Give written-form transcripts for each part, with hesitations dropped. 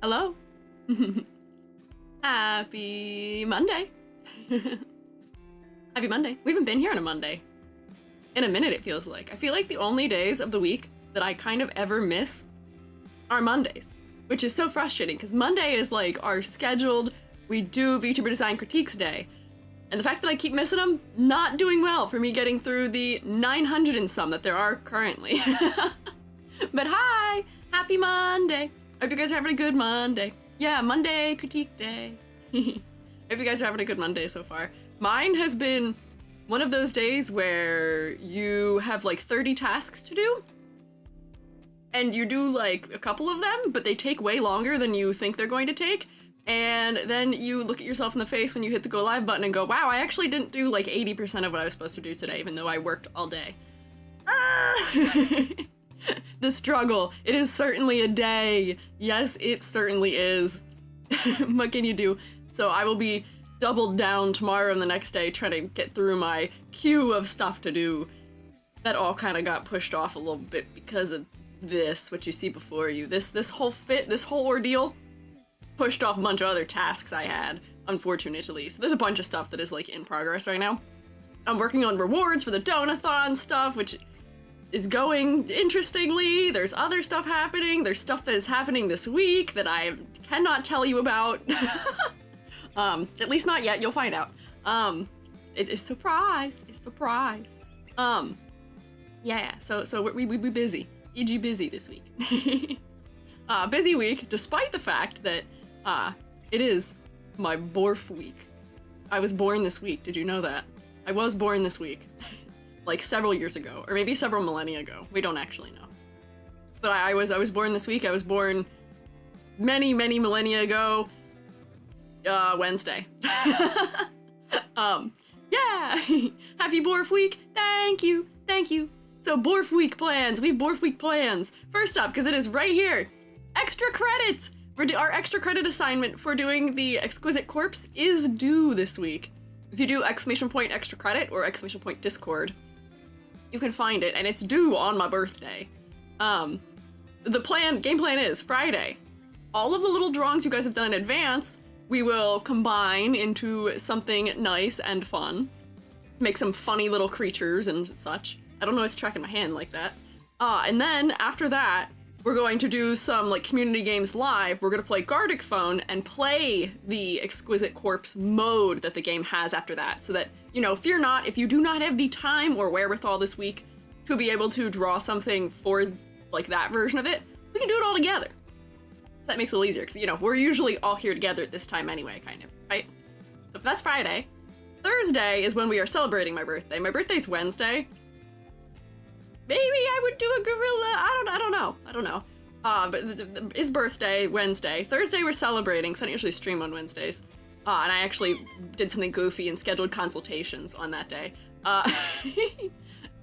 Hello. Happy Monday. Happy Monday. We haven't been here on a Monday. In a minute, it feels like. I feel like the only days of the week that I kind of ever miss are Mondays, which is so frustrating because Monday is like our scheduled, we do VTuber Design Critiques Day. And the fact that I keep missing them, not doing well for me getting through the 900 and some that there are currently. But hi! Happy Monday! I hope you guys are having a good Monday. Yeah, Monday Critique Day. I hope you guys are having a good Monday so far. Mine has been one of those days where you have like 30 tasks to do, and you do like a couple of them, but they take way longer than you think they're going to take. And then you look at yourself in the face when you hit the go live button and go, wow, I actually didn't do like 80% of what I was supposed to do today, even though I worked all day. The struggle. It is certainly a day. Yes, it certainly is. What can you do? So I will be doubled down tomorrow and the next day trying to get through my queue of stuff to do. That all kind of got pushed off a little bit because of this, what you see before you. This whole ordeal pushed off a bunch of other tasks I had, unfortunately. So there's a bunch of stuff that is like in progress right now. I'm working on rewards for the donathon stuff, which is going interestingly. There's other stuff happening. There's stuff that is happening this week that I cannot tell you about. At least not yet. You'll find out. It's surprise. It's surprise. Yeah. So we busy. E.g. busy this week. Busy week, despite the fact that it is my borf week. I was born this week. Did you know that? I was born this week. Like several years ago, or maybe several millennia ago. We don't actually know. But I was born this week. I was born many millennia ago. Wednesday. Yeah. Happy Borf Week. Thank you. So Borf Week plans. We have Borf Week plans. First up, because it is right here. Extra credits. Our extra credit assignment for doing the Exquisite Corpse is due this week. If you do ! Extra credit or ! Discord, you can find it, and it's due on my birthday. The game plan is Friday. All of the little drawings you guys have done in advance, we will combine into something nice and fun. Make some funny little creatures and such. I don't know what's tracking my hand like that. And then after that, we're going to do some like community games live. We're gonna play Gardic Phone and play the Exquisite Corpse mode that the game has after that, so that, you know, fear not, if you do not have the time or wherewithal this week to be able to draw something for like that version of it, we can do it all together. So that makes it a little easier, because, you know, we're usually all here together at this time anyway, kind of, right? So that's Friday. Thursday is when we are celebrating my birthday. My birthday's Wednesday. Maybe I would do a gorilla. I don't know. But his birthday, Wednesday. Thursday we're celebrating, because I don't usually stream on Wednesdays. And I actually did something goofy and scheduled consultations on that day.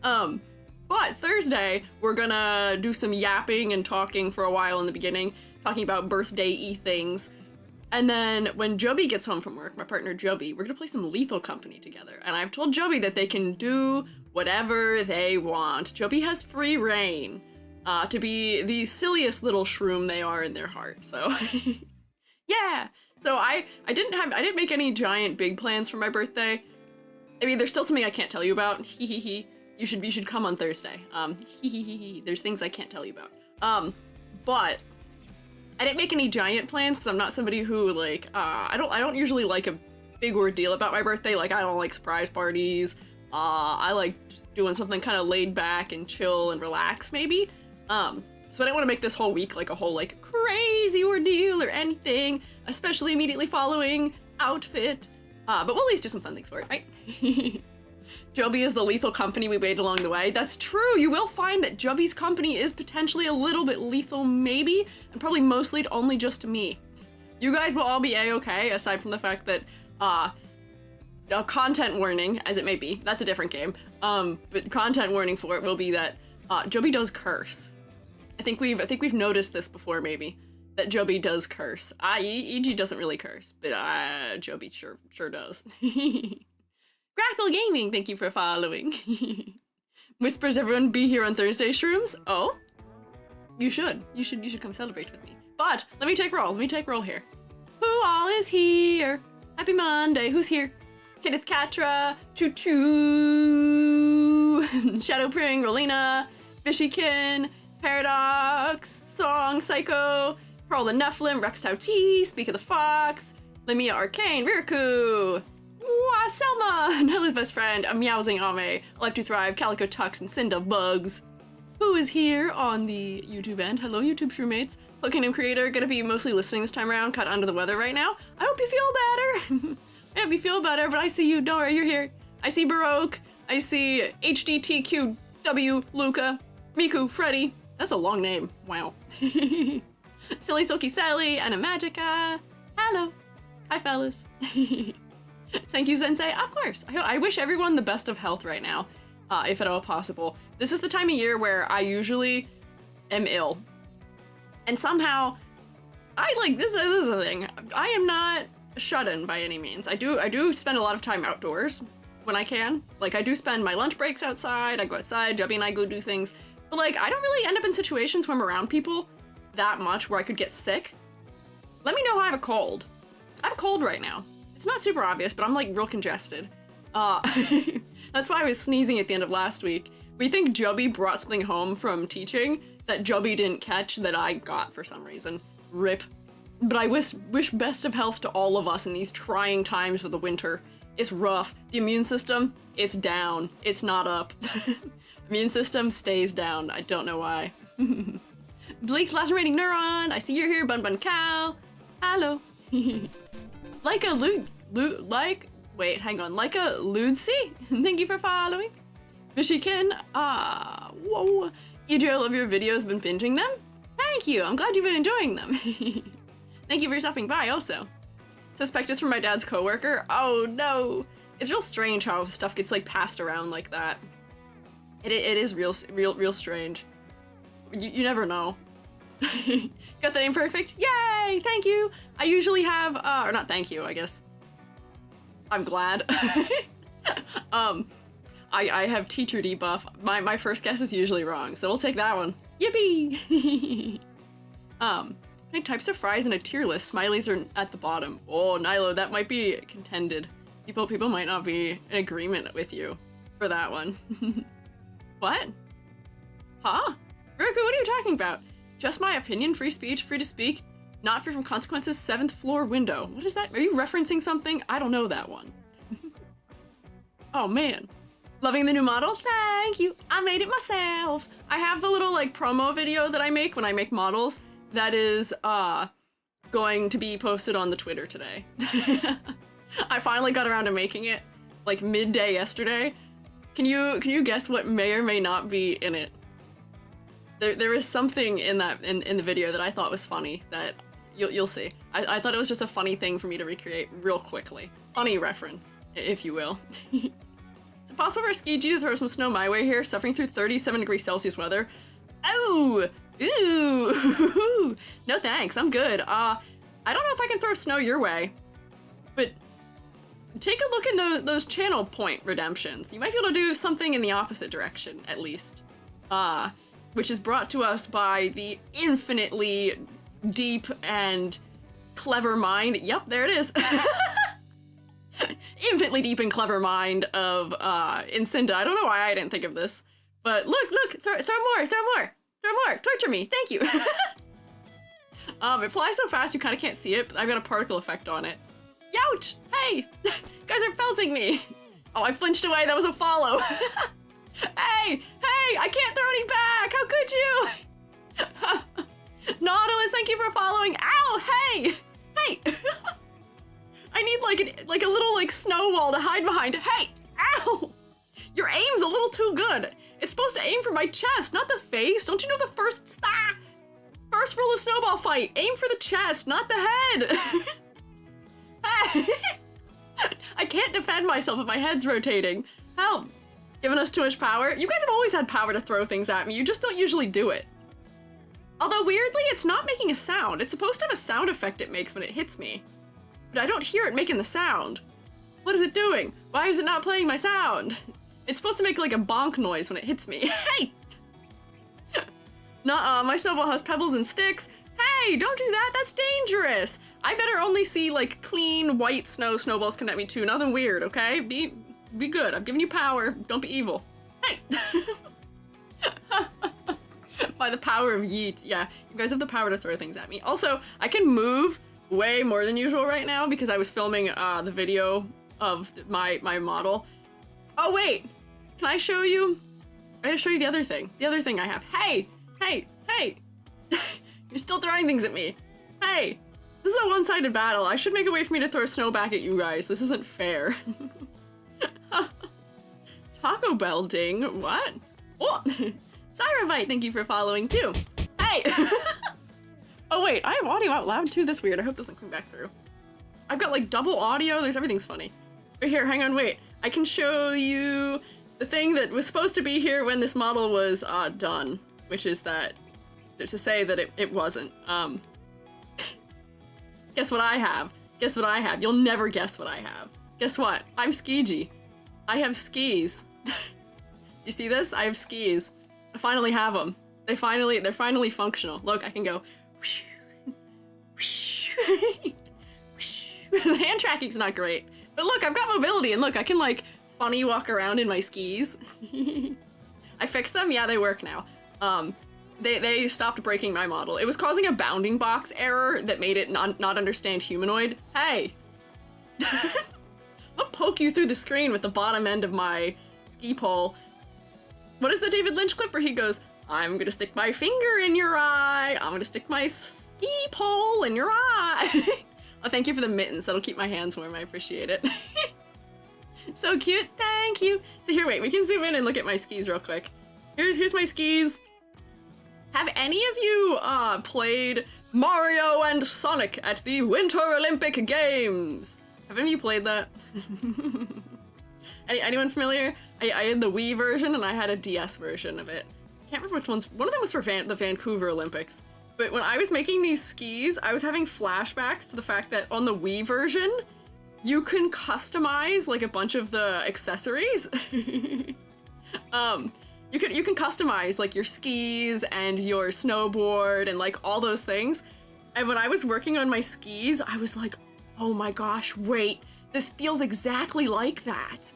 But Thursday, we're gonna do some yapping and talking for a while in the beginning, talking about birthday-y things. And then when Joby gets home from work, my partner Joby, we're gonna play some Lethal Company together. And I've told Joby that they can do whatever they want. Joby has free reign to be the silliest little shroom they are in their heart. So yeah. So I didn't make any giant big plans for my birthday. I mean, there's still something I can't tell you about. You should come on Thursday. There's things I can't tell you about. But I didn't make any giant plans because I'm not somebody who like I don't usually like a big ordeal about my birthday. Like, I don't like surprise parties. I like just doing something kind of laid back and chill and relax, maybe. So I didn't want to make this whole week like a whole like crazy ordeal or anything, especially immediately following outfit. But we'll at least do some fun things for it, right? Joby is the lethal company we made along the way. That's true. You will find that Joby's company is potentially a little bit lethal, maybe, and probably mostly only just to me. You guys will all be a-okay, aside from the fact that a content warning, as it may be, that's a different game, but content warning for it will be that Joby does curse. I think we've noticed this before, maybe, that Joby does curse. E.g. doesn't really curse, but Joby sure does. Crackle Gaming, thank you for following. Whispers everyone be here on Thursday, Shrooms? Oh? You should come celebrate with me. But let me take roll here. Who all is here? Happy Monday, who's here? Kenneth Catra, Choo Choo, Shadowpring, Rolina, Fishykin, Paradox, Song, Psycho, Pearl the Nephilim, Rex Tau T, Speak of the Fox, Lamia Arcane, Riraku, Wah, Selma, Nelly's best friend, a Meowsing Ame, Alive to Thrive, Calico Tux, and Cinda Bugs. Who is here on the YouTube end? Hello, YouTube Shroommates. Soul Kingdom creator, gonna be mostly listening this time around, kind of under the weather right now. I hope you feel better. I hope you feel better, but I see you. Don't worry, you're here. I see Baroque. I see HDTQW, Luca, Miku, Freddy. That's a long name. Wow. Silly Silky Sally, Anna Magica. Hello. Hi, fellas. Thank you, Sensei. Of course. I wish everyone the best of health right now, if at all possible. This is the time of year where I usually am ill. And somehow, this is the thing. I am not shut in by any means. I do spend a lot of time outdoors when I can. Like, I do spend my lunch breaks outside. I go outside, Jubby and I go do things. But like, I don't really end up in situations when I'm around people that much where I could get sick. Let me know I have a cold. I have a cold right now. It's not super obvious, but I'm like real congested. That's why I was sneezing at the end of last week. We think Jubby brought something home from teaching that Jubby didn't catch that I got for some reason. Rip. But I wish best of health to all of us in these trying times of the winter. It's rough. The immune system, it's down. It's not up. Immune system stays down. I don't know why. Bleak's lacerating neuron. I see you're here, Bun Bun Cow. Hello. Like a wait, hang on. Like a Ludsy. Thank you for following. Michigan. Whoa. EJ, I love your videos. Been binging them. Thank you. I'm glad you've been enjoying them. Thank you for stopping by also. Suspect is from my dad's coworker. Oh no. It's real strange how stuff gets like passed around like that. It is real strange. You never know. Got the name perfect? Yay! Thank you! I usually have, or not thank you, I guess. I'm glad. I have teacher debuff. My first guess is usually wrong, so we'll take that one. Yippee! Many types of fries in a tier list. Smileys are at the bottom. Oh, Nilo, that might be contended. People might not be in agreement with you for that one. What? Huh? Roku, what are you talking about? Just my opinion, free speech, free to speak, not free from consequences, 7th floor window. What is that? Are you referencing something? I don't know that one. Oh man. Loving the new model? Thank you. I made it myself. I have the little like promo video that I make when I make models that is going to be posted on the Twitter today. I finally got around to making it like midday yesterday. Can you guess what may or may not be in it? There is something in the video that I thought was funny that you'll see. I thought it was just a funny thing for me to recreate real quickly. Funny reference, if you will. Is it possible for Squiiji to throw some snow my way here, suffering through 37°C weather? Oh! Ooh! No thanks, I'm good. I don't know if I can throw snow your way, but take a look at those channel point redemptions. You might be able to do something in the opposite direction, at least. Which is brought to us by the infinitely deep and clever mind. Yep, there it is. Infinitely deep and clever mind of Incinda. I don't know why I didn't think of this, but look, throw more, torture me, thank you. It flies so fast you kind of can't see it, but I've got a particle effect on it. Youch! Hey! Guys are pelting me! Oh, I flinched away, that was a follow. Hey! I can't throw any back! How could you? Nautilus, thank you for following. Ow! Hey! I need like a little like snow wall to hide behind. Hey! Ow! Your aim's a little too good. It's supposed to aim for my chest, not the face. Don't you know the first rule of snowball fight? Aim for the chest, not the head. Hey! I can't defend myself if my head's rotating. Help! Giving us too much power? You guys have always had power to throw things at me, you just don't usually do it. Although weirdly, it's not making a sound. It's supposed to have a sound effect it makes when it hits me. But I don't hear it making the sound. What is it doing? Why is it not playing my sound? It's supposed to make like a bonk noise when it hits me. Hey! Nuh-uh, my snowball has pebbles and sticks. Hey, don't do that, that's dangerous. I better only see like clean white snowballs come at me too, nothing weird, okay? Be good, I'm giving you power, don't be evil. Hey! By the power of yeet, yeah, you guys have the power to throw things at me. Also, I can move way more than usual right now because I was filming the video of my model. Oh wait, can I show you? I gotta show you the other thing I have. Hey! You're still throwing things at me. Hey, this is a one-sided battle. I should make a way for me to throw snow back at you guys. This isn't fair. Taco Bell ding, what? Oh, Syravite, thank you for following too. Hey! Oh wait, I have audio out loud too, that's weird. I hope this doesn't come back through. I've got like double audio, everything's funny. Right here, hang on, wait. I can show you the thing that was supposed to be here when this model was done, which is that, to say that it wasn't. Guess what I have? Guess what I have? You'll never guess what I have. Guess what? I'm Squiiji. I have skis. You see this? I have skis. I finally have them. They're finally functional. Look, I can go. The hand tracking's not great. But look, I've got mobility, and look, I can like funny walk around in my skis. I fixed them, yeah, they work now. They stopped breaking my model. It was causing a bounding box error that made it not understand humanoid. Hey! I'll poke you through the screen with the bottom end of my ski pole. What is the David Lynch clip where he goes, I'm gonna stick my finger in your eye, I'm gonna stick my ski pole in your eye. Oh, thank you for the mittens, that'll keep my hands warm, I appreciate it. So cute, thank you. So here, wait, we can zoom in and look at my skis real quick. Here's my skis. Have any of you played Mario and Sonic at the Winter Olympic Games? Have any of you played that? Anyone familiar? I had the Wii version and I had a DS version of it. I can't remember which ones. One of them was for the Vancouver Olympics. But when I was making these skis, I was having flashbacks to the fact that on the Wii version, you can customize like a bunch of the accessories. You can customize like your skis and your snowboard and like all those things. And when I was working on my skis, I was like, oh my gosh, wait, this feels exactly like that.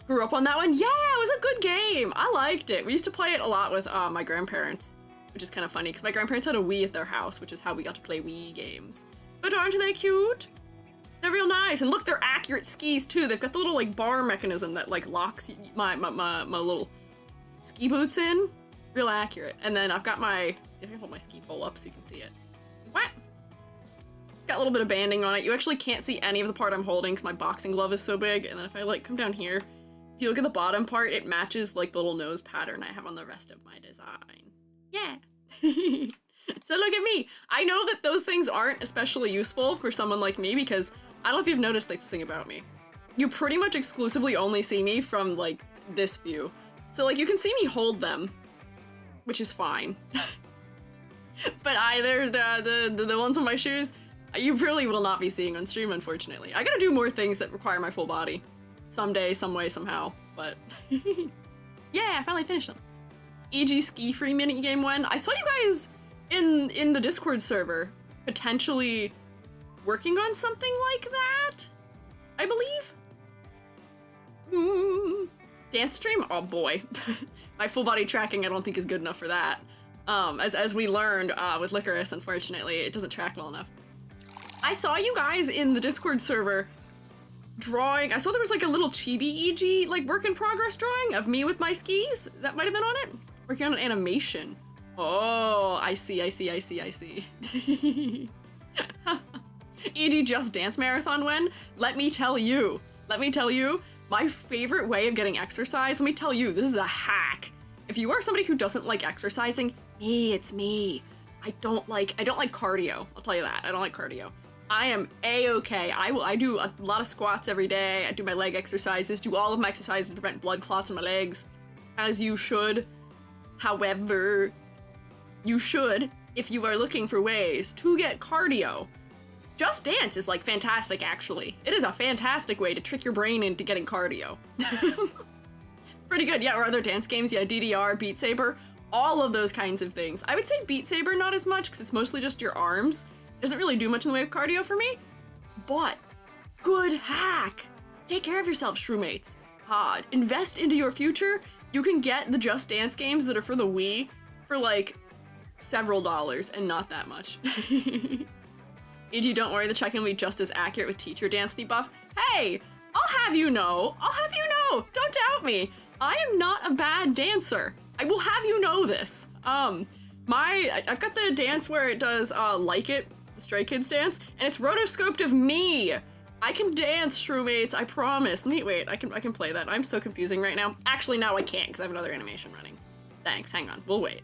Grew up on that one. Yeah, it was a good game. I liked it. We used to play it a lot with my grandparents, which is kind of funny because my grandparents had a Wii at their house, which is how we got to play Wii games. But aren't they cute? They're real nice. And look, they're accurate skis too. They've got the little like bar mechanism that like locks my little ski boots in. Real accurate. And then I've got my, see if I can hold my ski pole up so you can see it. What? It's got a little bit of banding on it. You actually can't see any of the part I'm holding because my boxing glove is so big. And then if I like come down here, if you look at the bottom part, it matches like the little nose pattern I have on the rest of my design. Yeah. So look at me. I know that those things aren't especially useful for someone like me because I don't know if you've noticed this thing about me. You pretty much exclusively only see me from like this view. So like you can see me hold them, which is fine. But either the ones on my shoes, you really will not be seeing on stream, unfortunately. I gotta do more things that require my full body. Someday, some way, somehow, but yeah, I finally finished them. EG Ski Free minigame when I saw you guys in the Discord server potentially working on something like that, I believe. Dance stream? Oh boy. My full body tracking I don't think is good enough for that. As we learned with Licorice, unfortunately, it doesn't track well enough. I saw you guys in the Discord server drawing, I saw there was like a little chibi EG, like work in progress drawing of me with my skis. That might have been on it. Working on an animation. Oh, I see. EG Just Dance Marathon when? Let me tell you, my favorite way of getting exercise, let me tell you, this is a hack. If you are somebody who doesn't like exercising, it's me. I don't like cardio. I'll tell you that. I don't like cardio. I am A-okay. I do a lot of squats every day. I do my leg exercises, do all of my exercises to prevent blood clots in my legs, as you should. However, you should, if you are looking for ways to get cardio. Just Dance is like fantastic, actually. It is a fantastic way to trick your brain into getting cardio. Pretty good, yeah, or other dance games, yeah, DDR, Beat Saber, All of those kinds of things. I would say Beat Saber not as much because it's mostly just your arms. It doesn't really do much in the way of cardio for me, but good hack. Take care of yourself, Shroomates. Invest into your future. You can get the Just Dance games that are for the Wii for like several dollars and not that much. E.g., don't worry, the check-in will be just as accurate with teacher dance debuff. Hey, I'll have you know, don't doubt me. I am not a bad dancer. I will have you know this. I've got the dance where it does Like It, the Stray Kids dance, and it's rotoscoped of me. I can dance, Shroomates, I promise. Wait, I can play that. I'm so confusing right now. Actually, now I can't because I have another animation running. Thanks, hang on, we'll wait.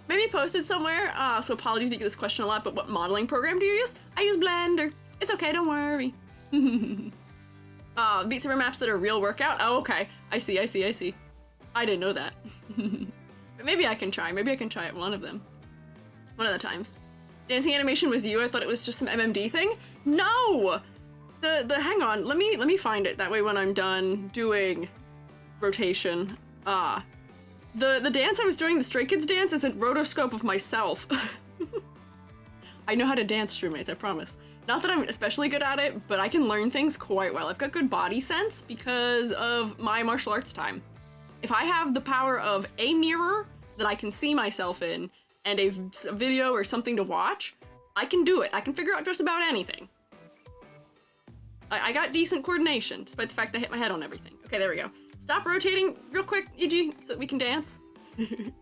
Maybe posted somewhere, so apologies if you get this question a lot, but what modeling program do you use? I use Blender. It's okay, don't worry. Beat Saber maps that are real workout? Oh, okay. I see. I didn't know that. But maybe I can try. Maybe I can try it one of them. One of the times. Dancing animation was you? I thought it was just some MMD thing? No! Hang on, let me find it. That way when I'm done doing rotation, the dance I was doing, the Stray Kids dance, is a rotoscope of myself. I know how to dance, Shroomates, I promise. Not that I'm especially good at it, but I can learn things quite well. I've got good body sense because of my martial arts time. If I have the power of a mirror that I can see myself in, and a video or something to watch, I can do it. I can figure out just about anything. I got decent coordination, despite the fact that I hit my head on everything. Okay, there we go. Stop rotating real quick, EG, so that we can dance. The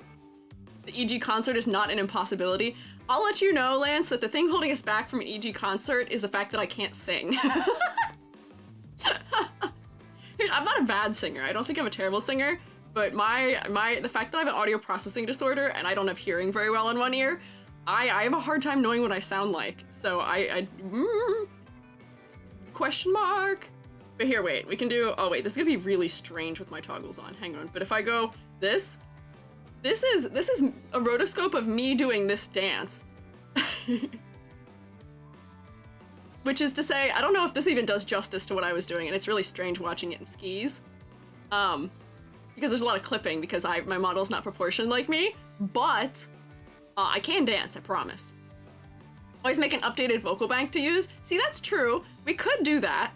EG concert is not an impossibility. I'll let you know, Lance, that the thing holding us back from an EG concert is the fact that I can't sing. I'm not a bad singer. I don't think I'm a terrible singer, but the fact that I have an audio processing disorder and I don't have hearing very well in one ear, I have a hard time knowing what I sound like. So question mark. But here, wait, we can do, oh wait, this is gonna be really strange with my toggles on, hang on. But if I go this is a rotoscope of me doing this dance. Which is to say, I don't know if this even does justice to what I was doing, and it's really strange watching it in skis. Because there's a lot of clipping because my model's not proportioned like me, but I can dance, I promise. Always make an updated vocal bank to use. See, that's true. We could do that.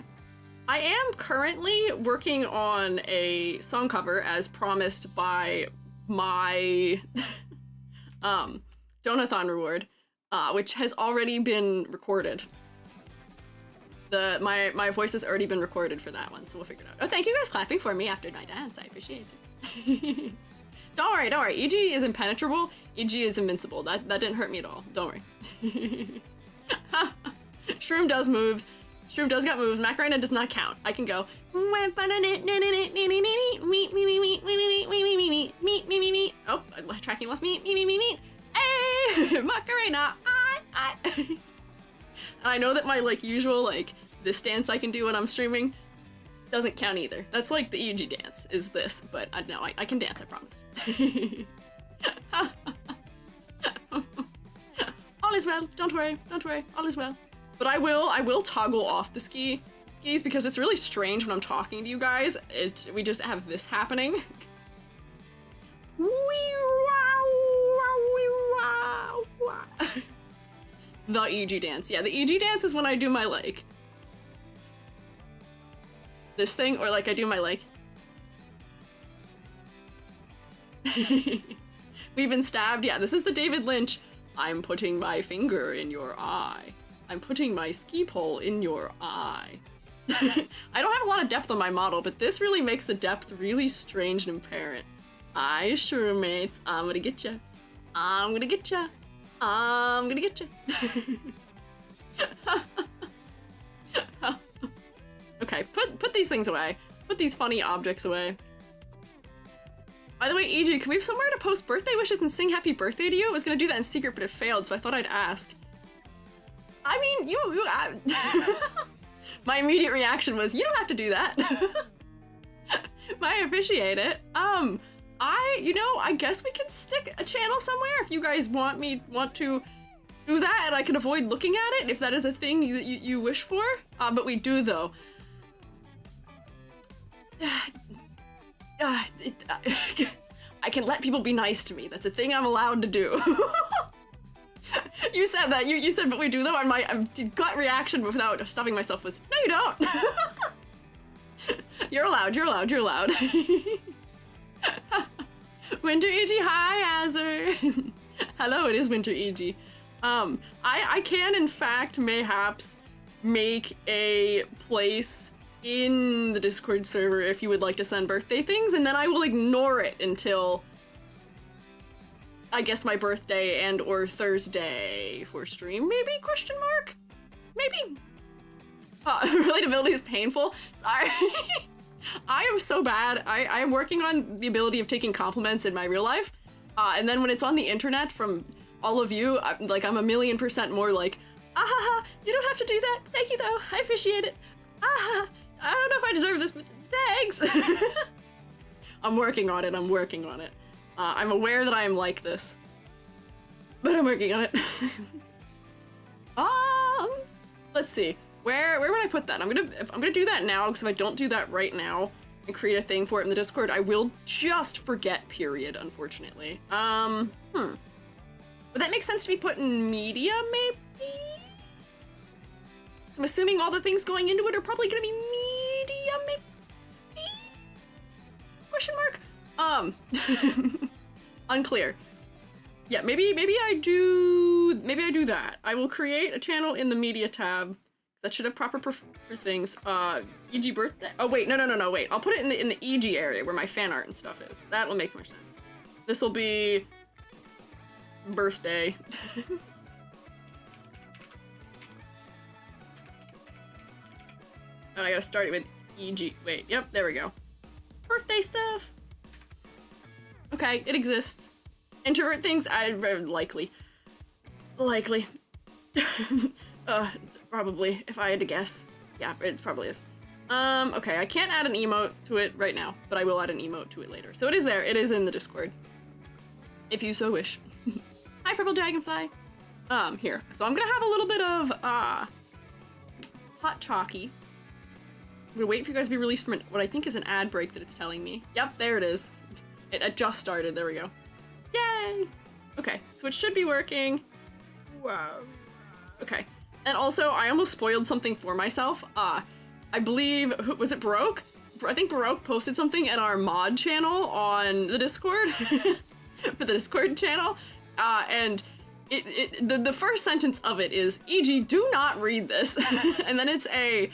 I am currently working on a song cover as promised by my Donathon reward, which has already been recorded. My voice has already been recorded for that one, so we'll figure it out. Oh, thank you guys clapping for me after my dance. I appreciate it. Don't worry. EG is impenetrable. EG is invincible. That didn't hurt me at all. Don't worry. Shroom does moves. Shroom does got moves. Macarena does not count. I can go. Oh, tracking lost me. Hey, Macarena. I know that my usual this dance I can do when I'm streaming doesn't count either. That's like the EG dance is this, but no, I can dance, I promise. All is well, don't worry, all is well. But I will toggle off the skis because it's really strange when I'm talking to you guys. We just have this happening. The EG dance. Yeah, the EG dance is when I do my this thing, or I do my We've been stabbed. Yeah, this is the David Lynch. I'm putting my finger in your eye. I'm putting my ski pole in your eye. I don't have a lot of depth on my model, but this really makes the depth really strange and apparent. Aye, sure, mates. I'm gonna get ya. I'm gonna get ya. I'm gonna get you. Okay, put these things away. Put these funny objects away. By the way, EG, can we have somewhere to post birthday wishes and sing happy birthday to you? I was gonna do that in secret, but it failed, so I thought I'd ask. I mean, my immediate reaction was, you don't have to do that. I appreciate it. I guess we can stick a channel somewhere if you guys want to do that, and I can avoid looking at it if that is a thing you wish for. But we do though. I can let people be nice to me. That's a thing I'm allowed to do. You said that. You said, but we do though. And my gut reaction without stopping myself was, no, you don't. You're allowed. You're allowed. You're allowed. Winter EG, hi, Azur. Hello, it is Winter EG. I can, in fact, mayhaps make a place in the Discord server if you would like to send birthday things, and then I will ignore it until, I guess, my birthday and or Thursday for stream, maybe, question mark? Maybe. Relatability is painful. Sorry. I am so bad. I am working on the ability of taking compliments in my real life, and then when it's on the internet from all of you, I'm a 1,000,000% more like, ah, you don't have to do that. Thank you though. I appreciate it. Ah, I don't know if I deserve this, but thanks. I'm working on it. I'm working on it. I'm aware that I am like this, but I'm working on it. Let's see. Where would I put that? I'm gonna do that now, because if I don't do that right now and create a thing for it in the Discord, I will just forget, period, unfortunately. Would that make sense to be put in media, maybe? I'm assuming all the things going into it are probably gonna be media, maybe? Question mark? Unclear. Yeah, maybe I do that. I will create a channel in the media tab that should have proper for things. EG birthday. Oh wait, no, wait. I'll put it in the EG area where my fan art and stuff is. That will make more sense. This will be birthday. And I gotta start it with EG. Wait, yep, there we go. Birthday stuff. Okay, it exists. Introvert things, likely. Probably, if I had to guess. Yeah, it probably is. Okay, I can't add an emote to it right now, but I will add an emote to it later. So it is there, it is in the Discord. If you so wish. Hi, Purple Dragonfly. Here. So I'm gonna have a little bit of, hot chalky. I'm gonna wait for you guys to be released from what I think is an ad break that it's telling me. Yep, there it is. It just started, there we go. Yay! Okay, so it should be working. Wow. Okay. And also, I almost spoiled something for myself. I believe, was it Baroque? I think Baroque posted something in our mod channel on the Discord. For the Discord channel. And the first sentence of it is, EG, do not read this. And then it's a,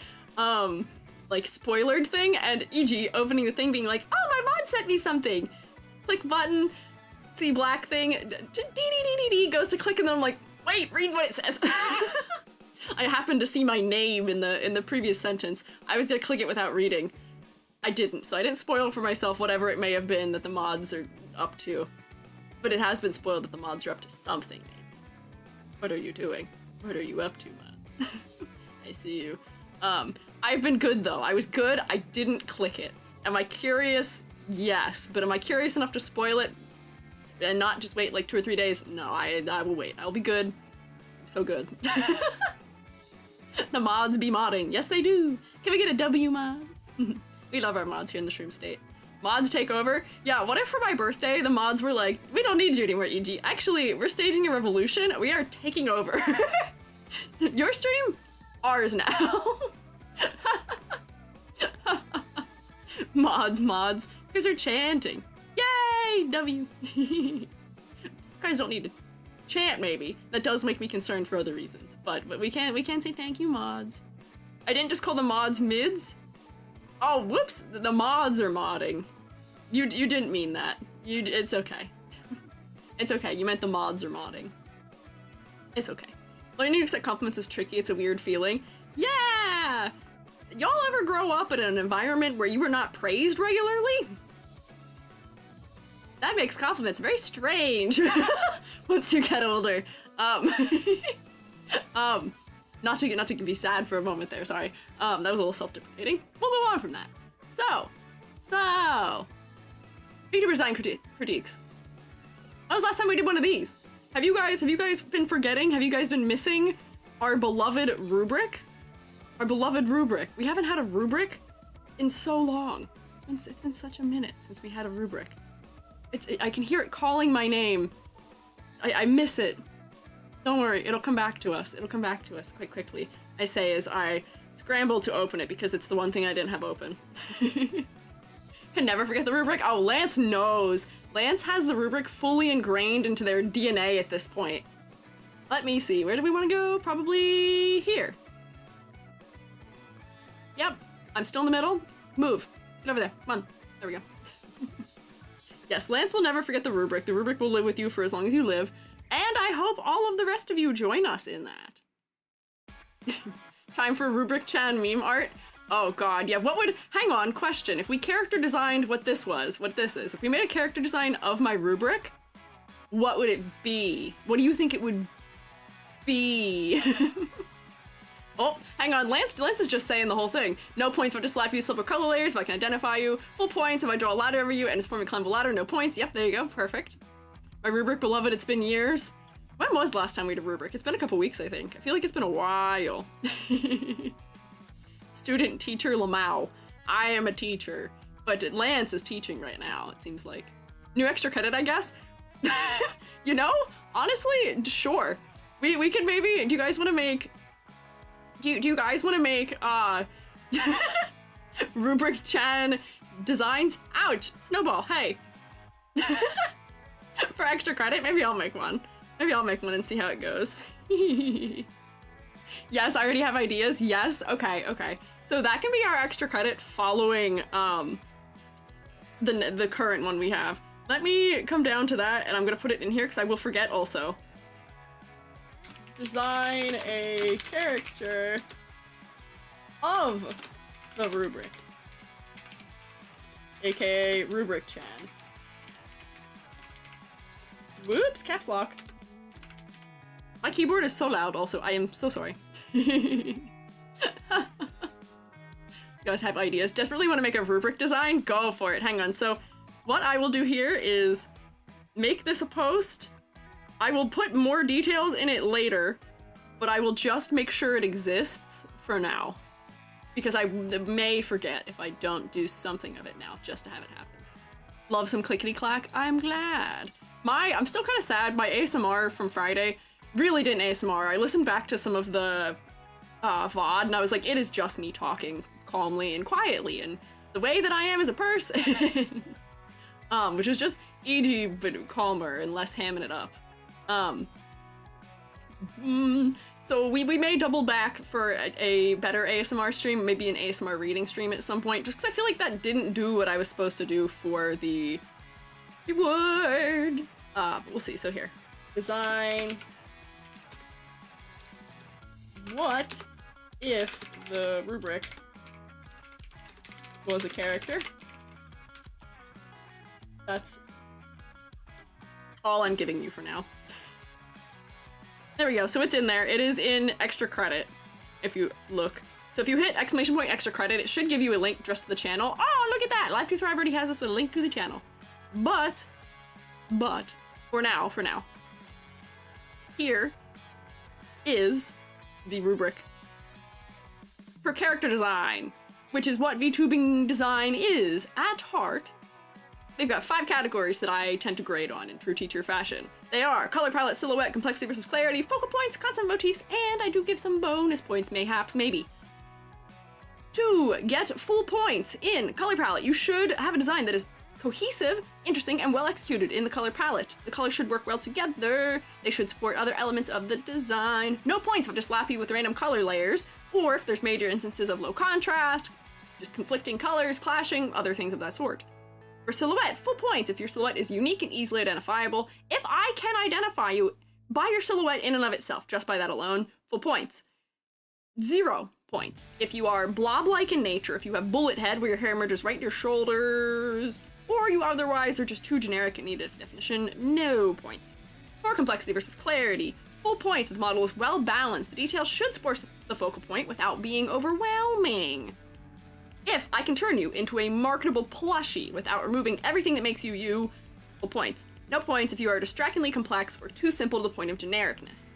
spoilered thing, and EG opening the thing being like, oh, my mod sent me something. Click button, see black thing, goes to click, and then I'm like, wait, read what it says. I happened to see my name in the previous sentence. I was gonna click it without reading. I didn't, so I didn't spoil for myself whatever it may have been that the mods are up to. But it has been spoiled that the mods are up to something, maybe. What are you doing? What are you up to, mods? I see you. I've been good though. I was good, I didn't click it. Am I curious? Yes, but am I curious enough to spoil it and not just wait like 2 or 3 days? No, I will wait. I'll be good. I'm so good. The mods be modding. Yes, they do. Can we get a W, mods? We love our mods here in the Shroom State. Mods take over. Yeah, what if for my birthday the mods were like, we don't need you anymore, EG. Actually, we're staging a revolution. We are taking over. Your stream? Ours now. Mods. You guys are chanting. Yay! W. You guys don't need to chant, maybe. That does make me concerned for other reasons. But we can't say thank you, mods. I didn't just call the mods mids. Oh, whoops! The mods are modding. You didn't mean that. It's okay. It's okay. You meant the mods are modding. It's okay. Learning to accept compliments is tricky. It's a weird feeling. Yeah! Y'all ever grow up in an environment where you were not praised regularly? That makes compliments very strange once you get older. Not to be sad for a moment there, sorry. That was a little self-deprecating. We'll move on from that. So, Vtuber design critiques. When was the last time we did one of these? Have you guys been forgetting? Have you guys been missing our beloved rubric? Our beloved rubric. We haven't had a rubric in so long. It's It's been such a minute since we had a rubric. I can hear it calling my name. I miss it. Don't worry, it'll come back to us. It'll come back to us quite quickly. I say as I scramble to open it because it's the one thing I didn't have open. Can never forget the rubric. Oh, Lance knows. Lance has the rubric fully ingrained into their DNA at this point. Let me see, where do we want to go? Probably here. Yep, I'm still in the middle. Move, get over there, come on. There we go. Yes, Lance will never forget the rubric. The rubric will live with you for as long as you live. And I hope all of the rest of you join us in that. Time for rubric-chan meme art. Oh god, yeah, what would, hang on, question. If we character designed what this is, if we made a character design of my rubric, what would it be? What do you think it would be? Oh, hang on, Lance is just saying the whole thing. No points if I just slap you silver color layers if I can identify you. Full points if I draw a ladder over you and it's for me to climb a ladder, no points. Yep, there you go, perfect. My rubric beloved, it's been years. When was the last time we did a rubric? It's been a couple weeks, I think. I feel like it's been a while. Student teacher Lamau. I am a teacher, but Lance is teaching right now, it seems like. New extra credit, I guess? You know, honestly, sure. We could maybe, do you guys want to make, do you guys want to make, rubric-chan designs? Ouch, snowball, hey. For extra credit, maybe I'll make one. Maybe I'll make one and see how it goes. Yes, I already have ideas. Yes, okay. So that can be our extra credit following the current one we have. Let me come down to that and I'm gonna put it in here because I will forget also. Design a character of the rubric. AKA rubric-chan. Whoops, caps lock. My keyboard is so loud also, I am so sorry. You guys have ideas? Desperately want to make a rubric design? Go for it, hang on. So what I will do here is make this a post. I will put more details in it later, but I will just make sure it exists for now. Because I may forget if I don't do something of it now, just to have it happen. Love some clickety-clack, I'm glad. I'm still kind of sad, my ASMR from Friday really didn't ASMR. I listened back to some of the VOD and I was like, it is just me talking calmly and quietly and the way that I am as a person. Which is just EG but calmer and less hamming it up. So we may double back for a better ASMR stream, maybe an ASMR reading stream at some point, just because I feel like that didn't do what I was supposed to do for the word. But we'll see. So here, design. What if the rubric was a character? That's all I'm giving you for now. There we go, so it's in there. It is in extra credit, if you look. So if you hit exclamation point extra credit, it should give you a link just to the channel. Oh, look at that! Live to Thrive already has this with a link to the channel. But, for now, here is the rubric for character design, which is what VTubing design is at heart. They've got 5 categories that I tend to grade on in true teacher fashion. They are color palette, silhouette, complexity versus clarity, focal points, concept motifs, and I do give some bonus points, mayhaps, maybe. To get full points in color palette, you should have a design that is cohesive, interesting, and well executed in the color palette. The colors should work well together. They should support other elements of the design. No points if I just slap you with random color layers, or if there's major instances of low contrast, just conflicting colors, clashing, other things of that sort. For silhouette, full points if your silhouette is unique and easily identifiable. If I can identify you by your silhouette in and of itself, just by that alone, full points. 0 points if you are blob-like in nature, if you have bullet head where your hair merges right to your shoulders, or you otherwise are just too generic and need a definition, no points. For complexity versus clarity, full points if the model is well balanced. The details should support the focal point without being overwhelming. If I can turn you into a marketable plushie without removing everything that makes you you, full points. No points if you are distractingly complex or too simple to the point of genericness.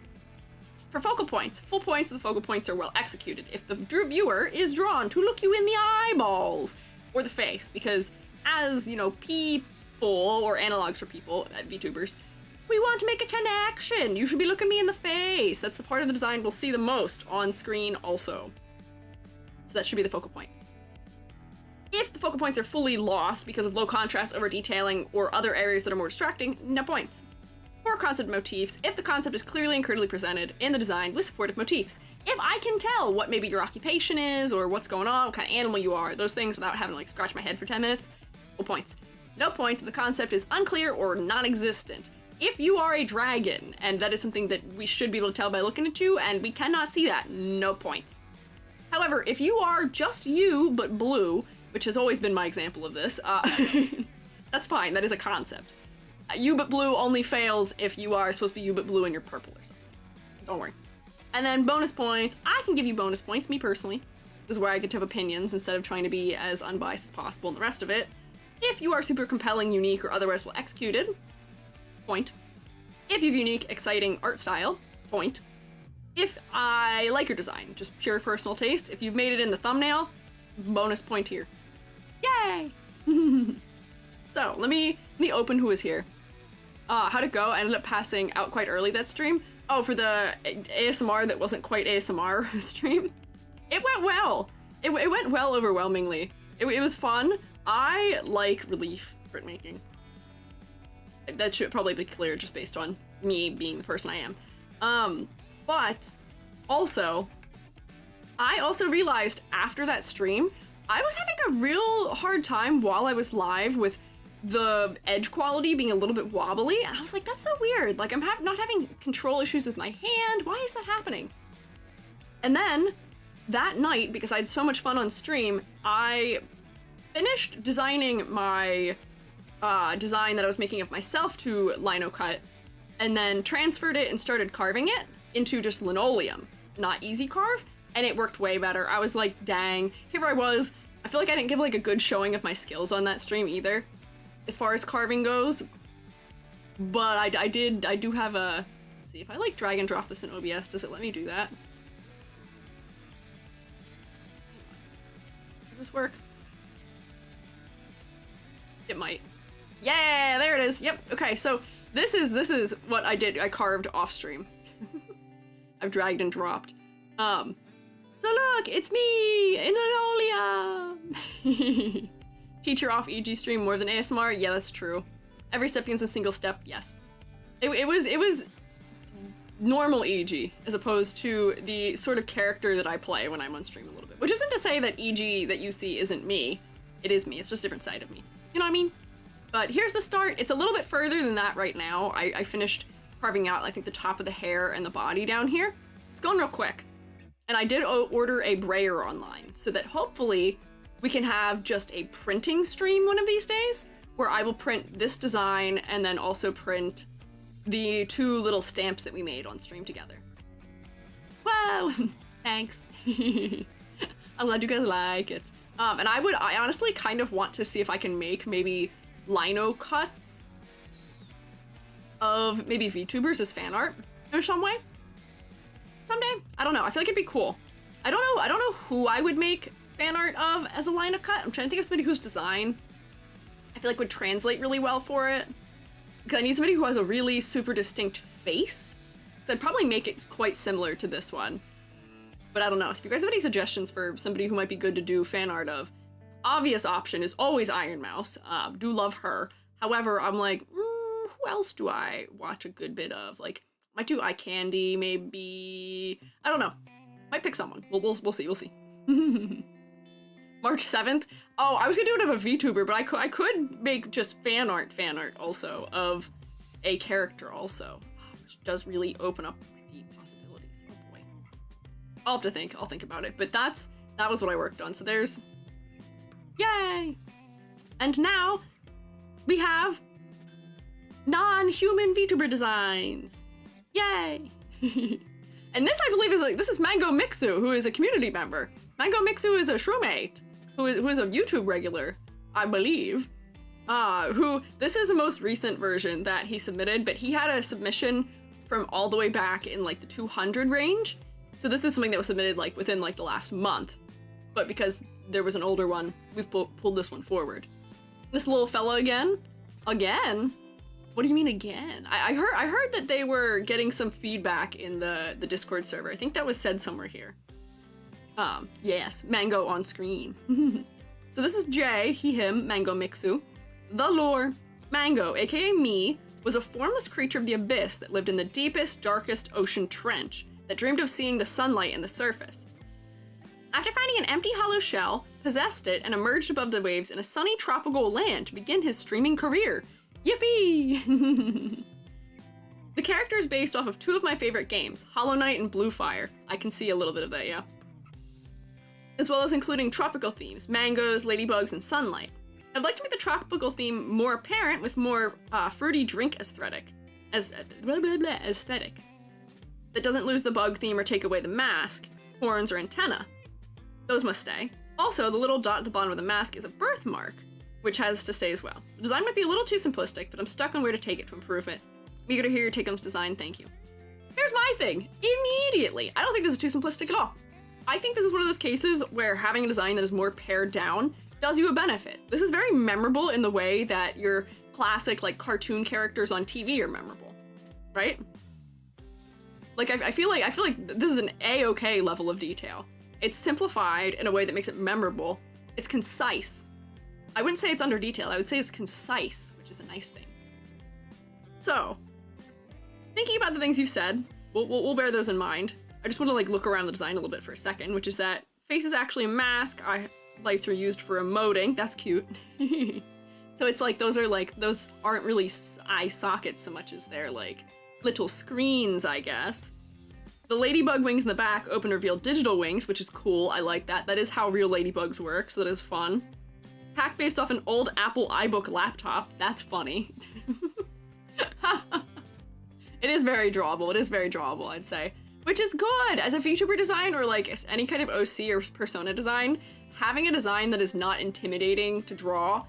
For focal points, full points if the focal points are well executed. If the viewer is drawn to look you in the eyeballs. or the face, because as, you know, people, or analogs for people, VTubers, we want to make a connection. You should be looking me in the face. That's the part of the design we'll see the most on screen also. So that should be the focal point. If the focal points are fully lost because of low contrast, over detailing, or other areas that are more distracting, no points. For concept motifs, if the concept is clearly and clearly presented in the design with supportive motifs. If I can tell what maybe your occupation is, or what's going on, what kind of animal you are, those things without having to like scratch my head for 10 minutes, full points. No points if the concept is unclear or non-existent. If you are a dragon, and that is something that we should be able to tell by looking at you, and we cannot see that, no points. However, if you are just you, but blue, which has always been my example of this, that's fine, that is a concept. You but blue only fails if you are supposed to be you but blue and you're purple or something. Don't worry. And then bonus points, I can give you bonus points, me personally. This is where I get to have opinions instead of trying to be as unbiased as possible in the rest of it. If you are super compelling, unique, or otherwise well executed, point. If you have unique, exciting art style, point. If I like your design, just pure personal taste, if you've made it in the thumbnail, bonus point here. Yay! So, let me open who is here. How'd it go? I ended up passing out quite early that stream. Oh, for the ASMR that wasn't quite ASMR stream. It went well. It went well overwhelmingly. It was fun. I like relief printmaking. That should probably be clear just based on me being the person I am. But also, I also realized after that stream, I was having a real hard time while I was live with the edge quality being a little bit wobbly, and I was like, that's so weird. Like, I'm not having control issues with my hand. Why is that happening? And then that night, because I had so much fun on stream, I finished designing my design that I was making of myself to Linocut, and then transferred it and started carving it into just linoleum, not easy carve, and it worked way better. I was like, dang, here I was. I feel like I didn't give like a good showing of my skills on that stream either, as far as carving goes, but I do have a, let's see, if I like drag and drop this in OBS, does it let me do that? Does this work? It might. Yeah, there it is. Yep. Okay, so this is what I did. I carved off stream. I've dragged and dropped. So look, it's me in linoleum. Teacher off EG stream more than ASMR? Yeah, that's true. Every step begins a single step, yes. It was normal EG, as opposed to the sort of character that I play when I'm on stream a little bit. Which isn't to say that EG that you see isn't me. It is me, it's just a different side of me. You know what I mean? But here's the start. It's a little bit further than that right now. I finished carving out, I think, the top of the hair and the body down here. It's going real quick. And I did order a brayer online, so that hopefully we can have just a printing stream one of these days, where I will print this design and then also print the 2 little stamps that we made on stream together. Wow, thanks. I'm glad you guys like it. And I honestly kind of want to see if I can make maybe lino cuts of maybe VTubers as fan art in some way. Someday. I don't know. I feel like it'd be cool. I don't know who I would make fan art of as a Linocut. I'm trying to think of somebody whose design I feel like would translate really well for it. Because I need somebody who has a really super distinct face. So I'd probably make it quite similar to this one. But I don't know. So if you guys have any suggestions for somebody who might be good to do fan art of, obvious option is always Iron Mouse. Do love her. However, I'm like, who else do I watch a good bit of? Like, might do Eye Candy, maybe. I don't know. Might pick someone. We'll see. We'll see. March 7th. Oh, I was gonna do it of a VTuber, but I could make just fan art also of a character also, which does really open up the possibilities. Oh boy. I'll think about it. But that was what I worked on. So there's, yay! And now we have non-human VTuber designs. Yay! And this, I believe, this is Mango Mixu, who is a community member. Mango Mixu is a shroomate, who is a YouTube regular, I believe. This is the most recent version that he submitted, but he had a submission from all the way back in like the 200 range. So this is something that was submitted like within like the last month. But because there was an older one, we've pulled this one forward. This little fella again? Again? What do you mean again? I heard that they were getting some feedback in the Discord server. I think that was said somewhere here. Yes, Mango on screen. So this is Jay, he, him, Mango Mixu. The lore. Mango, aka me, was a formless creature of the abyss that lived in the deepest, darkest ocean trench that dreamed of seeing the sunlight and the surface. After finding an empty hollow shell, possessed it, and emerged above the waves in a sunny tropical land to begin his streaming career. Yippee! The character is based off of two of my favorite games, Hollow Knight and Blue Fire. I can see a little bit of that, yeah. As well as including tropical themes, mangoes, ladybugs, and sunlight. I'd like to make the tropical theme more apparent with more fruity drink aesthetic. Aesthetic. That doesn't lose the bug theme or take away the mask, horns, or antenna. Those must stay. Also, the little dot at the bottom of the mask is a birthmark, which has to stay as well. The design might be a little too simplistic, but I'm stuck on where to take it to improve it. I'm eager to hear your take on this design, thank you. Here's my thing, immediately. I don't think this is too simplistic at all. I think this is one of those cases where having a design that is more pared down does you a benefit. This is very memorable in the way that your classic like cartoon characters on TV are memorable, right? Like I feel like this is an A-okay level of detail. It's simplified in a way that makes it memorable. It's concise. I wouldn't say it's under detail. I would say it's concise, which is a nice thing. So, thinking about the things you've said, we'll bear those in mind. I just want to like look around the design a little bit for a second, which is that face is actually a mask. Lights are used for emoting. That's cute. So it's like those aren't really eye sockets so much as they're like little screens, I guess. The ladybug wings in the back open to reveal digital wings, which is cool. I like that. That is how real ladybugs work, so that is fun. Hack based off an old Apple iBook laptop. That's funny. It is very drawable. It is very drawable, I'd say. Which is good! As a VTuber design or like any kind of OC or persona design, having a design that is not intimidating to draw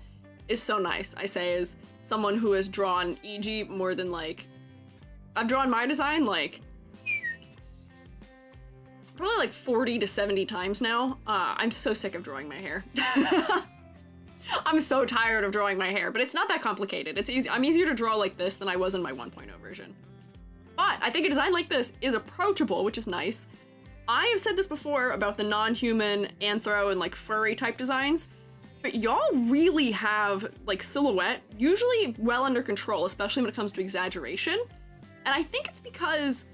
is so nice, I say, as someone who has drawn EG more than like... I've drawn my design like... probably like 40 to 70 times now. I'm so sick of drawing my hair. I'm so tired of drawing my hair, but it's not that complicated. It's easy. I'm easier to draw like this than I was in my 1.0 version. But I think a design like this is approachable, which is nice. I have said this before about the non-human, anthro, and like furry type designs, but y'all really have like silhouette usually well under control, especially when it comes to exaggeration. And I think it's because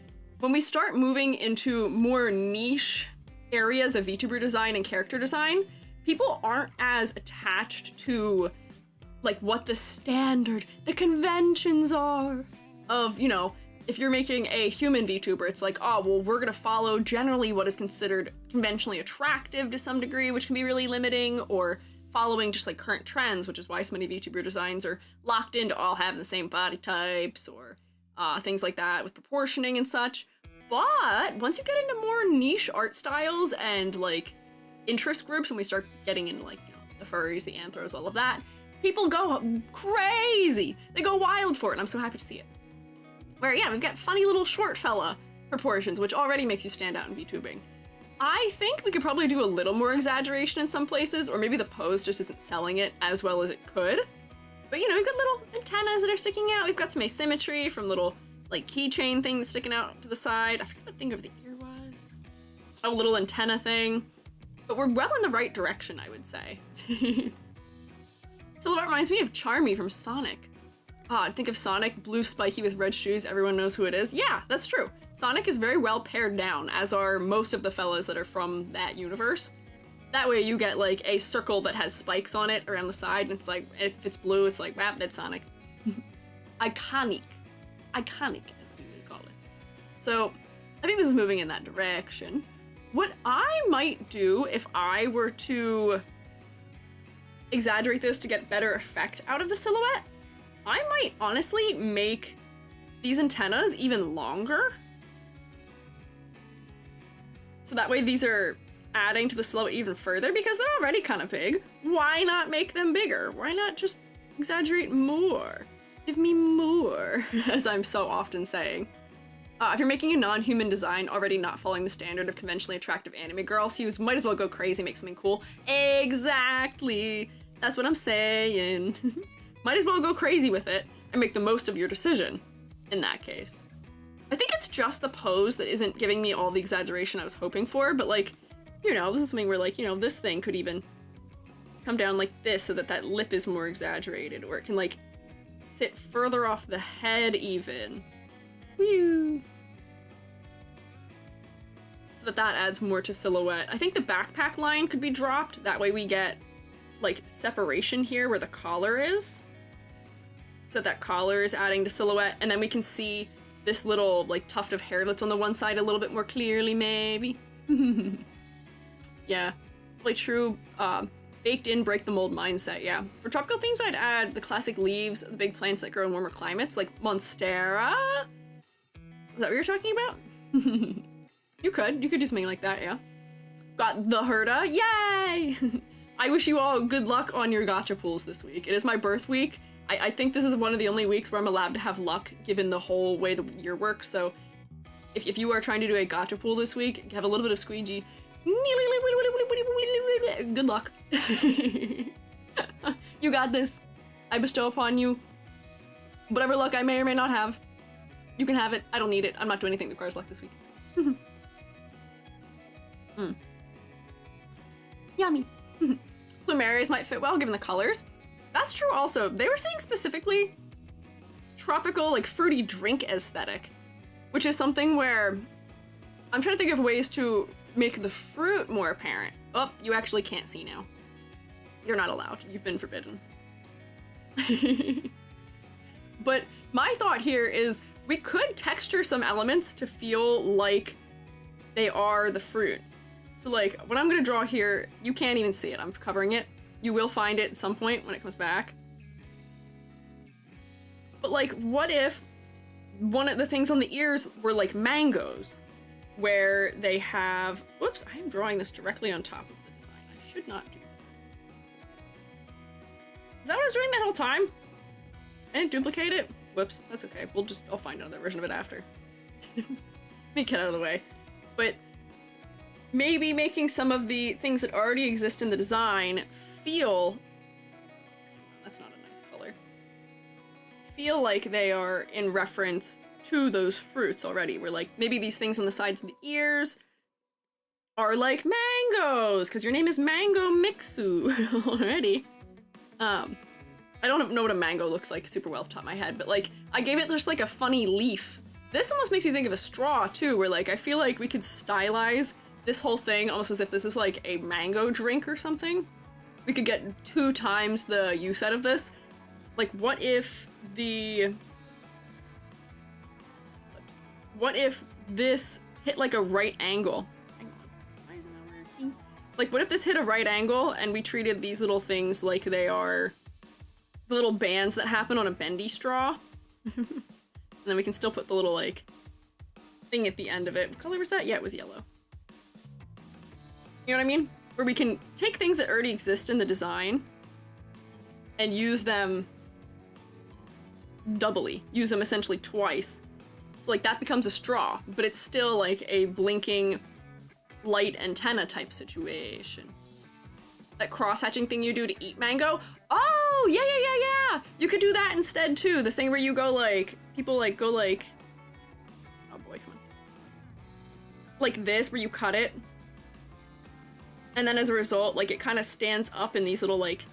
when we start moving into more niche areas of VTuber design and character design, people aren't as attached to like what the standard, the conventions are of, you know, if you're making a human VTuber, it's like, oh, well, we're gonna follow generally what is considered conventionally attractive to some degree, which can be really limiting, or following just like current trends, which is why so many VTuber designs are locked into all having the same body types or things like that with proportioning and such. But once you get into more niche art styles and like interest groups, and we start getting into like, you know, the furries, the anthros, all of that, people go crazy. They go wild for it, and I'm so happy to see it. Where, yeah, we've got funny little short fella proportions, which already makes you stand out in VTubing. I think we could probably do a little more exaggeration in some places, or maybe the pose just isn't selling it as well as it could. But, you know, we've got little antennas that are sticking out. We've got some asymmetry from little, like, keychain things sticking out to the side. I forget what thing of the ear was. A little antenna thing. But we're well in the right direction, I would say. So that reminds me of Charmy from Sonic. I think of Sonic, blue spiky with red shoes, everyone knows who it is. Yeah, that's true. Sonic is very well pared down, as are most of the fellas that are from that universe. That way you get like a circle that has spikes on it around the side, and it's like, if it's blue, it's like, wow, that's Sonic. Iconic. Iconic, as we would call it. So, I think this is moving in that direction. What I might do if I were to exaggerate this to get better effect out of the silhouette, I might honestly make these antennas even longer. So that way these are adding to the silhouette even further, because they're already kind of big. Why not make them bigger? Why not just exaggerate more? Give me more, as I'm so often saying. If you're making a non-human design, already not following the standard of conventionally attractive anime girl, so you might as well go crazy, make something cool. Exactly! That's what I'm saying. Might as well go crazy with it and make the most of your decision, in that case. I think it's just the pose that isn't giving me all the exaggeration I was hoping for, but like, you know, this is something where like, you know, this thing could even come down like this so that that lip is more exaggerated, or it can like sit further off the head even. Woo! So that that adds more to silhouette. I think the backpack line could be dropped. That way we get like separation here where the collar is. So that collar is adding to silhouette, and then we can see this little like tuft of hair that's on the one side a little bit more clearly, maybe. Yeah, really true baked in break the mold mindset, yeah. For tropical themes, I'd add the classic leaves, the big plants that grow in warmer climates, like Monstera. Is that what you're talking about? You could do something like that, yeah. Got the Herda, yay! I wish you all good luck on your gacha pools this week. It is my birth week. I think this is one of the only weeks where I'm allowed to have luck given the whole way the year works, so if you are trying to do a gacha pool this week, have a little bit of Squiiji, good luck. You got this. I bestow upon you whatever luck I may or may not have. You can have it. I don't need it. I'm not doing anything that requires luck this week. Yummy. Plumerias might fit well given the colors. That's true also. They were saying specifically tropical, like fruity drink aesthetic, which is something where I'm trying to think of ways to make the fruit more apparent. Oh, you actually can't see now. You're not allowed. You've been forbidden. But my thought here is we could texture some elements to feel like they are the fruit. So like what I'm gonna draw here, you can't even see it. I'm covering it. You will find it at some point when it comes back. But like, what if one of the things on the ears were like mangoes? Where they have, whoops, I am drawing this directly on top of the design. I should not do that. Is that what I was doing that whole time? I didn't duplicate it? Whoops, that's okay. I'll find another version of it after. Let me get out of the way. But maybe making some of the things that already exist in the design feel, that's not a nice color, feel like they are in reference to those fruits already, where like maybe these things on the sides of the ears are like mangoes because your name is Mango Mixu already. I don't know what a mango looks like super well off the top of my head, but like I gave it just like a funny leaf. This almost makes me think of a straw too, where like I feel like we could stylize this whole thing almost as if this is like a mango drink or something. We could get 2 times the use out of this. Like what if this hit like a right angle? Hang on, why isn't that working? Like what if this hit a right angle and we treated these little things like they are the little bands that happen on a bendy straw? And then we can still put the little like thing at the end of it. What color was that? Yeah, it was yellow. You know what I mean? Where we can take things that already exist in the design and use them doubly. Use them essentially twice. So like that becomes a straw, but it's still like a blinking light antenna type situation. That cross-hatching thing you do to eat mango? Oh, yeah. You could do that instead too. The thing where you go like, people like go like, oh boy, come on. Like this, where you cut it. And then as a result, like it kind of stands up in these little like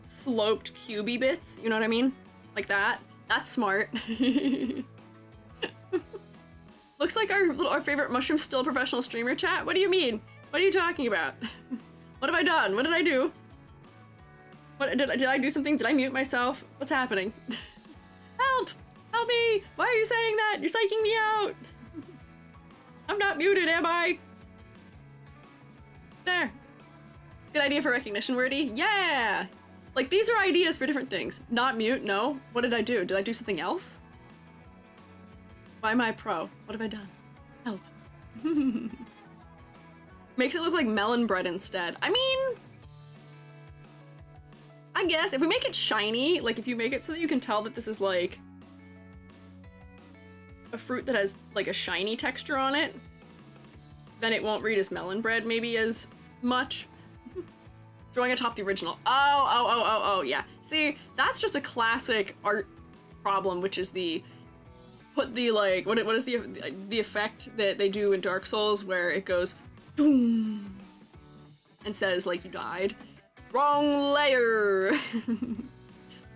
sloped cubey bits. You know what I mean? Like that. That's smart. Looks like our favorite mushroom's still a professional streamer chat. What do you mean? What are you talking about? What have I done? What did I do? What did I do something? Did I mute myself? What's happening? Help! Help me! Why are you saying that? You're psyching me out! I'm not muted, am I? There. Good idea for recognition wordy. Yeah! Like, these are ideas for different things. Not mute, no. What did I do? Did I do something else? Why am I a pro? What have I done? Help. Makes it look like melon bread instead. I mean, I guess if we make it shiny, like if you make it so that you can tell that this is like a fruit that has like a shiny texture on it, then it won't read as melon bread maybe as much. Drawing atop the original. Oh, yeah. See, that's just a classic art problem, which is the put the like what is the effect that they do in Dark Souls where it goes boom and says like you died. Wrong layer.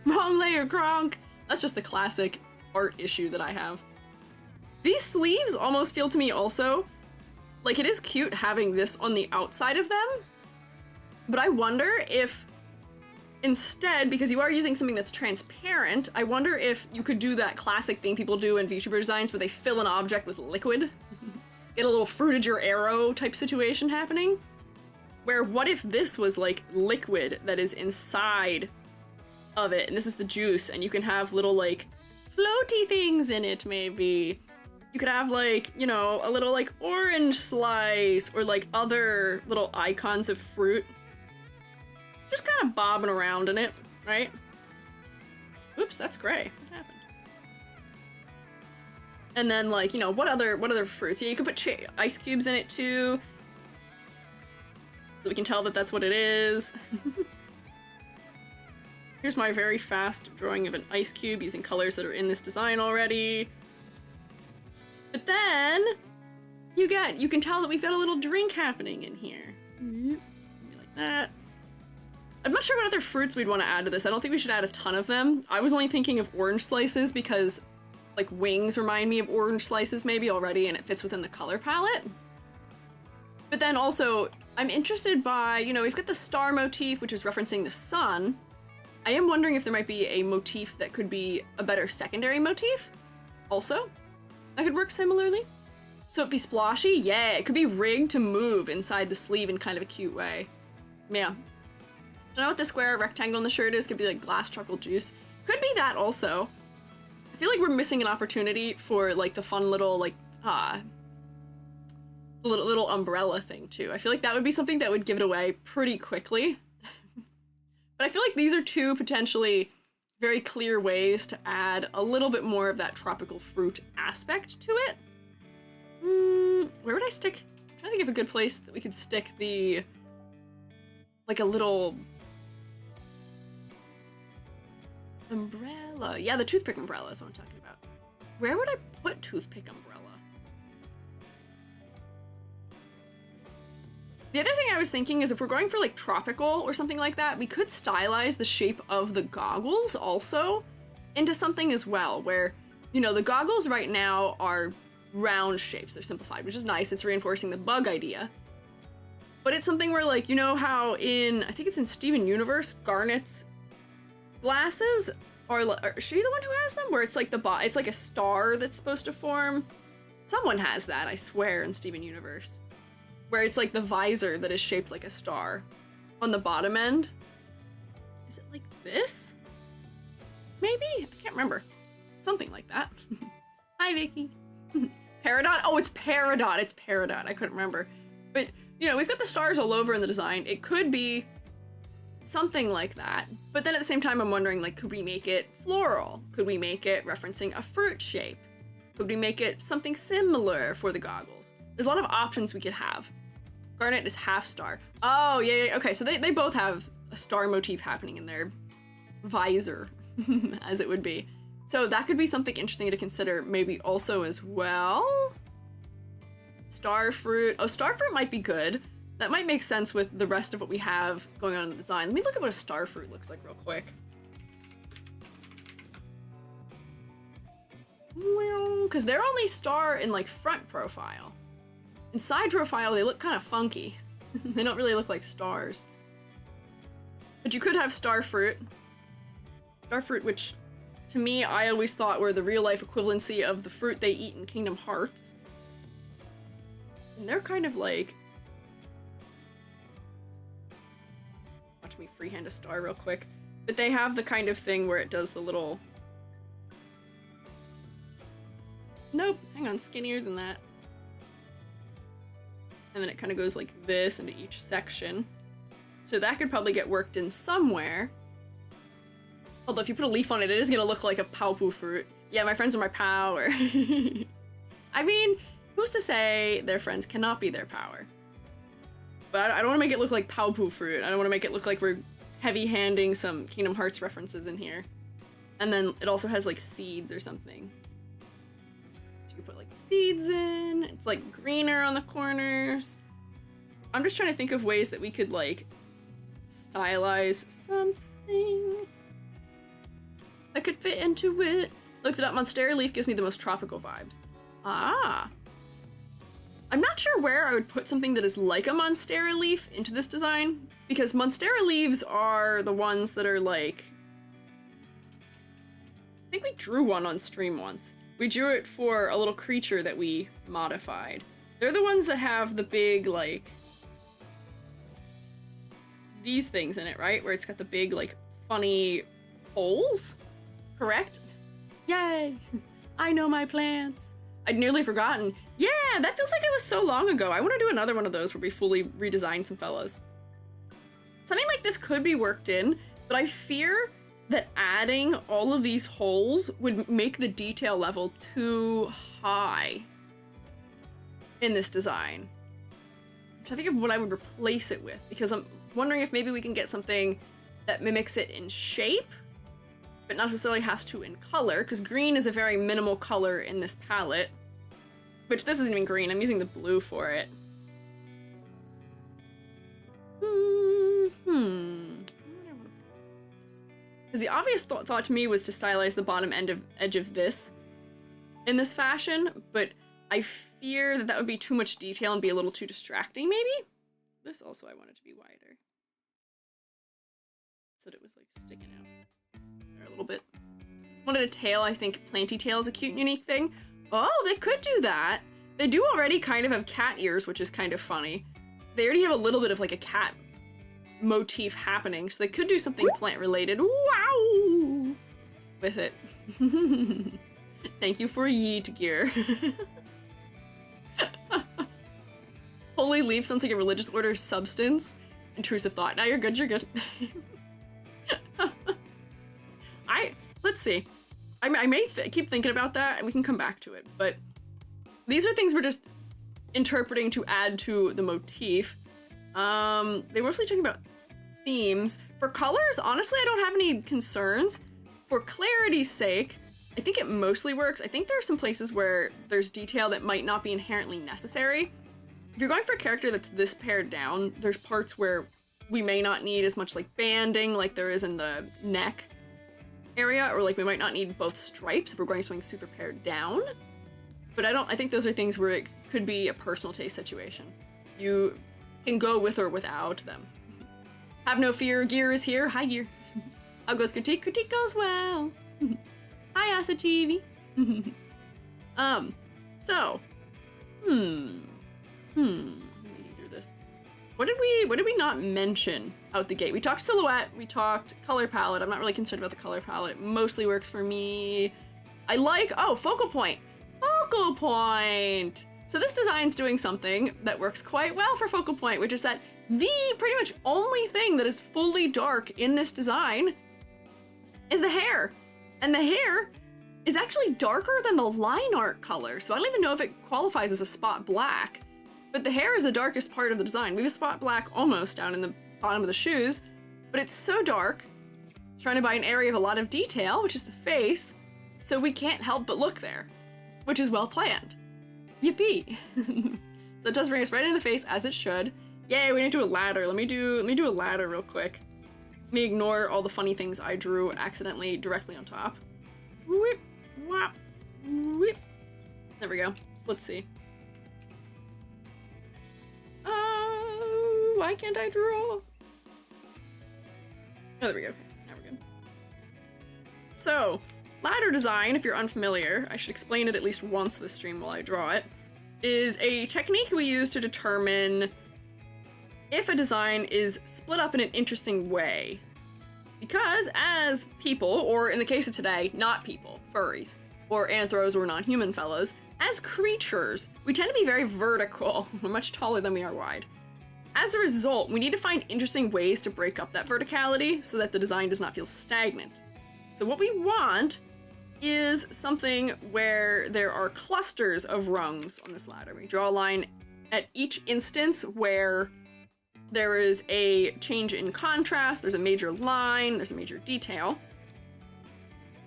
Wrong layer, Kronk. That's just the classic art issue that I have. These sleeves almost feel to me also like it is cute having this on the outside of them, but I wonder if instead, because you are using something that's transparent, I wonder if you could do that classic thing people do in VTuber designs where they fill an object with liquid. Get a little fruited your arrow type situation happening. Where what if this was like liquid that is inside of it, and this is the juice, and you can have little like floaty things in it maybe. You could have like, you know, a little like orange slice or like other little icons of fruit. Just kind of bobbing around in it, right? Oops, that's gray. What happened? And then like, you know, what other fruits? Yeah, you could put ice cubes in it too. So we can tell that that's what it is. Here's my very fast drawing of an ice cube using colors that are in this design already. But then you can tell that we've got a little drink happening in here. Like that. I'm not sure what other fruits we'd want to add to this. I don't think we should add a ton of them. I was only thinking of orange slices because like wings remind me of orange slices maybe already, and it fits within the color palette. But then also, I'm interested by, you know, we've got the star motif, which is referencing the sun. I am wondering if there might be a motif that could be a better secondary motif also. That could work similarly. So it'd be sploshy? Yeah, it could be rigged to move inside the sleeve in kind of a cute way. Yeah. Don't know what the square or rectangle in the shirt is. Could be like glass truckle juice. Could be that also. I feel like we're missing an opportunity for like the fun little like little umbrella thing too. I feel like that would be something that would give it away pretty quickly. But I feel like these are two potentially very clear ways to add a little bit more of that tropical fruit aspect to it. Where would I stick? I'm trying to think of a good place that we could stick the like a little umbrella. Yeah, the toothpick umbrella is what I'm talking about. Where would I put toothpick umbrella? The other thing I was thinking is if we're going for like tropical or something like that, we could stylize the shape of the goggles also into something as well, where, you know, the goggles right now are round shapes. They're simplified, which is nice. It's reinforcing the bug idea. But it's something where, like, you know how in, I think it's in Steven Universe, Garnet's glasses are is she the one who has them? Where it's like it's like a star that's supposed to form. Someone has that, I swear, in Steven Universe. Where it's like the visor that is shaped like a star on the bottom end. Is it like this? Maybe? I can't remember. Something like that. Hi, Vicky. Peridot? Oh, it's Peridot. It's Peridot. I couldn't remember. But, you know, we've got the stars all over in the design. It could be something like that. But then at the same time, I'm wondering, like, could we make it floral? Could we make it referencing a fruit shape? Could we make it something similar for the goggles? There's a lot of options we could have. Garnet is half star. Oh, yeah. Okay, so they both have a star motif happening in their visor, as it would be. So that could be something interesting to consider maybe also as well. Starfruit. Oh, starfruit might be good. That might make sense with the rest of what we have going on in the design. Let me look at what a starfruit looks like real quick. Because they're only star in like front profile. In side profile, they look kind of funky. They don't really look like stars. But you could have starfruit. Starfruit, which to me, I always thought were the real life equivalency of the fruit they eat in Kingdom Hearts. And they're kind of like... Watch me freehand a star real quick. But they have the kind of thing where it does the little... Nope, hang on, skinnier than that. And then it kind of goes like this into each section. So that could probably get worked in somewhere. Although if you put a leaf on it, it is gonna look like a Paupu fruit. Yeah, my friends are my power. I mean, who's to say their friends cannot be their power? But I don't want to make it look like Paupu fruit. I don't want to make it look like we're heavy-handing some Kingdom Hearts references in here. And then it also has like seeds or something. So you put like seeds in. It's like greener on the corners. I'm just trying to think of ways that we could like stylize something that could fit into it. Looked it up. Monstera leaf gives me the most tropical vibes. Ah. I'm not sure where I would put something that is like a Monstera leaf into this design, because Monstera leaves are the ones that are like... I think we drew one on stream once. We drew it for a little creature that we modified. They're the ones that have the big, like... these things in it, right? Where it's got the big, like, funny holes? Correct? Yay! I know my plants. I'd nearly forgotten. Yeah, that feels like it was so long ago. I want to do another one of those where we fully redesign some fellows. Something like this could be worked in, but I fear that adding all of these holes would make the detail level too high in this design. I'm trying to think of what I would replace it with, because I'm wondering if maybe we can get something that mimics it in shape, but not necessarily has to in color, because green is a very minimal color in this palette. Which, this isn't even green, I'm using the blue for it. Because the obvious thought to me was to stylize the bottom edge of this in this fashion, but I fear that that would be too much detail and be a little too distracting, maybe? This also I wanted to be wider. So that it was like sticking out there a little bit. Wanted a tail. I think planty tail is a cute and unique thing. Oh, they could do that. They do already kind of have cat ears, which is kind of funny. They already have a little bit of like a cat motif happening, so they could do something plant related. Wow! With it. Thank you for yeet gear. Holy leaf sounds like a religious order substance. Intrusive thought. Now you're good, you're good. Let's see. I may keep thinking about that and we can come back to it, but these are things we're just interpreting to add to the motif. They were mostly talking about themes. For colors, honestly, I don't have any concerns. For clarity's sake, I think it mostly works. I think there are some places where there's detail that might not be inherently necessary. If you're going for a character that's this pared down, there's parts where we may not need as much like banding like there is in the neck area, or like we might not need both stripes if we're going something super pared down. But I think those are things where it could be a personal taste situation. You can go with or without them. Have no fear, Gear is here. Hi, Gear. How goes critique? Critique goes well. Hi, Asa TV. So, let me think through this. What did we not mention out the gate? We talked silhouette, we talked color palette. I'm not really concerned about the color palette. It mostly works for me. I like, oh, focal point. Focal point! So this design's doing something that works quite well for focal point, which is that the pretty much only thing that is fully dark in this design is the hair. And the hair is actually darker than the line art color, so I don't even know if it qualifies as a spot black. But the hair is the darkest part of the design. We have a spot black almost down in the bottom of the shoes, but it's so dark, surrounded by an area of a lot of detail, which is the face, so we can't help but look there, which is well planned. Yippee! So it does bring us right in the face, as it should. Yay, we need to do a ladder. Let me do a ladder real quick. Let me ignore all the funny things I drew accidentally directly on top. Whip, whop, whip. There we go. So let's see. Why can't I draw? Oh, there we go. Okay, now we're good. So, ladder design, if you're unfamiliar, I should explain it at least once this stream while I draw it, is a technique we use to determine if a design is split up in an interesting way. Because as people, or in the case of today, not people, furries, or anthros or non-human fellows, as creatures, we tend to be very vertical. We're much taller than we are wide. As a result, we need to find interesting ways to break up that verticality so that the design does not feel stagnant. So what we want is something where there are clusters of rungs on this ladder. We draw a line at each instance where there is a change in contrast, there's a major line, there's a major detail.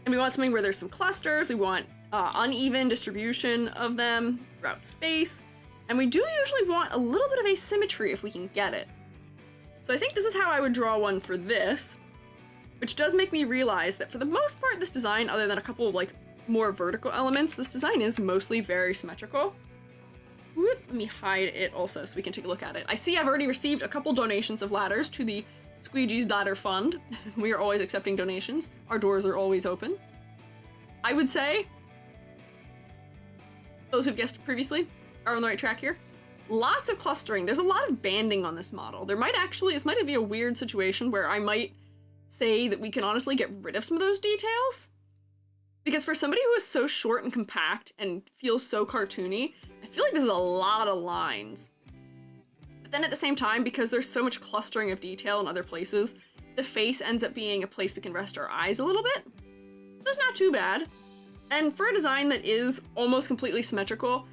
And we want something where there's some clusters, we want uneven distribution of them throughout space, and we do usually want a little bit of asymmetry if we can get it. So I think this is how I would draw one for this, which does make me realize that for the most part, this design, other than a couple of like more vertical elements, this design is mostly very symmetrical. Whoop, let me hide it also so we can take a look at it. I see I've already received a couple donations of ladders to the Squiiji's Ladder Fund. We are always accepting donations. Our doors are always open. I would say those who've guessed previously are on the right track here. Lots of clustering. There's a lot of banding on this model. There might actually, this might be a weird situation where I might say that we can honestly get rid of some of those details. Because for somebody who is so short and compact and feels so cartoony, I feel like this is a lot of lines. But then at the same time, because there's so much clustering of detail in other places, the face ends up being a place we can rest our eyes a little bit. So it's not too bad. And for a design that is almost completely symmetrical,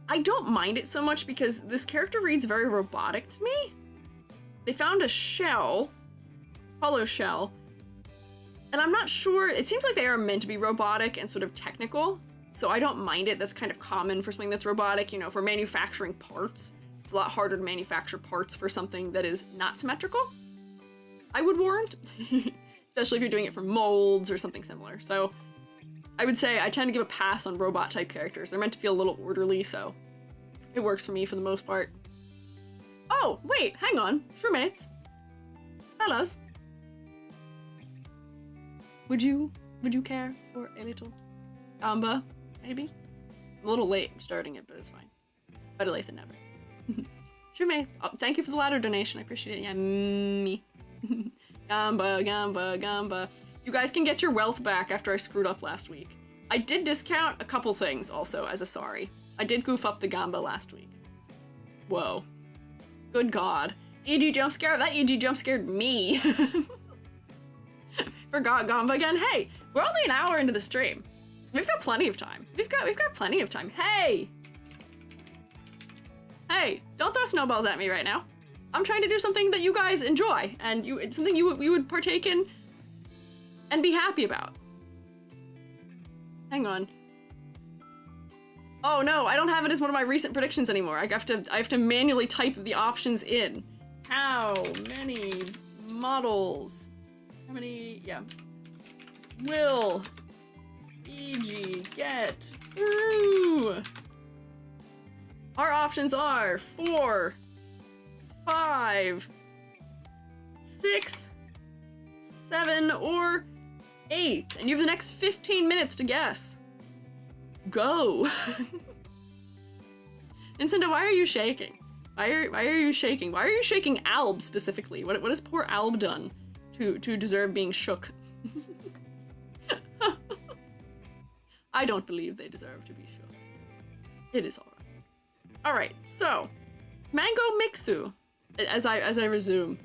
I don't mind it so much because this character reads very robotic to me. They found a shell, hollow shell, and I'm not sure, it seems like they are meant to be robotic and sort of technical, so I don't mind it. That's kind of common for something that's robotic, you know, for manufacturing parts. It's a lot harder to manufacture parts for something that is not symmetrical, I would warrant, especially if you're doing it for molds or something similar. So I would say I tend to give a pass on robot type characters. They're meant to feel a little orderly, so it works for me for the most part. Oh, wait, hang on, shroommates. Fellas. Would you care for a little gamba, maybe? I'm a little late starting it, but it's fine. Better late than never. Shroommates, oh, thank you for the ladder donation. I appreciate it. Yeah, me. Gamba, gamba, gamba. You guys can get your wealth back after I screwed up last week. I did discount a couple things also as a sorry. I did goof up the gamba last week. Whoa. Good God. EG jump scare? That EG jump scared me. Forgot gamba again. Hey, we're only an hour into the stream. We've got plenty of time. We've got plenty of time. Hey! Hey, don't throw snowballs at me right now. I'm trying to do something that you guys enjoy, and it's something you would partake in and be happy about. Hang on. Oh no, I don't have it as one of my recent predictions anymore. I have to manually type the options in. How many models? How many, yeah. Will EG get through? Our options are 4, 5, 6, 7, or 8. And you have the next 15 minutes to guess. Go. Incinta, why are you shaking? Why are you shaking? Why are you shaking Alb specifically? What has poor Alb done to deserve being shook? I don't believe they deserve to be shook. It is alright. Alright, so Mango Mixu, as I resume.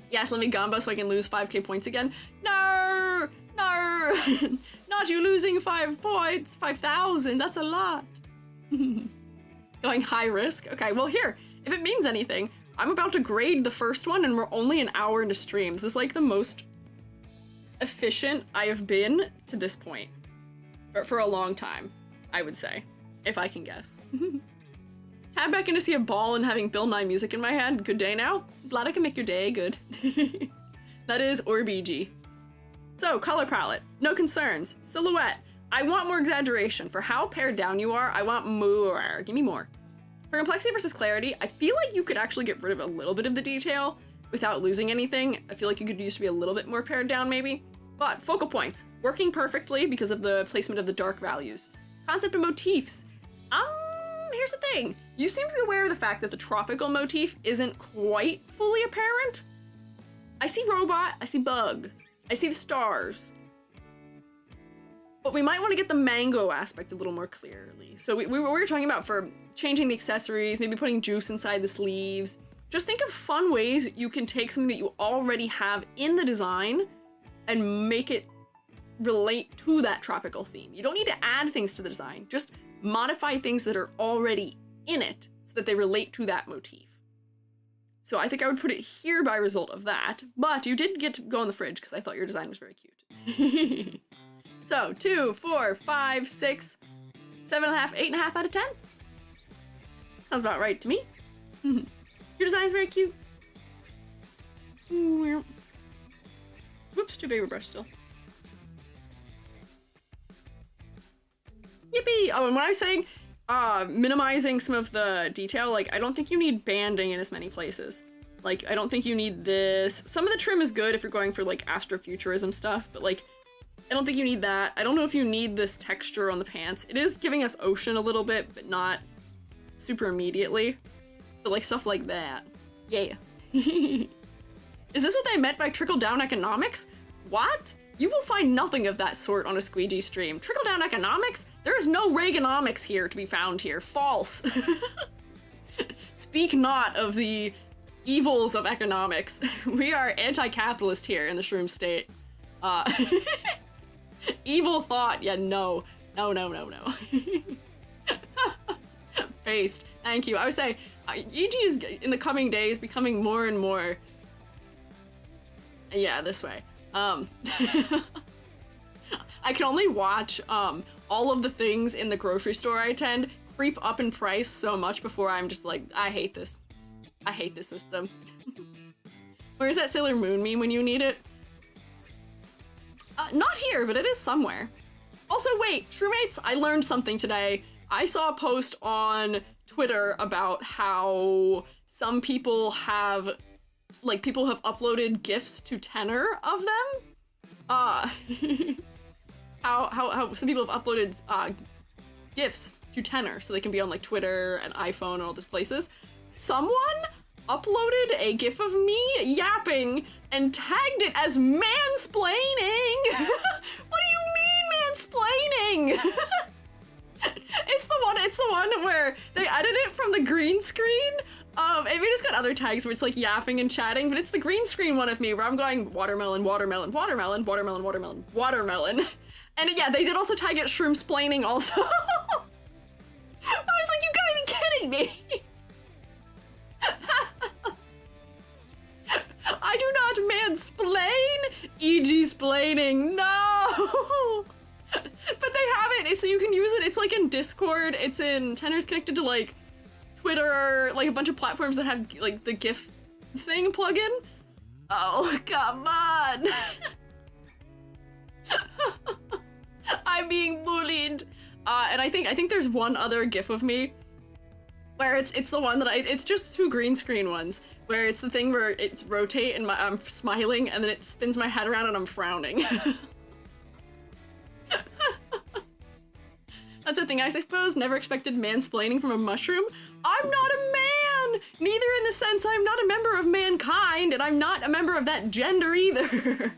Yes, let me gamba so I can lose 5k points again. No! No! Not you losing 5 points! 5,000, that's a lot! Going high risk? Okay, well here, if it means anything, I'm about to grade the first one and we're only an hour into stream. This is like the most efficient I have been to this point. For a long time, I would say, if I can guess. Tab back in to see a ball and having Bill Nye music in my head. Good day now. Glad I can make your day good. That is Orbg. So, color palette. No concerns. Silhouette. I want more exaggeration. For how pared down you are, I want more. Give me more. For complexity versus clarity, I feel like you could actually get rid of a little bit of the detail without losing anything. I feel like you could use to be a little bit more pared down, maybe. But focal points. Working perfectly because of the placement of the dark values. Concept of motifs. Here's the thing. You seem to be aware of the fact that the tropical motif isn't quite fully apparent. I see robot, I see bug, I see the stars. But we might want to get the mango aspect a little more clearly. So we were talking about for changing the accessories, maybe putting juice inside the sleeves. Just think of fun ways you can take something that you already have in the design and make it relate to that tropical theme. You don't need to add things to the design, just modify things that are already in it so that they relate to that motif. So I think I would put it here by result of that, but you did get to go in the fridge because I thought your design was very cute. So 2, 4, 5, 6, 7.5, 8.5 out of 10. Sounds about right to me. Your design is very cute. Whoops, too big of a brush still. Yippee! Oh, and when I was saying minimizing some of the detail, like, I don't think you need banding in as many places. Like, I don't think you need this. Some of the trim is good if you're going for, like, astrofuturism stuff, but, like, I don't think you need that. I don't know if you need this texture on the pants. It is giving us ocean a little bit, but not super immediately. But, like, stuff like that. Yeah. Is this what they meant by trickle-down economics? What? You will find nothing of that sort on a Squiiji stream. Trickle-down economics? There is no Reaganomics here to be found here. False. Speak not of the evils of economics. We are anti-capitalist here in the shroom state. Evil thought. Yeah, no. No. Based. Thank you. I would say EG is, in the coming days, becoming more and more... Yeah, this way. I can only watch all of the things in the grocery store I attend creep up in price so much before I'm just like, I hate this. I hate this system. Where's that Sailor Moon meme when you need it? Not here, but it is somewhere. Also, wait, Shroommates, I learned something today. I saw a post on Twitter about how some people have, like, people have uploaded GIFs to Tenor of them. How some people have uploaded GIFs to Tenor so they can be on, like, Twitter and iPhone and all those places. Someone uploaded a GIF of me yapping and tagged it as mansplaining. What do you mean mansplaining? It's the one where they edited it from the green screen. Maybe it's got other tags where it's like yapping and chatting, but it's the green screen one of me where I'm going watermelon, watermelon, watermelon, watermelon, watermelon, watermelon. And yeah, they did also tag it shroomsplaining also. I was like, you gotta be kidding me. I do not mansplain, e.g. splaining, no! But they have it, so you can use it, it's like in Discord, it's in, Tenor's connected to like Twitter, like a bunch of platforms that have like the GIF thing plugin. Oh, come on! I'm being bullied. And I think there's one other GIF of me where it's the one that it's just 2 green screen ones where it's the thing where it's rotate and I'm smiling and then it spins my head around and I'm frowning. That's the thing, I suppose. Never expected mansplaining from a mushroom. I'm not a man! Neither in the sense I'm not a member of mankind, and I'm not a member of that gender either.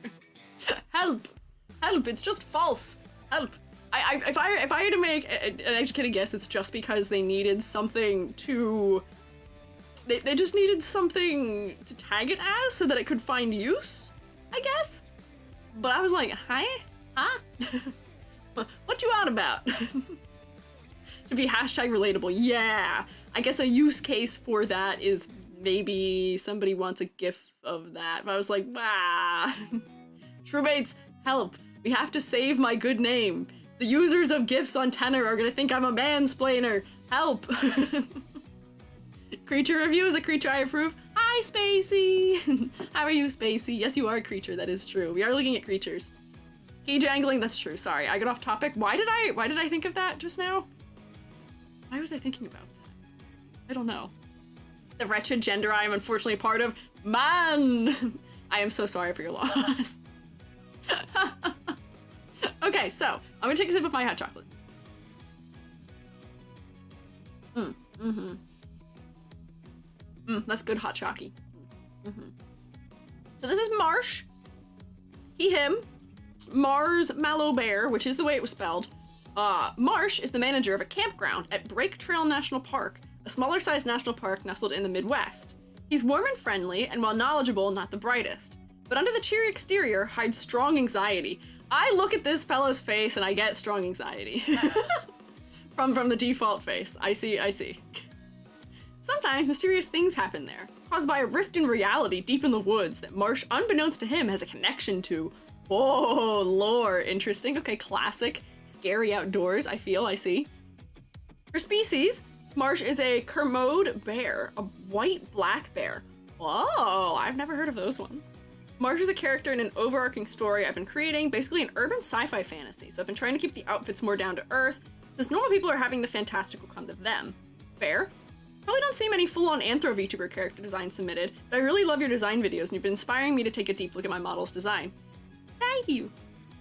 Help. Help, it's just false. Help. If I had to make an educated guess, it's just because they needed something to... They just needed something to tag it as so that it could find use, I guess? But I was like, hi? Huh? What you on about? To be hashtag relatable, yeah. I guess a use case for that is maybe somebody wants a GIF of that. But I was like, ah. Shroommates, help. We have to save my good name. The users of GIFs on Tenor are gonna think I'm a mansplainer. Help. Creature review is a creature I approve. Hi, Spacey. How are you, Spacey? Yes, you are a creature. That is true. We are looking at creatures. Key jangling, that's true. Sorry, I got off topic. Why did I think of that just now? Why was I thinking about that? I don't know. The wretched gender I am unfortunately a part of. Man! I am so sorry for your loss. Okay, so I'm gonna take a sip of my hot chocolate. That's good hot chocky. So this is Marsh. He, him. Mars Mallow Bear, which is the way it was spelled. Marsh is the manager of a campground at Break Trail National Park, a smaller-sized national park nestled in the Midwest. He's warm and friendly, and while knowledgeable, not the brightest. But under the cheery exterior hides strong anxiety. I look at this fellow's face and I get strong anxiety. from the default face. I see. Sometimes mysterious things happen there, caused by a rift in reality deep in the woods that Marsh, unbeknownst to him, has a connection to. Whoa, lore. Interesting. Okay, classic. Scary outdoors, I see. For species, Marsh is a Kermode bear, a white black bear. Whoa, I've never heard of those ones. Marsh is a character in an overarching story I've been creating, basically an urban sci-fi fantasy, so I've been trying to keep the outfits more down to earth, since normal people are having the fantastical come to them. Fair? Probably don't see many full-on Anthro Vtuber character designs submitted, but I really love your design videos and you've been inspiring me to take a deep look at my model's design. Thank you!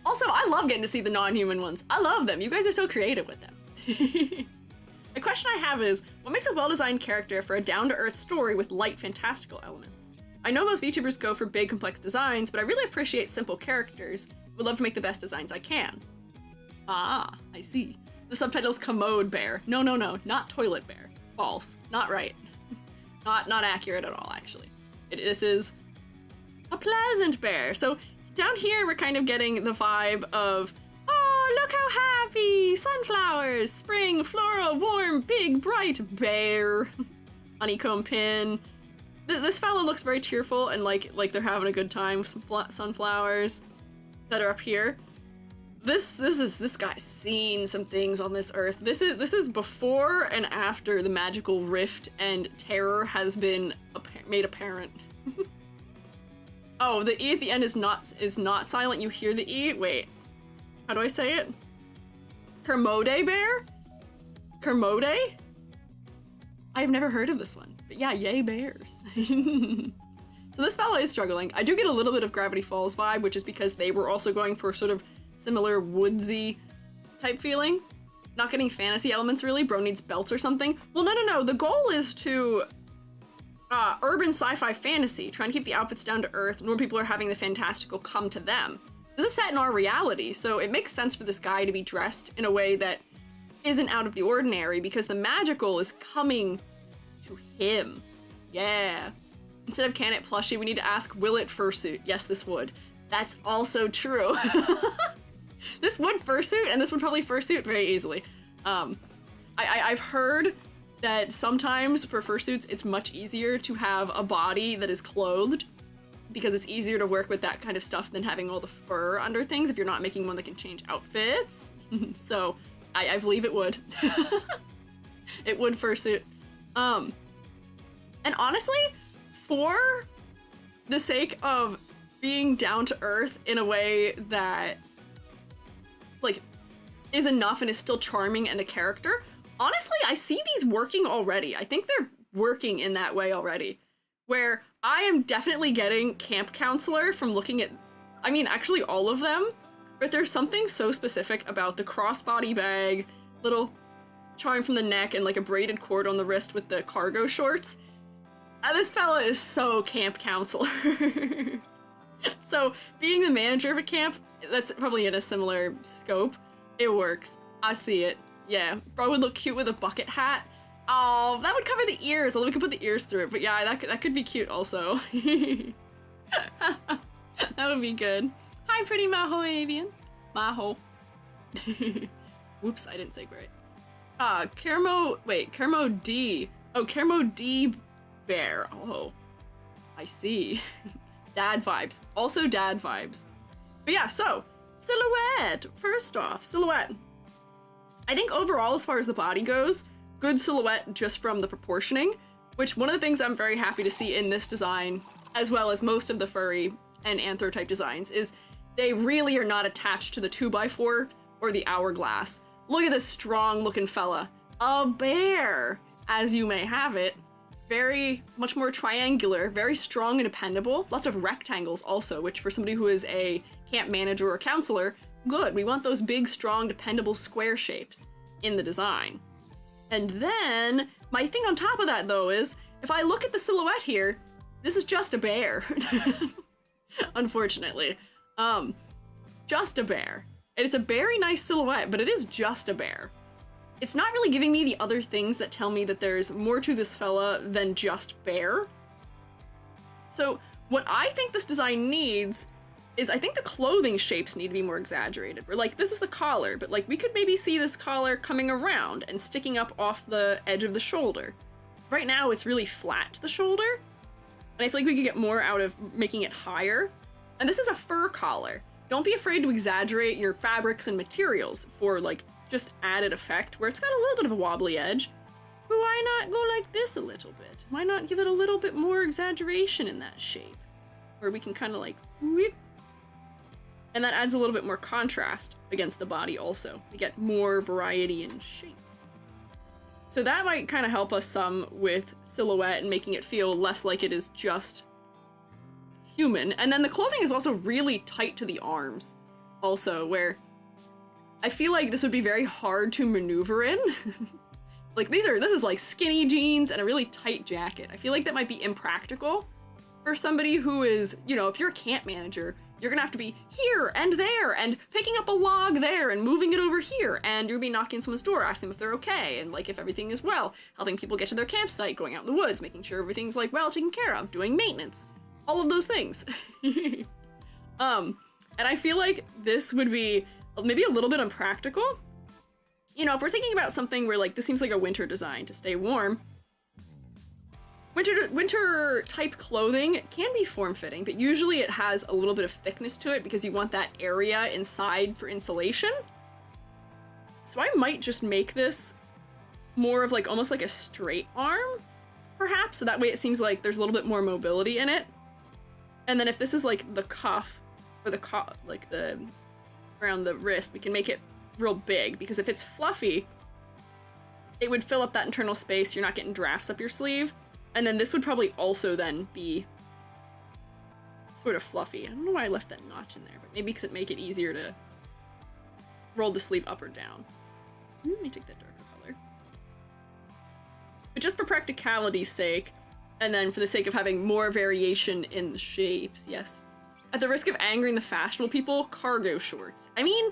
Also, I love getting to see the non-human ones. I love them. You guys are so creative with them. The question I have is, what makes a well-designed character for a down-to-earth story with light fantastical elements? I know most VTubers go for big, complex designs, but I really appreciate simple characters. Would love to make the best designs I can. Ah, I see. The subtitle's Commode Bear. No, not Toilet Bear. False. Not right. Not accurate at all, actually. This is a pleasant bear. So down here, we're kind of getting the vibe of, oh, look how happy! Sunflowers, spring, floral, warm, big, bright bear. Honeycomb pin. This fellow looks very cheerful and like they're having a good time with some sunflowers that are up here. This guy's seen some things on this earth. This is before and after the magical rift and terror has been made apparent. Oh, the E at the end is not silent. You hear the E. Wait, how do I say it? Kermode bear? Kermode? I've never heard of this one, but yeah, yay bears. So this fella is struggling. I do get a little bit of Gravity Falls vibe, which is because they were also going for sort of similar woodsy type feeling. Not getting fantasy elements really. Bro needs belts or something. Well, no. The goal is to urban sci-fi fantasy, trying to keep the outfits down to earth. More people are having the fantastical come to them. This is set in our reality, so it makes sense for this guy to be dressed in a way that isn't out of the ordinary because the magical is coming to him. Yeah. Instead of can it plushie, we need to ask, will it fursuit? Yes, this would. That's also true. This would fursuit, and this would probably fursuit very easily. I've heard that sometimes for fursuits, it's much easier to have a body that is clothed because it's easier to work with that kind of stuff than having all the fur under things if you're not making one that can change outfits. So I believe it would. It would fursuit. And honestly, for the sake of being down to earth in a way that like is enough and is still charming and a character, honestly, I see these working already. I think they're working in that way already, where I am definitely getting camp counselor from looking at, I mean, actually all of them, but there's something so specific about the crossbody bag, little charm from the neck, and like a braided cord on the wrist with the cargo shorts. This fella is so camp counselor. So being the manager of a camp, that's probably in a similar scope. It works. I see it. Yeah, bro would look cute with a bucket hat. Oh, that would cover the ears, although we could put the ears through it. But yeah, that could be cute also. That would be good. Hi, pretty Maho Avian. Maho. Whoops, I didn't say great. Kermo D. Oh, Kermo D bear. Oh, I see. Dad vibes. Also dad vibes. But yeah, so, silhouette. First off, silhouette. I think overall, as far as the body goes, good silhouette just from the proportioning, which one of the things I'm very happy to see in this design, as well as most of the furry and anthro type designs, is they really are not attached to the 2x4 or the hourglass. Look at this strong looking fella. A bear, as you may have it. Very much more triangular, very strong and dependable. Lots of rectangles also, which for somebody who is a camp manager or counselor, good. We want those big, strong, dependable square shapes in the design. And then my thing on top of that though is, if I look at the silhouette here, this is just a bear. Unfortunately. Just a bear. And it's a very nice silhouette, but it is just a bear. It's not really giving me the other things that tell me that there's more to this fella than just bear. So what I think this design needs is I think the clothing shapes need to be more exaggerated. Where like, this is the collar, but like we could maybe see this collar coming around and sticking up off the edge of the shoulder. Right now it's really flat to the shoulder, and I feel like we could get more out of making it higher. And this is a fur collar. Don't be afraid to exaggerate your fabrics and materials for like just added effect where it's got a little bit of a wobbly edge. But why not go like this a little bit? Why not give it a little bit more exaggeration in that shape? Where we can kind of like whip. And that adds a little bit more contrast against the body also. We get more variety in shape. So that might kind of help us some with silhouette and making it feel less like it is just human. And then the clothing is also really tight to the arms also, where I feel like this would be very hard to maneuver in. Like this is like skinny jeans and a really tight jacket. I feel like that might be impractical for somebody who is, you know, if you're a camp manager, you're gonna have to be here and there and picking up a log there and moving it over here, and you're gonna be knocking on someone's door, asking them if they're okay, and like if everything is well, helping people get to their campsite, going out in the woods, making sure everything's like well taken care of, doing maintenance, all of those things. And I feel like this would be maybe a little bit unpractical. You know, if we're thinking about something where like this seems like a winter design to stay warm, winter type clothing can be form-fitting, but usually it has a little bit of thickness to it because you want that area inside for insulation. So I might just make this more of like almost like a straight arm, perhaps, so that way it seems like there's a little bit more mobility in it. And then if this is like the cuff or the like the around the wrist, we can make it real big, because if it's fluffy, it would fill up that internal space. You're not getting drafts up your sleeve. And then this would probably also then be sort of fluffy. I don't know why I left that notch in there, but maybe because it make it easier to roll the sleeve up or down. Let me take that darker color. But just for practicality's sake, and then for the sake of having more variation in the shapes, yes. At the risk of angering the fashionable people, cargo shorts. I mean,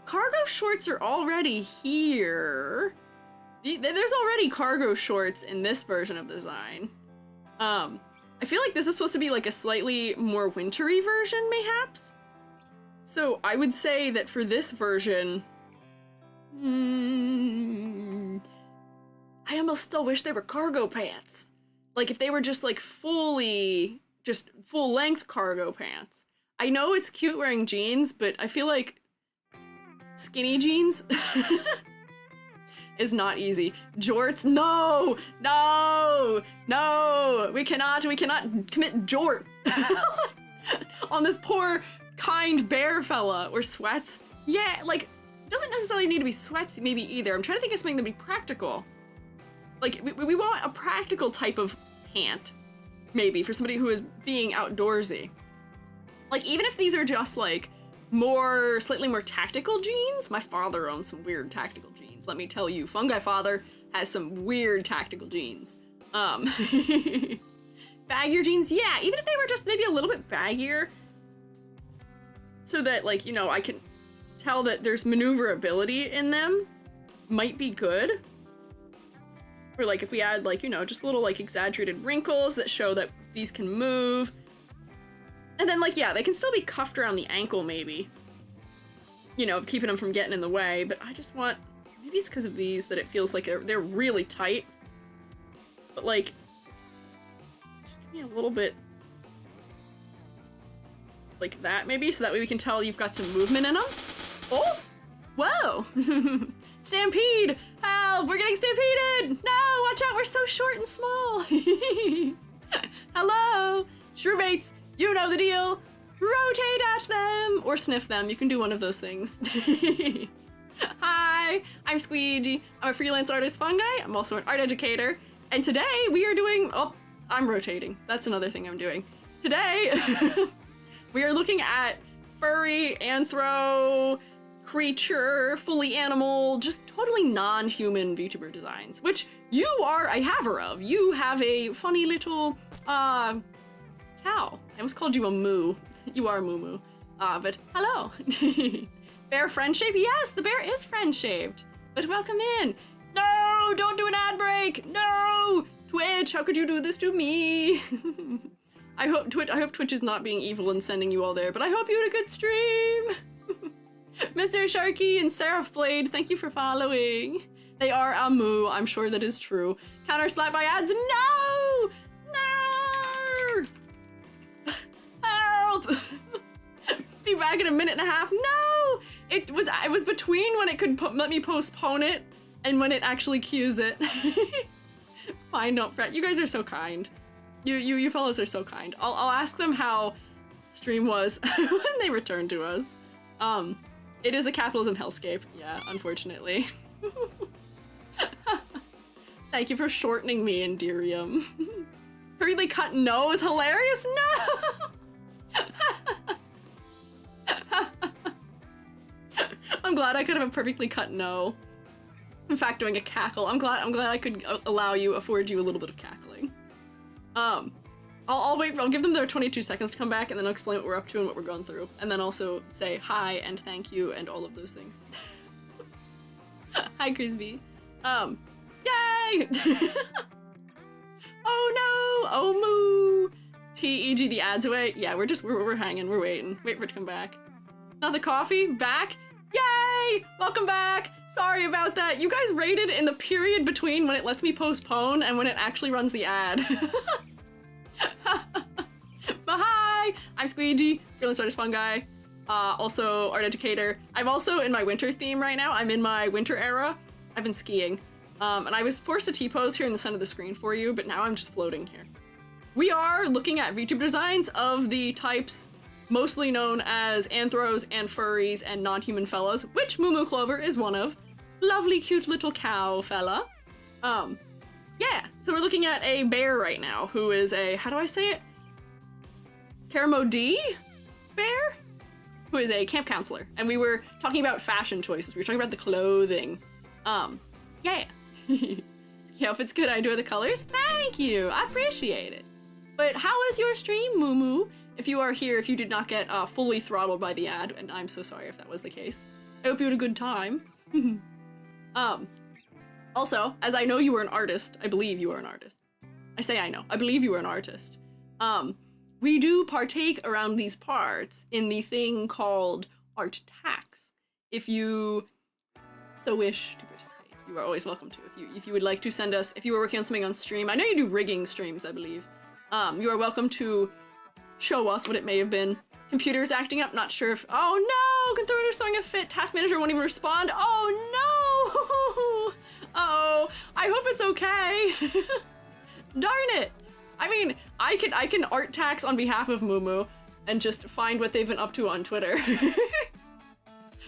cargo shorts are already here. There's already cargo shorts in this version of the design. I feel like this is supposed to be like a slightly more wintry version, mayhaps? So I would say that for this version, I almost still wish they were cargo pants. Like if they were just like fully, just full length cargo pants. I know it's cute wearing jeans, but I feel like skinny jeans is not easy. Jorts, no, we cannot commit jort on this poor, kind bear fella. Or sweats. Yeah, like, doesn't necessarily need to be sweats maybe either. I'm trying to think of something that'd be practical. Like, we want a practical type of pant, maybe, for somebody who is being outdoorsy. Like, even if these are just, like, slightly more tactical jeans. My father owns some weird tactical jeans. Let me tell you, Fungi Father has some weird tactical jeans. Baggier jeans, yeah, even if they were just maybe a little bit baggier, so that, like, you know, I can tell that there's maneuverability in them, might be good. Or, like, if we add, like, you know, just little, like, exaggerated wrinkles that show that these can move. And then, like, yeah, they can still be cuffed around the ankle, maybe. You know, keeping them from getting in the way, but I just want... Maybe it's because of these that it feels like they're really tight. But, like... Just give me a little bit... like that, maybe, so that way we can tell you've got some movement in them. Oh! Whoa! Stampede! Help! We're getting stampeded! No! Watch out! We're so short and small! Hello! Shrew-baits! You know the deal! Rotate at them! Or sniff them. You can do one of those things. Hi! I'm Squiiji. I'm a freelance artist fungi. I'm also an art educator. And today we are doing... Oh, I'm rotating. That's another thing I'm doing. Today, we are looking at furry, anthro, creature, fully animal, just totally non-human VTuber designs, which you are a haver of. You have a funny little, cow. I almost called you a moo. You are a moo-moo. But hello. Bear friend-shaped? Yes, the bear is friend-shaped. But welcome in. No, don't do an ad break. No! Twitch, how could you do this to me? I hope Twitch is not being evil and sending you all there, but I hope you had a good stream. Mr. Sharky and Seraph Blade, thank you for following. They are a moo, I'm sure that is true. Counter slap by ads, no! No! Help! Be back in a minute and a half, no! It was between when it could let me postpone it and when it actually queues it. Fine, don't fret. You guys are so kind. You fellas are so kind. I'll ask them how stream was when they return to us. It is a capitalism hellscape. Yeah, unfortunately. Thank you for shortening me, Indirium. Hurriedly cut no is hilarious. No. I'm glad I could have a perfectly cut no. In fact, doing a cackle. I'm glad I could afford you a little bit of cackling. I'll wait. I'll give them their 22 seconds to come back, and then I'll explain what we're up to and what we're going through, and then also say hi and thank you and all of those things. Hi, Crispy. Yay! Oh no! Oh moo! TEG the ads away. Yeah, we're hanging. We're waiting. Wait for it to come back. Not the coffee. Back. Yay! Welcome back. Sorry about that. You guys rated in the period between when it lets me postpone and when it actually runs the ad. But hi! I'm Squiiji, Fearless Artist Fun Guy, also art educator. I'm also in my winter theme right now. I'm in my winter era. I've been skiing. And I was forced to T-pose here in the center of the screen for you, but now I'm just floating here. We are looking at VTuber designs of the types mostly known as Anthros and Furries and non-human fellas, which Moo Clover is one of. Lovely, cute little cow fella. Yeah, so we're looking at a bear right now, who is a, how do I say it? Karamodi bear? Who is a camp counselor. And we were talking about fashion choices. We were talking about the clothing. Yeah. The outfit's good, I enjoy the colors. Thank you, I appreciate it. But how was your stream, Moo? If you are here, if you did not get fully throttled by the ad, and I'm so sorry if that was the case. I hope you had a good time. Also, as I know you were an artist, I believe you are an artist. I say I know, I believe you are an artist. We do partake around these parts in the thing called art tax. If you so wish to participate, you are always welcome to. If you would like to send us, if you were working on something on stream, I know you do rigging streams, I believe. You are welcome to show us what it may have been. Computer's acting up, not sure if, oh no, controller throwing a fit, task manager won't even respond. Oh no! Uh-oh, I hope it's okay. Darn it. I mean, I can art tax on behalf of Moo and just find what they've been up to on Twitter.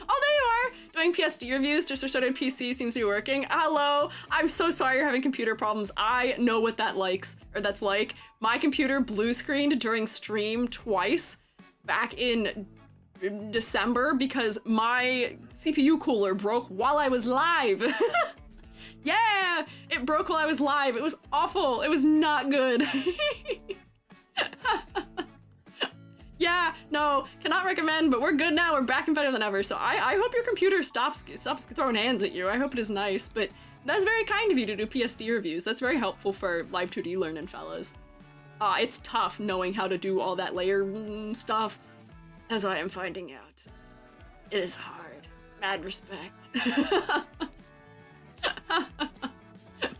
Oh, there you are! Doing PSD reviews, just restarted PC, seems to be working. Hello! I'm so sorry you're having computer problems. I know what that's like. My computer blue screened during stream twice back in December because my CPU cooler broke while I was live. Yeah! It broke while I was live. It was awful. It was not good. Yeah, no, cannot recommend, but we're good now. We're back and better than ever. So I hope your computer stops throwing hands at you. I hope it is nice, but that's very kind of you to do PSD reviews. That's very helpful for live 2D learning fellas. It's tough knowing how to do all that layer stuff, as I am finding out. It is hard. Mad respect.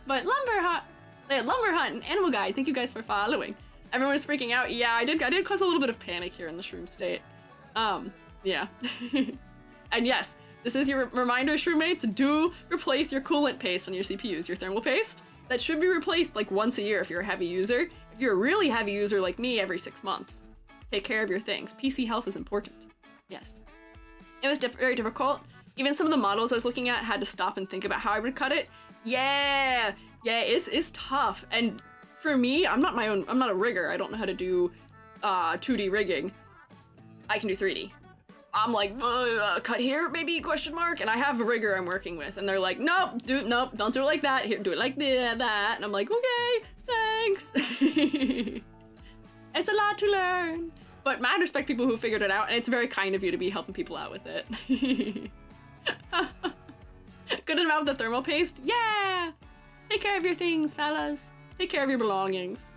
But Lumber Hunt and Animal Guide, thank you guys for following. Everyone is freaking out. Yeah, I did cause a little bit of panic here in the shroom state. Yeah. And yes, this is your reminder, shroommates, do replace your coolant paste on your CPUs, your thermal paste. That should be replaced like once a year if you're a heavy user. If you're a really heavy user like me, every 6 months. Take care of your things. PC health is important. Yes. It was very difficult. Even some of the models I was looking at had to stop and think about how I would cut it. Yeah, it's tough. And for me, I'm not a rigger. I don't know how to do 2D rigging. I can do 3D. I'm like, cut here, maybe, question mark? And I have a rigger I'm working with, and they're like, nope, don't do it like that. Here, do it like that. And I'm like, okay, thanks. It's a lot to learn. But I respect people who figured it out, and it's very kind of you to be helping people out with it. Good enough with the thermal paste? Yeah! Take care of your things, fellas. Take care of your belongings.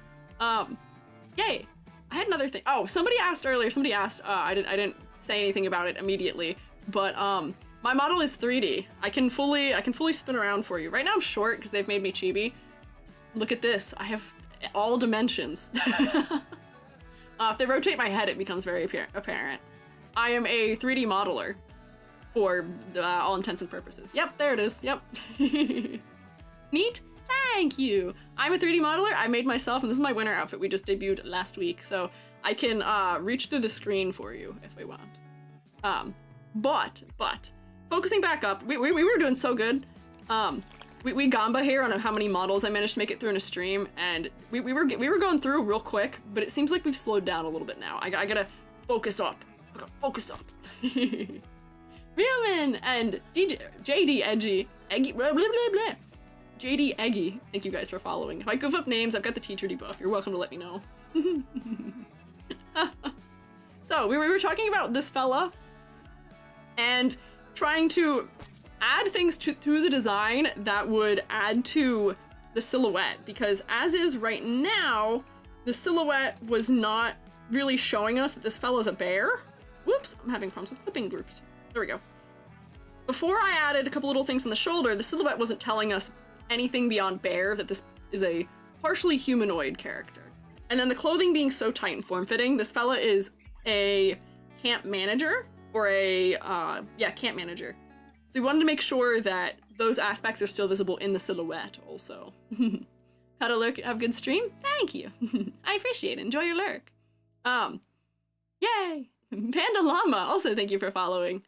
Yay. I had another thing. Oh, somebody asked earlier. Somebody asked. I didn't say anything about it immediately, but my model is 3D. I can fully spin around for you. Right now I'm short because they've made me chibi. Look at this. I have all dimensions. If they rotate my head, it becomes very apparent. I am a 3D modeler for all intents and purposes. Yep, there it is. Yep. Neat. Thank you. I'm a 3D modeler. I made myself, and this is my winter outfit we just debuted last week, so I can reach through the screen for you if we want. But focusing back up, we were doing so good. We gamba here on how many models I managed to make it through in a stream, and we were going through real quick, but it seems like we've slowed down a little bit now. I gotta focus up. I gotta focus up. Riemann and JD Eggy, blah, blah, blah, blah. JD Eggy, thank you guys for following. If I goof up names, I've got the teacher debuff. You're welcome to let me know. So we were talking about this fella and trying to add things to the design that would add to the silhouette, because as is right now, the silhouette was not really showing us that this fella's a bear. Whoops, I'm having problems with clipping groups. There we go. Before I added a couple little things on the shoulder, the silhouette wasn't telling us anything beyond bear, that this is a partially humanoid character. And then the clothing being so tight and form-fitting, this fella is a camp manager, or a, camp manager. So we wanted to make sure that those aspects are still visible in the silhouette also. Had a lurk, have a good stream? Thank you. I appreciate it, enjoy your lurk. Yay! Panda Llama, also thank you for following.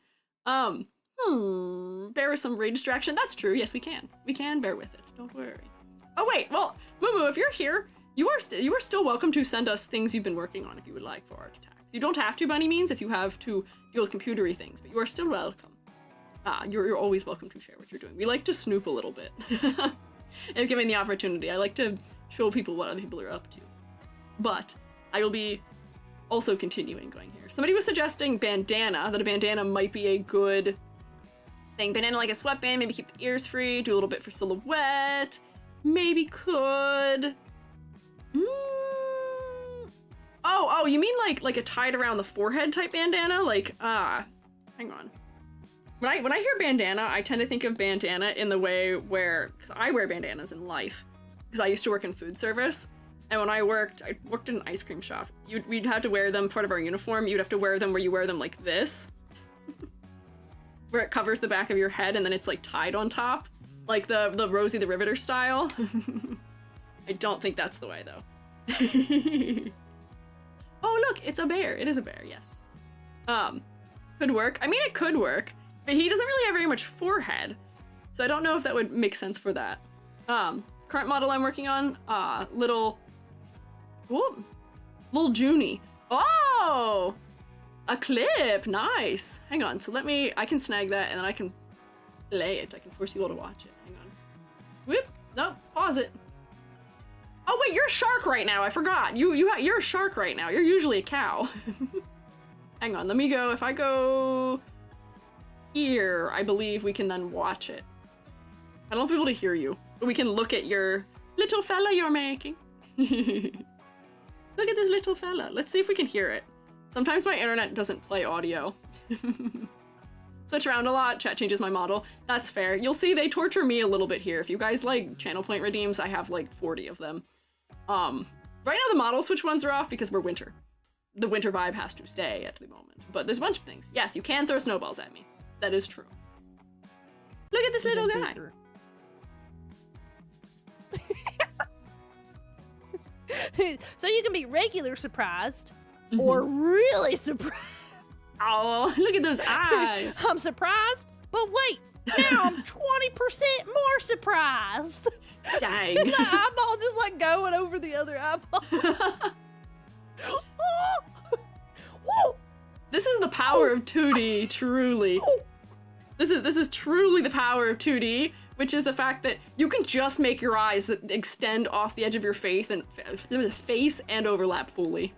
Bear with some rage distraction. That's true. Yes, we can. We can bear with it. Don't worry. Oh wait, well, Mumu, if you're here, you are still welcome to send us things you've been working on if you would like for art attacks. You don't have to by any means if you have to deal with computery things, but you are still welcome. You're always welcome to share what you're doing. We like to snoop a little bit. If given the opportunity, I like to show people what other people are up to. But I will be also continuing going here. Somebody was suggesting bandana, that a bandana might be a good thing. Bandana like a sweatband, maybe keep the ears free, do a little bit for silhouette. Maybe could. Oh, you mean like a tied around the forehead type bandana? Like, hang on. When I hear bandana, I tend to think of bandana in the way where, because I wear bandanas in life, because I used to work in food service, and when I worked in an ice cream shop. We'd have to wear them part of our uniform. You'd have to wear them where you wear them like this, where it covers the back of your head and then it's like tied on top, like the Rosie the Riveter style. I don't think that's the way though. Oh look, it's a bear. It is a bear, yes. Could work. I mean, it could work. But he doesn't really have very much forehead, so I don't know if that would make sense for that. Current model I'm working on, little Junie. Oh, a clip, nice. Hang on, so I can snag that and then I can play it. I can force you all to watch it. Hang on. Whoop, no, pause it. Oh wait, you're a shark right now. I forgot. You're a shark right now. You're usually a cow. Hang on, let me go. If I go here, I believe we can then watch it. I don't know if we'll be able to hear you, but we can look at your little fella you're making. Look at this little fella. Let's see if we can hear it. Sometimes my internet doesn't play audio. Switch around a lot, chat changes my model. That's fair. You'll see they torture me a little bit here. If you guys like channel point redeems, I have like 40 of them. Right now the model switch ones are off because we're winter. The winter vibe has to stay at the moment, but there's a bunch of things. Yes, you can throw snowballs at me. That is true. Look at this little guy. So you can be regular surprised or really surprised. Oh, look at those eyes. I'm surprised, but wait, now I'm 20% more surprised. Dang. The eyeball just like going over the other eyeball. This is the power of 2D, truly. This is truly the power of 2D, which is the fact that you can just make your eyes that extend off the edge of your face and overlap fully.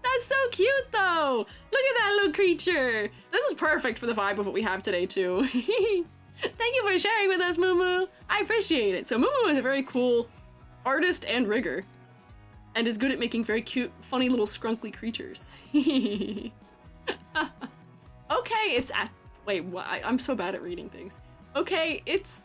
That's so cute though! Look at that little creature! This is perfect for the vibe of what we have today too. Thank you for sharing with us, Mumu! I appreciate it. So Mumu is a very cool artist and rigger. and is good at making very cute, funny little scrunkly creatures. Okay, it's wait, what? I'm so bad at reading things. Okay, it's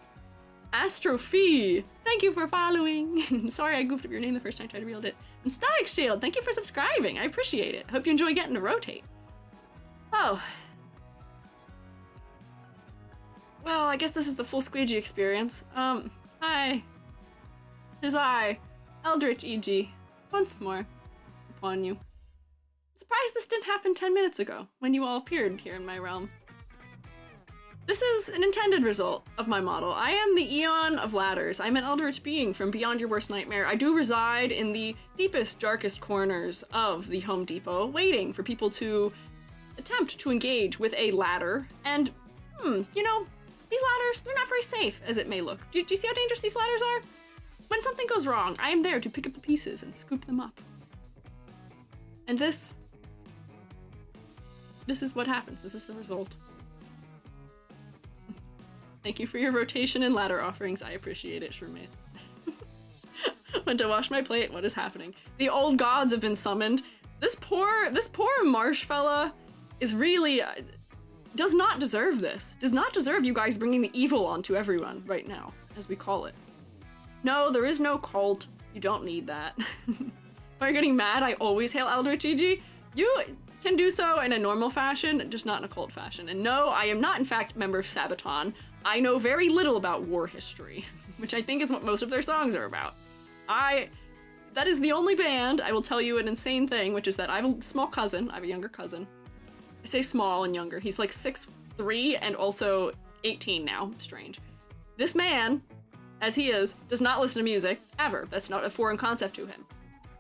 Astrophy. Thank you for following. Sorry I goofed up your name the first time I tried to read it. And Static Shield, thank you for subscribing. I appreciate it. Hope you enjoy getting to rotate. Oh. Well, I guess this is the full Squiiji experience. Hi. Tis I, Eldritch E.G., once more upon you. Surprised this didn't happen 10 minutes ago, when you all appeared here in my realm. This is an intended result of my model. I am the Eon of Ladders. I'm an eldritch being from beyond your worst nightmare. I do reside in the deepest, darkest corners of the Home Depot, waiting for people to attempt to engage with a ladder. And, you know, these ladders, they're not very safe, as it may look. Do you see how dangerous these ladders are? When something goes wrong, I am there to pick up the pieces and scoop them up. And this is what happens. This is the result. Thank you for your rotation and ladder offerings. I appreciate it, Shroomates. Went to wash my plate. What is happening? The old gods have been summoned. This poor Marsh fella is really does not deserve this. Does not deserve you guys bringing the evil onto everyone right now, as we call it. No, there is no cult. You don't need that. Are you getting mad? I always hail Eldritch EG. You can do so in a normal fashion, just not in a cult fashion. And no, I am not in fact a member of Sabaton. I know very little about war history, which I think is what most of their songs are about. That is the only band. I will tell you an insane thing, which is that I have a small cousin. I have a younger cousin. I say small and younger. He's like 6'3" and also 18 now. Strange. This man, as he is, does not listen to music, ever. That's not a foreign concept to him.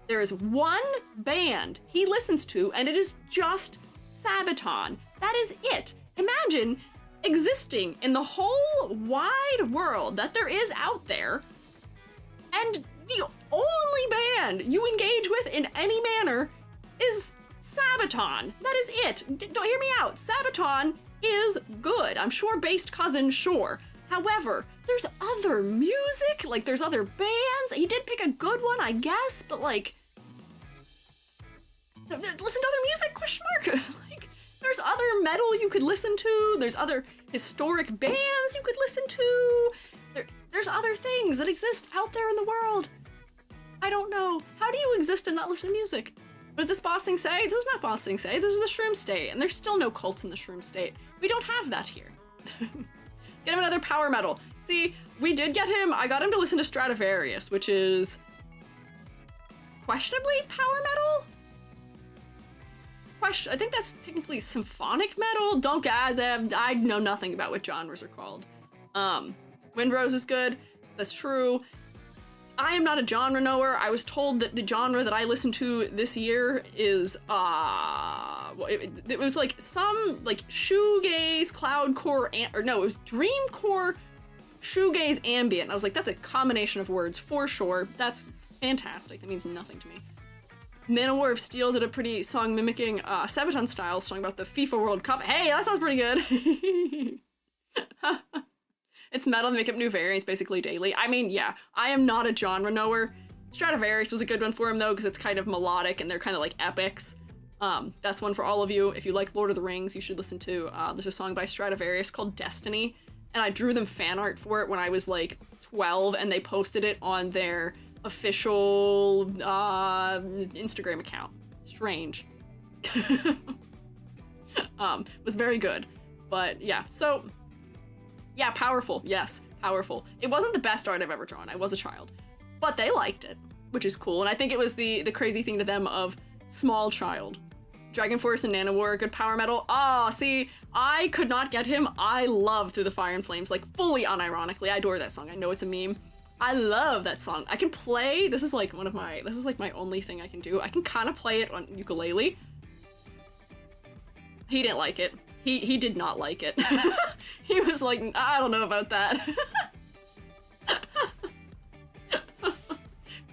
There is one band he listens to, and it is just Sabaton. That is it. Imagine existing in the whole wide world that there is out there, and the only band you engage with in any manner is Sabaton. That is it. Don't hear me out. Sabaton is good. I'm sure based cousin, sure. However, there's other music, like there's other bands. He did pick a good one, I guess, but like, listen to other music, question mark. Like, there's other metal you could listen to. There's other historic bands you could listen to. There's other things that exist out there in the world. I don't know. How do you exist and not listen to music? What does this bossing say? This is not bossing say. This is the shroom state, and there's still no cults in the shroom state. We don't have that here. Get him another power metal. See, we did get him. I got him to listen to Stradivarius, which is questionably power metal. I think that's technically symphonic metal. Don't add them. I know nothing about what genres are called. Wind Rose is good. That's true. I am not a genre knower. I was told that the genre that I listened to this year is it was like some like shoegaze, cloudcore, or no, it was dreamcore, shoegaze, ambient. I was like, that's a combination of words for sure. That's fantastic. That means nothing to me. Manowar of Steel did a pretty song mimicking Sabaton style song about the FIFA World Cup. Hey, that sounds pretty good. It's metal, they make up new variants basically daily. I mean, yeah, I am not a genre knower. Stradivarius was a good one for him though, because it's kind of melodic and they're kind of like epics. That's one for all of you. If you like Lord of the Rings, you should listen to, there's a song by Stradivarius called Destiny, and I drew them fan art for it when I was like 12, and they posted it on their official Instagram account. Strange. Was very good. But yeah, so yeah, powerful. Yes, powerful. It wasn't the best art I've ever drawn. I was a child. But they liked it, which is cool. And I think it was the crazy thing to them of small child. Dragon Force and Nanowar, good power metal. See, I could not get him. I love Through the Fire and Flames, like fully unironically. I adore that song. I know it's a meme. I love that song. I can play, this is like my only thing I can do. I can kind of play it on ukulele. He didn't like it. He did not like it. He was like, I don't know about that.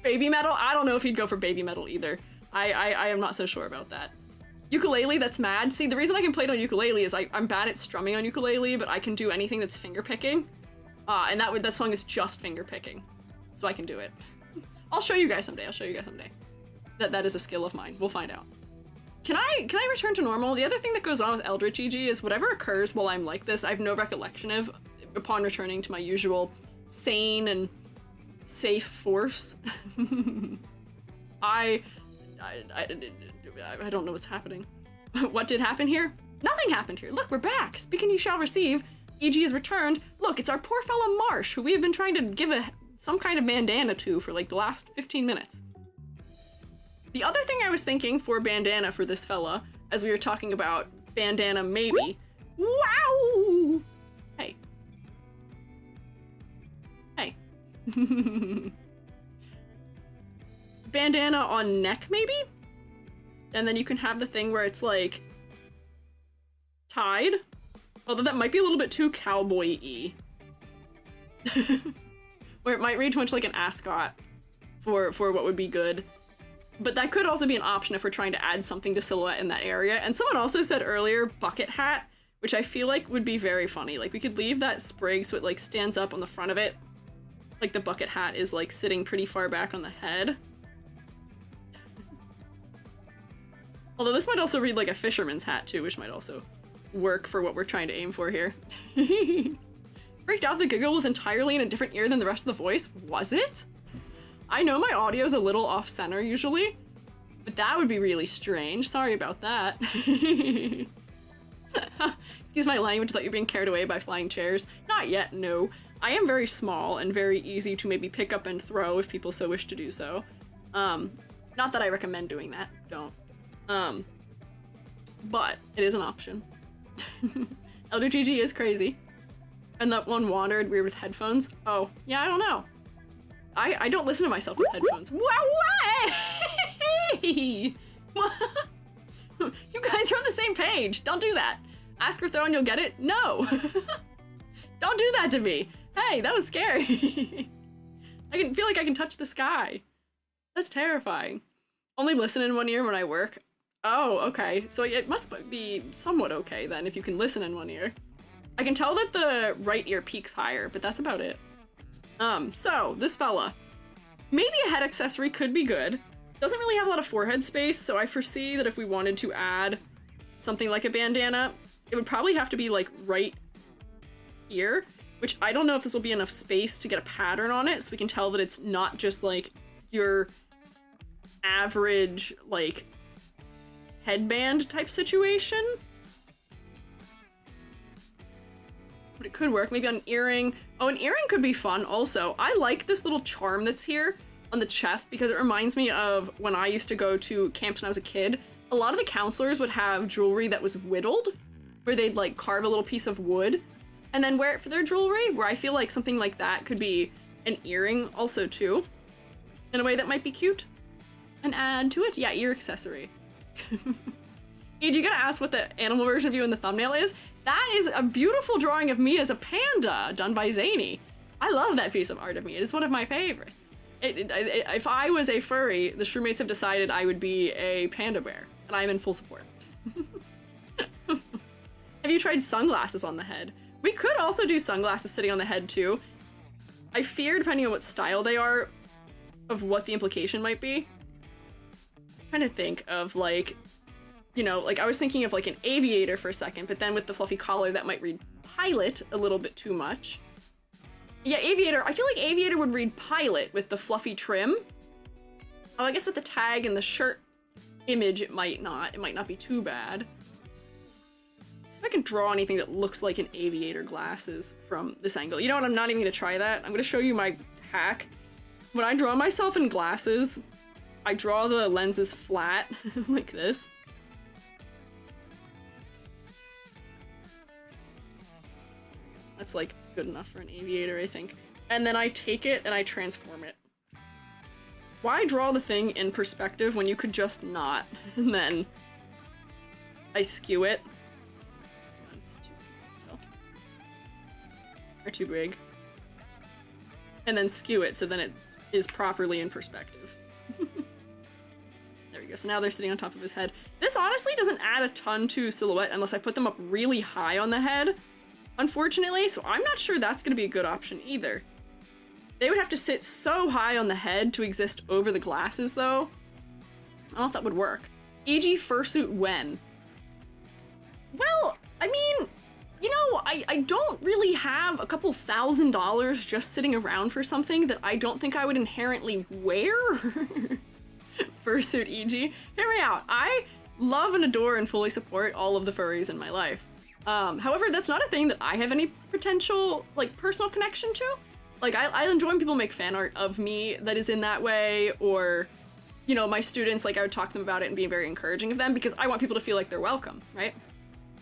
Baby metal? I don't know if he'd go for baby metal either. I am not so sure about that. Ukulele, that's mad. See, the reason I can play it on ukulele is I'm bad at strumming on ukulele, but I can do anything that's finger picking. And that song is just finger picking. So I can do it. I'll show you guys someday. that is a skill of mine. We'll find out. Can I return to normal? The other thing that goes on with Eldritch EG is whatever occurs while I'm like this, I have no recollection of upon returning to my usual sane and safe force. I don't know what's happening. What did happen here? Nothing happened here. Look, we're back. Speaking you shall receive. EG has returned. Look, it's our poor fellow Marsh, who we have been trying to give some kind of bandana to for like the last 15 minutes. The other thing I was thinking for bandana for this fella, as we were talking about bandana maybe. Wow! Hey. Hey. Bandana on neck maybe? And then you can have the thing where it's like tied. Although that might be a little bit too cowboy-y. Where it might read too much like an ascot for what would be good. But that could also be an option if we're trying to add something to silhouette in that area. And someone also said earlier, bucket hat, which I feel like would be very funny. Like we could leave that sprig so it like stands up on the front of it. Like the bucket hat is like sitting pretty far back on the head. Although this might also read like a fisherman's hat too, which might also work for what we're trying to aim for here. Freaked out the giggle was entirely in a different ear than the rest of the voice. Was it? I know my audio's a little off-center usually, but that would be really strange. Sorry about that. Excuse my language, thought you were being carried away by flying chairs. Not yet, no. I am very small and very easy to maybe pick up and throw if people so wish to do so. Not that I recommend doing that, don't. But it is an option. Elder GG is crazy. And that one wandered weird with headphones. Oh, yeah, I don't know. I don't listen to myself with headphones. Wow, you guys are on the same page. Don't do that. Ask for throw and you'll get it? No. Don't do that to me. Hey, that was scary. I can feel like I can touch the sky. That's terrifying. Only listen in one ear when I work. Oh, okay. So it must be somewhat okay then if you can listen in one ear. I can tell that the right ear peaks higher, but that's about it. So this fella, maybe a head accessory could be good. Doesn't really have a lot of forehead space, so I foresee that if we wanted to add something like a bandana, it would probably have to be like right here, which I don't know if this will be enough space to get a pattern on it, so we can tell that it's not just like your average like headband type situation. But it could work, maybe on an earring. Oh, an earring could be fun also. I like this little charm that's here on the chest because it reminds me of when I used to go to camps when I was a kid. A lot of the counselors would have jewelry that was whittled, where they'd like carve a little piece of wood and then wear it for their jewelry, where I feel like something like that could be an earring also too, in a way that might be cute. And add to it, yeah, ear accessory. Ed, you gotta ask what the animal version of you in the thumbnail is? That is a beautiful drawing of me as a panda done by Zany. I love that piece of art of me. It is one of my favorites. If I was a furry, the Shroommates have decided I would be a panda bear, and I'm in full support. Have you tried sunglasses on the head? We could also do sunglasses sitting on the head too. I fear, depending on what style they are, of what the implication might be. I'm trying to think of like, you know, like I was thinking of like an aviator for a second, but then with the fluffy collar that might read pilot a little bit too much. Yeah, aviator, I feel like aviator would read pilot with the fluffy trim. Oh, I guess with the tag and the shirt image it might not be too bad. See if I can draw anything that looks like an aviator glasses from this angle. You know what, I'm not even gonna try that. I'm gonna show you my hack. When I draw myself in glasses, I draw the lenses flat like this. That's like good enough for an aviator, I think. And then I take it and I transform it. Why draw the thing in perspective when you could just not? And then I skew it. That's too small still. Or too big. And then skew it so then it is properly in perspective. There we go. So now they're sitting on top of his head. This honestly doesn't add a ton to silhouette unless I put them up really high on the head, unfortunately, so I'm not sure that's going to be a good option either. They would have to sit so high on the head to exist over the glasses, though. I don't know if that would work. E.g. fursuit when? Well, I mean, you know, I don't really have a couple $1,000 just sitting around for something that I don't think I would inherently wear. Fursuit e.g. Hear me out. I love and adore and fully support all of the furries in my life. However, that's not a thing that I have any potential, like, personal connection to. Like, I enjoy when people make fan art of me that is in that way, or, you know, my students, like, I would talk to them about it and be very encouraging of them because I want people to feel like they're welcome, right?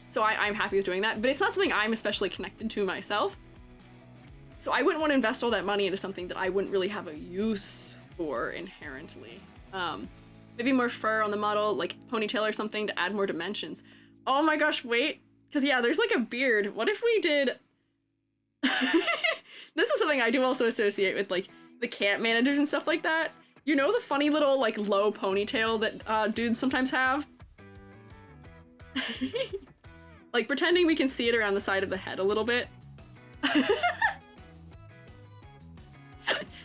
So I'm happy with doing that, but it's not something I'm especially connected to myself. So I wouldn't want to invest all that money into something that I wouldn't really have a use for inherently. Maybe more fur on the model, like ponytail or something to add more dimensions. Oh my gosh, wait. Because yeah, there's like a beard. What if we did... This is something I do also associate with like the camp managers and stuff like that. You know the funny little like low ponytail that dudes sometimes have? Like pretending we can see it around the side of the head a little bit.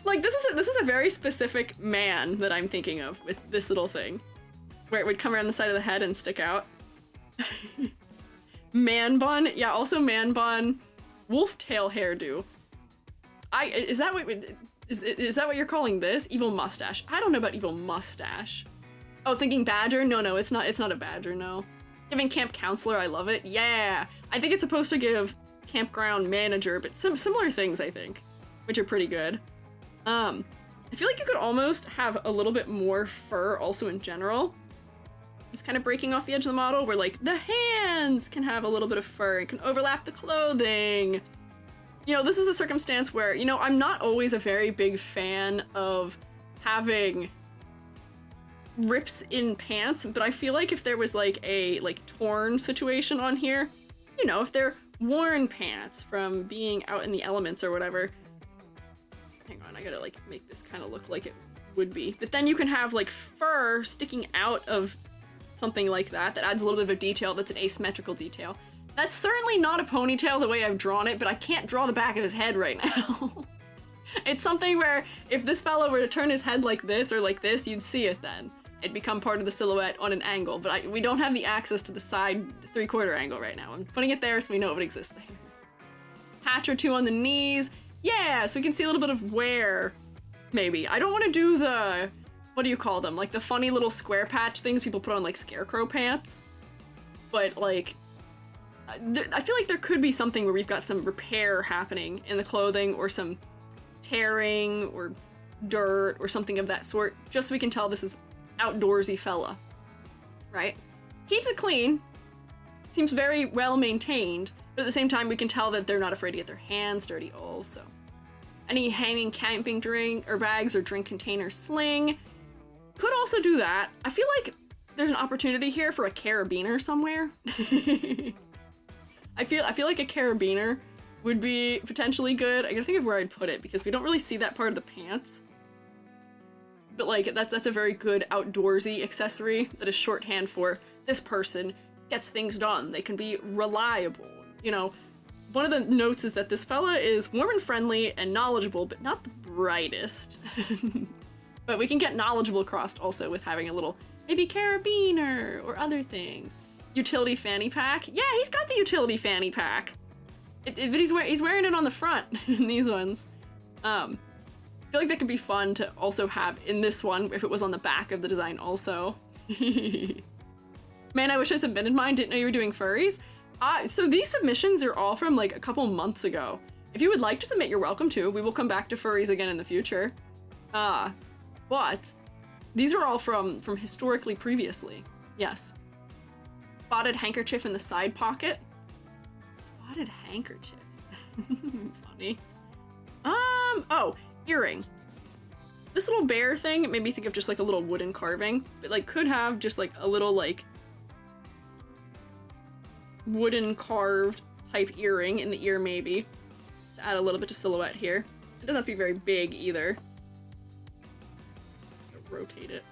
Like this is a very specific man that I'm thinking of with this little thing, where it would come around the side of the head and stick out. Man bun, yeah, also man bun, wolf tail hairdo. Is that what you're calling this? Evil mustache. I don't know about evil mustache. Oh, thinking badger? No, it's not a badger, no. Giving camp counselor, I love it. Yeah, I think it's supposed to give campground manager, but some similar things, I think, which are pretty good. I feel like you could almost have a little bit more fur also in general. It's kind of breaking off the edge of the model where like the hands can have a little bit of fur and can overlap the clothing. You know, this is a circumstance where, you know, I'm not always a very big fan of having rips in pants, but I feel like if there was like a torn situation on here, you know, if they're worn pants from being out in the elements or whatever. Hang on, I gotta like make this kind of look like it would be. But then you can have like fur sticking out of something like that adds a little bit of a detail that's an asymmetrical detail. That's certainly not a ponytail the way I've drawn it, but I can't draw the back of his head right now. It's something where if this fellow were to turn his head like this or like this, you'd see it then. It'd become part of the silhouette on an angle, but we don't have the access to the side 3/4 angle right now. I'm putting it there so we know it exists there. Patch or two on the knees. Yeah, so we can see a little bit of wear, maybe. I don't want to do the, what do you call them? Like the funny little square patch things people put on like scarecrow pants. But like, I feel like there could be something where we've got some repair happening in the clothing or some tearing or dirt or something of that sort, just so we can tell this is outdoorsy fella, right? Keeps it clean, seems very well maintained, but at the same time we can tell that they're not afraid to get their hands dirty also. Any hanging camping drink or bags or drink container sling could also do that. I feel like there's an opportunity here for a carabiner somewhere. I feel like a carabiner would be potentially good. I gotta think of where I'd put it because we don't really see that part of the pants. But like that's a very good outdoorsy accessory that is shorthand for this person gets things done. They can be reliable. You know, one of the notes is that this fella is warm and friendly and knowledgeable, but not the brightest. But we can get knowledgeable across also with having a little maybe carabiner or other things. Utility fanny pack. Yeah, he's got the utility fanny pack. But he's wearing it on the front in these ones. I feel like that could be fun to also have in this one if it was on the back of the design also. Man, I wish I submitted mine. Didn't know you were doing furries. So these submissions are all from like a couple months ago. If you would like to submit, you're welcome to. We will come back to furries again in the future. But these are all from historically previously. Yes. Spotted handkerchief in the side pocket. Spotted handkerchief. Funny. Oh, earring. This little bear thing made me think of just like a little wooden carving. It like could have just like a little like wooden carved type earring in the ear maybe. To add a little bit of silhouette here. It doesn't have to be very big either. Rotate it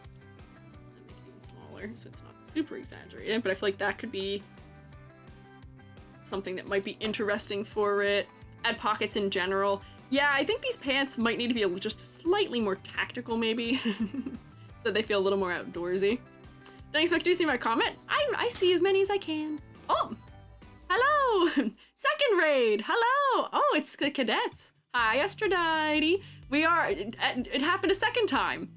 and make it even smaller so it's not super exaggerated, but I feel like that could be something that might be interesting for it. Add pockets in general. Yeah, I think these pants might need to be just slightly more tactical maybe. So that they feel a little more outdoorsy. Don't expect you to see my comment. I see as many as I can. Oh, hello. Second raid. Hello. Oh, it's the cadets. Hi, Aphrodite. We are, it happened a second time.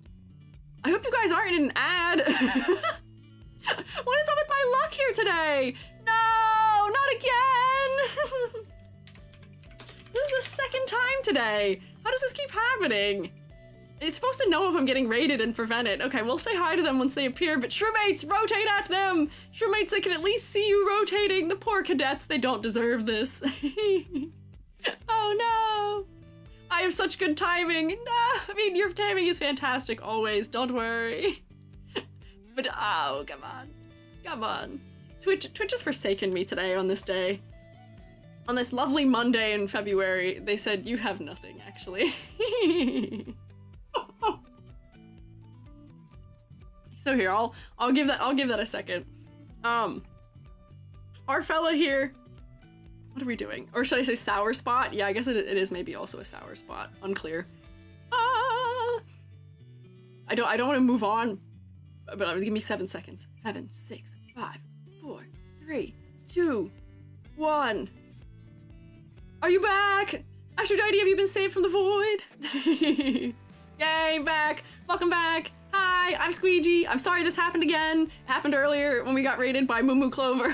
I hope you guys aren't in an ad. What is up with my luck here today? No, not again. This is the second time today. How does this keep happening? It's supposed to know if I'm getting raided and prevent it. Okay, we'll say hi to them once they appear, but Shrewmates, rotate at them! Shrewmates, they can at least see you rotating. The poor cadets, they don't deserve this. Oh no! I have such good timing. No, I mean, your timing is fantastic always, don't worry. But oh, come on. Come on. Twitch has forsaken me today on this day. On this lovely Monday in February, they said, you have nothing, actually. So here, I'll give that a second. Our fella here, what are we doing? Or should I say sour spot? Yeah, I guess it is maybe also a sour spot. Unclear. I don't want to move on, but give me 7 seconds. 7, 6, 5, 4, 3, 2, 1. Are you back? Aphrodite, have you been saved from the void? Yay, back. Welcome back. Hi, I'm Squiiji. I'm sorry this happened again. It happened earlier when we got raided by Moo Moo Clover.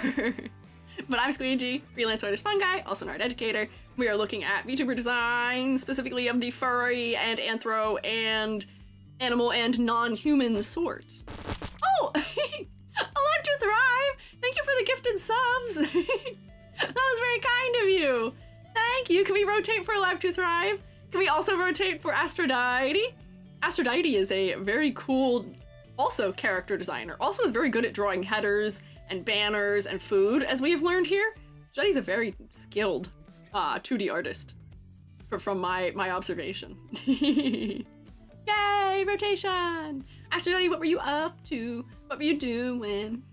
But I'm Squiiji, freelance artist fun guy, also an art educator. We are looking at VTuber design, specifically of the furry and anthro and animal and non-human sorts. Oh, Alive to Thrive! Thank you for the gifted subs. That was very kind of you. Thank you. Can we rotate for Alive to Thrive? Can we also rotate for Aphrodite? Aphrodite is a very cool, also character designer. Also is very good at drawing headers and banners and food, as we have learned here. Aphrodite's a very skilled 2D artist, from my observation. Yay, rotation! Aphrodite, what were you up to? What were you doing?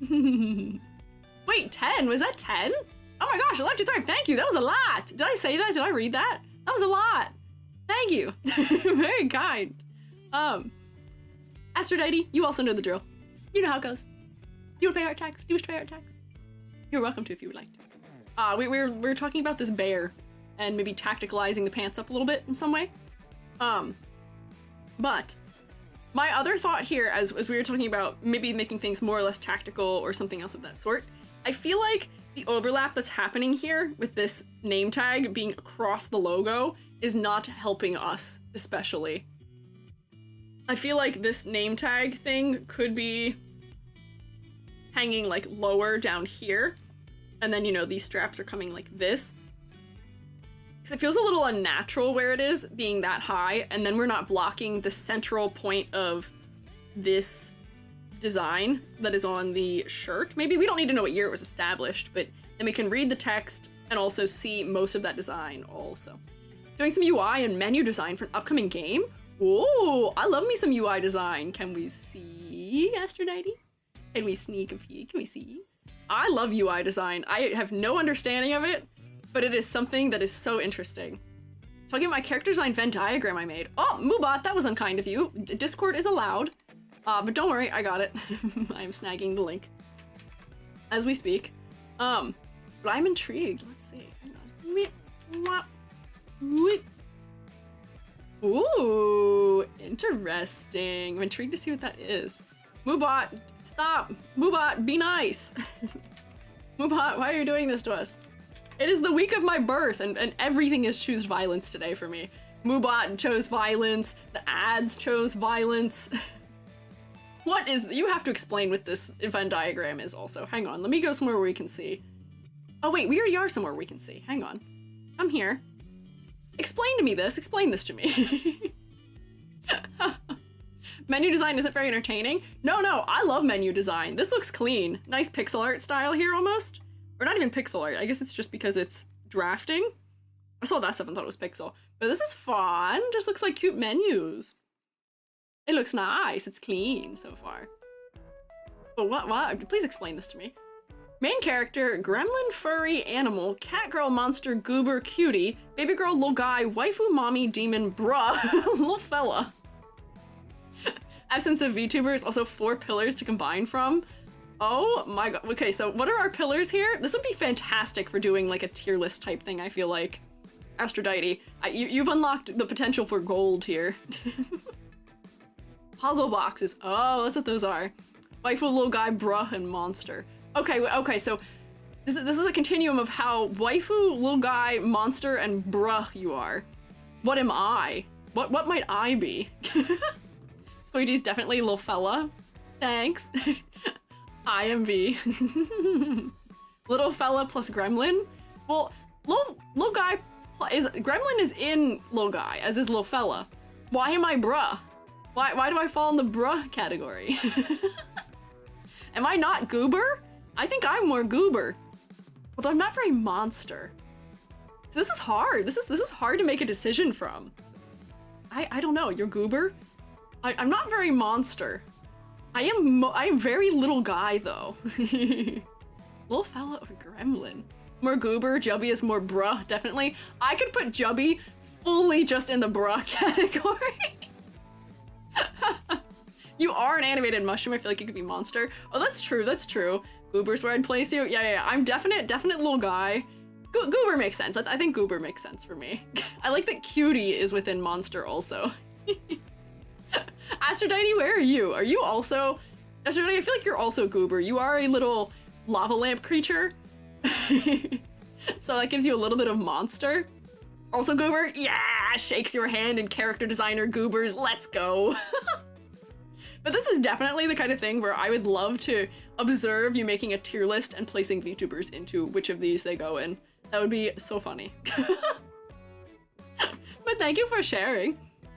Wait, 10? Was that 10? Oh my gosh, Alive to Thrive, thank you, that was a lot! Did I say that? Did I read that? That was a lot! Thank you! Very kind. Aphrodite, you also know the drill. You know how it goes. You wanna pay art tax? You wish to pay art tax? You're welcome to if you would like to. We're talking about this bear and maybe tacticalizing the pants up a little bit in some way. But my other thought here, as we were talking about maybe making things more or less tactical or something else of that sort, I feel like the overlap that's happening here with this name tag being across the logo is not helping us, especially. I feel like this name tag thing could be hanging like lower down here, and then, you know, these straps are coming like this. Because it feels a little unnatural where it is, being that high, and then we're not blocking the central point of this design that is on the shirt. Maybe we don't need to know what year it was established, but then we can read the text and also see most of that design also. Doing some UI and menu design for an upcoming game? Ooh, I love me some UI design. Can we see, Aphrodite? Can we sneak a peek? Can we see? I love UI design. I have no understanding of it, but it is something that is so interesting. Talking about my character design Venn diagram I made. Oh, Moobot, that was unkind of you. Discord is allowed. But don't worry, I got it. I'm snagging the link as we speak. But I'm intrigued. Let's see. Hang on. Ooh, interesting. I'm intrigued to see what that is. Moobot, stop. Moobot, be nice. Moobot, why are you doing this to us? It is the week of my birth, and everything has choose violence today for me. Moobot chose violence. The ads chose violence. What is, you have to explain what this Venn diagram is also. Hang on, let me go somewhere where we can see. Oh wait, we already are somewhere we can see. Hang on. I'm here. Explain to me this, explain this to me. Menu design isn't very entertaining. No, I love menu design. This looks clean. Nice pixel art style here almost. Or not even pixel art, I guess it's just because it's drafting. I saw that stuff and thought it was pixel. But this is fun, just looks like cute menus. It looks nice, it's clean so far. But what? Please explain this to me. Main character, gremlin, furry, animal, cat girl, monster, goober, cutie, baby girl, little guy, waifu, mommy, demon, bruh, little fella. Essence of VTubers, also 4 pillars to combine from. Oh my god. Okay, so what are our pillars here? This would be fantastic for doing like a tier list type thing, I feel like. Aphrodite, you've unlocked the potential for gold here. Puzzle boxes. Oh, that's what those are. Waifu, little guy, bruh, and monster. Okay, so this is a continuum of how waifu, little guy, monster, and bruh you are. What am I? What might I be? Squiiji's definitely little fella. Thanks. I am V. Little fella plus gremlin. Well, little guy gremlin is in little guy, as is little fella. Why am I bruh? Why do I fall in the bruh category? Am I not goober? I think I'm more goober. Although I'm not very monster. So this is hard. This is hard to make a decision from. I don't know. You're goober? I'm not very monster. I am very little guy though. Little fella or gremlin? More goober. Jubby is more bruh, definitely. I could put Jubby fully just in the bruh category. You are an animated mushroom. I feel like you could be monster. Oh, that's true. That's true. Goober's where I'd place you. Yeah. I'm definite little guy. Goober makes sense. I think Goober makes sense for me. I like that Cutie is within monster also. Aphrodite, where are you? Are you also... Aphrodite, I feel like you're also goober. You are a little lava lamp creature. So that gives you a little bit of monster. Also goober? Yeah! Shakes your hand and character designer goobers. Let's go. But this is definitely the kind of thing where I would love to observe you making a tier list and placing VTubers into which of these they go in. That would be so funny. But thank you for sharing.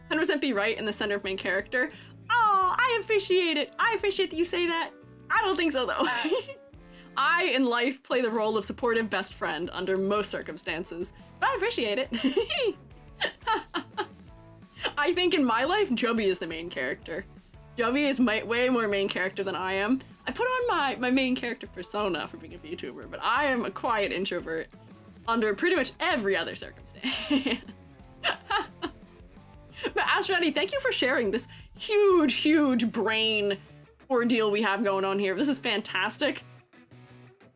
100% be right in the center of main character. Oh, I appreciate it. I appreciate that you say that. I don't think so though. I, in life, play the role of supportive best friend under most circumstances, but I appreciate it. I think in my life, Jubby is the main character. Jubby is way more main character than I am. I put on my main character persona for being a VTuber, but I am a quiet introvert under pretty much every other circumstance. But Aphrodite, thank you for sharing this huge brain ordeal we have going on here. This is fantastic.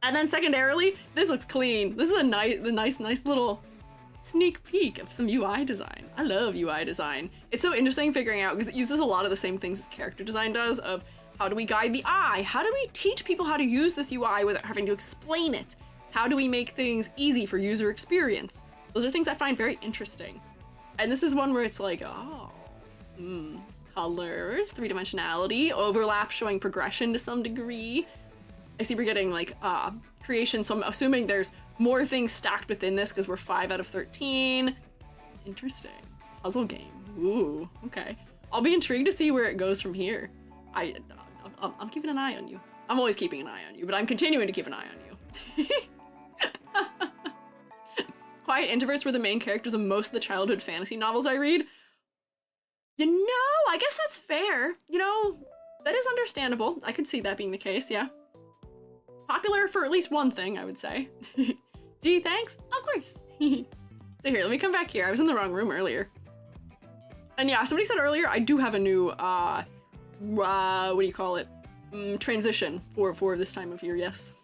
And then secondarily, this looks clean. This is a nice little sneak peek of some UI design. I love UI design. It's so interesting figuring out because it uses a lot of the same things as character design does of how do we guide the eye? How do we teach people how to use this UI without having to explain it? How do we make things easy for user experience? Those are things I find very interesting. And this is one where it's like, colors, 3-dimensionality, overlap showing progression to some degree. I see we're getting like creation, so I'm assuming there's more things stacked within this because we're 5 out of 13. It's interesting. Puzzle game. Ooh, okay. I'll be intrigued to see where it goes from here. I'm keeping an eye on you. I'm always keeping an eye on you, but I'm continuing to keep an eye on you. Quiet introverts were the main characters of most of the childhood fantasy novels I read. You know, I guess that's fair. You know, that is understandable. I could see that being the case, yeah. Popular for at least one thing, I would say. Gee, thanks? Of course. So here, let me come back here. I was in the wrong room earlier. And yeah, somebody said earlier, I do have a new, what do you call it? Transition for this time of year, yes.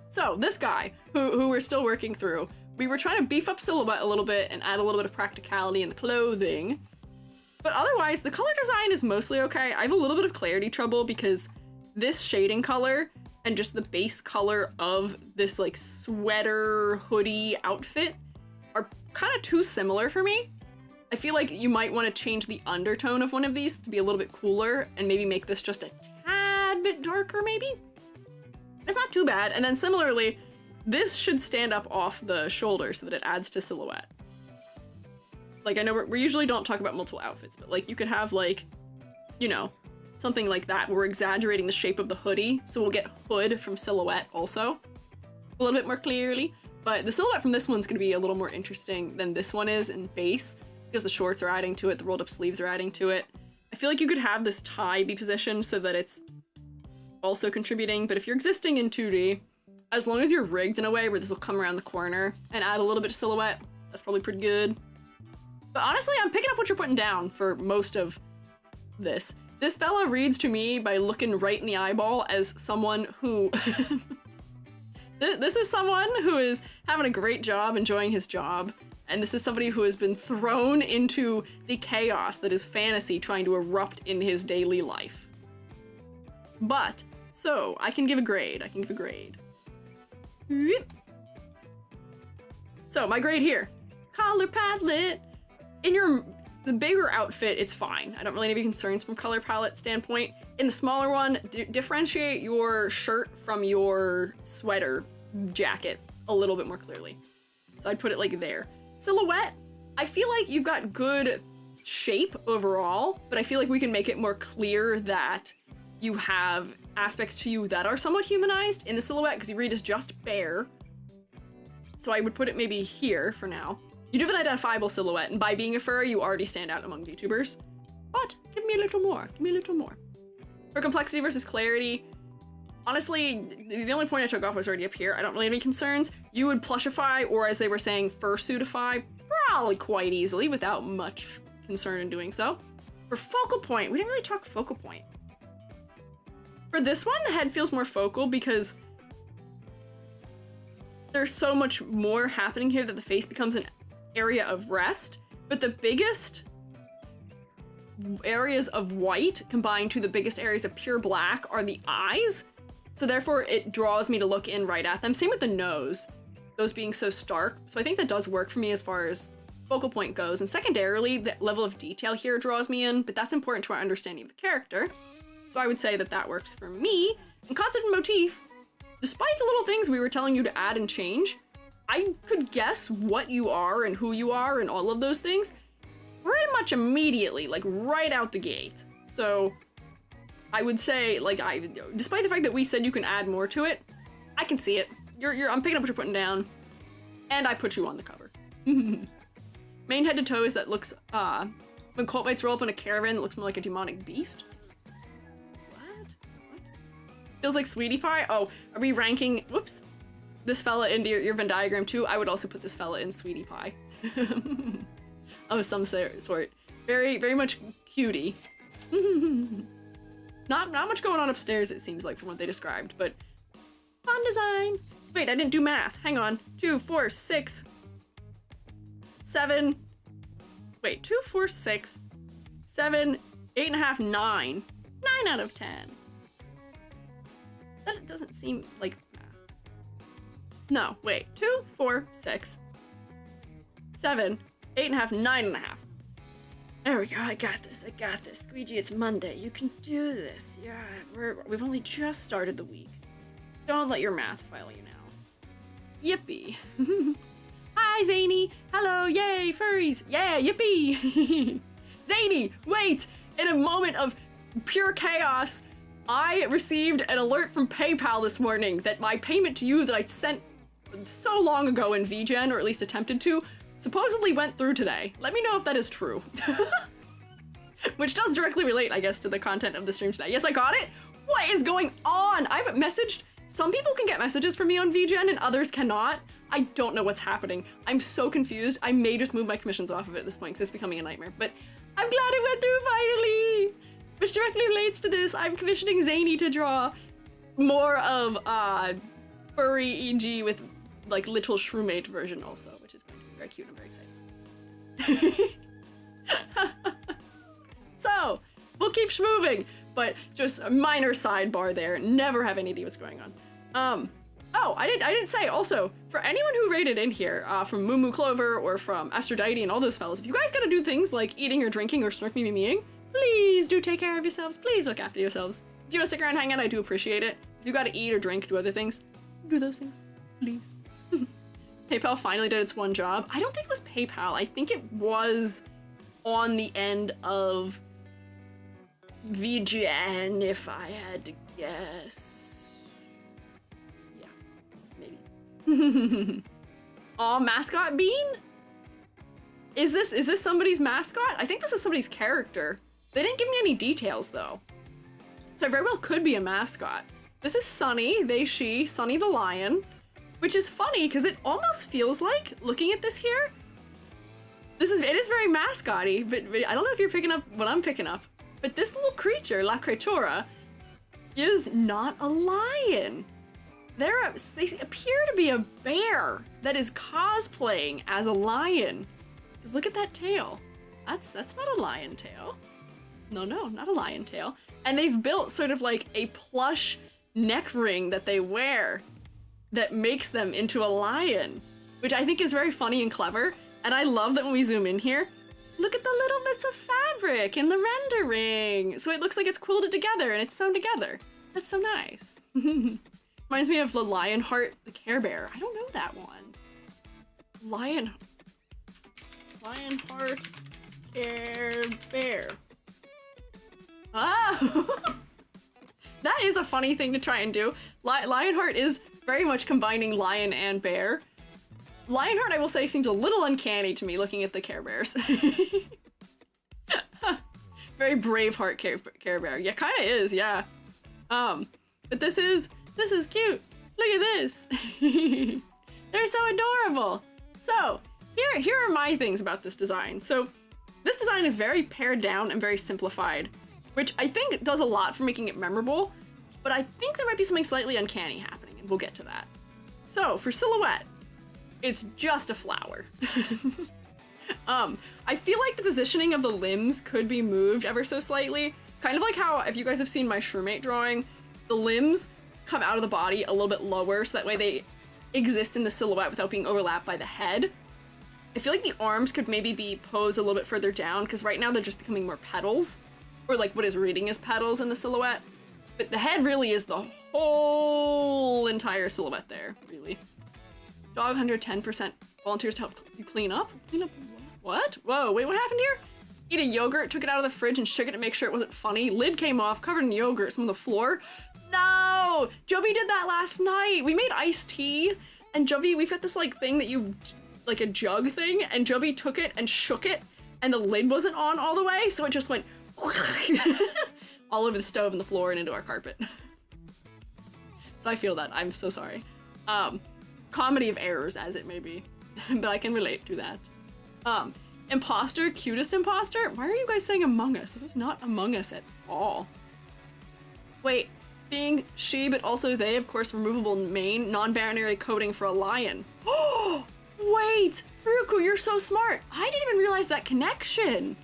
So, this guy, who we're still working through, we were trying to beef up silhouette a little bit and add a little bit of practicality in the clothing. But otherwise, the color design is mostly okay. I have a little bit of clarity trouble because this shading color and just the base color of this like sweater hoodie outfit are kind of too similar for me. I feel like you might want to change the undertone of one of these to be a little bit cooler and maybe make this just a tad bit darker maybe. It's not too bad. And then similarly, this should stand up off the shoulder so that it adds to silhouette. Like I know we usually don't talk about multiple outfits, but like you could have like, you know, something like that. We're exaggerating the shape of the hoodie, so we'll get hood from silhouette also a little bit more clearly. But the silhouette from this one's gonna be a little more interesting than this one is in base because the shorts are adding to it, the rolled up sleeves are adding to it. I feel like you could have this tie be positioned so that it's also contributing, but if you're existing in 2D, as long as you're rigged in a way where this will come around the corner and add a little bit of silhouette, that's probably pretty good. But honestly, I'm picking up what you're putting down for most of this. This fella reads to me by looking right in the eyeball as someone who... This is someone who is having a great job, enjoying his job, and this is somebody who has been thrown into the chaos that is fantasy trying to erupt in his daily life. But, so, I can give a grade. So, my grade here. Color palette. In the bigger outfit, it's fine. I don't really have any concerns from color palette standpoint. In the smaller one, differentiate your shirt from your sweater jacket a little bit more clearly. So I'd put it like there. Silhouette, I feel like you've got good shape overall, but I feel like we can make it more clear that you have aspects to you that are somewhat humanized in the silhouette, because you read as just bear. So I would put it maybe here for now. You do have an identifiable silhouette, and by being a furry, you already stand out among VTubers. But give me a little more, For complexity versus clarity, honestly, the only point I took off was already up here. I don't really have any concerns. You would plushify, or as they were saying, fursuitify, probably quite easily without much concern in doing so. For focal point, we didn't really talk focal point. For this one, the head feels more focal because there's so much more happening here that the face becomes an area of rest, but the biggest areas of white combined to the biggest areas of pure black are the eyes, so therefore it draws me to look in right at them. Same with the nose, those being so stark, so I think that does work for me as far as focal point goes, and secondarily, the level of detail here draws me in, but that's important to our understanding of the character, so I would say that that works for me. And concept and motif, despite the little things we were telling you to add and change, I could guess what you are and who you are and all of those things pretty much immediately, like right out the gate. So I would say, like, despite the fact that we said you can add more to it, I can see it. I'm picking up what you're putting down, and I put you on the cover. Main head to toe is that looks, when cult mates roll up in a caravan that looks more like a demonic beast. What? Feels like Sweetie Pie? Oh, are we ranking, whoops, this fella into your Venn diagram too? I would also put this fella in Sweetie Pie. Of some sort. Very, very much cutie. Not much going on upstairs, it seems like, from what they described, but fun design. Wait, I didn't do math. Hang on. 2, 4, 6, 7. Wait, 2, 4, 6, 7, 8.5, 9. 9 out of 10. That doesn't seem like math. No, wait. 2, 4, 6, 7, 8.5, 9.5. There we go, I got this. Squiiji, it's Monday. You can do this. Yeah, we've only just started the week. Don't let your math fail you now. Yippee. Hi, Zany. Hello, yay, furries. Yeah, yippee. Zany, wait. In a moment of pure chaos, I received an alert from PayPal this morning that my payment to you that I sent so long ago in VGen, or at least attempted to, supposedly went through today. Let me know if that is true. Which does directly relate, I guess, to the content of the stream tonight. Yes, I got it? What is going on? I've messaged. Some people can get messages from me on VGen and others cannot. I don't know what's happening. I'm so confused. I may just move my commissions off of it at this point because it's becoming a nightmare. But I'm glad it went through finally. Which directly relates to this. I'm commissioning Zany to draw more of Furry EG with like literal shroomate version also, which is going to be very cute. I'm very excited. So, we'll keep schmoving, but just a minor sidebar there. Never have any idea what's going on. Oh, I didn't say also, for anyone who rated in here, from Moo Moo Clover or from Aphrodite and all those fellas, if you guys gotta do things like eating or drinking or snark me meing, please do take care of yourselves. Please look after yourselves. If you wanna stick around and hang out, I do appreciate it. If you gotta eat or drink, do other things, do those things, please. PayPal finally did its one job. I don't think it was PayPal. I think it was on the end of VGN, if I had to guess. Yeah, maybe. Aw, mascot bean? Is this somebody's mascot? I think this is somebody's character. They didn't give me any details though. So it very well could be a mascot. This is Sunny, they, she, Sunny the lion. Which is funny, because it almost feels like, looking at this here, it is very mascot-y, but I don't know if you're picking up what I'm picking up. But this little creature, La Creatura, is not a lion. They appear to be a bear that is cosplaying as a lion. Because look at that tail. That's not a lion tail. No, not a lion tail. And they've built sort of like a plush neck ring that they wear that makes them into a lion, which I think is very funny and clever. And I love that when we zoom in here, look at the little bits of fabric in the rendering. So it looks like it's quilted together and it's sewn together. That's so nice. Reminds me of the Lionheart, the Care Bear. I don't know that one. Lionheart, Care Bear. Ah! That is a funny thing to try and do. Lionheart is very much combining lion and bear. Lionheart, I will say, seems a little uncanny to me looking at the Care Bears. Very Braveheart Care Bear. Yeah, kind of is, yeah. But this is cute. Look at this. They're so adorable. So, here are my things about this design. So, this design is very pared down and very simplified, which I think does a lot for making it memorable, but I think there might be something slightly uncanny happening, and we'll get to that. So, for silhouette, it's just a flower. I feel like the positioning of the limbs could be moved ever so slightly. Kind of like how, if you guys have seen my Shroomate drawing, the limbs come out of the body a little bit lower, so that way they exist in the silhouette without being overlapped by the head. I feel like the arms could maybe be posed a little bit further down, because right now they're just becoming more petals, or like what is reading as petals in the silhouette. But the head really is the whole entire silhouette there, really. Dog hunter, 10% volunteers to help you clean up. Clean up what? Whoa, wait, what happened here? Eat a yogurt, took it out of the fridge and shook it to make sure it wasn't funny. Lid came off, covered in yogurt, some on the floor. No! Joby did that last night. We made iced tea, and Joby, we've got this like thing that you, like a jug thing, and Joby took it and shook it, and the lid wasn't on all the way, so it just went all over the stove and the floor and into our carpet. So I feel that. I'm so sorry. Comedy of errors, as it may be, but I can relate to that. Imposter, cutest imposter? Why are you guys saying Among Us? This is not Among Us at all. Wait, being she, but also they, of course, removable mane, non-binary coding for a lion. Oh, wait, Furuku, you're so smart. I didn't even realize that connection.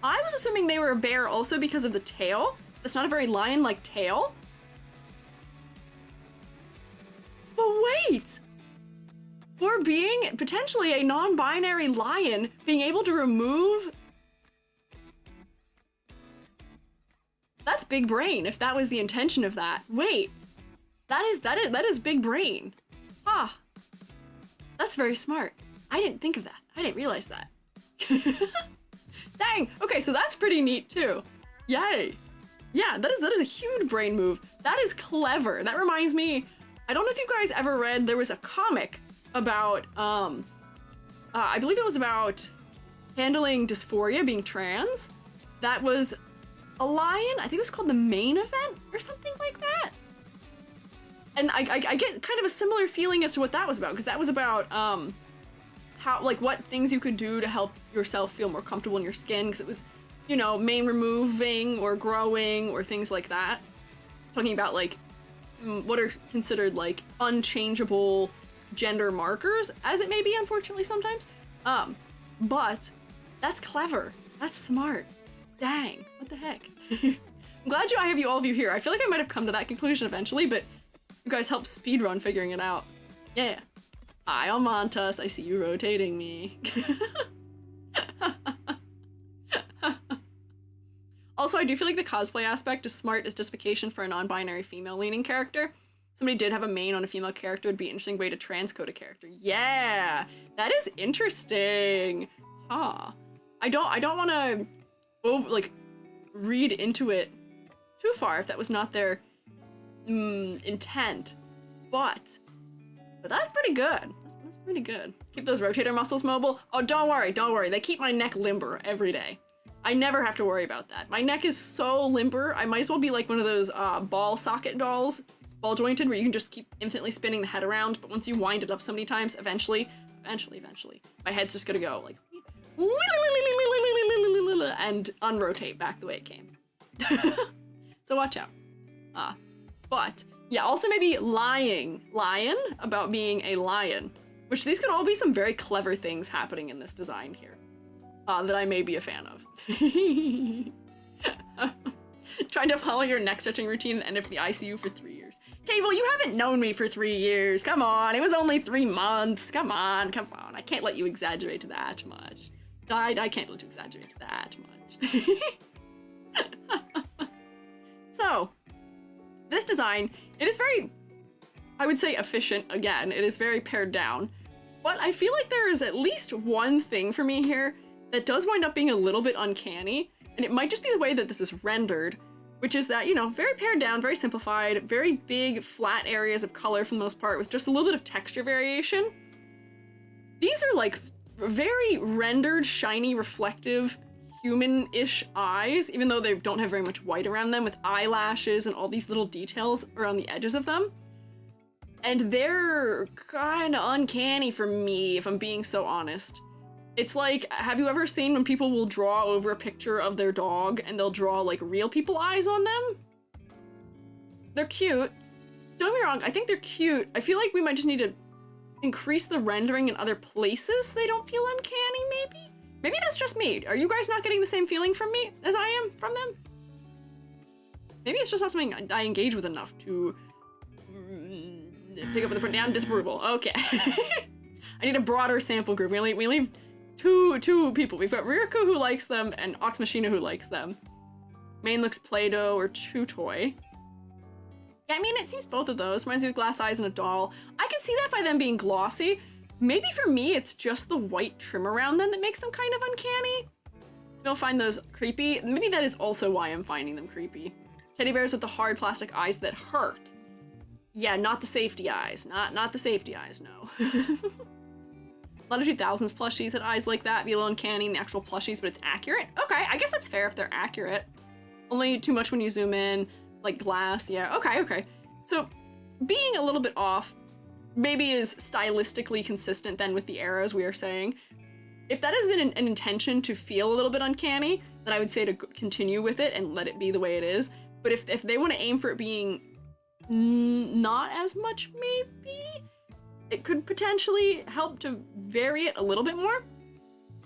I was assuming they were a bear also because of the tail. That's not a very lion-like tail. But wait! For being potentially a non-binary lion, being able to remove... That's big brain, if that was the intention of that. Wait, that is big brain. Ah, that's very smart. I didn't think of that. I didn't realize that. Dang, okay, so that's pretty neat too. Yay. Yeah, that is a huge brain move. That is clever. That reminds me, I don't know if you guys ever read, there was a comic about, I believe it was about handling dysphoria, being trans. That was a lion, I think it was called The Main Event or something like that. And I get kind of a similar feeling as to what that was about, because that was about how, like, what things you could do to help yourself feel more comfortable in your skin, because it was, you know, mane removing or growing or things like that. Talking about, like, what are considered, like, unchangeable gender markers, as it may be, unfortunately, sometimes. But that's clever. That's smart. Dang, what the heck? I'm glad I have all of you here. I feel like I might have come to that conclusion eventually, but you guys helped speedrun figuring it out. Yeah. Hi, Almontas. I see you rotating me. Also, I do feel like the cosplay aspect is smart as justification for a non-binary female-leaning character. Somebody did have a mane on a female character, would be an interesting way to transcode a character. Yeah, that is interesting. Huh. I don't want to read into it too far if that was not their intent, but that's pretty good. That's pretty good. Keep those rotator muscles mobile. Oh, don't worry. They keep my neck limber every day. I never have to worry about that. My neck is so limber, I might as well be like one of those ball socket dolls, ball jointed, where you can just keep infinitely spinning the head around, but once you wind it up so many times, eventually, my head's just gonna go like, and unrotate back the way it came. So watch out. But yeah, also maybe lion about being a lion, which these could all be some very clever things happening in this design here that I may be a fan of. Trying to follow your neck stretching routine and end up in the ICU for 3 years. Cable, you haven't known me for 3 years. Come on, it was only 3 months. Come on. I can't let you exaggerate that much. I can't let you exaggerate that much. So, this design, it is very, I would say, efficient. Again, it is very pared down. But I feel like there is at least one thing for me here that does wind up being a little bit uncanny. And it might just be the way that this is rendered, which is that, you know, very pared down, very simplified, very big, flat areas of color for the most part, with just a little bit of texture variation. These are like very rendered, shiny, reflective, human-ish eyes, even though they don't have very much white around them, with eyelashes and all these little details around the edges of them. And they're kind of uncanny for me, if I'm being so honest. It's like, have you ever seen when people will draw over a picture of their dog and they'll draw like real people eyes on them? They're cute. Don't get me wrong, I think they're cute. I feel like we might just need to increase the rendering in other places so they don't feel uncanny, maybe? Maybe that's just me. Are you guys not getting the same feeling from me as I am from them? Maybe it's just not something I engage with enough to pick up and put down disapproval. Okay. I need a broader sample group. We only two people. We've got Ririko who likes them and Ox Machina who likes them. Main looks Play-Doh or Chew Toy. Yeah, I mean, it seems both of those. Reminds me of glass eyes and a doll. I can see that by them being glossy. Maybe for me, it's just the white trim around them that makes them kind of uncanny. Still find those creepy. Maybe that is also why I'm finding them creepy. Teddy bears with the hard plastic eyes that hurt. Yeah, not the safety eyes. Not the safety eyes, no. A lot of 2000s plushies had eyes like that, be a little uncanny in the actual plushies, but it's accurate. Okay, I guess that's fair if they're accurate. Only too much when you zoom in, like glass, yeah, okay. So, being a little bit off maybe is stylistically consistent then with the arrows we are saying. If that is an intention to feel a little bit uncanny, then I would say to continue with it and let it be the way it is. But if they want to aim for it being not as much, maybe it could potentially help to vary it a little bit more.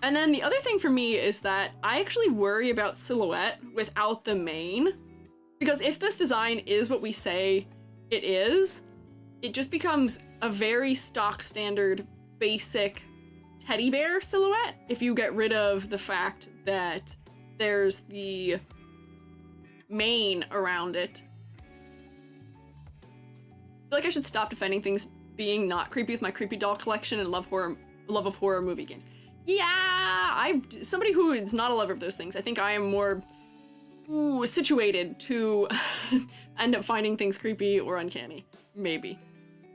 And then the other thing for me is that I actually worry about silhouette without the mane, because if this design is what we say it is, it just becomes a very stock standard basic teddy bear silhouette if you get rid of the fact that there's the mane around it. I feel like I should stop defending things being not creepy with my creepy doll collection and love of horror movie games. Yeah, I'm somebody who is not a lover of those things. I think I am more situated to end up finding things creepy or uncanny, maybe.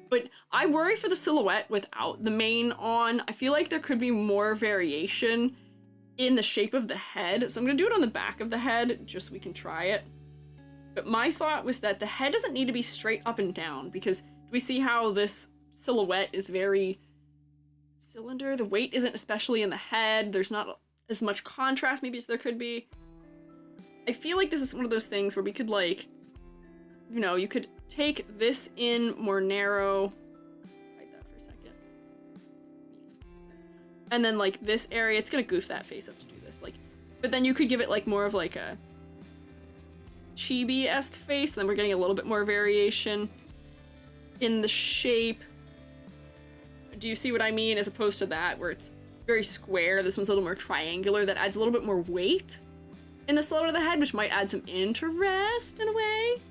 But I worry for the silhouette without the mane on. I feel like there could be more variation in the shape of the head. So I'm gonna do it on the back of the head just so we can try it. But my thought was that the head doesn't need to be straight up and down, because do we see how this silhouette is very cylinder? The weight isn't especially in the head. There's not as much contrast maybe as there could be. I feel like this is one of those things where we could, like, you know, you could take this in more narrow. Hide that for a second. And then, like, this area, it's gonna goof that face up to do this. Like, but then you could give it, like, more of, like, a chibi-esque face. Then we're getting a little bit more variation in the shape. Do you see what I mean? As opposed to that, where it's very square. This one's a little more triangular. That adds a little bit more weight in the silhouette of the head, which might add some interest in a way.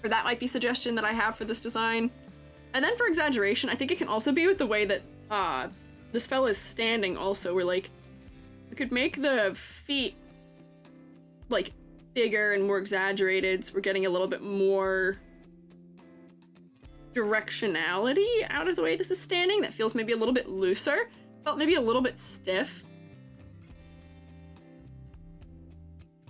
Or that might be a suggestion that I have for this design. And then for exaggeration, I think it can also be with the way that this fella is standing also, where, like, we could make the feet, like, bigger and more exaggerated, so we're getting a little bit more directionality out of the way this is standing. That feels maybe a little bit looser, felt maybe a little bit stiff.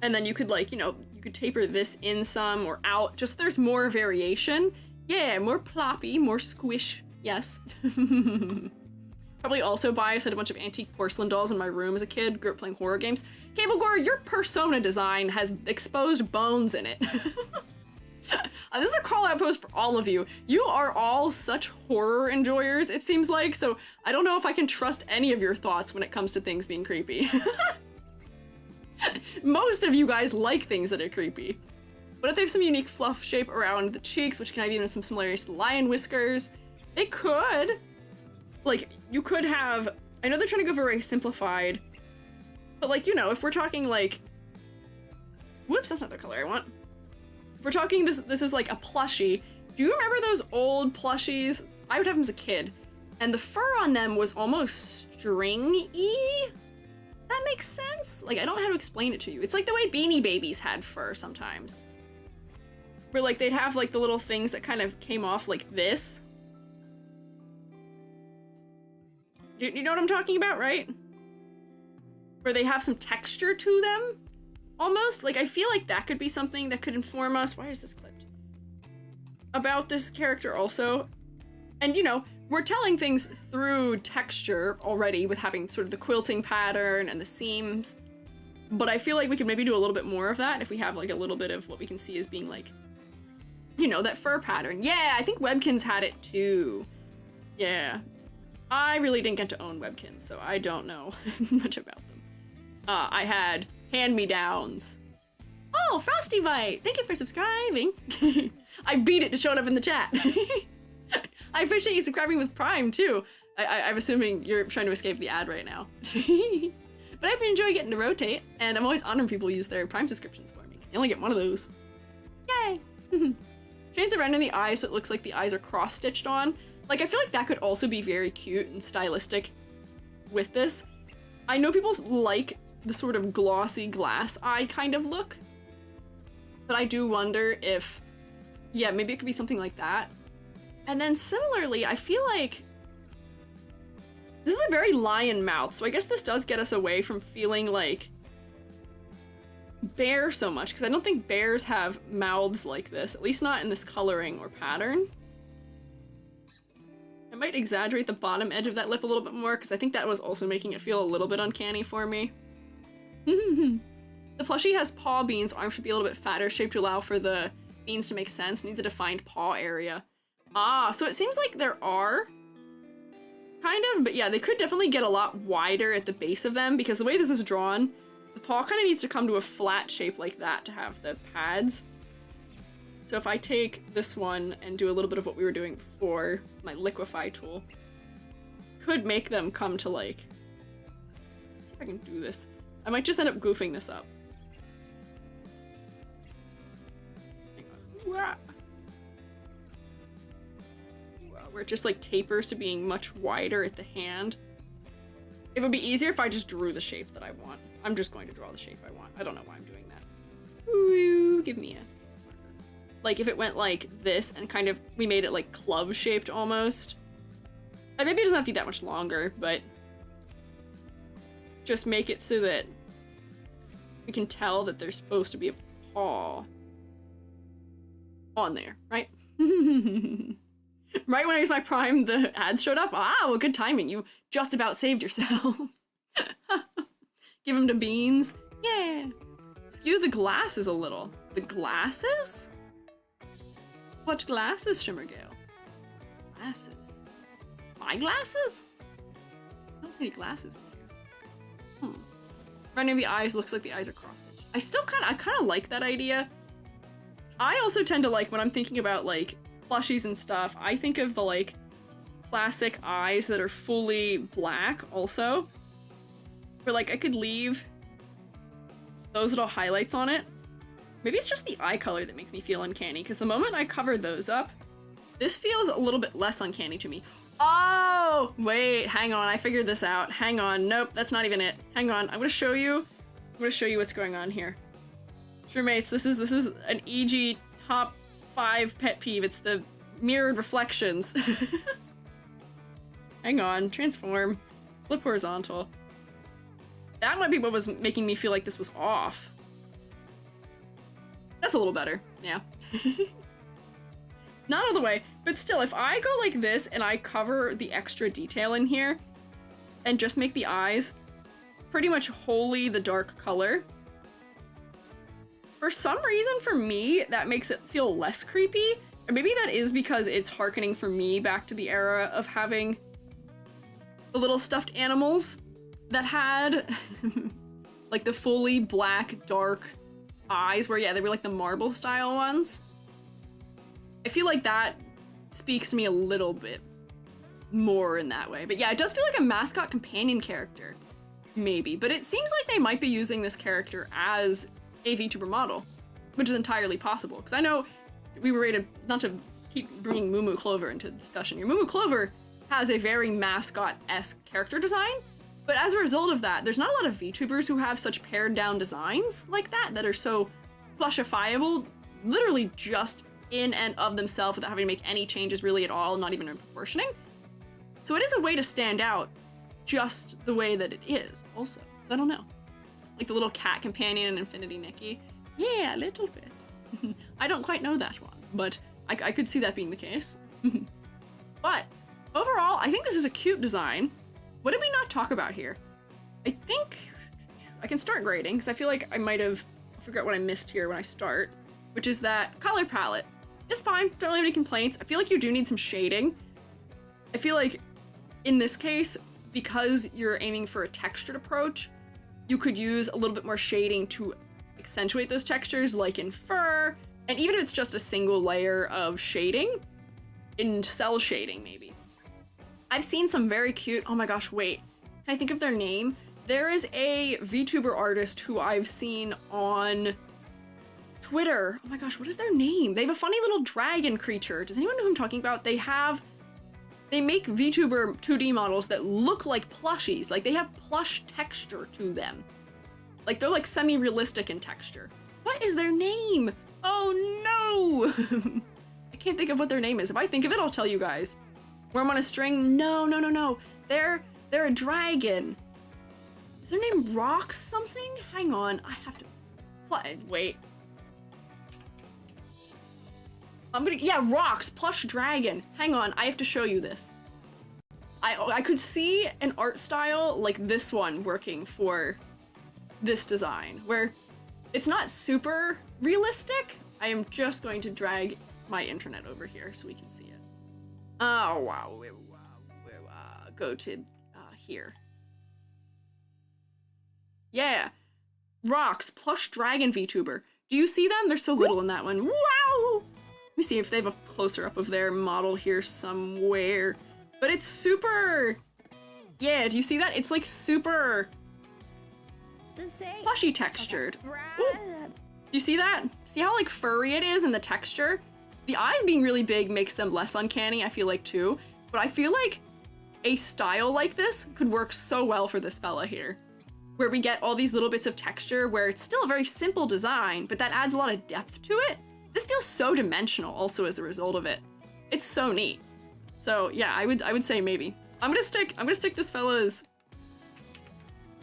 And then you could, like, you know, you could taper this in some or out, just so there's more variation. Yeah, more ploppy, more squish, yes. Probably also biased. I had a bunch of antique porcelain dolls in my room as a kid. Grew up playing horror games. Cable Gore, your persona design has exposed bones in it. This is a call out post for all of you. You are all such horror enjoyers, it seems like, so I don't know if I can trust any of your thoughts when it comes to things being creepy. Most of you guys like things that are creepy. What if they have some unique fluff shape around the cheeks, which can have even some similarities to lion whiskers? They could. Like, you could have, I know they're trying to go very simplified, but like, you know, if we're talking like, whoops, that's not the color I want. If we're talking this is like a plushie. Do you remember those old plushies? I would have them as a kid, and the fur on them was almost stringy. That makes sense? Like, I don't know how to explain it to you. It's like the way Beanie Babies had fur sometimes. Where like they'd have like the little things that kind of came off like this. You know what I'm talking about, right? Where they have some texture to them, almost. Like, I feel like that could be something that could inform us. Why is this clipped? About this character also. And, you know, we're telling things through texture already with having sort of the quilting pattern and the seams. But I feel like we could maybe do a little bit more of that if we have, like, a little bit of what we can see as being, like, you know, that fur pattern. Yeah, I think Webkins had it, too. Yeah. I really didn't get to own Webkins, so I don't know much about them. I had hand-me-downs. Oh, Frosty Bite! Thank you for subscribing! I beat it to showing up in the chat. I appreciate you subscribing with Prime, too. I'm assuming you're trying to escape the ad right now. But I've been enjoying getting to rotate, and I'm always honoring people who use their Prime subscriptions for me, because you only get one of those. Yay! Change the render in the eyes so it looks like the eyes are cross-stitched on. Like, I feel like that could also be very cute and stylistic with this. I know people like the sort of glossy glass eye kind of look, but I do wonder if, yeah, maybe it could be something like that. And then similarly, I feel like this is a very lion mouth, so I guess this does get us away from feeling like bear so much, because I don't think bears have mouths like this, at least not in this coloring or pattern. I might exaggerate the bottom edge of that lip a little bit more, because I think that was also making it feel a little bit uncanny for me. The plushie has paw beans. Arms should be a little bit fatter shaped to allow for the beans to make sense. Needs a defined paw area. Ah, so it seems like there are, kind of, but yeah, they could definitely get a lot wider at the base of them, because the way this is drawn, the paw kind of needs to come to a flat shape like that to have the pads. So if I take this one and do a little bit of what we were doing before, my liquefy tool, could make them come to like, let's see if I can do this. I might just end up goofing this up. Hang on. Where it just like tapers to being much wider at the hand. It would be easier if I just drew the shape that I want. I'm just going to draw the shape I want. I don't know why I'm doing that. Ooh, give me a... Like, if it went like this and kind of, we made it like club shaped almost. And maybe it doesn't have to be that much longer, but just make it so that we can tell that there's supposed to be a paw on there, right? Right when I used my Prime, the ads showed up. Ah, well, good timing. You just about saved yourself. Give him to beans. Yeah. Skew the glasses a little. The glasses? What glasses, Shimmergale? Glasses. My glasses? I don't see any glasses in here. Running the eyes looks like the eyes are cross-stitched. I kind of like that idea. I also tend to like, when I'm thinking about like plushies and stuff, I think of the like classic eyes that are fully black also. Where like I could leave those little highlights on it. Maybe it's just the eye color that makes me feel uncanny, because the moment I cover those up, this feels a little bit less uncanny to me. Oh, wait, hang on, I figured this out. Hang on, nope, that's not even it. Hang on, I'm gonna show you what's going on here. Shroommates, this is an EG top 5 pet peeve. It's the mirrored reflections. Hang on, transform, flip horizontal. That might be what was making me feel like this was off. That's a little better, yeah. Not all the way, but still, if I go like this and I cover the extra detail in here, and just make the eyes pretty much wholly the dark color. For some reason, for me, that makes it feel less creepy. Or maybe that is because it's hearkening for me back to the era of having the little stuffed animals that had like the fully black, dark eyes where, yeah, they were like the marble style ones. I feel like that speaks to me a little bit more in that way. But yeah, it does feel like a mascot companion character, maybe. But it seems like they might be using this character as a VTuber model, which is entirely possible. Because I know we were rated, not to keep bringing Moo Moo Clover into the discussion here, Moo Moo Clover has a very mascot-esque character design, but as a result of that, there's not a lot of VTubers who have such pared down designs like that are so plushifiable, literally just in and of themselves without having to make any changes really at all, not even in proportioning. So it is a way to stand out just the way that it is also. So I don't know. Like the little cat companion in Infinity Nikki. Yeah, a little bit. I don't quite know that one, but I could see that being the case. But overall, I think this is a cute design. What did we not talk about here? I think I can start grading because I feel like I might have forgot what I missed here when I start, which is that color palette is fine. Don't really have any complaints. I feel like you do need some shading. I feel like in this case, because you're aiming for a textured approach, you could use a little bit more shading to accentuate those textures, like in fur, and even if it's just a single layer of shading, in cell shading maybe. I've seen some very cute, oh my gosh, wait, can I think of their name? There is a VTuber artist who I've seen on Twitter. Oh my gosh, what is their name? They have a funny little dragon creature. Does anyone know who I'm talking about? They make VTuber 2D models that look like plushies. Like they have plush texture to them. Like they're like semi-realistic in texture. What is their name? Oh no! I can't think of what their name is. If I think of it, I'll tell you guys. Where I'm on a string, no. They're a dragon. Is their name Rox something? Hang on, I have to wait. Yeah, Rox, plush dragon. Hang on, I have to show you this. I could see an art style like this one working for this design, where it's not super realistic. I am just going to drag my internet over here so we can see it. Oh, wow. Go to here. Yeah. Rox, plush dragon VTuber. Do you see them? They're so little in that one. Wow! Let me see if they have a closer up of their model here somewhere. But it's super... Yeah, do you see that? It's like super plushy textured. Ooh. Do you see that? See how like furry it is in the texture? The eyes being really big makes them less uncanny, I feel like too. But I feel like a style like this could work so well for this fella here, where we get all these little bits of texture where it's still a very simple design, but that adds a lot of depth to it. This feels so dimensional also as a result of it. It's so neat. So yeah, I would say maybe. I'm gonna stick this fella's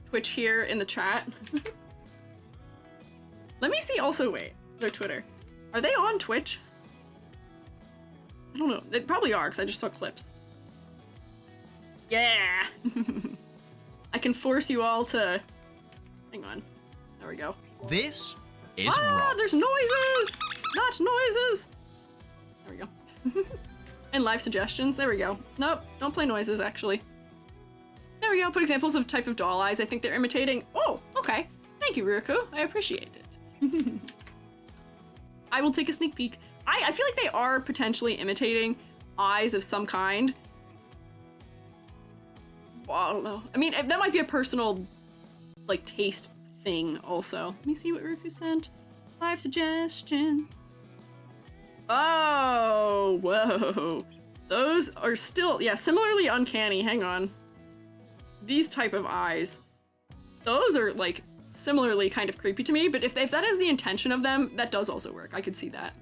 Twitch here in the chat. Let me see also, wait, their Twitter. Are they on Twitch? I don't know. They probably are, because I just saw clips. Yeah! I can force you all to... Hang on. There we go. This is Rox. There's noises! Not noises! There we go. And live suggestions. There we go. Nope, don't play noises, actually. There we go. Put examples of type of doll eyes I think they're imitating. Oh, okay. Thank you, Ryuku. I appreciate it. I will take a sneak peek. I feel like they are potentially imitating eyes of some kind. Well, I don't know. I mean, that might be a personal, like, taste thing also. Let me see what Ryuku sent. 5 suggestions. Oh, whoa. Those are still, yeah, similarly uncanny. Hang on. These type of eyes. Those are, like, similarly kind of creepy to me, but if that is the intention of them, that does also work. I could see that.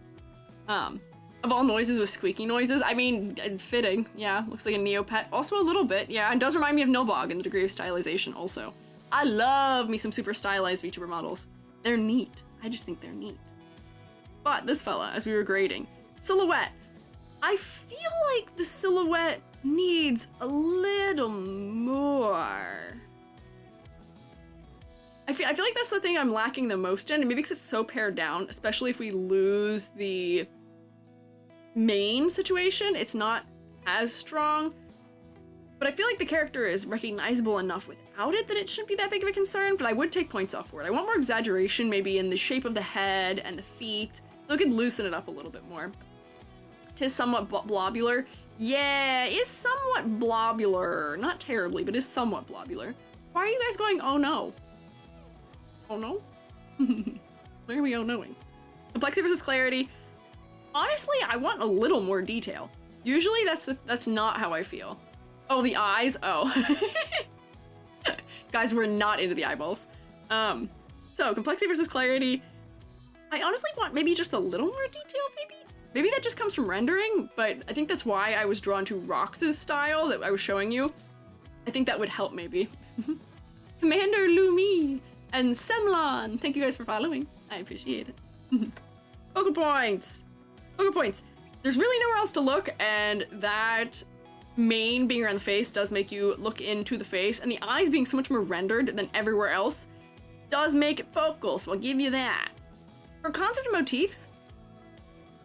Of all noises with squeaky noises, I mean, fitting. Yeah, looks like a Neopet. Also a little bit, yeah, and does remind me of Nilbog in the degree of stylization also. I love me some super stylized VTuber models. They're neat. I just think they're neat. But this fella, as we were grading, silhouette. I feel like the silhouette needs a little more. I feel like that's the thing I'm lacking the most in, and maybe because it's so pared down, especially if we lose the main situation, it's not as strong. But I feel like the character is recognizable enough without it that it shouldn't be that big of a concern, but I would take points off for it. I want more exaggeration maybe in the shape of the head and the feet. So it could loosen it up a little bit more. Tis somewhat blobular. Yeah, is somewhat blobular. Not terribly, but is somewhat blobular. Why are you guys going, oh no? Oh no? Where are we oh knowing? Complexity versus clarity. Honestly, I want a little more detail. Usually that's not how I feel. Oh, the eyes? Oh. Guys, we're not into the eyeballs. So, complexity versus clarity. I honestly want maybe just a little more detail, maybe? Maybe that just comes from rendering, but I think that's why I was drawn to Rox's style that I was showing you. I think that would help, maybe. Commander Lumi and Semlon, thank you guys for following. I appreciate it. Focal points. Focal points. There's really nowhere else to look, and that mane being around the face does make you look into the face, and the eyes being so much more rendered than everywhere else does make it focal, so I'll give you that. For concept and motifs,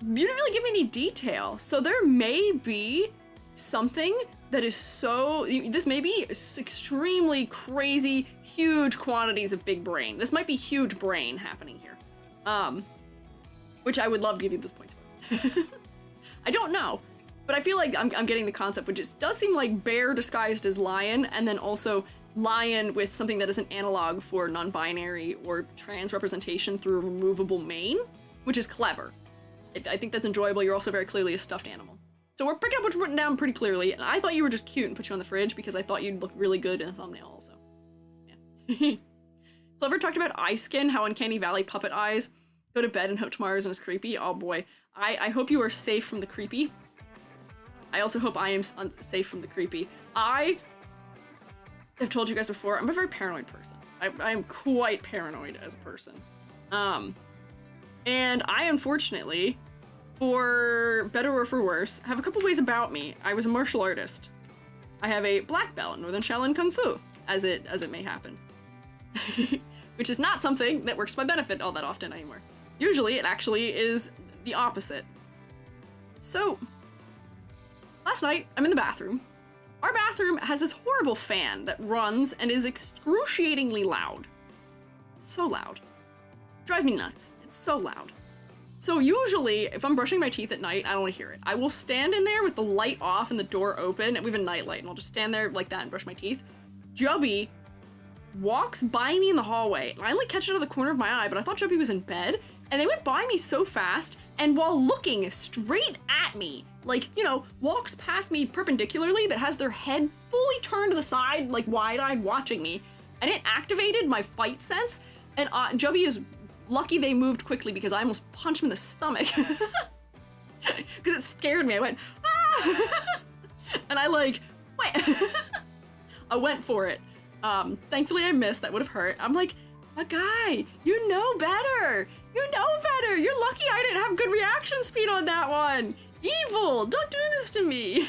you didn't really give me any detail, so there may be something that is so, this may be extremely crazy, huge quantities of big brain. This might be huge brain happening here, which I would love to give you those points for. I don't know, but I feel like I'm getting the concept, which does seem like bear disguised as lion, and then also lion with something that is an analog for non-binary or trans representation through a removable mane, which is clever. I think that's enjoyable. You're also very clearly a stuffed animal. So we're picking up what's written down pretty clearly, and I thought you were just cute and put you on the fridge because I thought you'd look really good in a thumbnail also. Yeah. Clever talked about eye skin, how Uncanny Valley puppet eyes. Go to bed and hope tomorrow isn't as creepy. Oh boy. I hope you are safe from the creepy. I also hope I am safe from the creepy. I have told you guys before, I'm a very paranoid person. I am quite paranoid as a person. And I unfortunately, for better or for worse, have a couple ways about me. I was a martial artist. I have a black belt in Northern Shaolin Kung Fu, as it may happen. Which is not something that works to my benefit all that often anymore. Usually it actually is the opposite. So, last night, I'm in the bathroom. Our bathroom has this horrible fan that runs and is excruciatingly loud. So loud. Drives me nuts. It's so loud. So usually, if I'm brushing my teeth at night, I don't want to hear it. I will stand in there with the light off and the door open, and we have a night light, and I'll just stand there like that and brush my teeth. Jubby walks by me in the hallway, and I only catch it out of the corner of my eye, but I thought Jubby was in bed, and they went by me so fast, and while looking straight at me, like, you know, walks past me perpendicularly, but has their head fully turned to the side, like wide-eyed watching me, and it activated my fight sense, and Jubby is lucky they moved quickly because I almost punched him in the stomach. Because it scared me. I went, ah! And I like, wait. I went for it. Thankfully I missed. That would have hurt. I'm like, a guy, you know better. You know better. You're lucky I didn't have good reaction speed on that one. Evil, don't do this to me.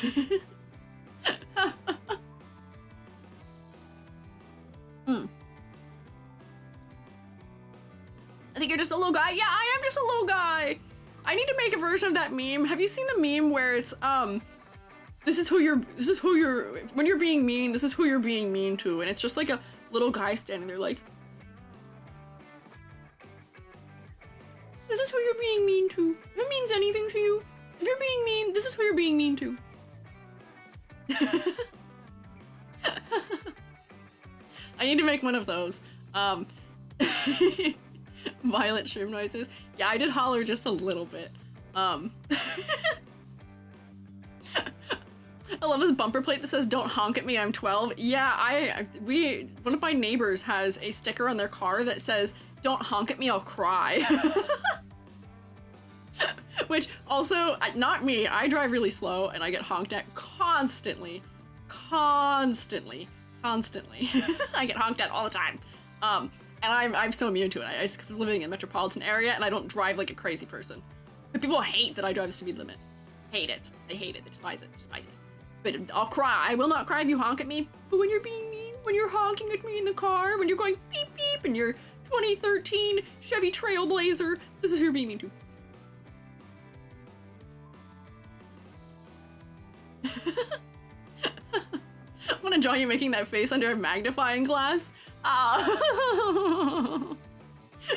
I think you're just a little guy. Yeah, I am just a little guy. I need to make a version of that meme. Have you seen the meme where it's, when you're being mean, this is who you're being mean to. And it's just like a little guy standing there like, this is who you're being mean to. If it means anything to you, if you're being mean, this is who you're being mean to. I need to make one of those. Violent shroom noises. Yeah, I did holler just a little bit. I love this bumper plate that says, "Don't honk at me, I'm 12." Yeah, one of my neighbors has a sticker on their car that says, "Don't honk at me, I'll cry." Which also, not me, I drive really slow and I get honked at constantly. Constantly. I get honked at all the time. And I'm so immune to it. It's because I'm living in a metropolitan area and I don't drive like a crazy person. But people hate that I drive the speed limit. Hate it. They hate it. They despise it. But I'll cry. I will not cry if you honk at me. But when you're being mean, when you're honking at me in the car, when you're going beep beep in your 2013 Chevy Trailblazer, this is who you're being mean to. I want to draw you making that face under a magnifying glass. Oh,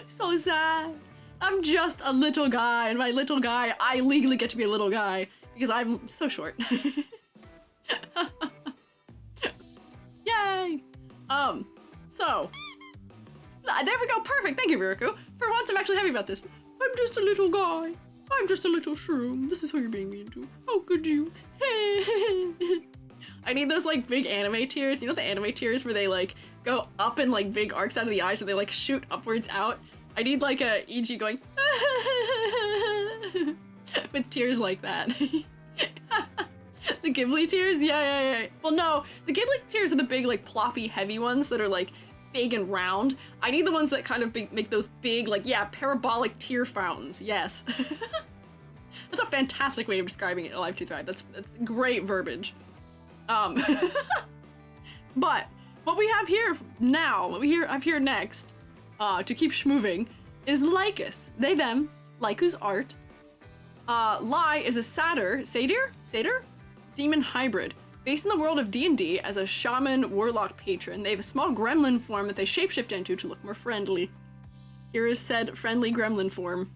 so sad. I'm just a little guy, and my little guy, I legally get to be a little guy because I'm so short. Yay! So there we go. Perfect. Thank you, Viriku. For once, I'm actually happy about this. I'm just a little guy. I'm just a little shroom. This is who you're being mean to. How could you? I need those like big anime tears. You know the anime tears where they like go up in like big arcs out of the eyes, so they like shoot upwards out. I need like a EG going with tears like that. The Ghibli tears? Yeah. Well, no, the Ghibli tears are the big like ploppy heavy ones that are like big and round. I need the ones that kind of make those big like, yeah, parabolic tear fountains. Yes. That's a fantastic way of describing it, Alive to Thrive. That's great verbiage. But what we have here now, what we have here next, to keep schmoving, is Lycus. They, them, Lyku's art. Lai is a satyr, demon hybrid. Based in the world of D&D as a shaman warlock patron, they have a small gremlin form that they shapeshift into to look more friendly. Here is said friendly gremlin form.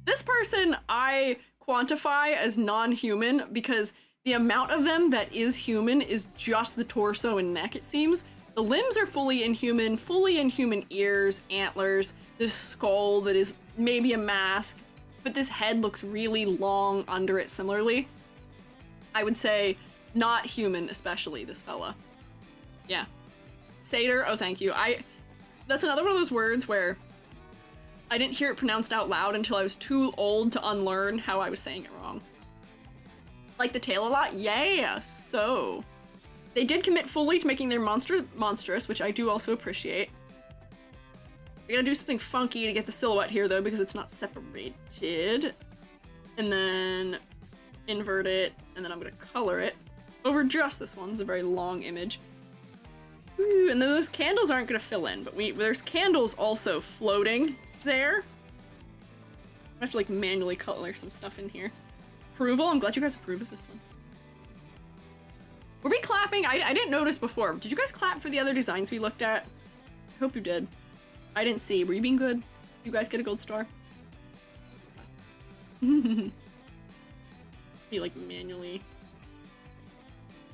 This person I quantify as non-human because the amount of them that is human is just the torso and neck, it seems. The limbs are fully inhuman ears, antlers, this skull that is maybe a mask, but this head looks really long under it similarly. I would say not human, especially this fella. Yeah. Satyr, oh thank you. That's another one of those words where I didn't hear it pronounced out loud until I was too old to unlearn how I was saying it wrong. Like the tail a lot? Yeah, so. They did commit fully to making their monster monstrous, which I do also appreciate. We're gonna do something funky to get the silhouette here though, because it's not separated. And then invert it, and then I'm gonna color it over just this one. It's a very long image. Ooh, and those candles aren't gonna fill in, but there's candles also floating there. I have to like manually color some stuff in here. Approval? I'm glad you guys approve of this one. Were we clapping? I didn't notice before. Did you guys clap for the other designs we looked at? I hope you did. I didn't see. Were you being good? You guys get a gold star? You like manually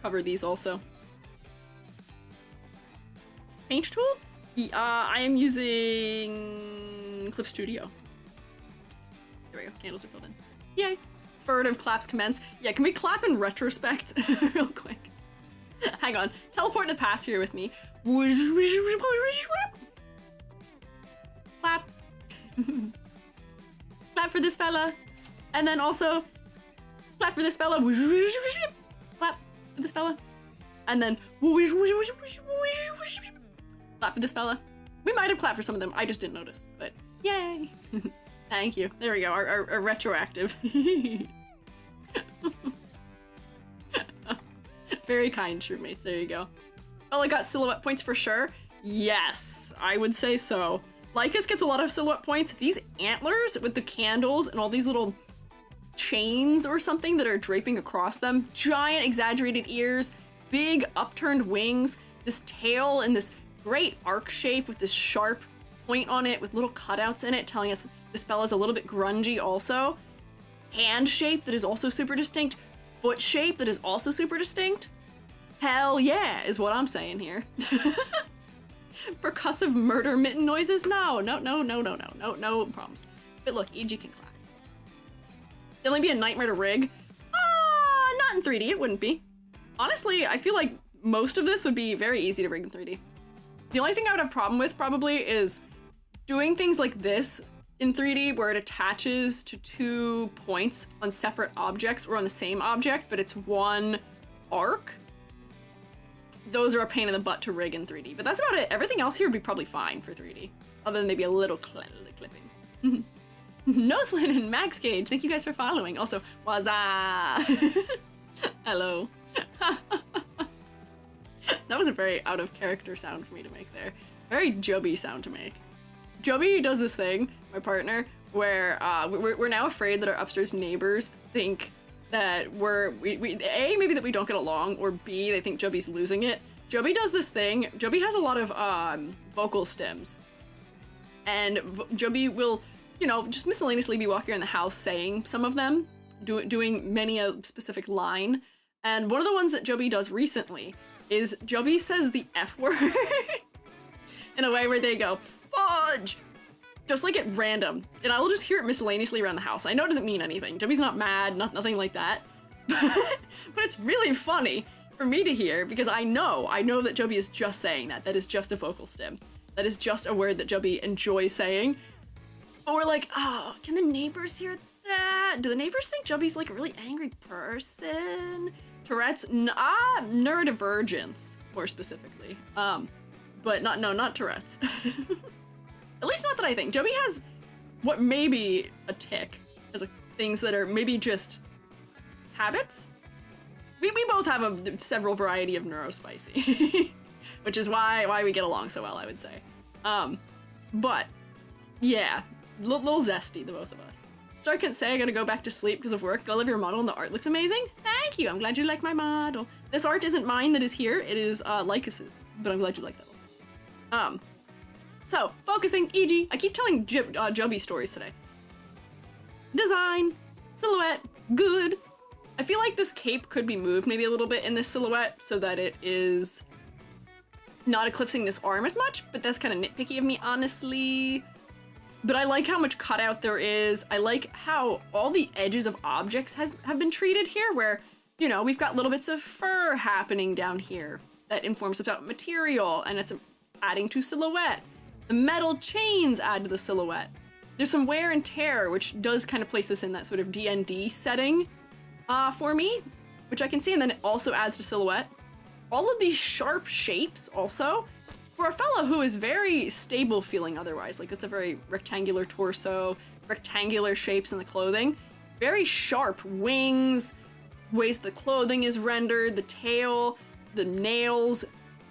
cover these also. Paint tool? I am using Clip Studio. There we go. Candles are filled in. Yay. Furtive claps commence. Yeah, can we clap in retrospect real quick? Hang on. Teleport to the past here with me. Clap. Clap for this fella. And then also clap for this fella. Clap for this fella. And then clap for this fella. We might have clapped for some of them. I just didn't notice. But yay. Thank you. There we go. Our retroactive. Very kind, shroommates. There you go. Oh, I got silhouette points for sure. Yes, I would say so. Lycus gets a lot of silhouette points. These antlers with the candles and all these little chains or something that are draping across them. Giant exaggerated ears, big upturned wings, this tail and this great arc shape with this sharp point on it with little cutouts in it telling us this fella's a little bit grungy also. Hand shape that is also super distinct. Foot shape that is also super distinct. Hell yeah, is what I'm saying here. Percussive murder mitten noises? No problems. But look, EG can clap. It'll only be a nightmare to rig. Not in 3D, it wouldn't be. Honestly, I feel like most of this would be very easy to rig in 3D. The only thing I would have a problem with probably is doing things like this in 3D where it attaches to 2 points on separate objects or on the same object, but it's one arc. Those are a pain in the butt to rig in 3D, but that's about it. Everything else here would be probably fine for 3D, other than maybe a little clipping. Northland and Max Cage, thank you guys for following. Also, wazza! Hello. That was a very out of character sound for me to make there. Very Joby sound to make. Joby does this thing, my partner, where we're now afraid that our upstairs neighbors think that A, maybe that we don't get along, or B, they think Joby's losing it. Joby does this thing. Joby has a lot of vocal stems. And Joby will, you know, just miscellaneously be walking around the house saying some of them, doing many a specific line. And one of the ones that Joby does recently is Joby says the F word in a way where they go, fudge! Just like at random. And I will just hear it miscellaneously around the house. I know it doesn't mean anything. Joby's not mad, nothing like that. But it's really funny for me to hear because I know that Joby is just saying that. That is just a vocal stem. That is just a word that Joby enjoys saying. But we're like, oh, can the neighbors hear that? Do the neighbors think Joby's like a really angry person? Tourette's? Neurodivergence, more specifically. But not Tourette's. At least not that I think. Joby has what may be a tick, as things that are maybe just habits. We both have several variety of neurospicy, which is why we get along so well, I would say. But yeah, little zesty, the both of us. Star can't say I gotta go back to sleep because of work. I love your model and the art looks amazing. Thank you. I'm glad you like my model. This art isn't mine that is here. It is Lycus's, but I'm glad you like that also. So focusing, e.g., I keep telling Joby stories today. Design, silhouette, good. I feel like this cape could be moved maybe a little bit in this silhouette so that it is not eclipsing this arm as much, but that's kind of nitpicky of me, honestly. But I like how much cutout there is. I like how all the edges of objects have been treated here, where, you know, we've got little bits of fur happening down here that informs about material, and it's adding to silhouette. The metal chains add to the silhouette. There's some wear and tear, which does kind of place this in that sort of D&D setting for me, which I can see, and then it also adds to silhouette. All of these sharp shapes also, for a fellow who is very stable feeling otherwise, like it's a very rectangular torso, rectangular shapes in the clothing, very sharp wings, ways the clothing is rendered, the tail, the nails,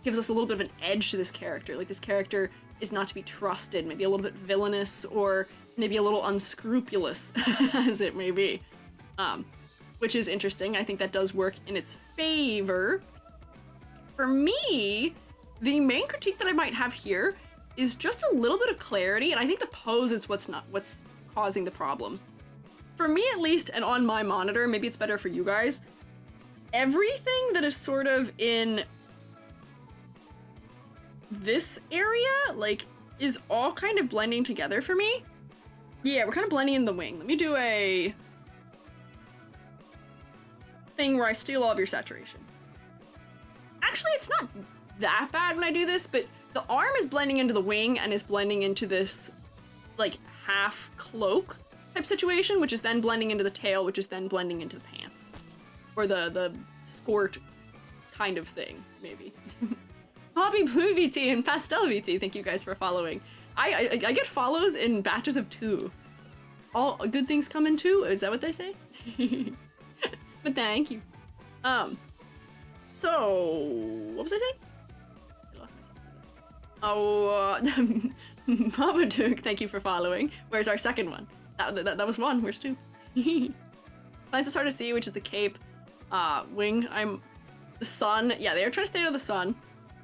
gives us a little bit of an edge to this character. Like this character is not to be trusted, maybe a little bit villainous or maybe a little unscrupulous as it may be, which is interesting. I think that does work in its favor. For me, the main critique that I might have here is just a little bit of clarity, and I think the pose is what's causing the problem. For me at least, and on my monitor, maybe it's better for you guys, everything that is sort of in this area, like, is all kind of blending together for me. Yeah, we're kind of blending in the wing. Let me do a thing where I steal all of your saturation. Actually, it's not that bad when I do this, but the arm is blending into the wing and is blending into this, like, half cloak type situation, which is then blending into the tail, which is then blending into the pants. Or the skirt kind of thing, maybe. Hobby Blue VT and Pastel VT, thank you guys for following. I get follows in batches of 2. All good things come in 2? Is that what they say? But thank you. So, what was I saying? I lost myself. Oh, Babadook, thank you for following. Where's our second one? That was 1, where's 2? Plans to start to see, which is the cape, wing. The sun. Yeah, they are trying to stay out of the sun.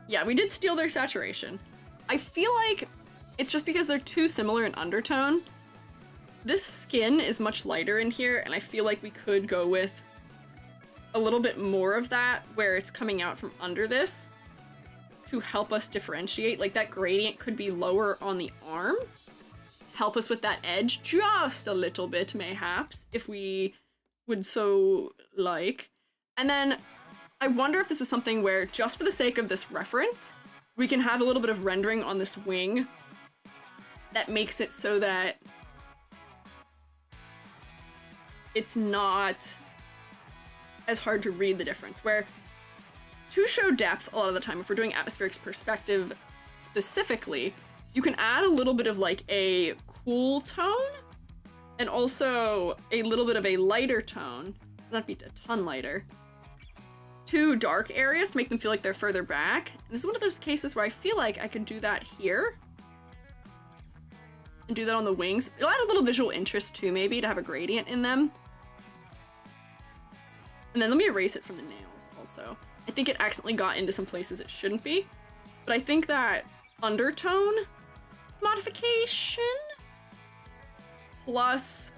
Yeah, we did steal their saturation. I feel like it's just because they're too similar in undertone. This skin is much lighter in here, and I feel like we could go with a little bit more of that where it's coming out from under this to help us differentiate. Like that gradient could be lower on the arm, help us with that edge just a little bit mayhaps, if we would so like. And then I wonder if this is something where, just for the sake of this reference, we can have a little bit of rendering on this wing that makes it so that it's not as hard to read the difference. Where, to show depth a lot of the time, if we're doing atmospheric perspective specifically, you can add a little bit of like a cool tone and also a little bit of a lighter tone, not be a ton lighter, too dark areas to make them feel like they're further back. And this is one of those cases where I feel like I could do that here. And do that on the wings. It'll add a little visual interest too, maybe, to have a gradient in them. And then let me erase it from the nails also. I think it accidentally got into some places it shouldn't be. But I think that undertone modification plus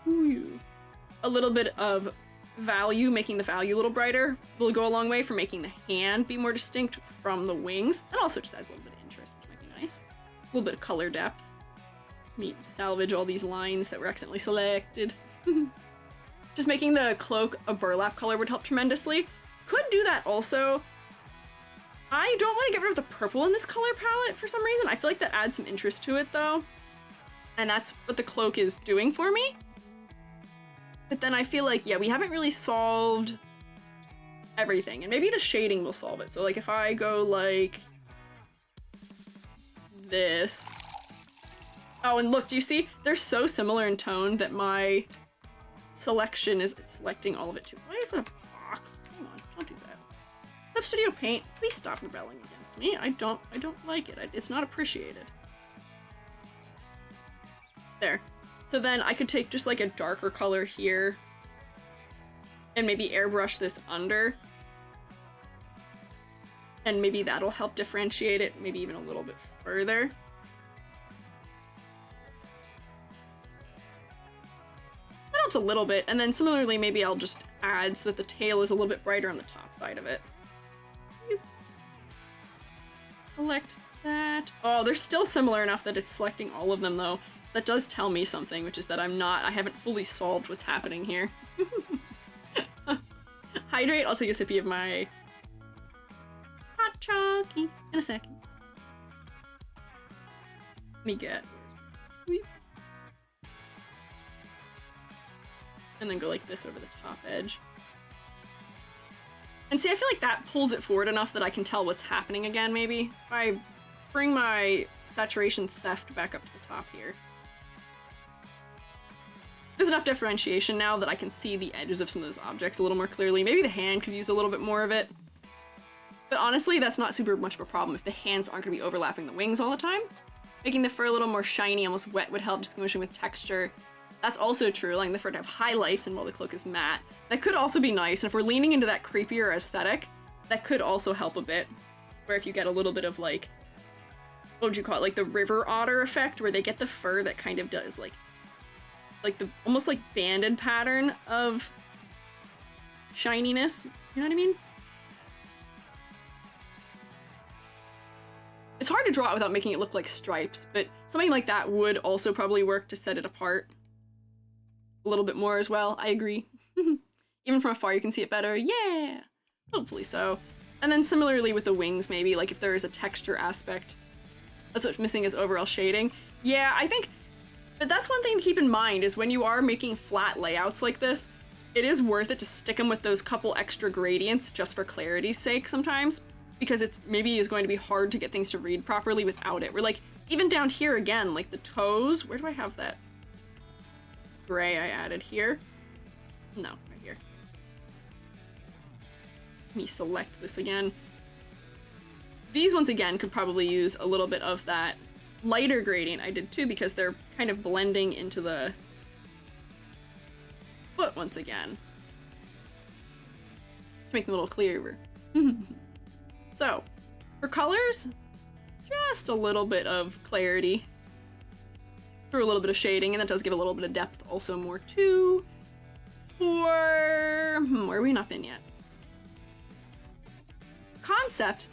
a little bit of value, making the value a little brighter, will go a long way for making the hand be more distinct from the wings. And also just adds a little bit of interest, which might be nice. A little bit of color depth. Let me salvage all these lines that were accidentally selected. Just making the cloak a burlap color would help tremendously. Could do that also. I don't want to get rid of the purple in this color palette for some reason. I feel like that adds some interest to it though. And that's what the cloak is doing for me. But then I feel like, yeah, we haven't really solved everything. And maybe the shading will solve it. So like if I go like this. Oh, and look, do you see? They're so similar in tone that my selection is selecting all of it too. Why is that a box? Come on, don't do that. Clip Studio Paint, please stop rebelling against me. I don't like it. It's not appreciated. There. So then I could take just like a darker color here and maybe airbrush this under. And maybe that'll help differentiate it maybe even a little bit further. That helps a little bit. And then similarly, maybe I'll just add so that the tail is a little bit brighter on the top side of it. Select that. Oh, they're still similar enough that it's selecting all of them though. That does tell me something, which is that I haven't fully solved what's happening here. Hydrate, I'll take a sippy of my hot chalky in a second. Let me get... And then go like this over the top edge. And see, I feel like that pulls it forward enough that I can tell what's happening again, maybe. If I bring my saturation theft back up to the top here. There's enough differentiation now that I can see the edges of some of those objects a little more clearly. Maybe the hand could use a little bit more of it. But honestly, that's not super much of a problem if the hands aren't going to be overlapping the wings all the time. Making the fur a little more shiny, almost wet, would help distinguishing with texture. That's also true, allowing the fur to have highlights and while the cloak is matte. That could also be nice, and if we're leaning into that creepier aesthetic, that could also help a bit. Where if you get a little bit of like, what would you call it, like the river otter effect, where they get the fur that kind of does like the almost like banded pattern of shininess. You know what I mean? It's hard to draw it without making it look like stripes, but something like that would also probably work to set it apart a little bit more as well. I agree. Even from afar you can see it better. Yeah! Hopefully so. And then similarly with the wings, maybe, like if there is a texture aspect. That's what's missing is overall shading. Yeah, I think... But that's one thing to keep in mind, is when you are making flat layouts like this, it is worth it to stick them with those couple extra gradients just for clarity's sake sometimes, because it's maybe is going to be hard to get things to read properly without it. We're like, even down here again, like the toes, where do I have that gray I added here? No, right here. Let me select this again. These, once again, could probably use a little bit of that lighter gradient I did too, because they're kind of blending into the foot once again. To make them a little clearer. So, for colors, just a little bit of clarity. Through a little bit of shading, and that does give a little bit of depth also more too. For... where are we not been yet? Concept.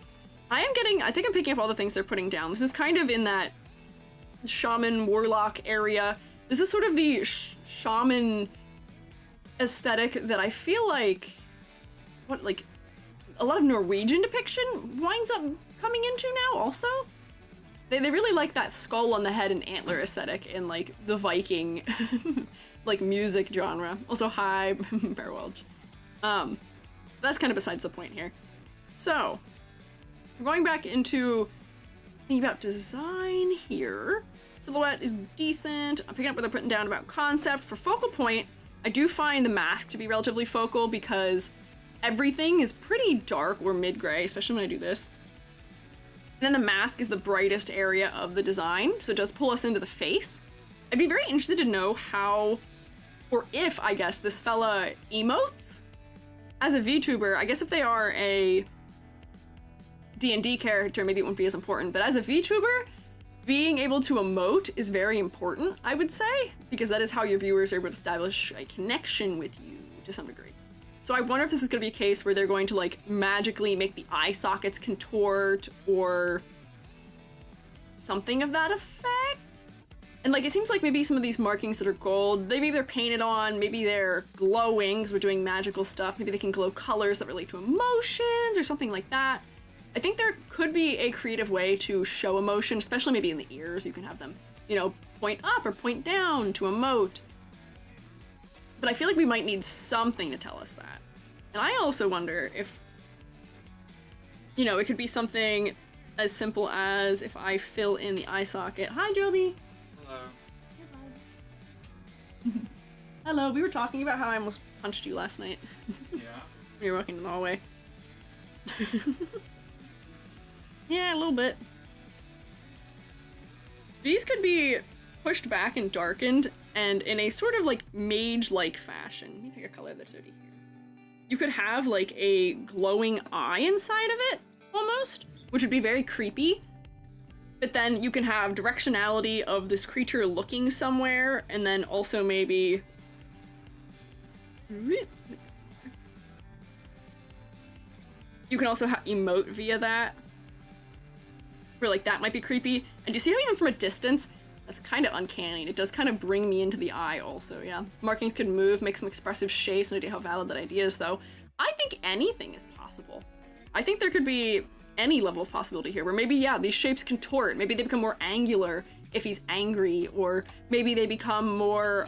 I think I'm picking up all the things they're putting down. This is kind of in that shaman warlock area. This is sort of the shaman aesthetic that I feel like, like a lot of Norwegian depiction winds up coming into now also. They really like that skull on the head and antler aesthetic in like the Viking like music genre. Also hi, Bear Welch. That's kind of besides the point here. So, we're going back into thinking about design here. Silhouette is decent. I'm picking up what they're putting down about concept. For focal point, I do find the mask to be relatively focal because everything is pretty dark or mid-gray, especially when I do this. And then the mask is the brightest area of the design, so it does pull us into the face. I'd be very interested to know how, or if, I guess, this fella emotes. As a VTuber, I guess if they are a D&D character, maybe it wouldn't be as important, but as a VTuber, being able to emote is very important, I would say, because that is how your viewers are able to establish a connection with you to some degree. So I wonder if this is going to be a case where they're going to like magically make the eye sockets contort or something of that effect. And like it seems like maybe some of these markings that are gold, maybe they're painted on, maybe they're glowing because we're doing magical stuff. Maybe they can glow colors that relate to emotions or something like that. I think there could be a creative way to show emotion, especially maybe in the ears. You can have them, you know, point up or point down to emote. But I feel like we might need something to tell us that. And I also wonder if, you know, it could be something as simple as if I fill in the eye socket. Hi, Joby. Hello. Hello. We were talking about how I almost punched you last night. Yeah. We were walking in the hallway. Yeah, a little bit. These could be pushed back and darkened, and in a sort of like mage-like fashion. Let me pick a color that's already here. You could have like a glowing eye inside of it, almost, which would be very creepy. But then you can have directionality of this creature looking somewhere, and then also maybe... You can also emote via that. Where like that might be creepy. And you see how even from a distance, that's kind of uncanny. It does kind of bring me into the eye also, yeah. Markings could move, make some expressive shapes, no idea how valid that idea is though. I think anything is possible. I think there could be any level of possibility here where maybe, yeah, these shapes contort. Maybe they become more angular if he's angry, or maybe they become more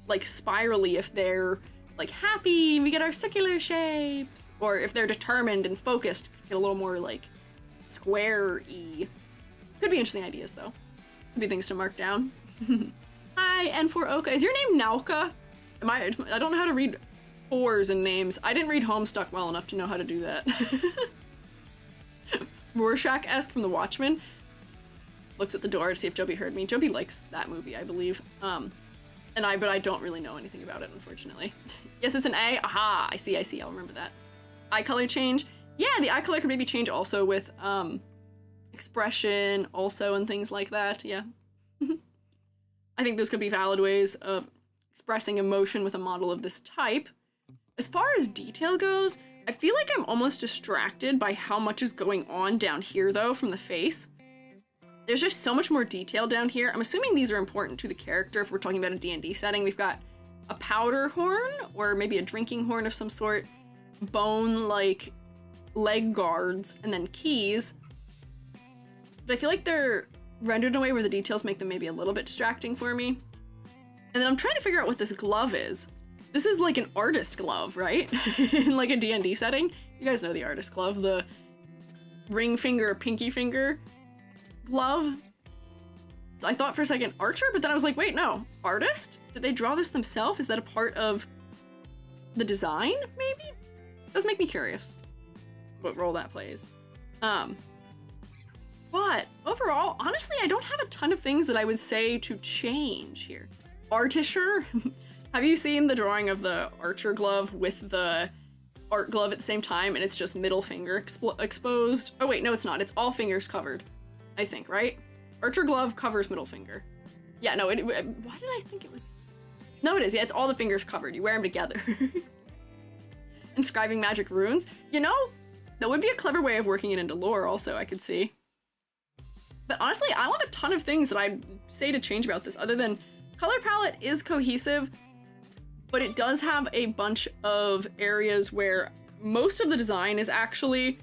like spirally if they're like happy, we get our circular shapes. Or if they're determined and focused, get a little more like square-y. Could be interesting ideas though. Could be things to mark down. Hi, N4 Oka. Is your name Nauka? I don't know how to read fours and names. I didn't read Homestuck well enough to know how to do that. Rorschach-esque from The Watchmen. Looks at the door to see if Joby heard me. Joby likes that movie, I believe. But I don't really know anything about it, unfortunately. Yes, it's an A. Aha, I see, I'll remember that. Eye color change. Yeah, the eye color could maybe change also with expression also and things like that, yeah. I think those could be valid ways of expressing emotion with a model of this type. As far as detail goes, I feel like I'm almost distracted by how much is going on down here though from the face. There's just so much more detail down here. I'm assuming these are important to the character if we're talking about a D&D setting. We've got a powder horn, or maybe a drinking horn of some sort, bone-like leg guards, and then keys. But I feel like they're rendered in a way where the details make them maybe a little bit distracting for me. And then I'm trying to figure out what this glove is. This is like an artist glove, right? In like a D&D setting. You guys know the artist glove, the ring finger, pinky finger glove. So I thought for a second archer, but then I was like, wait, no, artist? Did they draw this themselves? Is that a part of the design, maybe? It does make me curious what role that plays. But overall, honestly, I don't have a ton of things that I would say to change here. Artisher? Have you seen the drawing of the archer glove with the art glove at the same time, and it's just middle finger exposed? Oh wait, no it's not. It's all fingers covered, I think, right? Archer glove covers middle finger. Yeah, no, why did I think it was? No, it is. Yeah, it's all the fingers covered. You wear them together. Inscribing magic runes. You know, that would be a clever way of working it into lore also, I could see. But honestly, I don't have a ton of things that I'd say to change about this, other than color palette is cohesive, but it does have a bunch of areas where most of the design is actually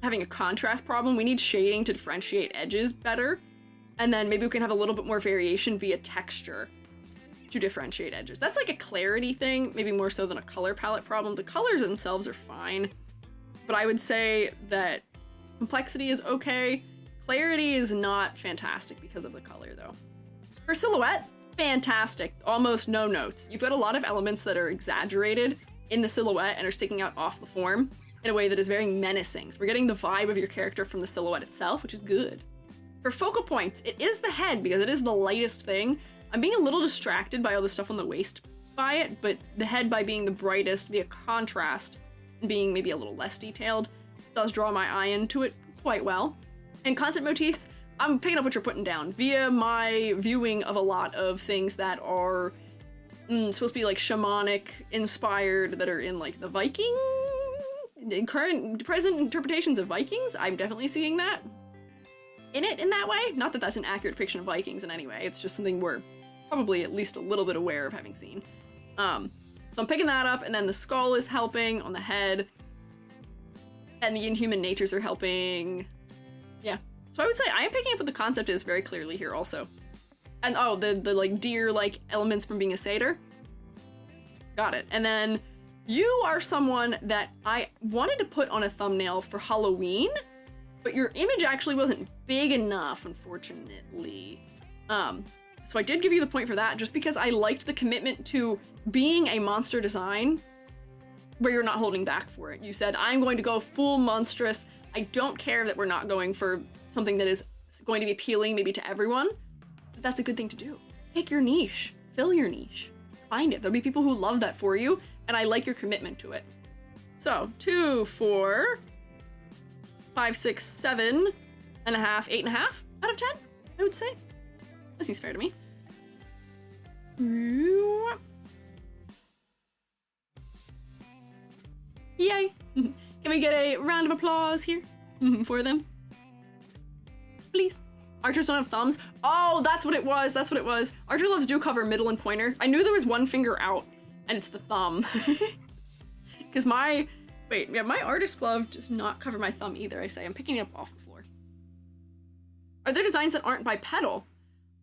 having a contrast problem. We need shading to differentiate edges better. And then maybe we can have a little bit more variation via texture to differentiate edges. That's like a clarity thing, maybe more so than a color palette problem. The colors themselves are fine, but I would say that complexity is okay. Clarity is not fantastic because of the color though. For silhouette, fantastic. Almost no notes. You've got a lot of elements that are exaggerated in the silhouette and are sticking out off the form in a way that is very menacing. So we're getting the vibe of your character from the silhouette itself, which is good. For focal points, it is the head because it is the lightest thing. I'm being a little distracted by all the stuff on the waist by it, but the head, by being the brightest via contrast and being maybe a little less detailed, does draw my eye into it quite well. And concept motifs, I'm picking up what you're putting down via my viewing of a lot of things that are supposed to be like shamanic inspired, that are in like the Viking, present interpretations of Vikings. I'm definitely seeing that in it in that way. Not that that's an accurate depiction of Vikings in any way. It's just something we're probably at least a little bit aware of having seen. So I'm picking that up, and then the skull is helping on the head, and the inhuman natures are helping. Yeah. So I would say I am picking up what the concept is very clearly here also. And oh, the like deer-like elements from being a satyr. Got it. And then you are someone that I wanted to put on a thumbnail for Halloween, but your image actually wasn't big enough, unfortunately. So I did give you the point for that, just because I liked the commitment to being a monster design where you're not holding back for it. You said, I'm going to go full monstrous. I don't care that we're not going for something that is going to be appealing maybe to everyone, but that's a good thing to do. Pick your niche, fill your niche, find it. There'll be people who love that for you, and I like your commitment to it. So 2, 4, 5, 6, 7 and a half, 8.5 out of 10, I would say. That seems fair to me. Yay! Can we get a round of applause here for them? Please. Archers don't have thumbs. Oh, that's what it was. That's what it was. Archer gloves do cover middle and pointer. I knew there was one finger out, and it's the thumb. Because my artist glove does not cover my thumb either, I say. I'm picking it up off the floor. Are there designs that aren't bipedal?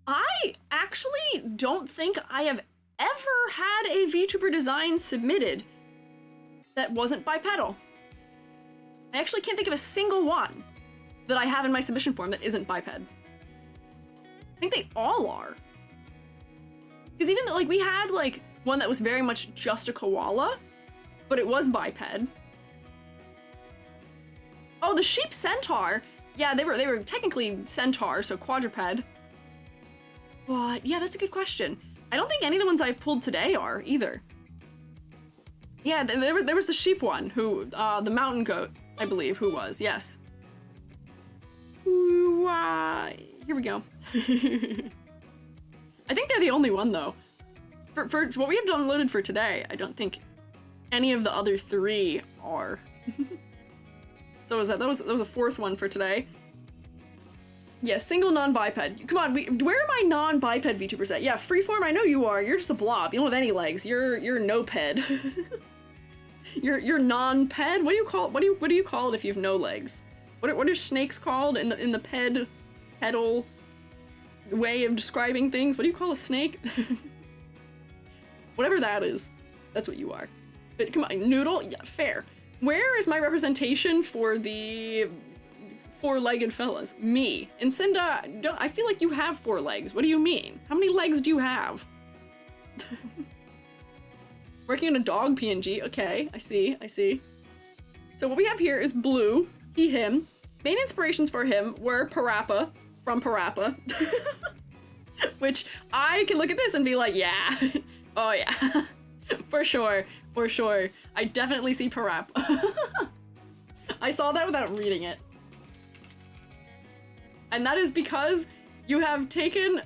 I actually don't think I have ever had a VTuber design submitted that wasn't bipedal. I actually can't think of a single one that I have in my submission form that isn't biped. I think they all are. Because even like we had like one that was very much just a koala, but it was biped. Oh, the sheep centaur. Yeah, they were technically centaur, so quadruped. But yeah, that's a good question. I don't think any of the ones I've pulled today are either. Yeah, there was the sheep one, who, the mountain goat, I believe, who was, yes. Ooh, here we go. I think they're the only one, though. For what we have downloaded for today, I don't think any of the other 3 are. So was that was a 4th one for today. Yeah, single non-biped. Come on, where are my non-biped VTubers at? Yeah, freeform, I know you are. You're just a blob. You don't have any legs. You're no ped. you're non-ped? What do you call it if you have no legs? What are snakes called in the pedal way of describing things? What do you call a snake? Whatever that is, that's what you are. But come on, noodle? Yeah, fair. Where is my representation for the 4-legged fellas? Me. And Cinda, I feel like you have 4 legs. What do you mean? How many legs do you have? Working on a dog PNG. Okay, I see. So what we have here is Blue, he, him. Main inspirations for him were Parappa, from Parappa. Which I can look at this and be like, yeah. Oh yeah. For sure. I definitely see Parappa. I saw that without reading it. And that is because you have taken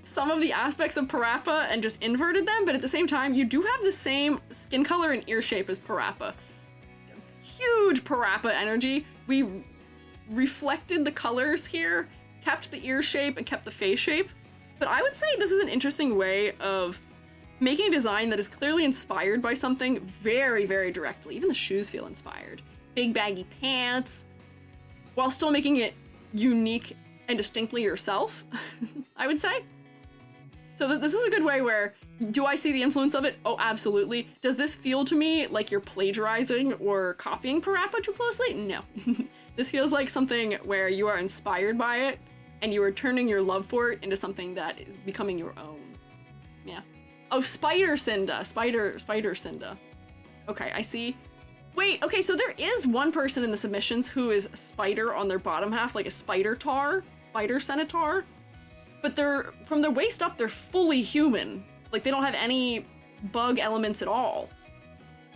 some of the aspects of Parappa and just inverted them, but at the same time, you do have the same skin color and ear shape as Parappa. Huge Parappa energy. We reflected the colors here, kept the ear shape, and kept the face shape. But I would say this is an interesting way of making a design that is clearly inspired by something very, very directly. Even the shoes feel inspired. Big baggy pants, while still making it unique and distinctly yourself, I would say. So this is a good way where, do I see the influence of it? Oh, absolutely. Does this feel to me like you're plagiarizing or copying Parappa too closely? No. This feels like something where you are inspired by it and you are turning your love for it into something that is becoming your own. Yeah. Oh, Spider Cinda. Spider Cinda. Okay, I see. Wait, okay, so there is one person in the submissions who is a spider on their bottom half, like a spider centaur. But they're, from their waist up, they're fully human. Like, they don't have any bug elements at all.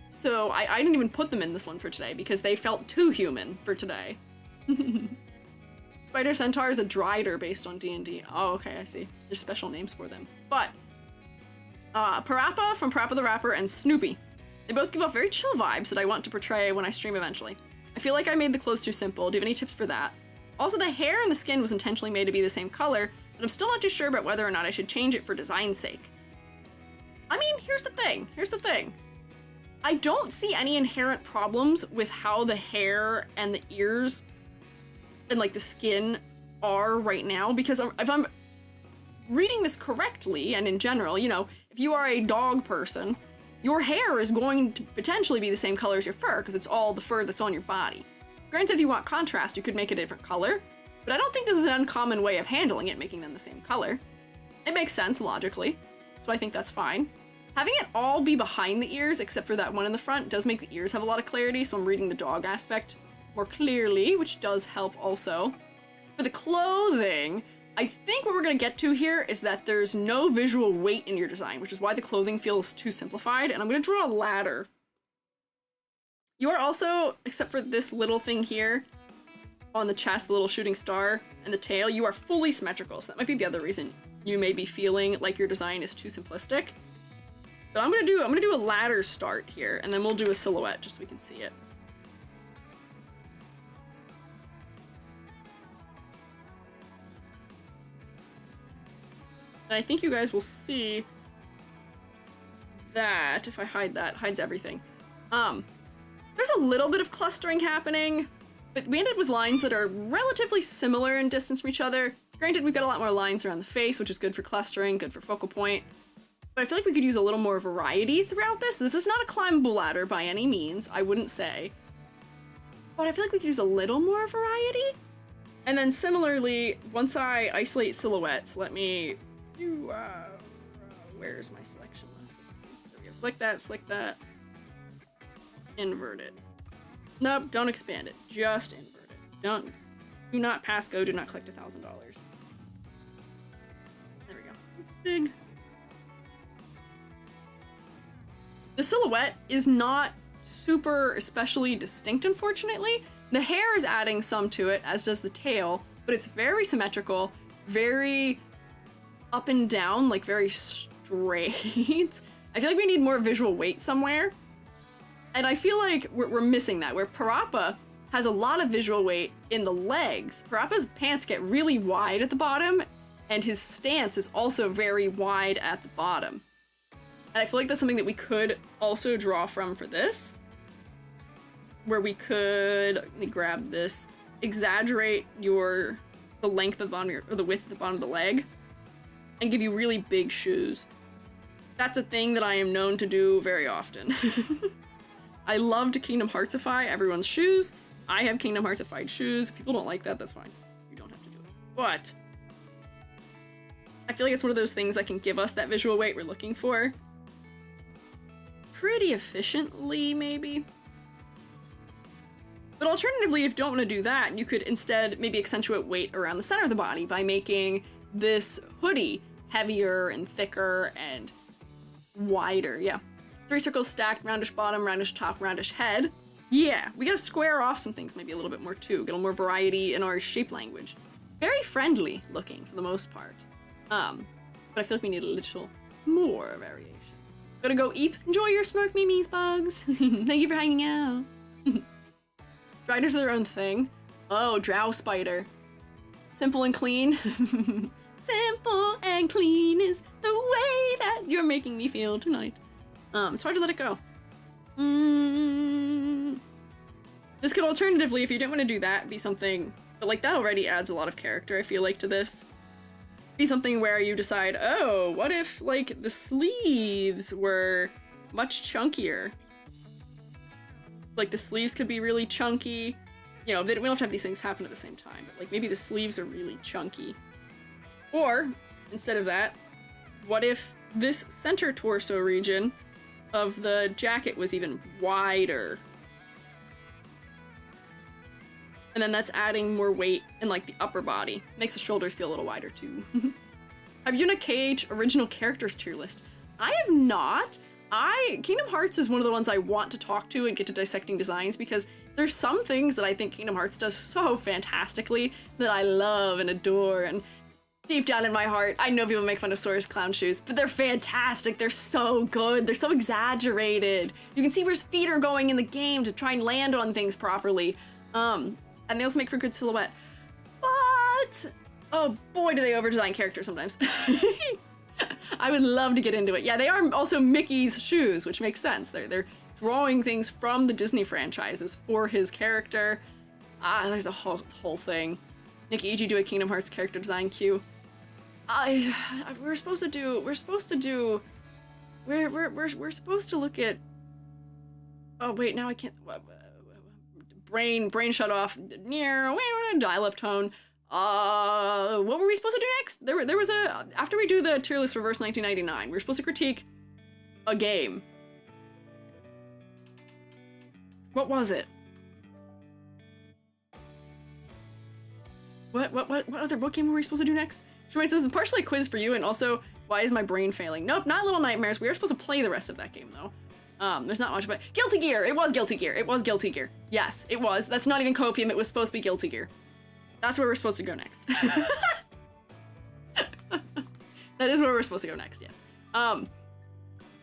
So I didn't even put them in this one for today because they felt too human for today. Spider centaur is a drider based on D&D. Oh, okay, I see. There's special names for them. But, Parappa from Parappa the Rapper and Snoopy. They both give off very chill vibes that I want to portray when I stream eventually. I feel like I made the clothes too simple. Do you have any tips for that? Also, the hair and the skin was intentionally made to be the same color, but I'm still not too sure about whether or not I should change it for design's sake. I mean, here's the thing. I don't see any inherent problems with how the hair and the ears and, like, the skin are right now, because if I'm reading this correctly, and in general, you know, if you are a dog person, your hair is going to potentially be the same color as your fur, because it's all the fur that's on your body. Granted, if you want contrast, you could make it a different color, but I don't think this is an uncommon way of handling it, making them the same color. It makes sense logically, so I think that's fine. Having it all be behind the ears, except for that one in the front, does make the ears have a lot of clarity, so I'm reading the dog aspect more clearly, which does help also. For the clothing, I think what we're gonna get to here is that there's no visual weight in your design, which is why the clothing feels too simplified, and I'm gonna draw a ladder. You are also, except for this little thing here, on the chest, the little shooting star, and the tail, you are fully symmetrical, so that might be the other reason you may be feeling like your design is too simplistic. But I'm gonna do a ladder start here, and then we'll do a silhouette just so we can see it. And I think you guys will see that, if I hide that, hides everything. There's a little bit of clustering happening, but we ended with lines that are relatively similar in distance from each other. Granted, we've got a lot more lines around the face, which is good for clustering, good for focal point. But I feel like we could use a little more variety throughout this. This is not a climbable ladder by any means, I wouldn't say. But I feel like we could use a little more variety. And then similarly, once I isolate silhouettes, let me do, where's my selection list? There we go, select that, invert it. Nope, don't expand it, just invert it. Do not pass go, do not collect $1,000. There we go, it's big. The silhouette is not super especially distinct, unfortunately. The hair is adding some to it, as does the tail, but it's very symmetrical, very up and down, like very straight. I feel like we need more visual weight somewhere. And I feel like we're missing that, where Parappa has a lot of visual weight in the legs. Parappa's pants get really wide at the bottom, and his stance is also very wide at the bottom. And I feel like that's something that we could also draw from for this, where we could, let me grab this, exaggerate the length of the bottom, or the width of the bottom of the leg, and give you really big shoes. That's a thing that I am known to do very often. I love to Kingdom Heartsify everyone's shoes. I have Kingdom Heartsified shoes. If people don't like that, that's fine. You don't have to do it. But I feel like it's one of those things that can give us that visual weight we're looking for. Pretty efficiently, maybe. But alternatively, if you don't want to do that, you could instead maybe accentuate weight around the center of the body by making this hoodie heavier and thicker and wider. Yeah. 3 circles stacked, roundish bottom, roundish top, roundish head. Yeah, we gotta square off some things maybe a little bit more too. Get a little more variety in our shape language. Very friendly looking for the most part. But I feel like we need a little more variation. Gotta go eep. Enjoy your snork memes, bugs. Thank you for hanging out. Driders are their own thing. Oh, drow spider. Simple and clean. Simple and clean is the way that you're making me feel tonight. It's hard to let it go. This could alternatively, if you didn't want to do that, be something, but like that already adds a lot of character, I feel like, to this. Be something where you decide, oh, what if, like, the sleeves were much chunkier? Like, the sleeves could be really chunky. You know, we don't have to have these things happen at the same time, but, like, maybe the sleeves are really chunky. Or, instead of that, what if this center torso region of the jacket was even wider. And then that's adding more weight in like the upper body. Makes the shoulders feel a little wider too. Have you done a Cage original characters tier list? I have not. Kingdom Hearts is one of the ones I want to talk to and get to dissecting designs because there's some things that I think Kingdom Hearts does so fantastically that I love and adore, and deep down in my heart, I know people make fun of Sora's clown shoes, but they're fantastic. They're so good. They're so exaggerated. You can see where his feet are going in the game to try and land on things properly. And they also make for good silhouette. But, oh boy, do they over-design characters sometimes. I would love to get into it. Yeah, they are also Mickey's shoes, which makes sense. They're drawing things from the Disney franchises for his character. There's a whole thing. Nikki, did you do a Kingdom Hearts character design queue? We're supposed to look at. Oh wait, now I can't. Brain shut off. Dial up tone. What were we supposed to do next? There was a, after we do the tier list reverse 1999, we were supposed to critique a game. What was it? What game were we supposed to do next? Shumai says, it's partially a quiz for you, and also, why is my brain failing? Nope, not Little Nightmares. We are supposed to play the rest of that game, though. There's not much of it. Guilty Gear! It was Guilty Gear. It was Guilty Gear. Yes, it was. That's not even Copium. It was supposed to be Guilty Gear. That's where we're supposed to go next. That is where we're supposed to go next, yes.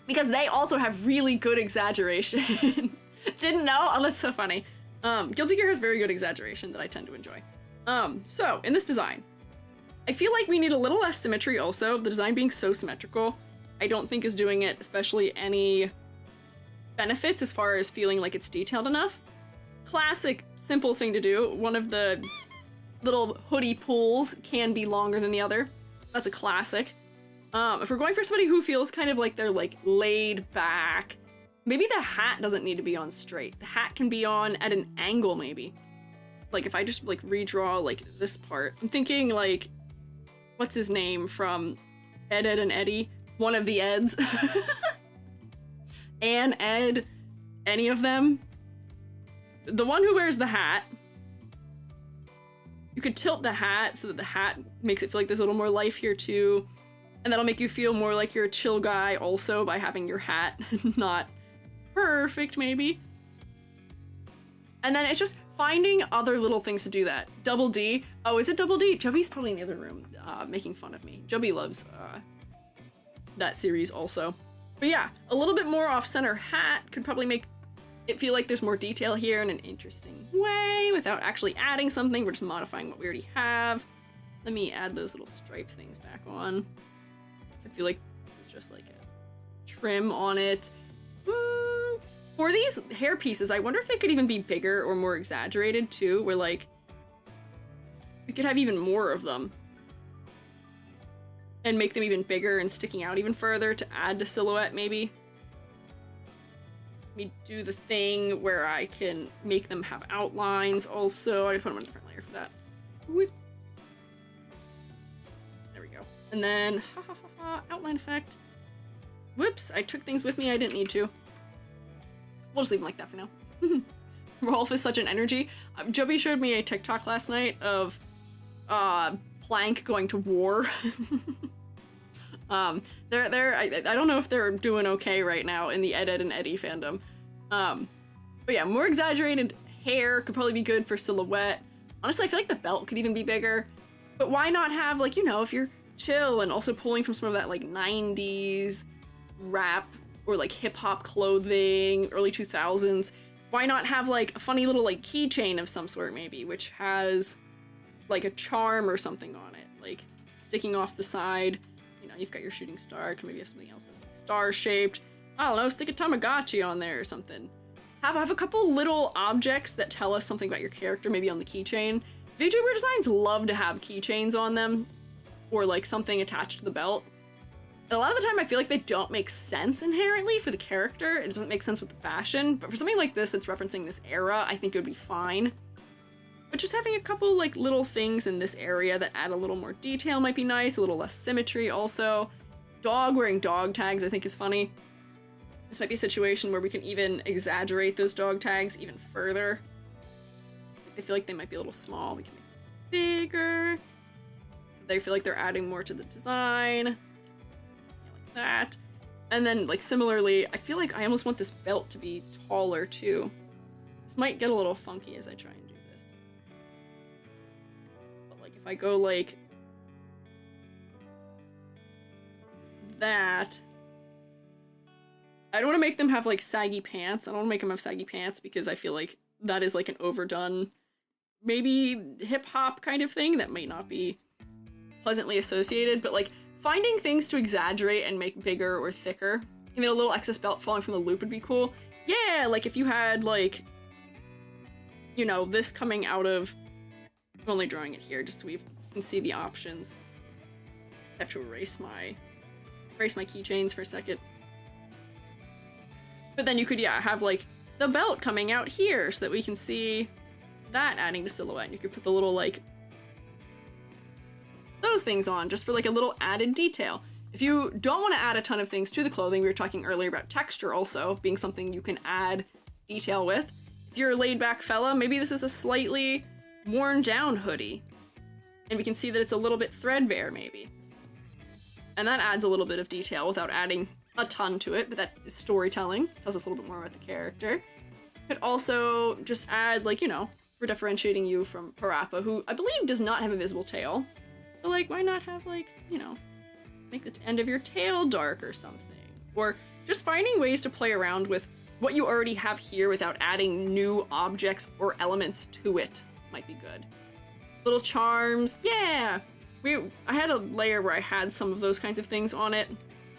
Because they also have really good exaggeration. Didn't know? Oh, that's so funny. Guilty Gear has very good exaggeration that I tend to enjoy. So, in this design, I feel like we need a little less symmetry also. The design being so symmetrical, I don't think is doing it especially any benefits as far as feeling like it's detailed enough. Classic, simple thing to do. One of the little hoodie pulls can be longer than the other. That's a classic. If we're going for somebody who feels kind of like they're like laid back, maybe the hat doesn't need to be on straight. The hat can be on at an angle maybe. Like if I just like redraw like this part, I'm thinking like, what's his name from Ed, Edd and Eddy? One of the Eds. Ann, Ed, any of them. The one who wears the hat. You could tilt the hat so that the hat makes it feel like there's a little more life here too. And that'll make you feel more like you're a chill guy also by having your hat not perfect maybe. And then it's just finding other little things to do that. Double D. Oh, is it Double D? Joby's probably in the other room making fun of me. Joby loves that series also. But yeah, a little bit more off-center hat could probably make it feel like there's more detail here in an interesting way without actually adding something. We're just modifying what we already have. Let me add those little stripe things back on. So I feel like this is just like a trim on it. For these hair pieces, I wonder if they could even be bigger or more exaggerated too, where like we could have even more of them and make them even bigger and sticking out even further to add to silhouette maybe. Let me do the thing where I can make them have outlines also. I gotta put them on a different layer for that. Whoop. There we go. And then, outline effect. Whoops, I took things with me I didn't need to. We'll just leave them like that for now. Rolf is such an energy. Joby showed me a TikTok last night of Plank going to war. I don't know if they're doing okay right now in the Ed, Edd and Eddy fandom. But yeah, more exaggerated hair could probably be good for silhouette. Honestly, I feel like the belt could even be bigger. But why not have, like, you know, if you're chill and also pulling from some of that, like, 90s rap or, like, hip-hop clothing, early 2000s, why not have, like, a funny little, like, keychain of some sort, maybe, which has, like, a charm or something on it, like, sticking off the side. You know, you've got your shooting star, maybe have something else that's star-shaped. I don't know, stick a Tamagotchi on there or something. Have a couple little objects that tell us something about your character, maybe on the keychain. VTuber designs love to have keychains on them, or like something attached to the belt. And a lot of the time I feel like they don't make sense inherently for the character. It doesn't make sense with the fashion, but for something like this that's referencing this era, I think it would be fine. But just having a couple like little things in this area that add a little more detail might be nice, a little less symmetry also. Dog wearing dog tags I think is funny. This might be a situation where we can even exaggerate those dog tags even further. They feel like they might be a little small. We can make them bigger. So they feel like they're adding more to the design. Like that. And then, like, similarly, I feel like I almost want this belt to be taller, too. This might get a little funky as I try and do this. But, like, if I go, like, that... I don't want to make them have, like, saggy pants. I don't want to make them have saggy pants because I feel like that is, like, an overdone, maybe hip-hop kind of thing that might not be pleasantly associated, but, like, finding things to exaggerate and make bigger or thicker. Even a little excess belt falling from the loop would be cool. Yeah, like, if you had, like, you know, this coming out of... I'm only drawing it here just so we can see the options. I have to erase my keychains for a second. But then you could, yeah, have, like, the belt coming out here so that we can see that adding to silhouette. And you could put the little, like, those things on just for, like, a little added detail. If you don't want to add a ton of things to the clothing, we were talking earlier about texture also being something you can add detail with. If you're a laid-back fella, maybe this is a slightly worn-down hoodie. And we can see that it's a little bit threadbare, maybe. And that adds a little bit of detail without adding a ton to it, but that is storytelling. Tells us a little bit more about the character. Could also just add, like, you know, for differentiating you from Parappa, who I believe does not have a visible tail. But, like, why not have, like, you know, make the end of your tail dark or something? Or just finding ways to play around with what you already have here without adding new objects or elements to it might be good. Little charms, yeah! I had a layer where I had some of those kinds of things on it,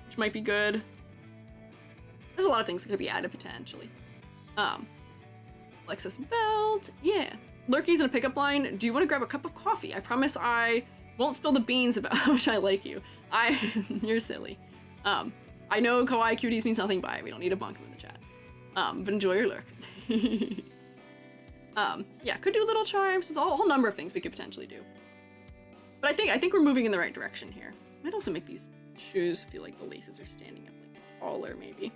which might be good. There's a lot of things that could be added potentially. Lexus belt, yeah. Lurkies in a pickup line, do you want to grab a cup of coffee? I promise I won't spill the beans about how much I like you. You're silly. I know kawaii cuties means nothing by it. We don't need to bunk them in the chat. But enjoy your lurk. Yeah, could do little charms. There's a whole number of things we could potentially do. But I think we're moving in the right direction here. Might also make these shoes feel like the laces are standing up like taller, maybe.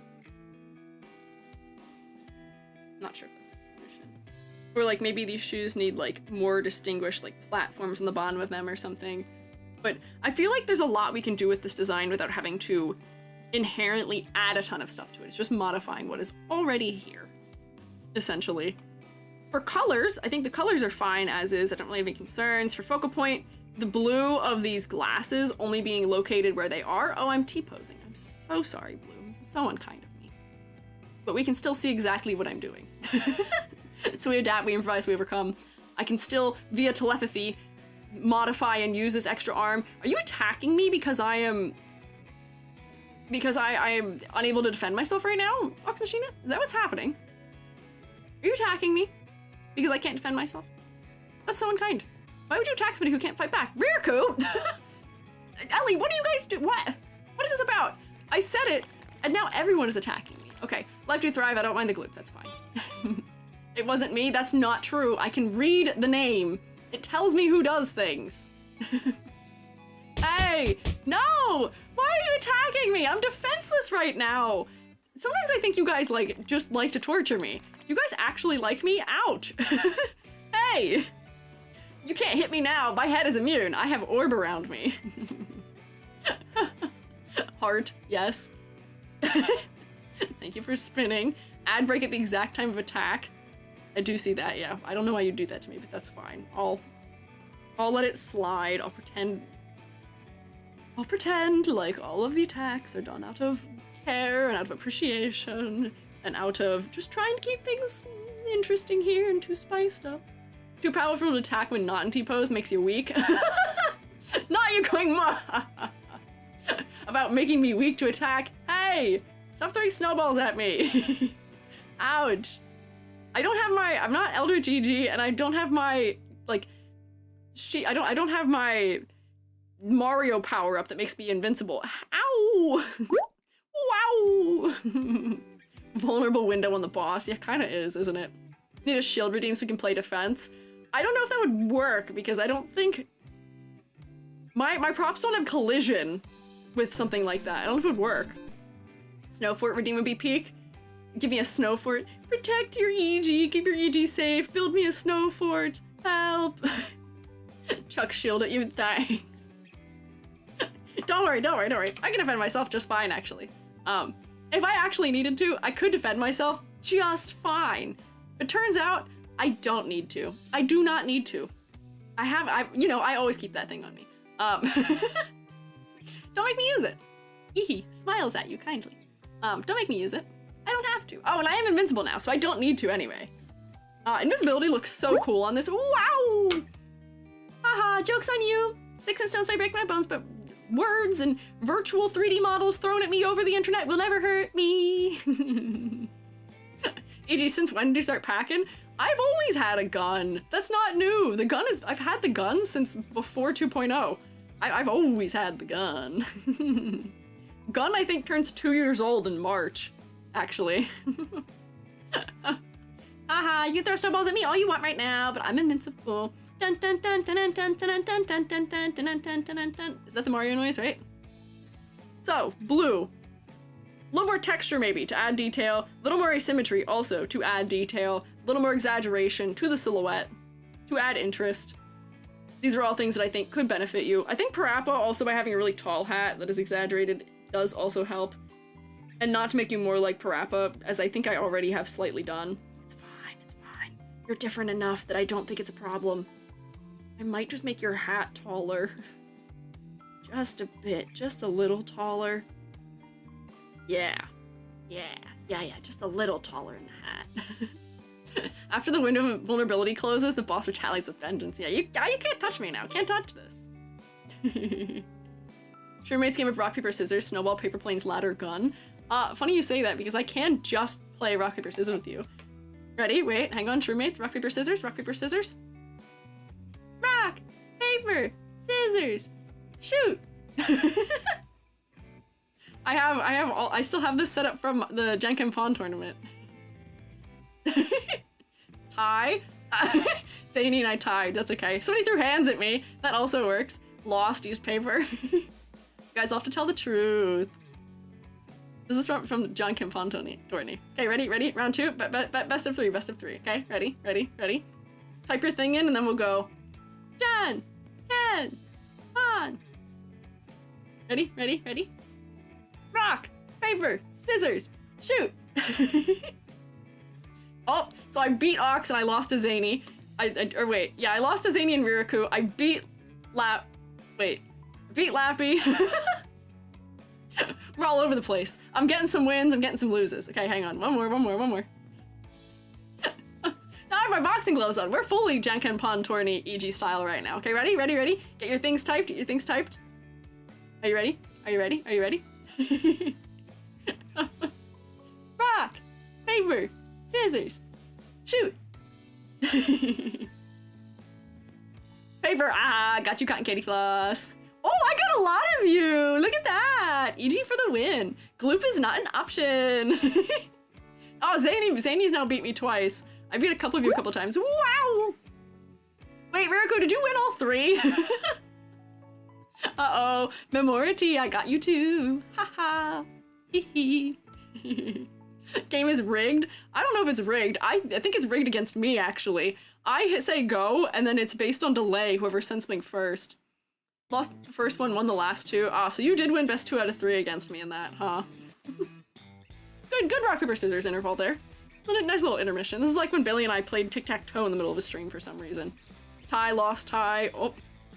Not sure if that's the solution. Or like maybe these shoes need like more distinguished like platforms on the bottom of them or something. But I feel like there's a lot we can do with this design without having to inherently add a ton of stuff to it. It's just modifying what is already here, essentially. For colors, I think the colors are fine as is. I don't really have any concerns. For focal point, the blue of these glasses only being located where they are. Oh, I'm T-posing. I'm so sorry, Blue. This is so unkind of me. But we can still see exactly what I'm doing. So we adapt, we improvise, we overcome. I can still, via telepathy, modify and use this extra arm. Are you attacking me because I am unable to defend myself right now, Fox Machina? Is that what's happening? Are you attacking me because I can't defend myself? That's so unkind. Why would you attack somebody who can't fight back? Rirku! Ellie, what do you guys do? What? What is this about? I said it, and now everyone is attacking me. Okay, Life to Thrive, I don't mind the gloop, that's fine. It wasn't me, that's not true. I can read the name. It tells me who does things. Hey, no! Why are you attacking me? I'm defenseless right now. Sometimes I think you guys just like to torture me. You guys actually like me? Ouch. Hey! You can't hit me now. My head is immune. I have orb around me. Heart, yes. Thank you for spinning. Ad break at the exact time of attack. I do see that, yeah. I don't know why you'd do that to me, but that's fine. I'll let it slide. I'll pretend like all of the attacks are done out of care and out of appreciation and out of just trying to keep things interesting here and too spiced up. Too powerful to attack when not in T-pose makes you weak. Not you going about making me weak to attack. Hey, stop throwing snowballs at me. Ouch. I'm not Elder GG, and I don't have my, I don't have my Mario power-up that makes me invincible. Ow! Wow! Vulnerable window on the boss. Yeah, kinda is, isn't it? Need a shield redeem so we can play defense. I don't know if that would work, because I don't think... My props don't have collision with something like that. I don't know if it would work. Snow fort, redeemable peak. Give me a snow fort. Protect your EG. Keep your EG safe. Build me a snow fort. Help. Chuck shield at you. Thanks. Don't worry. I can defend myself just fine, actually. If I actually needed to, I could defend myself just fine. But turns out, I don't need to. I do not need to. I always keep that thing on me. Don't make me use it. Eehee, smiles at you kindly. Don't make me use it. I don't have to. Oh, and I am invincible now, so I don't need to anyway. Invisibility looks so cool on this. Wow! Haha, joke's on you. Sticks and stones may break my bones, but words and virtual 3D models thrown at me over the internet will never hurt me. E.g., since when did you start packing? I've always had a gun. That's not new. I've had the gun since before 2.0. I've always had the gun. Gun, I think, turns 2 years old in March, actually. Haha, you throw snowballs at me all you want right now, but I'm invincible. Dun dun dun dun dun dun dun dun dun dun dun dun dun dun dun. Is that the Mario noise, right? So, blue. A little more texture maybe to add detail, a little more asymmetry also to add detail, a little more exaggeration to the silhouette to add interest. These are all things that I think could benefit you. I think Parappa also by having a really tall hat that is exaggerated does also help. And not to make you more like Parappa, as I think I already have slightly done. It's fine. You're different enough that I don't think it's a problem. I might just make your hat taller. Just a bit, just a little taller. Yeah, just a little taller in the hat. After the window of vulnerability closes, the boss retaliates with vengeance. Yeah, you can't touch me now. Can't touch this. Shroommate's game of rock, paper, scissors, snowball, paper planes, ladder, gun. Funny you say that because I can just play rock, paper, scissors with you. Ready? Wait, hang on, Shroommates. Rock, paper, scissors, rock, paper, scissors. Rock, paper, scissors, shoot. I still have this set up from the Jenkin Pond tournament. Tie? Zany and I tied, that's okay. Somebody threw hands at me, that also works. Lost, used paper. You guys all have to tell the truth. This is from the John Kim Pond tourney. Okay, ready? Round two, best of three, okay? Ready? Type your thing in and then we'll go. John, Ken, Pond. Ready? Rock, paper, scissors, shoot! Oh, so I beat Ox and I lost to Zany. I lost to Zany and Riraku. I beat Lappy. We're all over the place. I'm getting some wins, I'm getting some loses. Okay, hang on. One more. Now I have my boxing gloves on. We're fully Jenkin Pond tourney EG style right now. Okay, ready? Get your things typed, Are you ready? Rock, paper, scissors, shoot. Paper, got you, cotton candy floss. Oh, I got a lot of you. Look at that. EG for the win. Gloop is not an option. Oh, Zany's now beat me twice. I beat a couple of you a couple times. Wow. Wait, Ririku, did you win all three? Uh-oh, Memority, I got you too. Haha. Hee. Game is rigged. I don't know if it's rigged. I think it's rigged against me, actually. I say go, and then it's based on delay, whoever sends something first. Lost the first one, won the last two. So you did win best 2 out of 3 against me in that, huh? Good rock, paper, scissors interval there. Nice little intermission. This is like when Billy and I played tic-tac-toe in the middle of a stream for some reason. Tie, lost tie. Oh,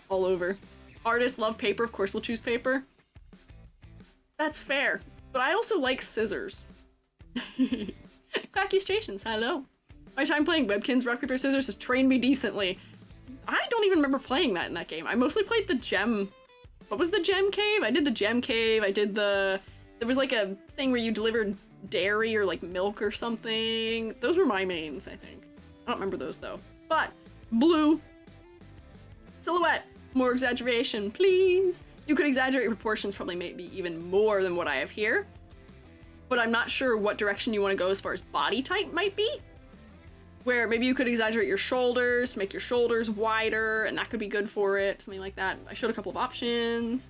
all over. Artists love paper, of course we'll choose paper. That's fair, but I also like scissors. Quacky Stations, hello. My time playing Webkins Rock, Paper, Scissors has trained me decently. I don't even remember playing that in that game. I mostly played the gem... What was the gem cave? I did the gem cave, there was like a thing where you delivered dairy or like milk or something. Those were my mains, I think. I don't remember those though. But, blue. Silhouette. More exaggeration, please. You could exaggerate proportions probably maybe even more than what I have here. But I'm not sure what direction you want to go as far as body type might be. Where maybe you could exaggerate your shoulders, make your shoulders wider, and that could be good for it, something like that. I showed a couple of options.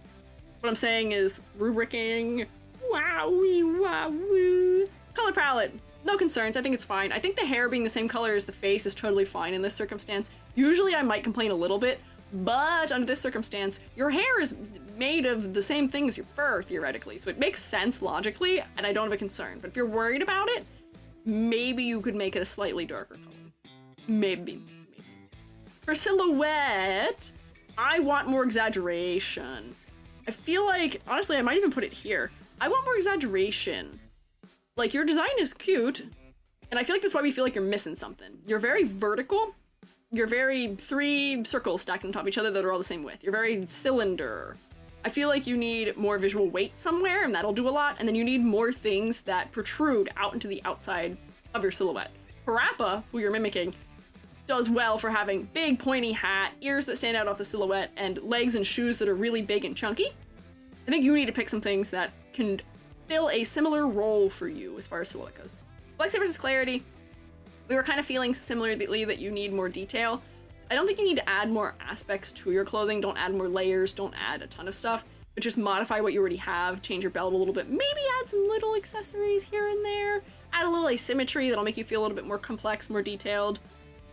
What I'm saying is rubricing Wowie wowoo. Color palette. No concerns. I think it's fine. I think the hair being the same color as the face is totally fine in this circumstance. Usually I might complain a little bit, but under this circumstance, your hair is made of the same thing as your fur, theoretically, so it makes sense logically, and I don't have a concern. But if you're worried about it, maybe you could make it a slightly darker color. Maybe. For silhouette, I want more exaggeration. I feel like, honestly, I might even put it here. I want more exaggeration. Like, your design is cute, and I feel like that's why we feel like you're missing something. You're very vertical. You're very 3 circles stacked on top of each other that are all the same width. You're very cylinder. I feel like you need more visual weight somewhere, and that'll do a lot, and then you need more things that protrude out into the outside of your silhouette. Parappa, who you're mimicking, does well for having big pointy hat, ears that stand out off the silhouette, and legs and shoes that are really big and chunky. I think you need to pick some things that can fill a similar role for you as far as silhouette goes. Flexi versus clarity, we were kind of feeling similarly that you need more detail. I don't think you need to add more aspects to your clothing. Don't add more layers, don't add a ton of stuff, but just modify what you already have, change your belt a little bit, maybe add some little accessories here and there, add a little asymmetry that'll make you feel a little bit more complex, more detailed.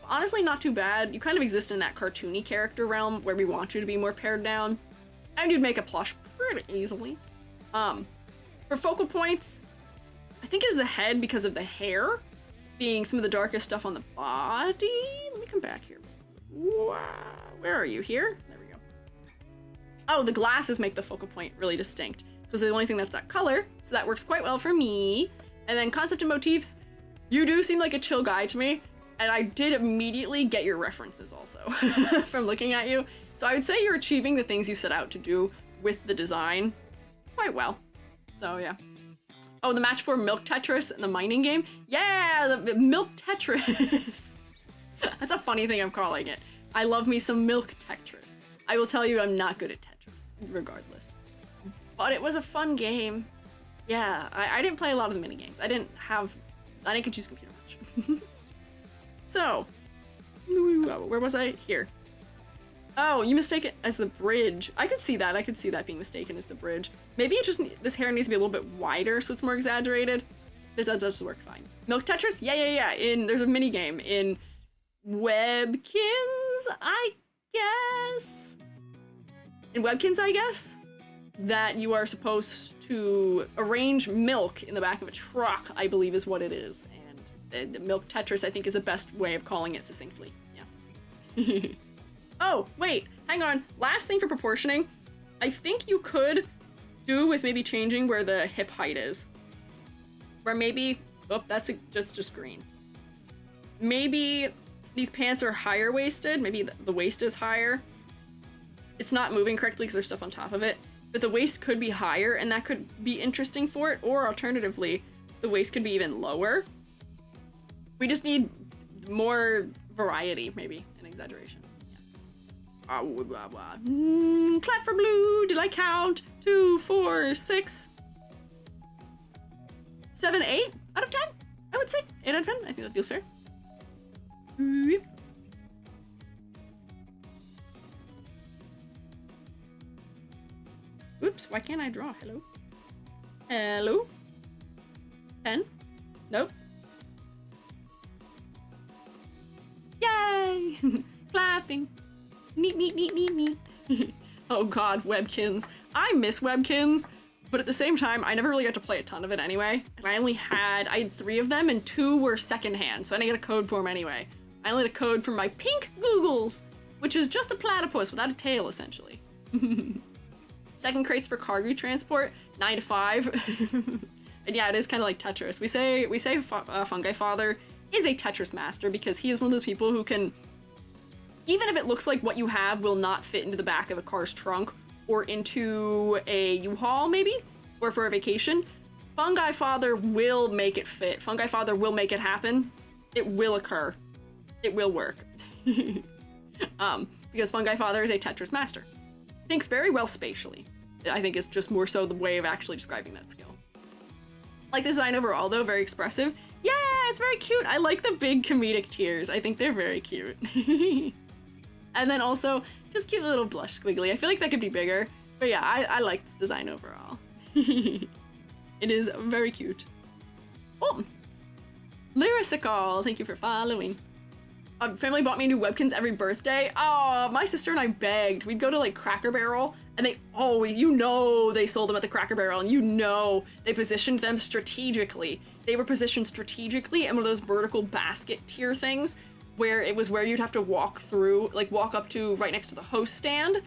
Honestly, not too bad. You kind of exist in that cartoony character realm where we want you to be more pared down, and you'd make a plush pretty easily. For focal points, I think it is the head because of the hair being some of the darkest stuff on the body. Let me come back here. Wow. Where are you? Here? There we go. Oh, the glasses make the focal point really distinct because they're the only thing that's that color, so that works quite well for me. And then concept and motifs, you do seem like a chill guy to me, and I did immediately get your references also from looking at you. So I would say you're achieving the things you set out to do with the design quite well. So yeah. Oh, the match for Milk Tetris and the mining game? Yeah, the Milk Tetris. That's a funny thing I'm calling it. I love me some Milk Tetris. I will tell you I'm not good at Tetris, regardless. But it was a fun game. Yeah, I didn't play a lot of the mini games. I didn't confuse computer much. So, where was I? Here. Oh, you mistake it as the bridge. I could see that. I could see that being mistaken as the bridge. Maybe it just, this hair needs to be a little bit wider so it's more exaggerated. It does work fine. Milk Tetris? Yeah. There's a mini game in Webkins, I guess? In Webkins, I guess? That you are supposed to arrange milk in the back of a truck, I believe is what it is. And the Milk Tetris, I think, is the best way of calling it succinctly. Yeah. Oh, wait, hang on. Last thing for proportioning. I think you could do with maybe changing where the hip height is. Or maybe, oh, that's just green. Maybe these pants are higher waisted. Maybe the waist is higher. It's not moving correctly because there's stuff on top of it. But the waist could be higher and that could be interesting for it. Or alternatively, the waist could be even lower. We just need more variety, maybe, and exaggeration. Clap for blue. Did I count? 2, 4, 6, 7, 8 out of 10? I would say 8 out of 10. I think that feels fair. Oops, why can't I draw? Hello? Hello? 10? Nope. Yay! Clapping. Neat. Oh god, Webkins. I miss Webkins, but at the same time, I never really got to play a ton of it anyway. And I had 3 of them and 2 were secondhand, so I didn't get a code for them anyway. I only had a code for my pink Googles, which is just a platypus without a tail, essentially. Second crates for cargo transport, 9 to 5. And yeah, it is kind of like Tetris. We say Fungi Father is a Tetris master because he is one of those people who can, even if it looks like what you have will not fit into the back of a car's trunk or into a U-Haul maybe, or for a vacation, Fungi Father will make it fit. Fungi Father will make it happen. It will occur. It will work. Because Fungi Father is a Tetris master. Thinks very well spatially. I think it's just more so the way of actually describing that skill. Like the design overall though, very expressive. Yeah, it's very cute. I like the big comedic tears. I think they're very cute. And then also, just cute little blush squiggly. I feel like that could be bigger. But yeah, I like this design overall. It is very cute. Oh, Lyrical, thank you for following. Family bought me new Webkins every birthday. Oh, my sister and I begged. We'd go to like Cracker Barrel, and they always, they sold them at the Cracker Barrel, and they positioned them strategically. They were positioned strategically in one of those vertical basket tier things, where it was where you'd have to walk through, like walk up to right next to the host stand,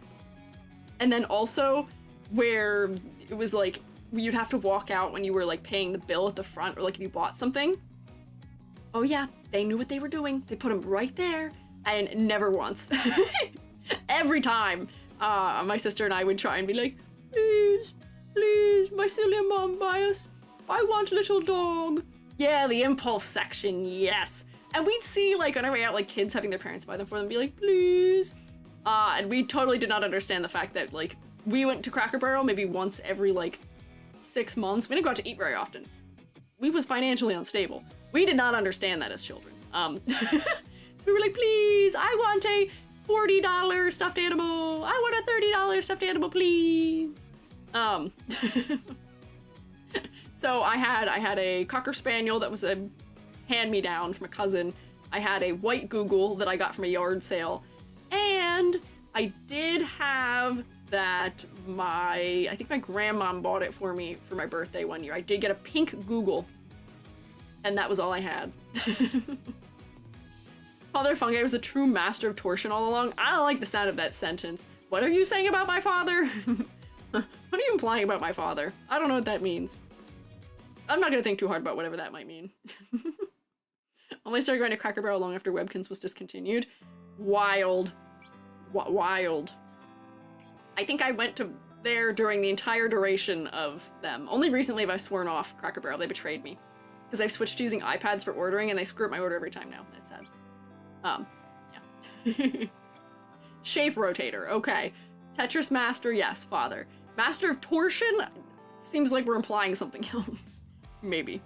and then also where it was like you'd have to walk out when you were like paying the bill at the front, or like if you bought something. Oh yeah, they knew what they were doing. They put them right there, and never once. Every time, my sister and I would try and be like, please, my silly mom, buy us. I want a little dog. Yeah, the impulse section, yes. And we'd see like on our way out, like kids having their parents buy them for them, be like, please. And we totally did not understand the fact that like we went to Cracker Barrel maybe once every like 6 months. We didn't go out to eat very often. We was financially unstable. We did not understand that as children. So we were like, please, I want a $40 stuffed animal. I want a $30 stuffed animal, please. So I had a Cocker Spaniel that was a hand-me-down from a cousin. I had a white Google that I got from a yard sale. And I did have that I think my grandmom bought it for me for my birthday one year. I did get a pink Google. And that was all I had. Father Fungi was a true master of torsion all along. I don't like the sound of that sentence. What are you saying about my father? What are you implying about my father? I don't know what that means. I'm not gonna think too hard about whatever that might mean. Only started going to Cracker Barrel long after Webkins was discontinued. Wild. Wild. I think I went to there during the entire duration of them. Only recently have I sworn off Cracker Barrel. They betrayed me. Because I've switched to using iPads for ordering, and they screw up my order every time now. That's sad. Yeah. Shape rotator, okay. Tetris master, yes, father. Master of torsion? Seems like we're implying something else. Maybe.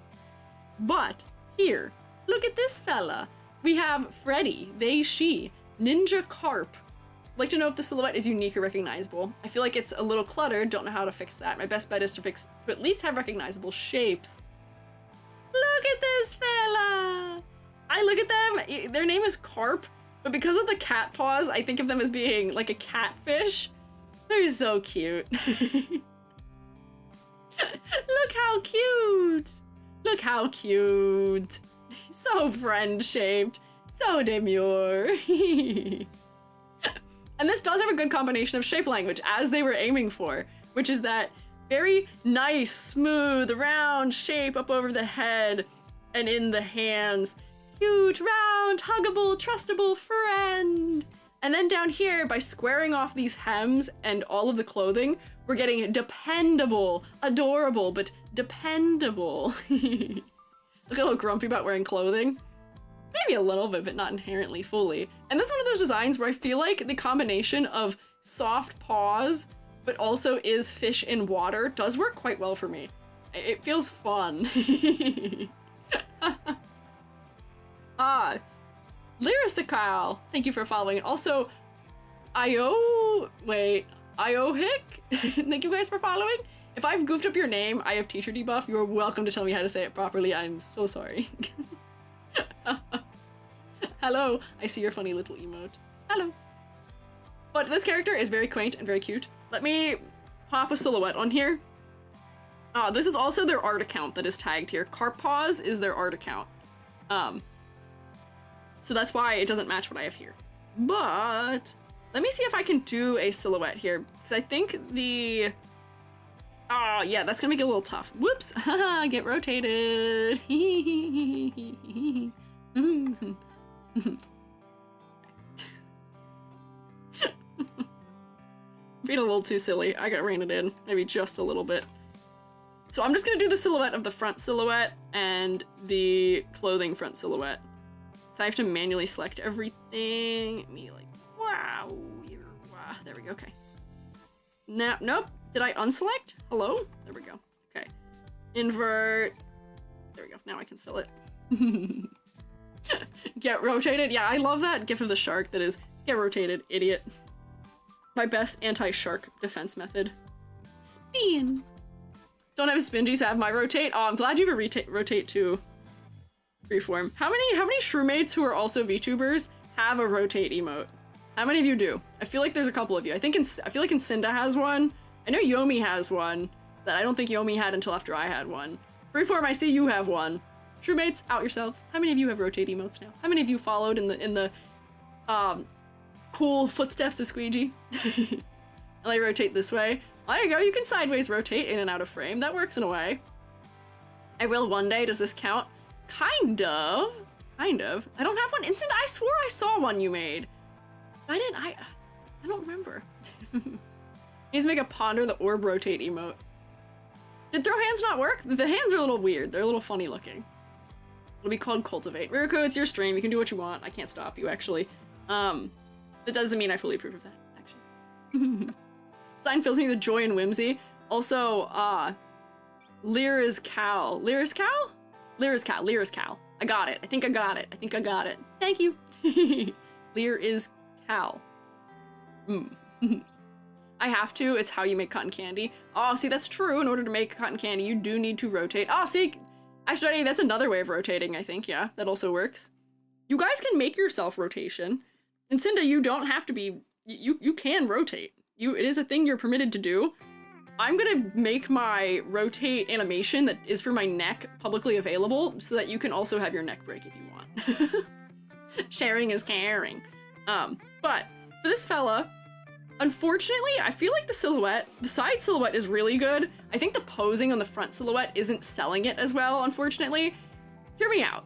But, here, look at this fella. We have Freddy, they, she, Ninja Carp. I'd like to know if the silhouette is unique or recognizable. I feel like it's a little cluttered, don't know how to fix that. My best bet is to at least have recognizable shapes. Look at this fella! I look at them, their name is Carp, but because of the cat paws, I think of them as being like a catfish. They're so cute. Look how cute! Look how cute! So friend-shaped, so demure. And this does have a good combination of shape language, as they were aiming for, which is that very nice, smooth, round shape up over the head and in the hands. Cute, round, huggable, trustable friend. And then down here, by squaring off these hems and all of the clothing, we're getting dependable, adorable, but dependable. Look a little grumpy about wearing clothing. Maybe a little bit, but not inherently fully. And this is one of those designs where I feel like the combination of soft paws but also is fish in water, does work quite well for me. It feels fun. Lyrical, thank you for following. Also, Iohic, thank you guys for following. If I've goofed up your name, I have teacher debuff. You're welcome to tell me how to say it properly. I'm so sorry. Hello, I see your funny little emote. Hello. But this character is very quaint and very cute. Let me pop a silhouette on here. This is also their art account that is tagged here. Carp Paws is their art account. So that's why it doesn't match what I have here. But let me see if I can do a silhouette here, because I think the... Oh, yeah, that's gonna make it a little tough. Whoops! Get rotated! Being a little too silly. I got reined in. Maybe just a little bit. So I'm just gonna do the silhouette of the front silhouette and the clothing front silhouette. So I have to manually select everything. Me like, wow. There we go, okay. Nope. Did I unselect? Hello? There we go. Okay. Invert. There we go. Now I can fill it. Get rotated. Yeah, I love that gif of the shark that is, get rotated, idiot. My best anti-shark defense method. Spin. Don't have Spingies, have my rotate. Oh, I'm glad you have a rotate too. Freeform. How many shroommates who are also VTubers have a rotate emote? How many of you do? I feel like there's a couple of you. I feel like Incinda has one. I know Yomi has one that I don't think Yomi had until after I had one. Freeform, I see you have one. Shroommates, out yourselves. How many of you have rotate emotes now? How many of you followed in the cool footsteps of Squiiji? And I rotate this way. There you go, you can sideways rotate in and out of frame. That works in a way. I will one day. Does this count? Kind of. I don't have one. Instant, I swore I saw one you made. I don't remember. Needs to make a ponder the orb rotate emote. Did throw hands not work? The hands are a little weird. They're a little funny looking. It'll be called cultivate. Riruko, it's your stream. You can do what you want. I can't stop you, actually. That doesn't mean I fully approve of that, actually. Sign fills me with joy and whimsy. Also, Lear is Cal. Lear is Cal? Lear is Cal. Lear is Cal. I got it. I think I got it. Thank you. Lear is Cal. I have to. It's how you make cotton candy. Oh, see, that's true. In order to make cotton candy, you do need to rotate. Oh, see, actually, that's another way of rotating, I think. Yeah, that also works. You guys can make yourself rotation. And Cinda, you don't have to be... You can rotate. It is a thing you're permitted to do. I'm gonna make my rotate animation that is for my neck publicly available so that you can also have your neck break if you want. Sharing is caring. But for this fella, unfortunately, I feel like the side silhouette is really good. I think the posing on the front silhouette isn't selling it as well, unfortunately. Hear me out.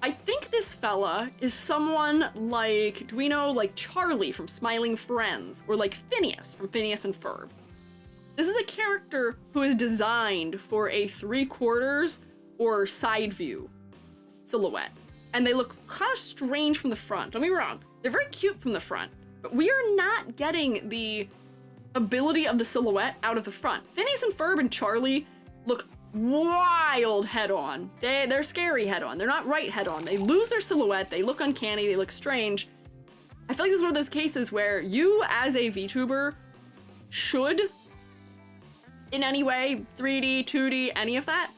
I think this fella is someone like, do we know, like Charlie from Smiling Friends, or like Phineas from Phineas and Ferb. This is a character who is designed for a 3/4 or side view silhouette. And they look kind of strange from the front. Don't be wrong, they're very cute from the front, but we are not getting the ability of the silhouette out of the front. Phineas and Ferb and Charlie look wild head-on. They're scary head-on. They're not right head-on. They lose their silhouette, they look uncanny, they look strange. I feel like this is one of those cases where you, as a VTuber, should, in any way, 3D, 2D, any of that,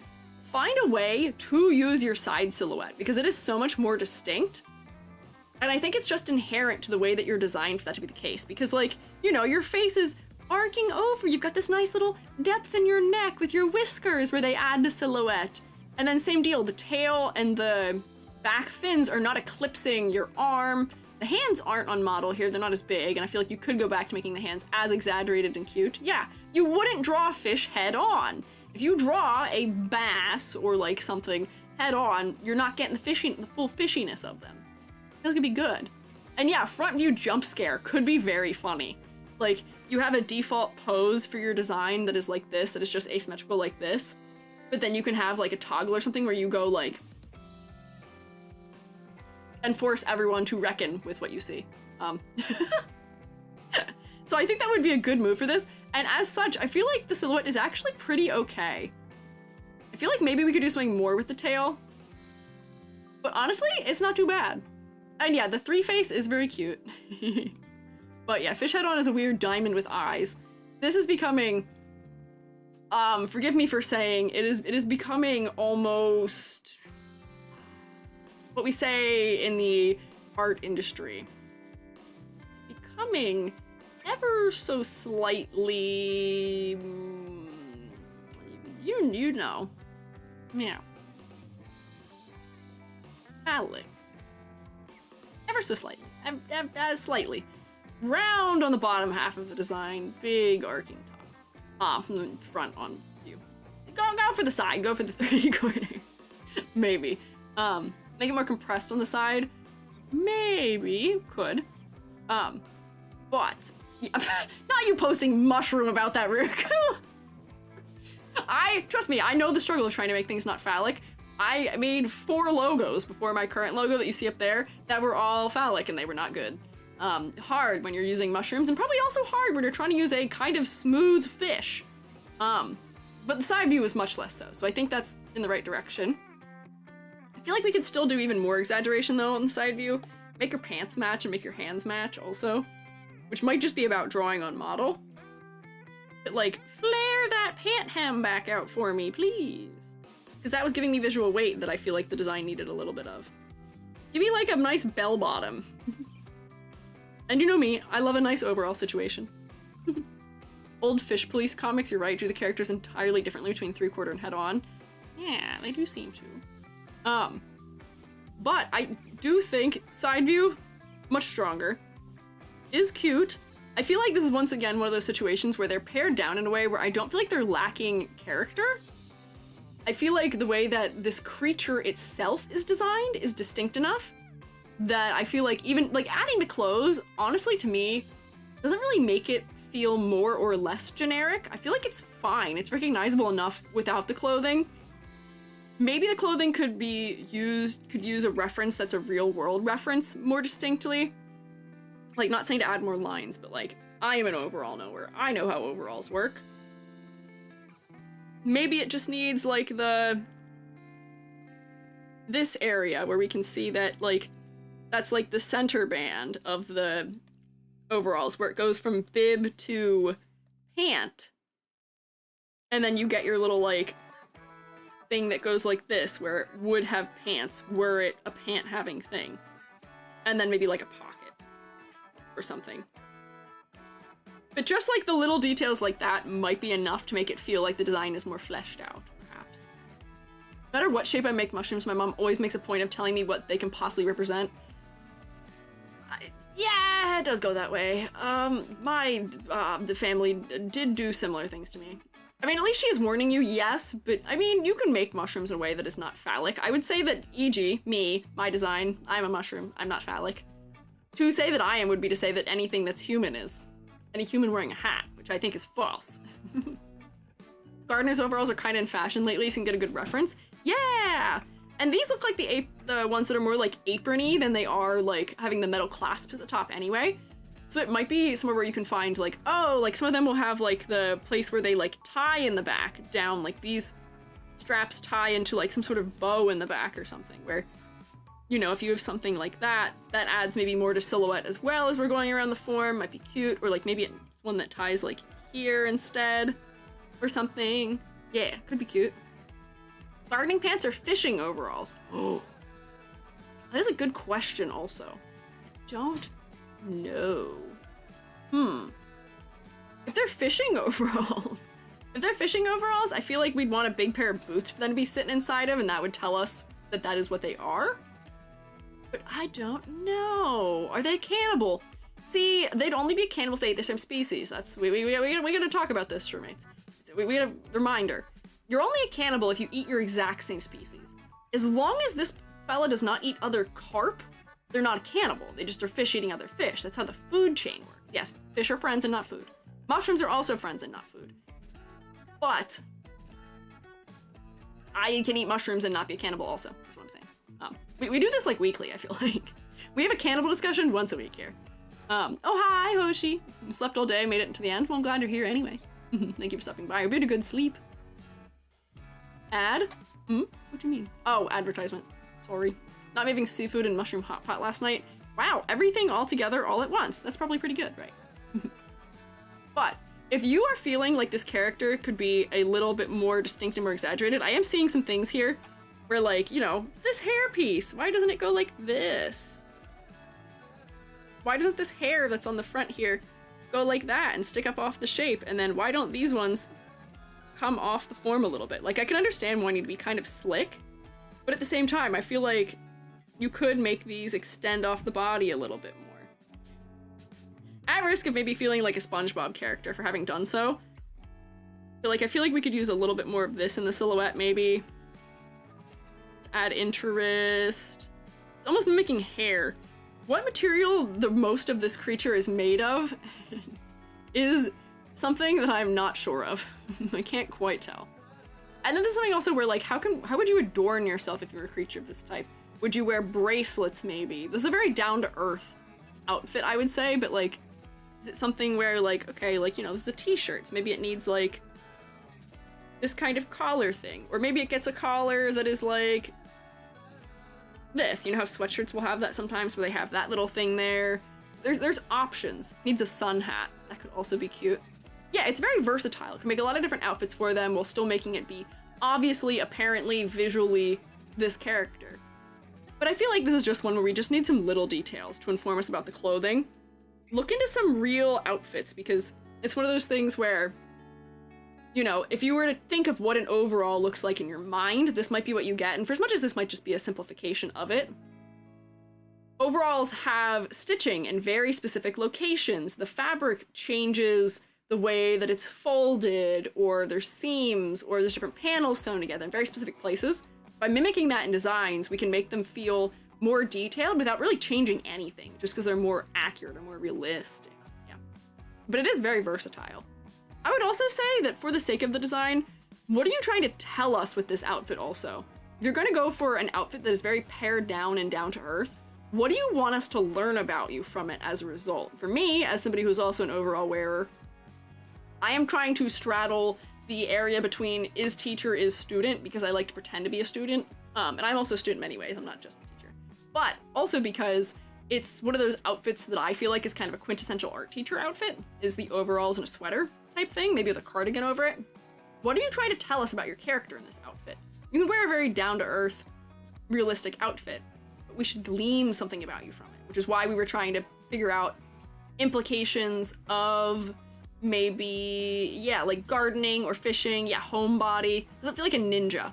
find a way to use your side silhouette, because it is so much more distinct. And I think it's just inherent to the way that you're designed for that to be the case, because, like, you know, your face is arcing over. You've got this nice little depth in your neck with your whiskers where they add to silhouette. And then same deal, the tail and the back fins are not eclipsing your arm. The hands aren't on model here, they're not as big, and I feel like you could go back to making the hands as exaggerated and cute. Yeah, you wouldn't draw a fish head on. If you draw a bass or like something head on, you're not getting the full fishiness of them. I feel like it'd be good. And yeah, front view jump scare could be very funny. Like, you have a default pose for your design that is like this, that is just asymmetrical like this, but then you can have like a toggle or something where you go like, and force everyone to reckon with what you see. So I think that would be a good move for this, and as such, I feel like the silhouette is actually pretty okay. I feel like maybe we could do something more with the tail, but honestly, it's not too bad. And yeah, the 3-face is very cute. But yeah, fish head on is a weird diamond with eyes. This is becoming, forgive me for saying, it is becoming almost what we say in the art industry. It's becoming ever so slightly, you know, yeah. Phallic. Ever so slightly, slightly. Round on the bottom half of the design, big arcing top. From the front on view. Go for the side, go for the 3/4. Maybe. Make it more compressed on the side. Maybe, could. But, yeah, not you posting mushroom about that, Rick. Trust me, I know the struggle of trying to make things not phallic. I made 4 logos before my current logo that you see up there that were all phallic and they were not good. Hard when you're using mushrooms, and probably also hard when you're trying to use a kind of smooth fish. But the side view is much less so I think that's in the right direction. I feel like we could still do even more exaggeration though on the side view. Make your pants match and make your hands match also, which might just be about drawing on model. But like, flare that pant hem back out for me, please. Because that was giving me visual weight that I feel like the design needed a little bit of. Give me like a nice bell bottom. And you know me, I love a nice overall situation. Old Fish Police comics, you're right, drew the characters entirely differently between 3/4 and head-on. Yeah, they do seem to. But I do think side view, much stronger, is cute. I feel like this is once again one of those situations where they're pared down in a way where I don't feel like they're lacking character. I feel like the way that this creature itself is designed is distinct enough that I feel like even like adding the clothes, honestly to me, doesn't really make it feel more or less generic. I feel like it's fine. It's recognizable enough without the clothing. Maybe the clothing could use a reference that's a real world reference more distinctly. Like, not saying to add more lines, but like, I am an overall knower. I know how overalls work. Maybe it just needs like this area where we can see that like, that's like the center band of the overalls where it goes from bib to pant. And then you get your little like thing that goes like this where it would have pants were it a pant having thing. And then maybe like a pocket or something. But just like the little details like that might be enough to make it feel like the design is more fleshed out, perhaps. No matter what shape I make mushrooms, my mom always makes a point of telling me what they can possibly represent. Yeah, it does go that way. The family did do similar things to me. I mean, at least she is warning you, yes, but I mean, you can make mushrooms in a way that is not phallic. I would say that, e.g., me, my design, I'm a mushroom, I'm not phallic. To say that I am would be to say that anything that's human is. Any human wearing a hat, which I think is false. Gardener's overalls are kind of in fashion lately, so you can get a good reference. Yeah! And these look like the ones that are more like apron-y than they are like having the metal clasps at the top anyway. So it might be somewhere where you can find like, oh, like some of them will have like the place where they like tie in the back down, like these straps tie into like some sort of bow in the back or something where, you know, if you have something like that, that adds maybe more to silhouette as well as we're going around the form, might be cute, or like maybe it's one that ties like here instead or something. Yeah, could be cute. Gardening pants or fishing overalls? Oh, that is a good question also. Don't know. If they're fishing overalls, I feel like we'd want a big pair of boots for them to be sitting inside of, and that would tell us that that is what they are. But I don't know. Are they cannibal? See, they'd only be a cannibal if they ate the same species. That's we gotta talk about this, showmates. We got a reminder. You're only a cannibal if you eat your exact same species. As long as this fella does not eat other carp, they're not a cannibal. They just are fish eating other fish. That's how the food chain works. Yes, fish are friends and not food. Mushrooms are also friends and not food. But I can eat mushrooms and not be a cannibal also. That's what I'm saying. We do this like weekly, I feel like. We have a cannibal discussion once a week here. Oh, hi, Hoshi. You slept all day, made it to the end. Well, I'm glad you're here anyway. Thank you for stopping by. You'll be a good sleep. Ad? What do you mean? Oh, advertisement. Sorry. Not having seafood and mushroom hot pot last night. Wow, everything all together all at once. That's probably pretty good, right? But if you are feeling like this character could be a little bit more distinct and more exaggerated, I am seeing some things here where, like, you know, this hair piece, why doesn't it go like this? Why doesn't this hair that's on the front here go like that and stick up off the shape? And then why don't these ones come off the form a little bit? Like, I can understand wanting to be kind of slick, but at the same time, I feel like you could make these extend off the body a little bit more. At risk of maybe feeling like a SpongeBob character for having done so, but like, I feel like we could use a little bit more of this in the silhouette, maybe. Add interest. It's almost mimicking hair. What material the most of this creature is made of is something that I'm not sure of. I can't quite tell. And then there's something also where, like, how would you adorn yourself if you were a creature of this type? Would you wear bracelets, maybe? This is a very down-to-earth outfit, I would say, but, like, is it something where, like, okay, like, you know, this is a t-shirt, so maybe it needs, like, this kind of collar thing. Or maybe it gets a collar that is, like, this. You know how sweatshirts will have that sometimes, where they have that little thing there? There's options. Needs a sun hat. That could also be cute. yeah, it's very versatile. It can make a lot of different outfits for them while still making it be obviously, apparently, visually this character. But I feel like this is just one where we just need some little details to inform us about the clothing. Look into some real outfits, because it's one of those things where, you know, if you were to think of what an overall looks like in your mind, this might be what you get. And for as much as this might just be a simplification of it, overalls have stitching in very specific locations. The fabric changes the way that it's folded, or there's seams, or there's different panels sewn together in very specific places. By mimicking that in designs, we can make them feel more detailed without really changing anything, just because they're more accurate or more realistic. Yeah. But it is very versatile. I would also say that for the sake of the design, what are you trying to tell us with this outfit also? If you're going to go for an outfit that is very pared down and down to earth, what do you want us to learn about you from it as a result? For me, as somebody who's also an overall wearer, I am trying to straddle the area between is teacher, is student, because I like to pretend to be a student. And I'm also a student in many ways, I'm not just a teacher. But also because it's one of those outfits that I feel like is kind of a quintessential art teacher outfit, is the overalls and a sweater type thing, maybe with a cardigan over it. What are you trying to tell us about your character in this outfit? You can wear a very down-to-earth, realistic outfit, but we should glean something about you from it, which is why we were trying to figure out implications of maybe, yeah, like gardening or fishing, yeah, homebody. Does it feel like a ninja?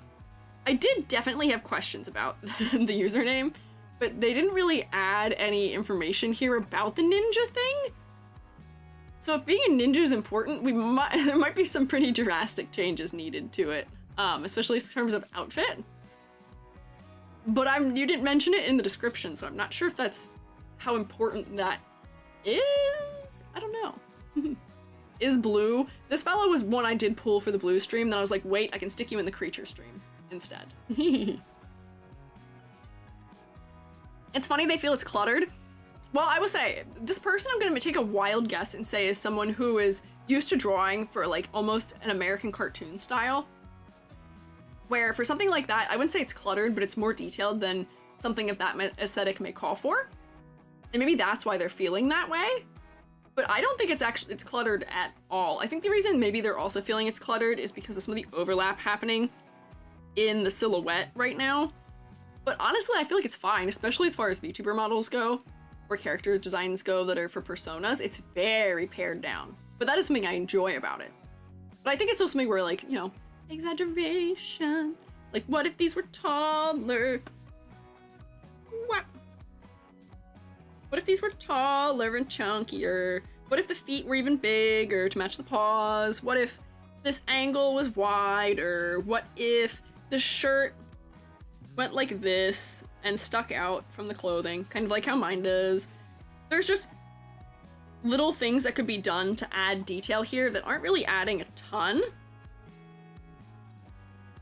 I did definitely have questions about the username, but they didn't really add any information here about the ninja thing. So if being a ninja is important, there might be some pretty drastic changes needed to it, especially in terms of outfit. But you didn't mention it in the description, so I'm not sure if that's how important that is. I don't know. Is blue. This fellow was one I did pull for the blue stream, then I was like, wait, I can stick you in the creature stream instead. It's funny they feel it's cluttered. Well, I will say, this person I'm gonna take a wild guess and say is someone who is used to drawing for like almost an American cartoon style. Where for something like that, I wouldn't say it's cluttered, but it's more detailed than something of that aesthetic may call for. And maybe that's why they're feeling that way. But I don't think it's cluttered at all. I think the reason maybe they're also feeling it's cluttered is because of some of the overlap happening in the silhouette right now. But honestly, I feel like it's fine, especially as far as VTuber models go, or character designs go that are for personas. It's very pared down. But that is something I enjoy about it. But I think it's still something where, like, you know, exaggeration. Like, what if these were taller? What? What if these were taller and chunkier? What if the feet were even bigger to match the paws? What if this angle was wider? What if the shirt went like this and stuck out from the clothing, kind of like how mine does? There's just little things that could be done to add detail here that aren't really adding a ton,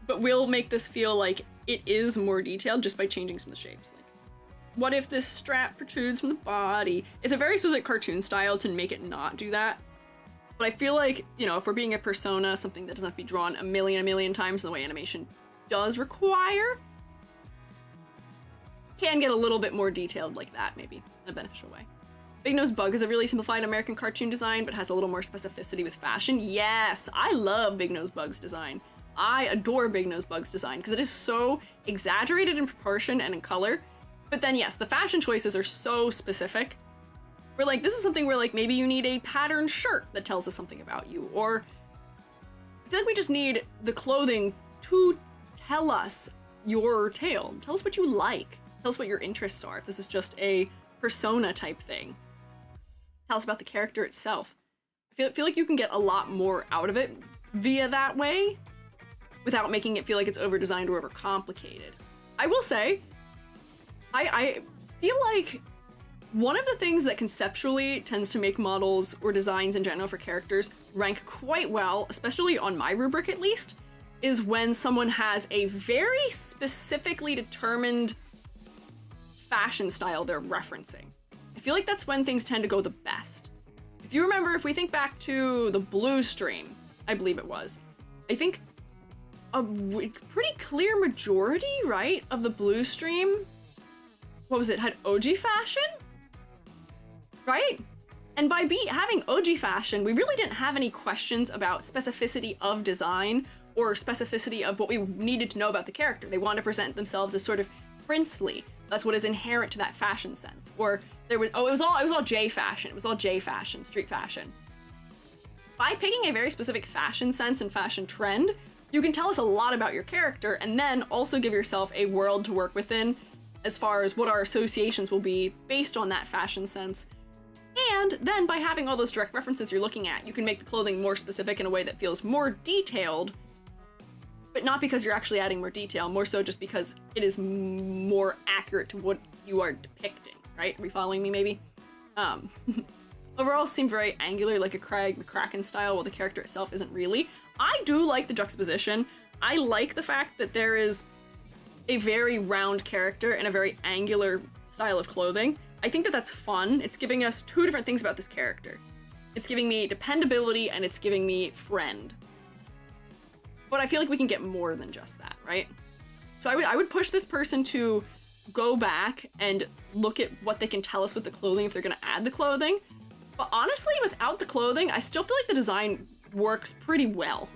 but will make this feel like it is more detailed just by changing some of the shapes. Like, what if this strap protrudes from the body? It's a very specific cartoon style to make it not do that. But I feel like, you know, if we're being a persona, something that doesn't have to be drawn a million times the way animation does require, can get a little bit more detailed like that, maybe, in a beneficial way. Big Nose Bug is a really simplified American cartoon design, but has a little more specificity with fashion. Yes, I love Big Nose Bug's design. I adore Big Nose Bug's design because it is so exaggerated in proportion and in color. But then yes, the fashion choices are so specific. We're like, this is something where like maybe you need a patterned shirt that tells us something about you, or I feel like we just need the clothing to tell us your tale. Tell us what you like. Tell us what your interests are. If this is just a persona type thing, tell us about the character itself. I feel like you can get a lot more out of it via that way without making it feel like it's over-designed or over-complicated. I will say, I feel like one of the things that conceptually tends to make models or designs in general for characters rank quite well, especially on my rubric at least, is when someone has a very specifically determined fashion style they're referencing. I feel like that's when things tend to go the best. If you remember, if we think back to the blue stream, I believe it was, I think a pretty clear majority, right, of the blue stream, what was it, had OG fashion? Right? And by having OG fashion, we really didn't have any questions about specificity of design or specificity of what we needed to know about the character. They wanted to present themselves as sort of princely. That's what is inherent to that fashion sense. Or there was, it was all J fashion. It was all J fashion, street fashion. By picking a very specific fashion sense and fashion trend, you can tell us a lot about your character and then also give yourself a world to work within as far as what our associations will be based on that fashion sense. And then by having all those direct references you're looking at, you can make the clothing more specific in a way that feels more detailed, but not because you're actually adding more detail, more so just because it is more accurate to what you are depicting, right? Are we following me, maybe? Overall, seem very angular, like a Craig McCracken style, while the character itself isn't really. I do like the juxtaposition. I like the fact that there is a very round character and a very angular style of clothing. I think that that's fun. It's giving us two different things about this character. It's giving me dependability and it's giving me friend. But I feel like we can get more than just that, right? So I would push this person to go back and look at what they can tell us with the clothing if they're gonna add the clothing. But honestly, without the clothing, I still feel like the design works pretty well.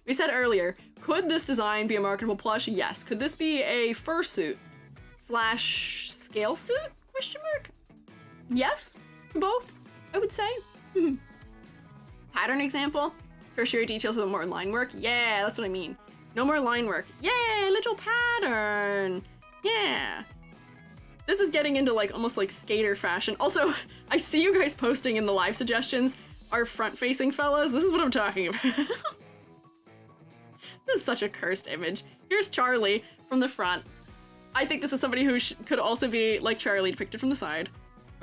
We said earlier, could this design be a marketable plush? Yes. Could this be a fursuit / scale suit? Question mark? Yes, both, I would say. Pattern example, tertiary details with more line work. Yeah, that's what I mean. No more line work. Yay, little pattern. Yeah. This is getting into like almost like skater fashion. Also, I see you guys posting in the live suggestions are front-facing fellas. This is what I'm talking about. This is such a cursed image. Here's Charlie from the front. I think this is somebody who could also be like Charlie depicted from the side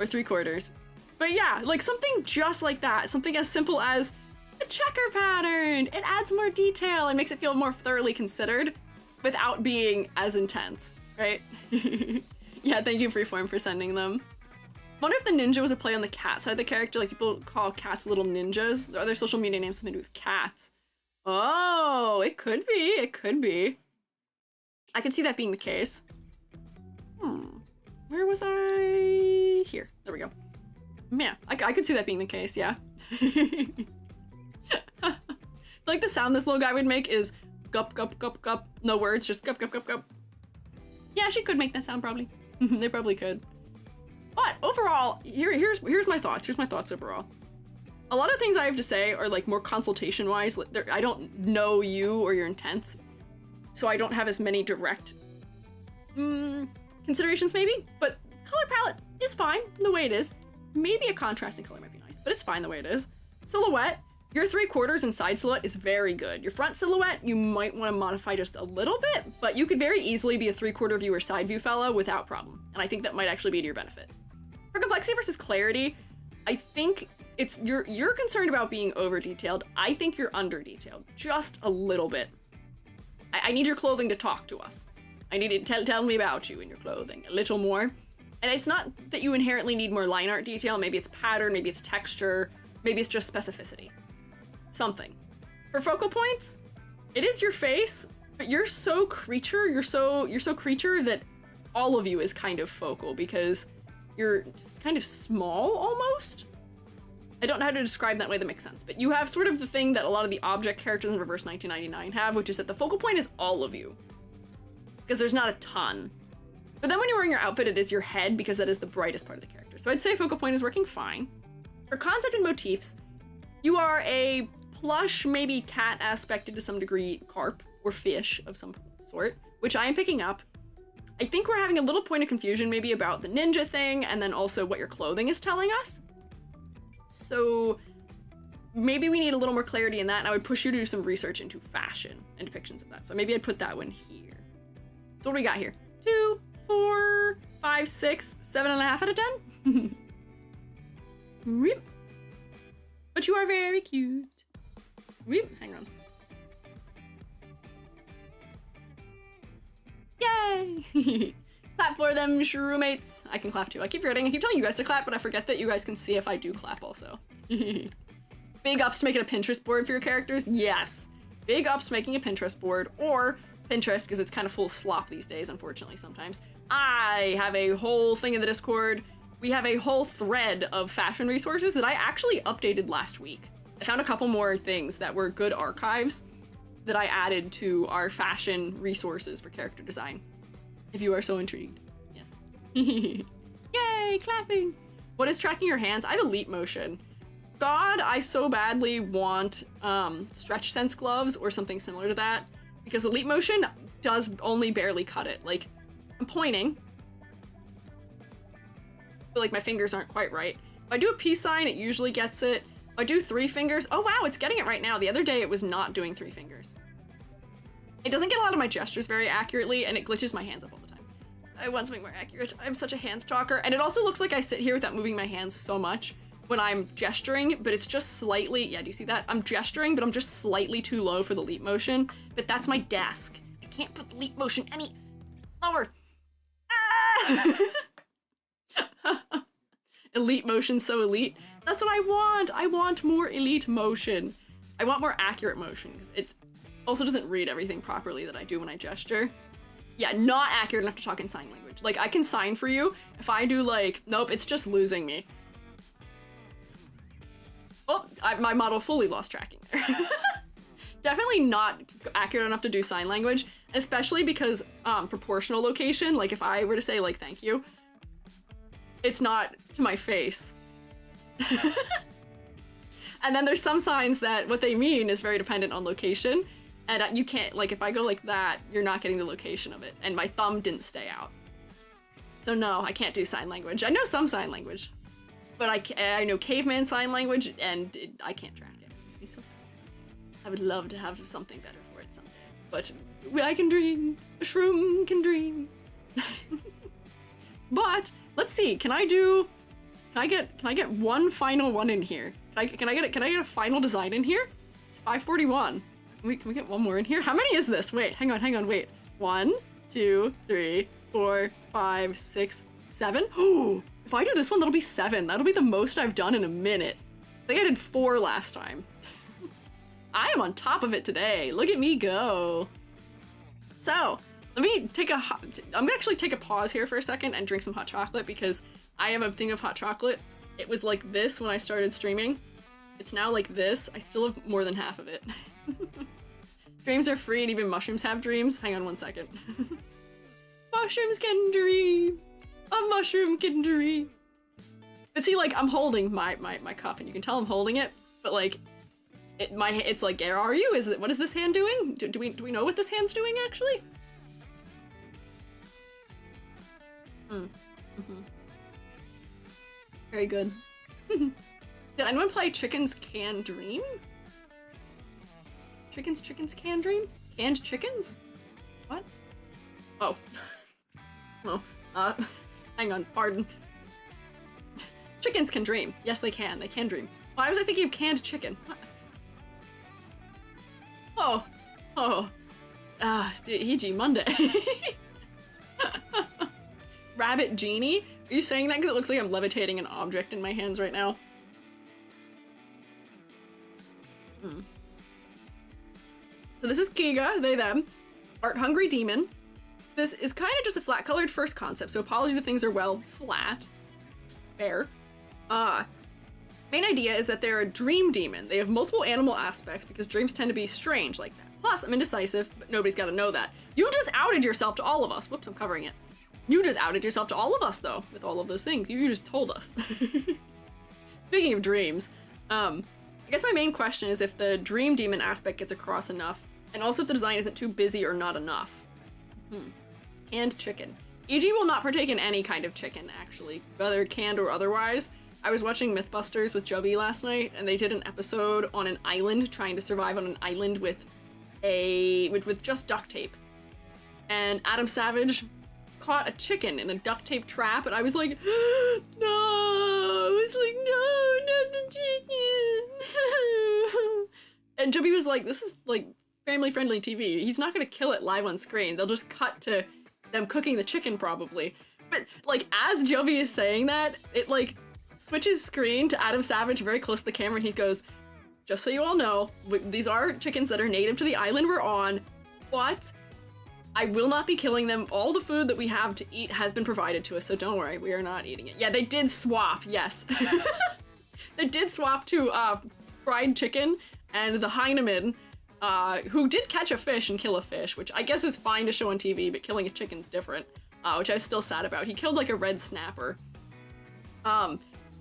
or 3/4. But yeah, like something just like that. Something as simple as a checker pattern. It adds more detail and makes it feel more thoroughly considered without being as intense, right? Yeah, thank you Freeform for sending them. Wonder if the ninja was a play on the cat side of the character, like people call cats little ninjas. There are other social media names something to do with cats. Oh, it could be, it could be. I can see that being the case. Where was I? Here, there we go. Yeah, I could see that being the case, yeah. Like the sound this little guy would make is gup, gup, gup, gup. No words, just gup, gup, gup, gup. Yeah, she could make that sound probably. They probably could. But overall, here's my thoughts. Here's my thoughts overall. A lot of things I have to say are like more consultation-wise. I don't know you or your intents, so I don't have as many direct considerations maybe, but color palette is fine the way it is. Maybe a contrasting color might be nice, but it's fine the way it is. Silhouette, your 3/4 and side silhouette is very good. Your front silhouette, you might want to modify just a little bit, but you could very easily be a 3/4 view or side view fella without problem. And I think that might actually be to your benefit. For complexity versus clarity, I think it's you're concerned about being over detailed. I think you're under detailed just a little bit. I need your clothing to talk to us. I need it to tell me about you in your clothing a little more. And it's not that you inherently need more line art detail. Maybe it's pattern, maybe it's texture, maybe it's just specificity. Something. For focal points, it is your face, but you're so creature, you're so creature that all of you is kind of focal because you're kind of small almost. I don't know how to describe that way that makes sense, but you have sort of the thing that a lot of the object characters in Reverse 1999 have, which is that the focal point is all of you. Because there's not a ton. But then when you're wearing your outfit, it is your head because that is the brightest part of the character. So I'd say focal point is working fine. For concept and motifs, you are a plush, maybe cat aspected to some degree carp or fish of some sort, which I am picking up. I think we're having a little point of confusion maybe about the ninja thing and then also what your clothing is telling us. So maybe we need a little more clarity in that, and I would push you to do some research into fashion and depictions of that. So maybe I'd put that one here. So what do we got here? 2, 4, 5, 6, 7.5 out of 10. Whip. But you are very cute. Whip. Hang on. Yay! Clap for them, shroommates. I can clap too. I keep forgetting. I keep telling you guys to clap, but I forget that you guys can see if I do clap also. Big ups to making a Pinterest board for your characters. Yes. Big ups to making a Pinterest board, or Pinterest, because it's kind of full of slop these days, unfortunately, sometimes. I have a whole thing in the Discord we have a whole thread of fashion resources that I actually updated last week. I found a couple more things that were good archives that I added to our fashion resources for character design. If you are so intrigued. Yes. Yay, clapping. What is tracking your hands? I have elite motion. God, I so badly want stretch sense gloves or something similar to that, because elite motion does only barely cut it. Like, I'm pointing, but like my fingers aren't quite right. If I do a peace sign, it usually gets it. If I do 3 fingers, oh wow, it's getting it right now. The other day it was not doing 3 fingers. It doesn't get a lot of my gestures very accurately, and it glitches my hands up all the time. I want something more accurate. I'm such a hands talker, and it also looks like I sit here without moving my hands so much when I'm gesturing, but it's just slightly, yeah, do you see that? I'm gesturing, but I'm just slightly too low for the leap motion, but that's my desk. I can't put the leap motion any lower. Ah! Elite motion, so elite. That's what I want. I want more elite motion. I want more accurate motion, because it also doesn't read everything properly that I do when I gesture. Yeah, not accurate enough to talk in sign language. Like, I can sign for you. If I do like, nope, it's just losing me. Oh, my model fully lost tracking there. Definitely not accurate enough to do sign language, especially because proportional location, like if I were to say like thank you, it's not to my face. And then there's some signs that what they mean is very dependent on location, and you can't, like if I go like that, you're not getting the location of it, and my thumb didn't stay out. So no, I can't do sign language. I know some sign language, but I know caveman sign language, and I can't track it. It makes me so sad. I would love to have something better for it someday, but I can dream. A shroom can dream. But let's see. Can I get one final one in here? Can I get a final design in here? It's 541. Can we get one more in here? How many is this? Wait, hang on, wait. 1, 2, 3, 4, 5, 6, 7. Oh, if I do this one, that'll be 7. That'll be the most I've done in a minute. I think I did 4 last time. I am on top of it today. Look at me go. So, let me I'm gonna actually take a pause here for a second and drink some hot chocolate, because I have a thing of hot chocolate. It was like this when I started streaming. It's now like this. I still have more than half of it. Dreams are free, and even mushrooms have dreams. Hang on one second. Mushrooms can dream. A mushroom can dream. But see, like, I'm holding my cup, and you can tell I'm holding it, but like, it's like, where are you? What is this hand doing? Do we know what this hand's doing, actually? Very good. Did anyone play Chickens Can Dream? Chickens Can Dream? Canned chickens? What? Oh. Well, hang on, pardon. Chickens can dream. Yes, they can. They can dream. Why was I thinking of canned chicken? What? Oh. EG Monday. Rabbit Genie? Are you saying that because it looks like I'm levitating an object in my hands right now? So this is Kiga, they, them. Art Hungry Demon. This is kind of just a flat colored first concept, so apologies if things are, well, flat. Fair. Main idea is that they're a dream demon. They have multiple animal aspects because dreams tend to be strange like that. Plus, I'm indecisive, but nobody's gotta know that. You just outed yourself to all of us. Whoops, I'm covering it. You just outed yourself to all of us, though, with all of those things. You just told us. Speaking of dreams, I guess my main question is if the dream demon aspect gets across enough, and also if the design isn't too busy or not enough. Canned chicken. EG will not partake in any kind of chicken, actually, whether canned or otherwise. I was watching Mythbusters with Joby last night, and they did an episode on an island, trying to survive on an island with just duct tape. And Adam Savage caught a chicken in a duct tape trap, and I was like, no! I was like, no, not the chicken! And Joby was like, this is like family-friendly TV. He's not gonna kill it live on screen. They'll just cut to them cooking the chicken, probably. But like, as Joby is saying that, it like switches screen to Adam Savage very close to the camera, and he goes, just so you all know, these are chickens that are native to the island we're on. What? I will not be killing them. All the food that we have to eat has been provided to us, so don't worry, we are not eating it. Yeah, they did swap, yes. They did swap to fried chicken, and the Heinemann, who did catch a fish and kill a fish, which I guess is fine to show on TV, but killing a chicken's different, which I was still sad about. He killed like a red snapper.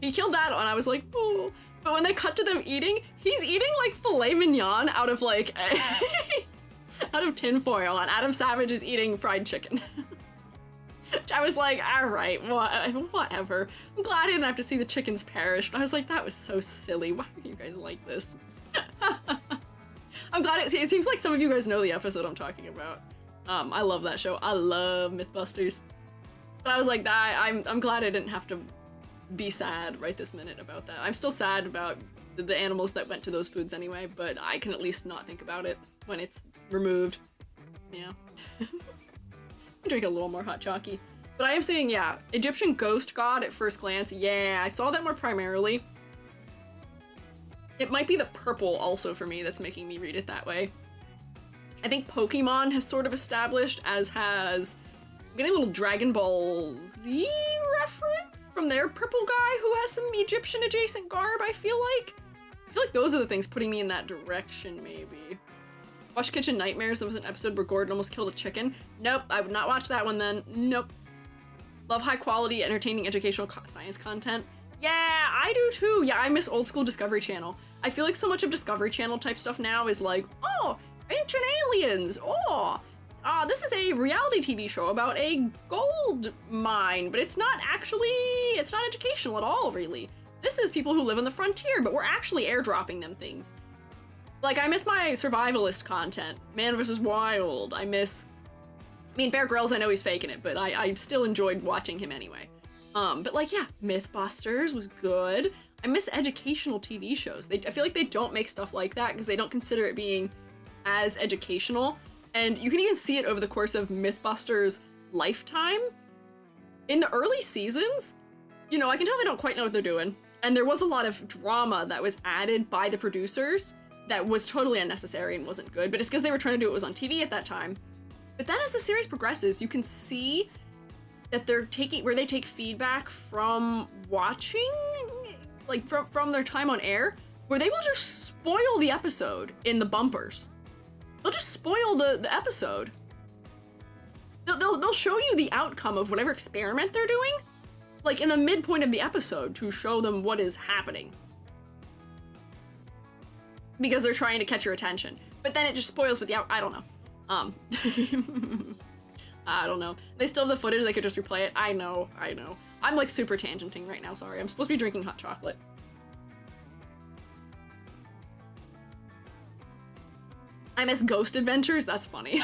He killed that, and I was like, oh. But when they cut to them eating, he's eating like filet mignon out of like out of tinfoil, and Adam Savage is eating fried chicken. Which I was like, all right, whatever. I'm glad I didn't have to see the chickens perish, but I was like, that was so silly. Why are you guys like this? I'm glad it seems like some of you guys know the episode I'm talking about. I love that show. I love Mythbusters. But I was like, I'm glad I didn't have to be sad right this minute about that. I'm still sad about the animals that went to those foods anyway, but I can at least not think about it when it's removed. Yeah. Drink a little more hot chalky. But I am saying, yeah, Egyptian ghost god at first glance. Yeah, I saw that more primarily. It might be the purple also for me that's making me read it that way. I think Pokemon has sort of established, as has... I'm getting a little Dragon Ball Z reference from their purple guy who has some Egyptian adjacent garb, I feel like those are the things putting me in that direction, maybe. Watch Kitchen Nightmares. There was an episode where Gordon almost killed a chicken. Nope, I would not watch that one then. Nope. Love high quality, entertaining, educational science content. Yeah, I do too. Yeah, I miss old school Discovery Channel. I feel like so much of Discovery Channel type stuff now is like, oh, ancient aliens. Oh, this is a reality TV show about a gold mine, but it's not educational at all, really. This is people who live on the frontier, but we're actually airdropping them things. Like, I miss my survivalist content. Man vs. Wild. I mean, Bear Grylls, I know he's faking it, but I still enjoyed watching him anyway. But like, yeah, Mythbusters was good. I miss educational TV shows. I feel like they don't make stuff like that because they don't consider it being as educational. And you can even see it over the course of Mythbusters' lifetime. In the early seasons, you know, I can tell they don't quite know what they're doing. And there was a lot of drama that was added by the producers that was totally unnecessary and wasn't good, but it's because they were trying to do it was on TV at that time. But then as the series progresses, you can see that they're where they take feedback from watching, like from their time on air, where they will just spoil the episode in the bumpers. They'll just spoil the episode. They'll show you the outcome of whatever experiment they're doing, like in the midpoint of the episode to show them what is happening. Because they're trying to catch your attention. But then it just spoils with the I don't know. I don't know. They still have the footage, they could just replay it. I know. I'm like super tangenting right now, sorry. I'm supposed to be drinking hot chocolate. I miss Ghost Adventures, that's funny.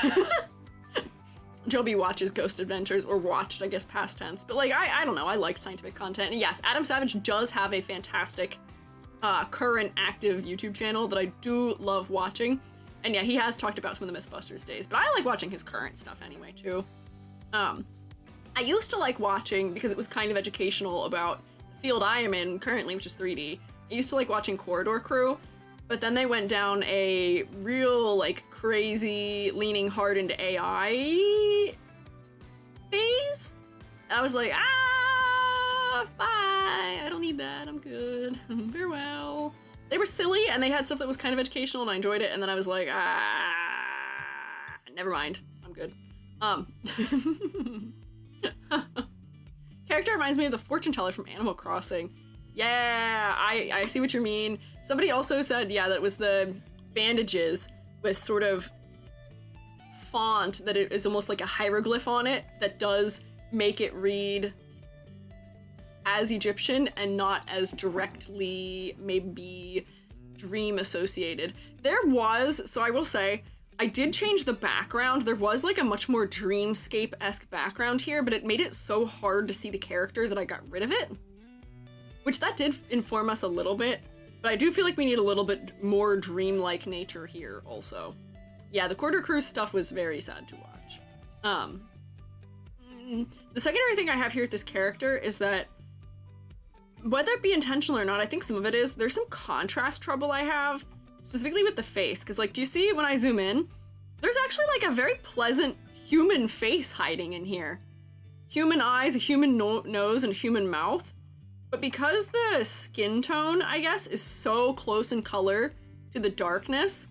Joby watches Ghost Adventures, or watched, I guess, past tense. But like, I don't know, I like scientific content. And yes, Adam Savage does have a fantastic current active YouTube channel that I do love watching. And yeah, he has talked about some of the Mythbusters days, but I like watching his current stuff anyway, too. I used to like watching, because it was kind of educational about the field I am in currently, which is 3D. I used to like watching Corridor Crew, but then they went down a real, like, crazy, leaning hard into AI phase. I was like, fine, I don't need that, I'm good, farewell. They were silly, and they had stuff that was kind of educational, and I enjoyed it, and then I was like, never mind, I'm good. Character reminds me of the fortune teller from Animal Crossing. Yeah, I see what you mean. Somebody also said, yeah, that it was the bandages with sort of font that it is almost like a hieroglyph on it that does make it read as Egyptian and not as directly maybe dream associated. There was, so I will say, I did change the background. There was like a much more dreamscape-esque background here, but it made it so hard to see the character that I got rid of it. Which that did inform us a little bit, but I do feel like we need a little bit more dreamlike nature here also. Yeah, the Corridor Crew stuff was very sad to watch. The secondary thing I have here with this character is that whether it be intentional or not, I think some of it is, there's some contrast trouble I have, specifically with the face, because like, do you see when I zoom in? There's actually like a very pleasant human face hiding in here. Human eyes, a human nose, and a human mouth. But because the skin tone, I guess, is so close in color to the darkness,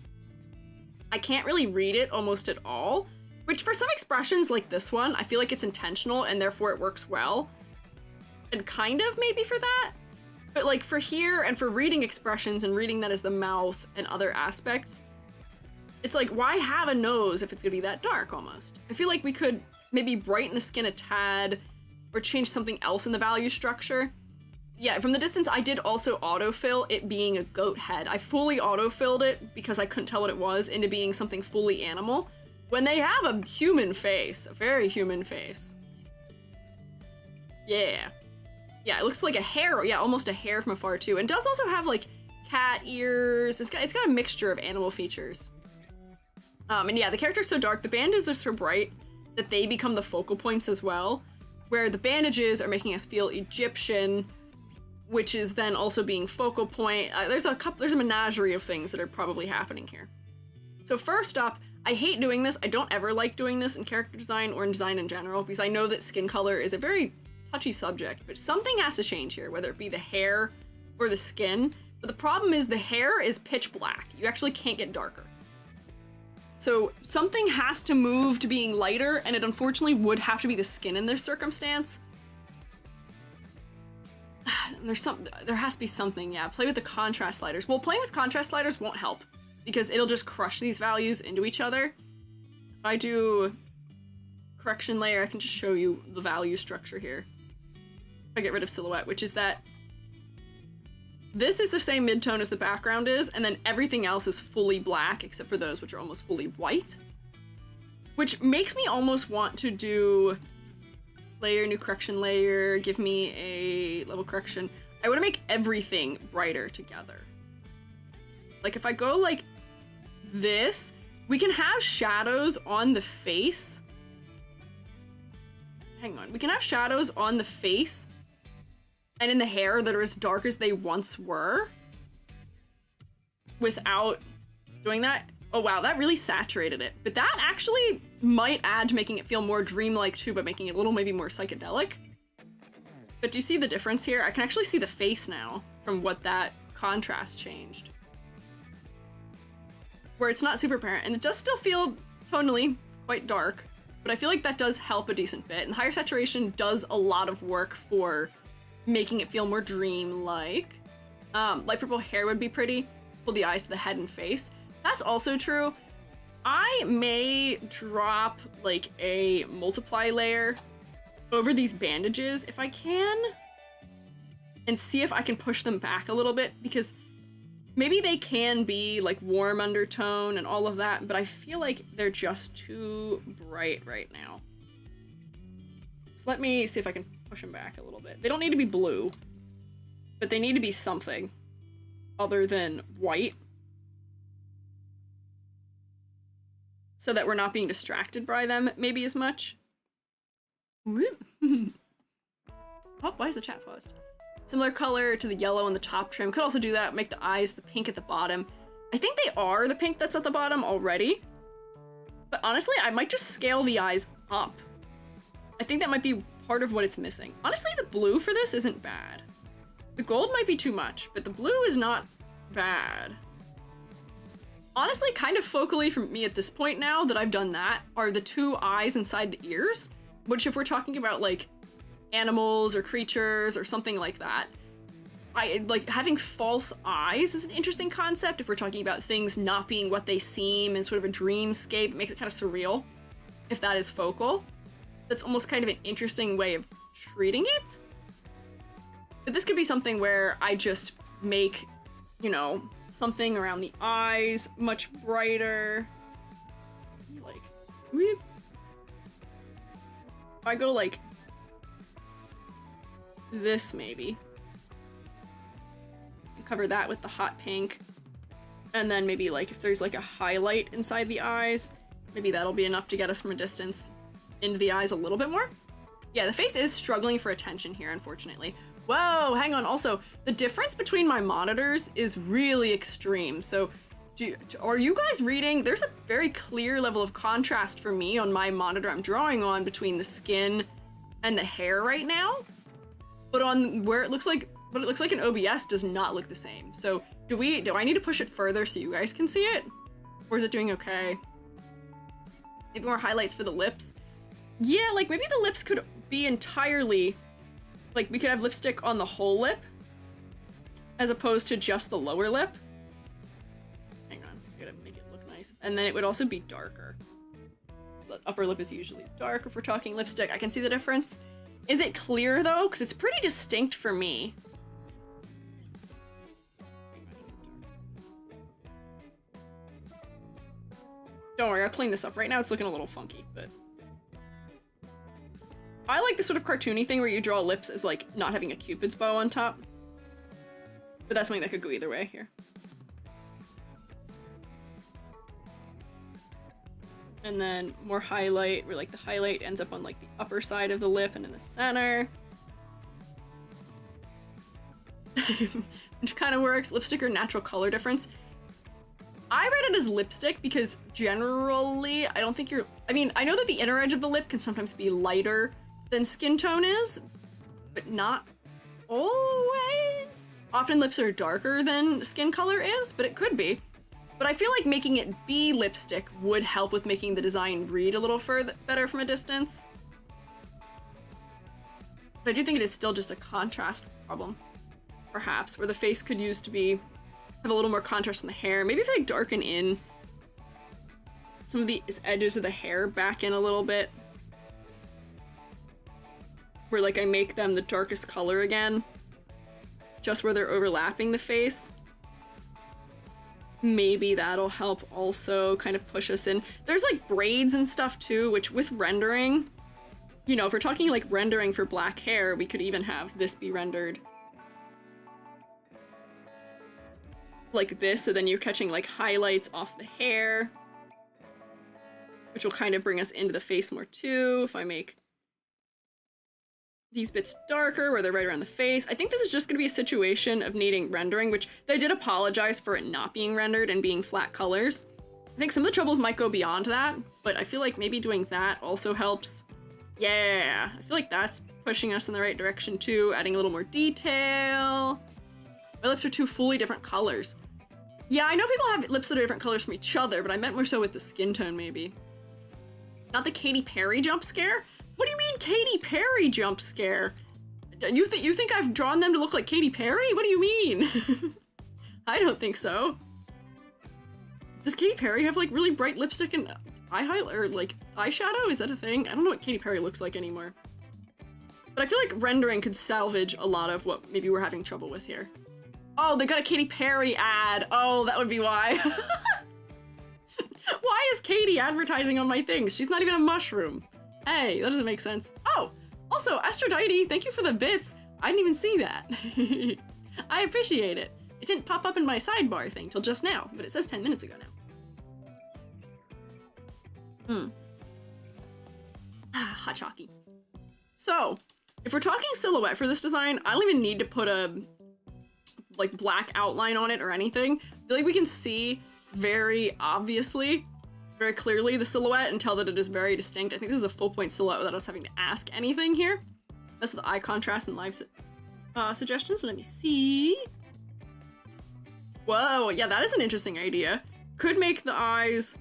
I can't really read it almost at all. Which for some expressions like this one, I feel like it's intentional and therefore it works well. And kind of maybe for that. But like for here and for reading expressions and reading that as the mouth and other aspects, it's like, why have a nose if it's gonna be that dark almost? I feel like we could maybe brighten the skin a tad or change something else in the value structure. Yeah, from the distance, I did also autofill it being a goat head. I fully autofilled it because I couldn't tell what it was into being something fully animal when they have a human face, a very human face. Yeah. Yeah, it looks like a hair. Yeah, almost a hair from afar too. And does also have like cat ears. It's got a mixture of animal features. And yeah, the character's so dark. The bandages are so bright that they become the focal points as well, where the bandages are making us feel Egyptian, which is then also being focal point. There's a menagerie of things that are probably happening here. So first up, I hate doing this. I don't ever like doing this in character design or in design in general, because I know that skin color is a very touchy subject, but something has to change here, whether it be the hair or the skin. But the problem is the hair is pitch black. You actually can't get darker. So something has to move to being lighter, and it unfortunately would have to be the skin in this circumstance. There has to be something, yeah. Play with the contrast sliders. Well, playing with contrast sliders won't help because it'll just crush these values into each other. If I do correction layer, I can just show you the value structure here. If I get rid of silhouette, which is that this is the same midtone as the background is, and then everything else is fully black except for those which are almost fully white. Which makes me almost want to do layer, new correction layer, give me a level correction. I want to make everything brighter together. Like if I go like this, we can have shadows on the face. Hang on, we can have shadows on the face and in the hair that are as dark as they once were without doing that. Oh wow, that really saturated it. But that actually might add to making it feel more dreamlike too, by making it a little maybe more psychedelic. But do you see the difference here? I can actually see the face now from what that contrast changed. Where it's not super apparent, and it does still feel tonally quite dark, but I feel like that does help a decent bit. And higher saturation does a lot of work for making it feel more dream-like. Light purple hair would be pretty. Pull the eyes to the head and face. That's also true. I may drop like a multiply layer over these bandages if I can, and see if I can push them back a little bit, because maybe they can be like warm undertone and all of that, but I feel like they're just too bright right now. So let me see if I can push them back a little bit. They don't need to be blue, but they need to be something other than white, so that we're not being distracted by them maybe as much. Oh, why is the chat paused? Similar color to the yellow on the top trim. Could also do that, make the eyes the pink at the bottom. I think they are the pink that's at the bottom already. But honestly, I might just scale the eyes up. I think that might be part of what it's missing. Honestly, the blue for this isn't bad. The gold might be too much, but the blue is not bad. Honestly, kind of focally for me at this point now that I've done that are the two eyes inside the ears, which if we're talking about like animals or creatures or something like that, I like having false eyes is an interesting concept if we're talking about things not being what they seem and sort of a dreamscape. It makes it kind of surreal if that is focal. That's almost kind of an interesting way of treating it. But this could be something where I just make, you know, something around the eyes much brighter. Like, whoop. If I go like this maybe, and cover that with the hot pink, and then maybe like if there's like a highlight inside the eyes, maybe that'll be enough to get us from a distance into the eyes a little bit more. Yeah, the face is struggling for attention here, unfortunately. Whoa, hang on. Also, the difference between my monitors is really extreme. So Are you guys reading? There's a very clear level of contrast for me on my monitor I'm drawing on between the skin and the hair right now. But on where it looks like, but it looks like an OBS does not look the same. So do I need to push it further so you guys can see it? Or is it doing okay? Maybe more highlights for the lips. Yeah, like maybe the lips could be entirely, like we could have lipstick on the whole lip as opposed to just the lower lip. Hang on, I gotta make it look nice. And then it would also be darker. So the upper lip is usually dark if we're talking lipstick. I can see the difference. Is it clear though? Because it's pretty distinct for me. Don't worry, I'll clean this up. Right now it's looking a little funky, but... I like the sort of cartoony thing where you draw lips as like not having a cupid's bow on top. But that's something that could go either way here. And then more highlight, where like the highlight ends up on like the upper side of the lip and in the center. Which kind of works. Lipstick or natural color difference. I read it as lipstick because generally I don't think I mean, I know that the inner edge of the lip can sometimes be lighter than skin tone is, but not always. Often lips are darker than skin color is, but it could be. But I feel like making it be lipstick would help with making the design read a little better from a distance. But I do think it is still just a contrast problem, perhaps, where the face could use to be have a little more contrast from the hair. Maybe if I darken in some of these edges of the hair back in a little bit, where like I make them the darkest color again, just where they're overlapping the face. Maybe that'll help also kind of push us in. There's like braids and stuff too, which with rendering, you know, if we're talking like rendering for black hair, we could even have this be rendered like this, so then you're catching like highlights off the hair, which will kind of bring us into the face more too. If I make these bits darker where they're right around the face. I think this is just going to be a situation of needing rendering, which they did apologize for it not being rendered and being flat colors. I think some of the troubles might go beyond that, but I feel like maybe doing that also helps. Yeah, I feel like that's pushing us in the right direction too, adding a little more detail. My lips are two fully different colors. Yeah, I know people have lips that are different colors from each other, but I meant more so with the skin tone maybe. Not the Katy Perry jump scare? What do you mean Katy Perry jump scare? You think I've drawn them to look like Katy Perry? What do you mean? I don't think so. Does Katy Perry have like really bright lipstick and eye highlight or like eyeshadow? Is that a thing? I don't know what Katy Perry looks like anymore. But I feel like rendering could salvage a lot of what maybe we're having trouble with here. Oh, they got a Katy Perry ad. Oh, that would be why. Why is Katy advertising on my things? She's not even a mushroom. Hey, that doesn't make sense. Oh, also, Aphrodite, thank you for the bits. I didn't even see that. I appreciate it. It didn't pop up in my sidebar thing till just now, but it says 10 minutes ago now. Hot chalky. So, if we're talking silhouette for this design, I don't even need to put a like black outline on it or anything. I feel like we can see very obviously, very clearly the silhouette and tell that it is very distinct. I think this is a full point silhouette without us having to ask anything here. That's with eye contrast and live suggestions. So let me see. Whoa, yeah, that is an interesting idea. Could make the eyes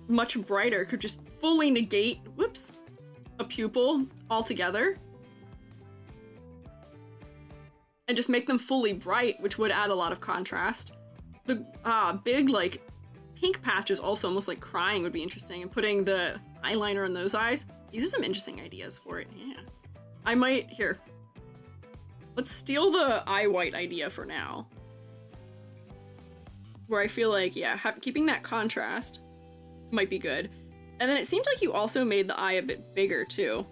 much brighter. Could just fully negate, whoops, a pupil altogether. And just make them fully bright, which would add a lot of contrast. The big, like, pink patches also almost like crying would be interesting, and putting the eyeliner on those eyes. These are some interesting ideas for it, yeah. I might, here. Let's steal the eye white idea for now. Where I feel like, yeah, keeping that contrast might be good. And then it seems like you also made the eye a bit bigger too.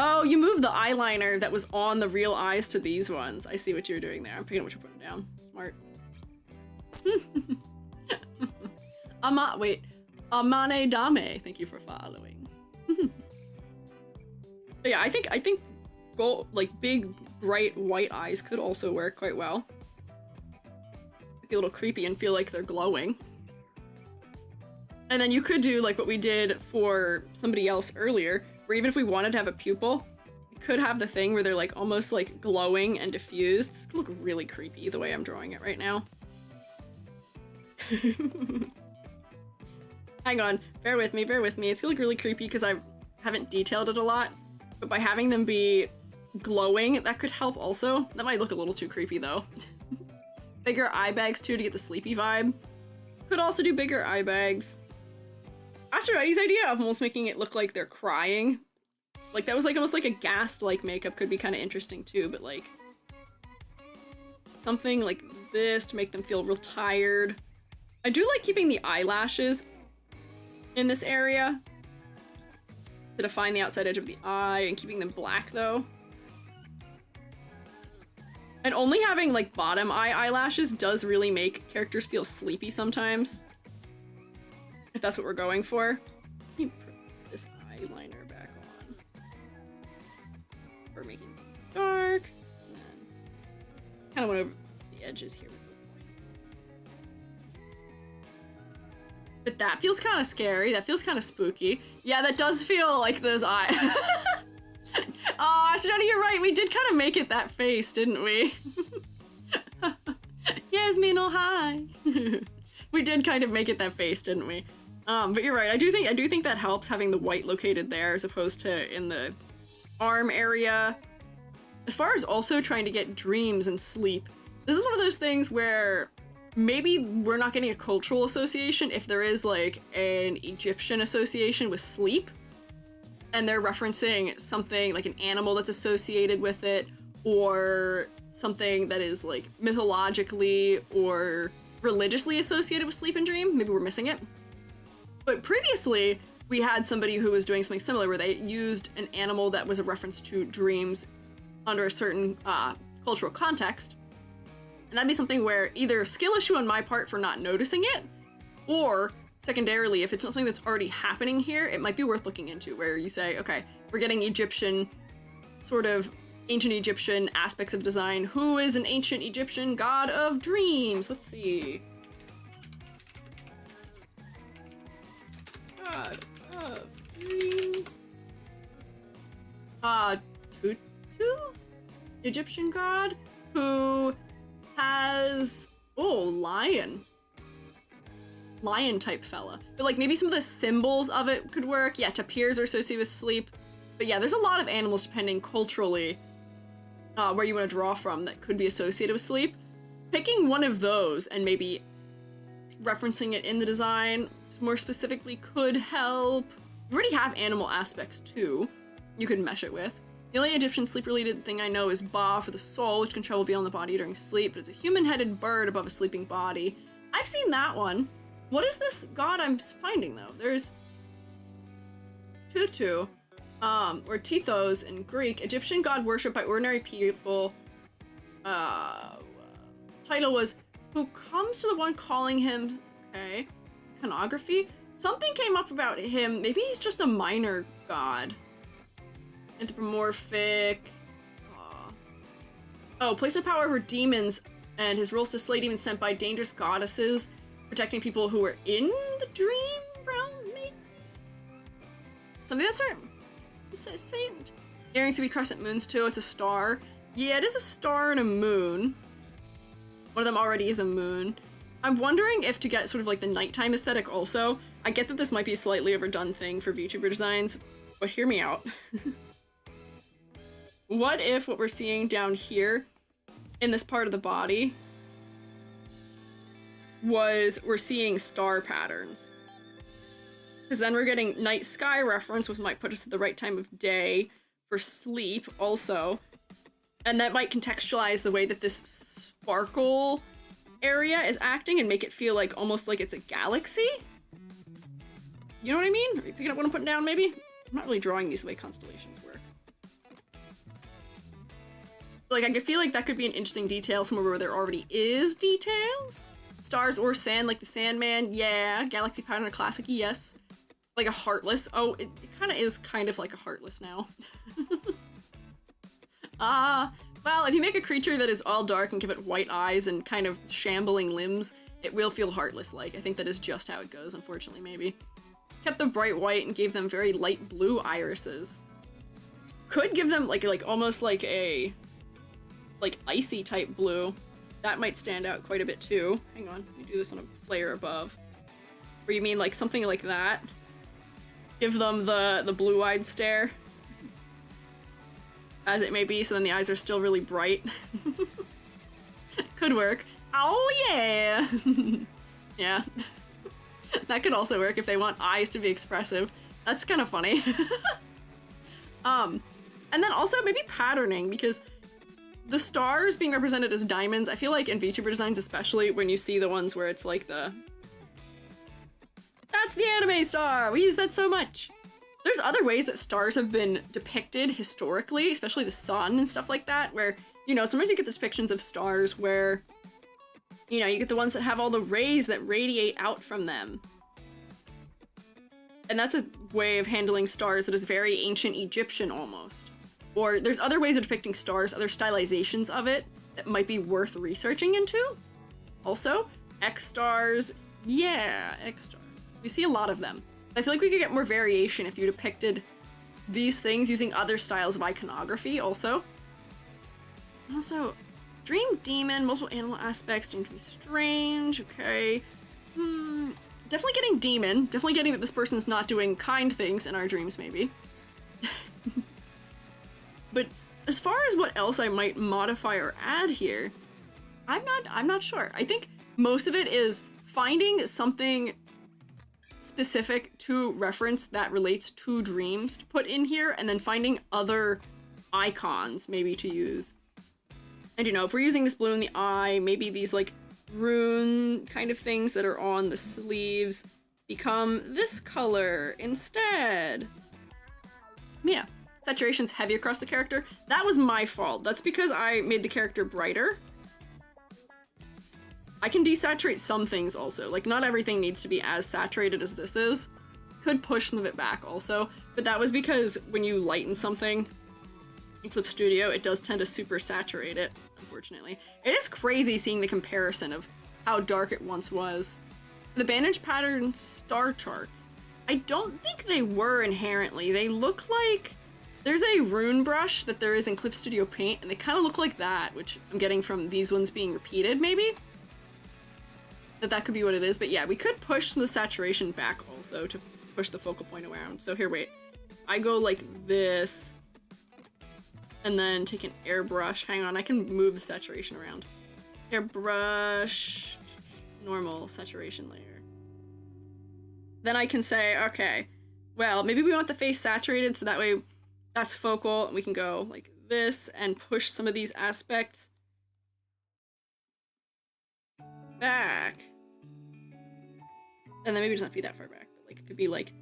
Oh, you moved the eyeliner that was on the real eyes to these ones. I see what you're doing there. I'm picking up what you're putting down. Smart. Wait. Amane Dame, thank you for following. But yeah, I think gold, like big, bright white eyes could also work quite well. be a little creepy and feel like they're glowing. And then you could do like what we did for somebody else earlier, where even if we wanted to have a pupil, we could have the thing where they're like almost like glowing and diffused. It's gonna look really creepy the way I'm drawing it right now. Hang on, bear with me, bear with me. It's gonna look really creepy because I haven't detailed it a lot, but by having them be glowing, that could help also. That might look a little too creepy though. Bigger eye bags too to get the sleepy vibe. Could also do bigger eye bags. Actually, Eddie's idea of almost making it look like they're crying, like that was like almost like a ghast-like makeup, could be kind of interesting too, but like something like this to make them feel real tired. I do like keeping the eyelashes in this area to define the outside edge of the eye and keeping them black though. And only having like bottom eye eyelashes does really make characters feel sleepy sometimes. If that's what we're going for. Let me put this eyeliner back on. We're making things dark. And then kind of went over the edges here. But that feels kind of scary. That feels kind of spooky. Yeah, that does feel like those eyes. Oh, Ashdani, you're right. We did kind of make it that face, didn't we? Yasmin, oh hi. We did kind of make it that face, didn't we? But you're right. I do think that helps having the white located there as opposed to in the arm area. As far as also trying to get dreams and sleep, this is one of those things where maybe we're not getting a cultural association if there is like an Egyptian association with sleep. And they're referencing something like an animal that's associated with it, or something that is like mythologically or religiously associated with sleep and dream. Maybe we're missing it. But previously, we had somebody who was doing something similar where they used an animal that was a reference to dreams under a certain cultural context. And that'd be something where either skill issue on my part for not noticing it, or secondarily, if it's something that's already happening here, it might be worth looking into, where you say, okay, we're getting Egyptian, sort of ancient Egyptian aspects of design. Who is an ancient Egyptian god of dreams? Let's see. God of dreams. Tutu? Egyptian god who has, lion type fella. But like maybe some of the symbols of it could work. Yeah, tapirs are associated with sleep. But yeah, there's a lot of animals depending culturally where you want to draw from that could be associated with sleep. Picking one of those and maybe referencing it in the design more specifically could help. You already have animal aspects too you could mesh it with. The only Egyptian sleep-related thing I know is Ba for the soul, which can travel beyond the body during sleep, but it's a human-headed bird above a sleeping body. I've seen that one. What is this god I'm finding, though? There's Tutu, or Tethos in Greek, Egyptian god worshipped by ordinary people. Title was, who comes to the one calling him, okay, iconography? Something came up about him. Maybe he's just a minor god. Anthropomorphic. Oh, place of power over demons, and his role is to slay demons sent by dangerous goddesses, protecting people who are in the dream realm, maybe? Something that's certain. Saint. Airing 3 crescent moons too, it's a star. Yeah, it is a star and a moon. One of them already is a moon. I'm wondering if to get sort of like the nighttime aesthetic also, I get that this might be a slightly overdone thing for VTuber designs, but hear me out. What if what we're seeing down here in this part of the body was we're seeing star patterns? Because then we're getting night sky reference, which might put us at the right time of day for sleep also. And that might contextualize the way that this sparkle area is acting and make it feel like almost like it's a galaxy. You know what I mean? Are you picking up what I'm putting down, maybe? I'm not really drawing these the way constellations work. Like, I could feel like that could be an interesting detail somewhere where there already is details. Stars or sand, like the Sandman, yeah. Galaxy pattern, a classic, yes. Like a heartless. Oh, it kind of is kind of like a heartless now. But Well, if you make a creature that is all dark and give it white eyes and kind of shambling limbs, it will feel heartless-like. I think that is just how it goes, unfortunately, maybe. Kept them bright white and gave them very light blue irises. Could give them like almost like a icy type blue. That might stand out quite a bit too. Hang on, let me do this on a layer above. Or you mean like something like that? Give them the blue-eyed stare. As it may be, so then the eyes are still really bright. Could work. Oh yeah! Yeah. That could also work if they want eyes to be expressive. That's kind of funny. And then also maybe patterning, because the stars being represented as diamonds, I feel like in VTuber designs especially, when you see the ones where it's like that's the anime star! We use that so much! There's other ways that stars have been depicted historically, especially the sun and stuff like that, where, you know, sometimes you get these depictions of stars where, you know, you get the ones that have all the rays that radiate out from them. And that's a way of handling stars that is very ancient Egyptian almost. Or there's other ways of depicting stars, other stylizations of it that might be worth researching into. Also, X-stars. Yeah, X-stars. We see a lot of them. I feel like we could get more variation if you depicted these things using other styles of iconography also. Also, Dream Demon, multiple animal aspects, deemed to be strange, okay. Definitely getting demon. Definitely getting that this person's not doing kind things in our dreams, maybe. But as far as what else I might modify or add here, I'm not sure. I think most of it is finding something specific to reference that relates to dreams to put in here, and then finding other icons maybe to use. And you know, if we're using this blue in the eye, maybe these like rune kind of things that are on the sleeves become this color instead. Yeah, saturation's heavy across the character. That was my fault. That's because I made the character brighter. I can desaturate some things also. Like, not everything needs to be as saturated as this is. Could push some of it back also, but that was because when you lighten something in Clip Studio, it does tend to super saturate it, unfortunately. It is crazy seeing the comparison of how dark it once was. The bandage pattern star charts, I don't think they were inherently. They look like there's a rune brush that there is in Clip Studio Paint, and they kind of look like that, which I'm getting from these ones being repeated, maybe? That could be what it is, but yeah, we could push the saturation back also to push the focal point around. So here, wait. I go like this, and then take an airbrush. Hang on, I can move the saturation around. Airbrush, normal saturation layer. Then I can say, okay, well, maybe we want the face saturated, so that way that's focal, and we can go like this and push some of these aspects back. And then maybe it doesn't have to be that far back, but like it could be like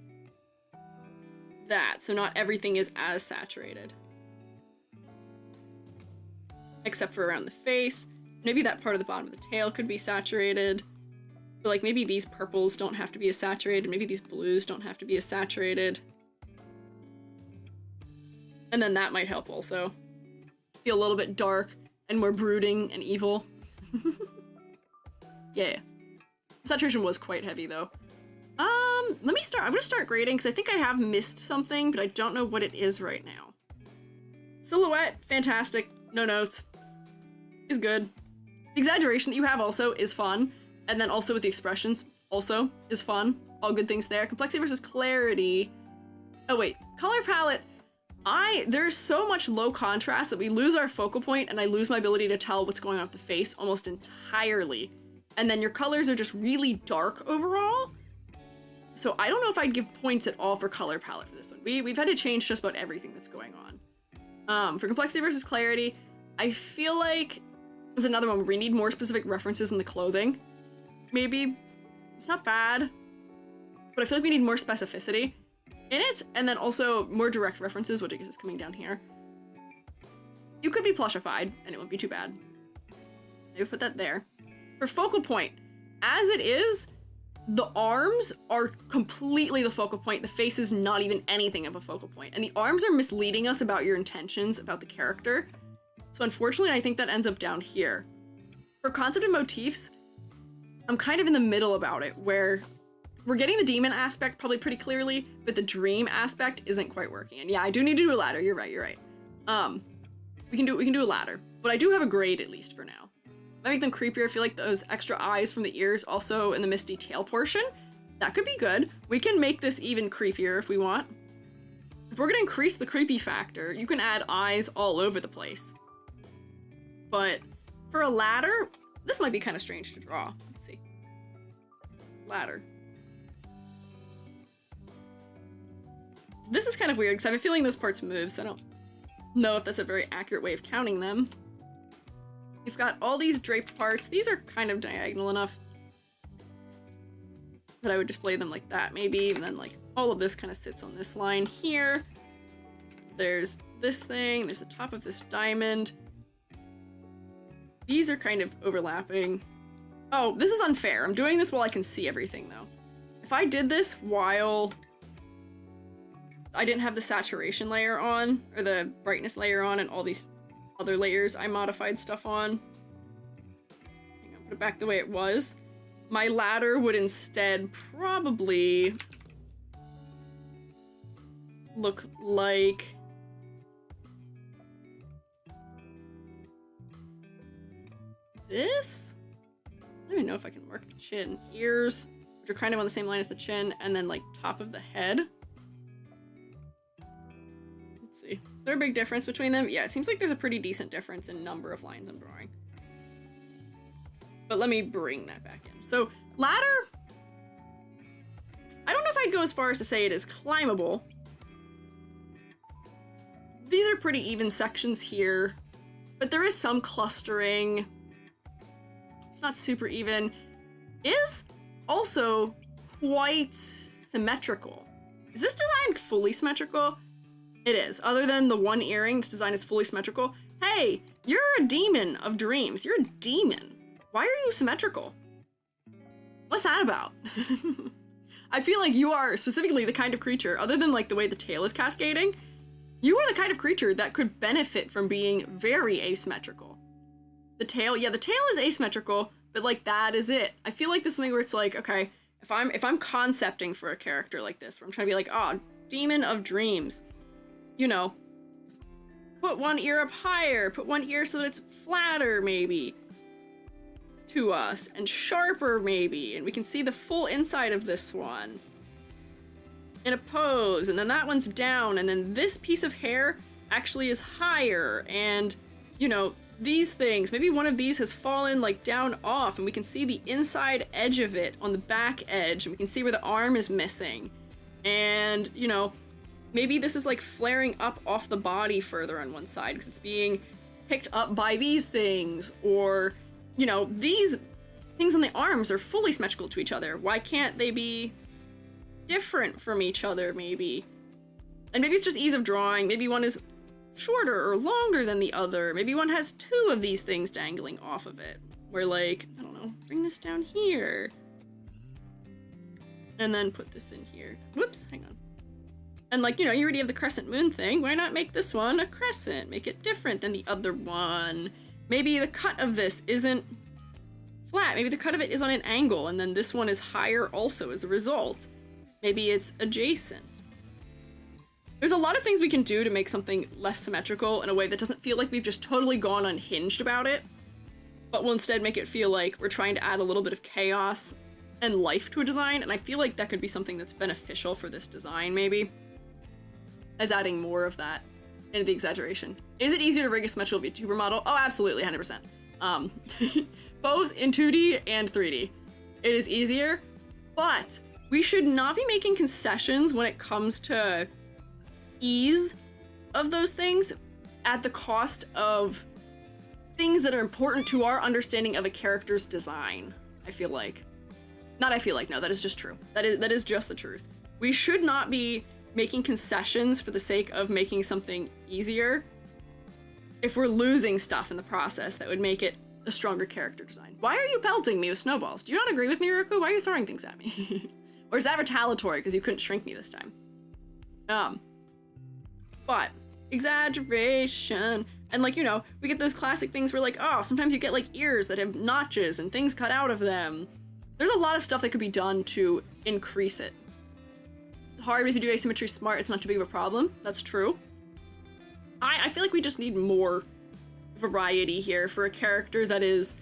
that, so not everything is as saturated. Except for around the face. Maybe that part of the bottom of the tail could be saturated. But like maybe these purples don't have to be as saturated, maybe these blues don't have to be as saturated. And then that might help also. Feel a little bit dark and more brooding and evil. Yeah. Saturation was quite heavy though. Let me start. I'm gonna start grading because I think I have missed something, but I don't know what it is right now. Silhouette, fantastic. No notes. Is good. The exaggeration that you have also is fun. And then also with the expressions also is fun. All good things there. Complexity versus clarity. Oh wait, color palette. There's so much low contrast that we lose our focal point and I lose my ability to tell what's going on with the face almost entirely. And then your colors are just really dark overall. So I don't know if I'd give points at all for color palette for this one. We've had to change just about everything that's going on. For complexity versus clarity, I feel like there's another one where we need more specific references in the clothing. Maybe. It's not bad, but I feel like we need more specificity in it, and then also more direct references, which I guess is coming down here. You could be plushified, and it wouldn't be too bad. Maybe put that there. For focal point, as it is, the arms are completely the focal point. The face is not even anything of a focal point, and the arms are misleading us about your intentions about the character. So unfortunately, I think that ends up down here. For concept and motifs, I'm kind of in the middle about it, where we're getting the demon aspect probably pretty clearly, but the dream aspect isn't quite working. And yeah, I do need to do a ladder. You're right. We can do a ladder, but I do have a grade at least for now. I make them creepier. I feel like those extra eyes from the ears also in the misty tail portion, that could be good. We can make this even creepier if we want. If we're gonna increase the creepy factor, you can add eyes all over the place. But for a ladder, this might be kind of strange to draw. Let's see. Ladder. This is kind of weird because I have a feeling those parts move, so I don't know if that's a very accurate way of counting them. You've got all these draped parts. These are kind of diagonal enough that I would display them like that, maybe. And then like all of this kind of sits on this line here. There's this thing. There's the top of this diamond. These are kind of overlapping. Oh, this is unfair. I'm doing this while I can see everything though. If I did this while I didn't have the saturation layer on, or the brightness layer on, and all these other layers I modified stuff on. Hang on, put it back the way it was. My ladder would instead probably look like this? I don't even know if I can mark the chin. Ears, which are kind of on the same line as the chin, and then like top of the head. Let's see. Is there a big difference between them? Yeah, it seems like there's a pretty decent difference in number of lines I'm drawing. But let me bring that back in. So, ladder, I don't know if I'd go as far as to say it is climbable. These are pretty even sections here, but there is some clustering. It's not super even. It is also quite symmetrical. Is this design fully symmetrical? It is. Other than the one earring, this design is fully symmetrical. Hey, you're a demon of dreams. You're a demon. Why are you symmetrical? What's that about? I feel like you are specifically the kind of creature, other than like the way the tail is cascading, you are the kind of creature that could benefit from being very asymmetrical. The tail, yeah, the tail is asymmetrical, but like that is it. I feel like this is something where it's like, okay, if I'm concepting for a character like this, where I'm trying to be like, oh, demon of dreams, you know, put one ear up higher, put one ear so that it's flatter maybe to us, and sharper maybe, and we can see the full inside of this one in a pose, and then that one's down, and then this piece of hair actually is higher, and you know, these things, maybe one of these has fallen like down off, and we can see the inside edge of it on the back edge, and we can see where the arm is missing, and you know, maybe this is like flaring up off the body further on one side because it's being picked up by these things, or you know, these things on the arms are fully symmetrical to each other. Why can't they be different from each other, maybe? And maybe it's just ease of drawing. Maybe one is shorter or longer than the other. Maybe one has two of these things dangling off of it. Where like, I don't know, bring this down here. And then put this in here. Whoops, hang on. And like, you know, you already have the crescent moon thing. Why not make this one a crescent? Make it different than the other one. Maybe the cut of this isn't flat. Maybe the cut of it is on an angle, and then this one is higher also as a result. Maybe it's adjacent. There's a lot of things we can do to make something less symmetrical in a way that doesn't feel like we've just totally gone unhinged about it, but will instead make it feel like we're trying to add a little bit of chaos and life to a design, and I feel like that could be something that's beneficial for this design, maybe, as adding more of that into the exaggeration. Is it easier to rig a symmetrical VTuber model? Oh, absolutely, 100%. Both in 2D and 3D. It is easier, but we should not be making concessions when it comes to ease of those things at the cost of things that are important to our understanding of a character's design, I feel like. Not I feel like, no, that is just true. That is just the truth. We should not be making concessions for the sake of making something easier if we're losing stuff in the process that would make it a stronger character design. Why are you pelting me with snowballs? Do you not agree with me, Ruku? Why are you throwing things at me? Or is that retaliatory because you couldn't shrink me this time? But exaggeration. And like, you know, we get those classic things where like, oh, sometimes you get like ears that have notches and things cut out of them. There's a lot of stuff that could be done to increase it. It's hard if you do asymmetry smart, it's not too big of a problem. That's true. I feel like we just need more variety here for a character that is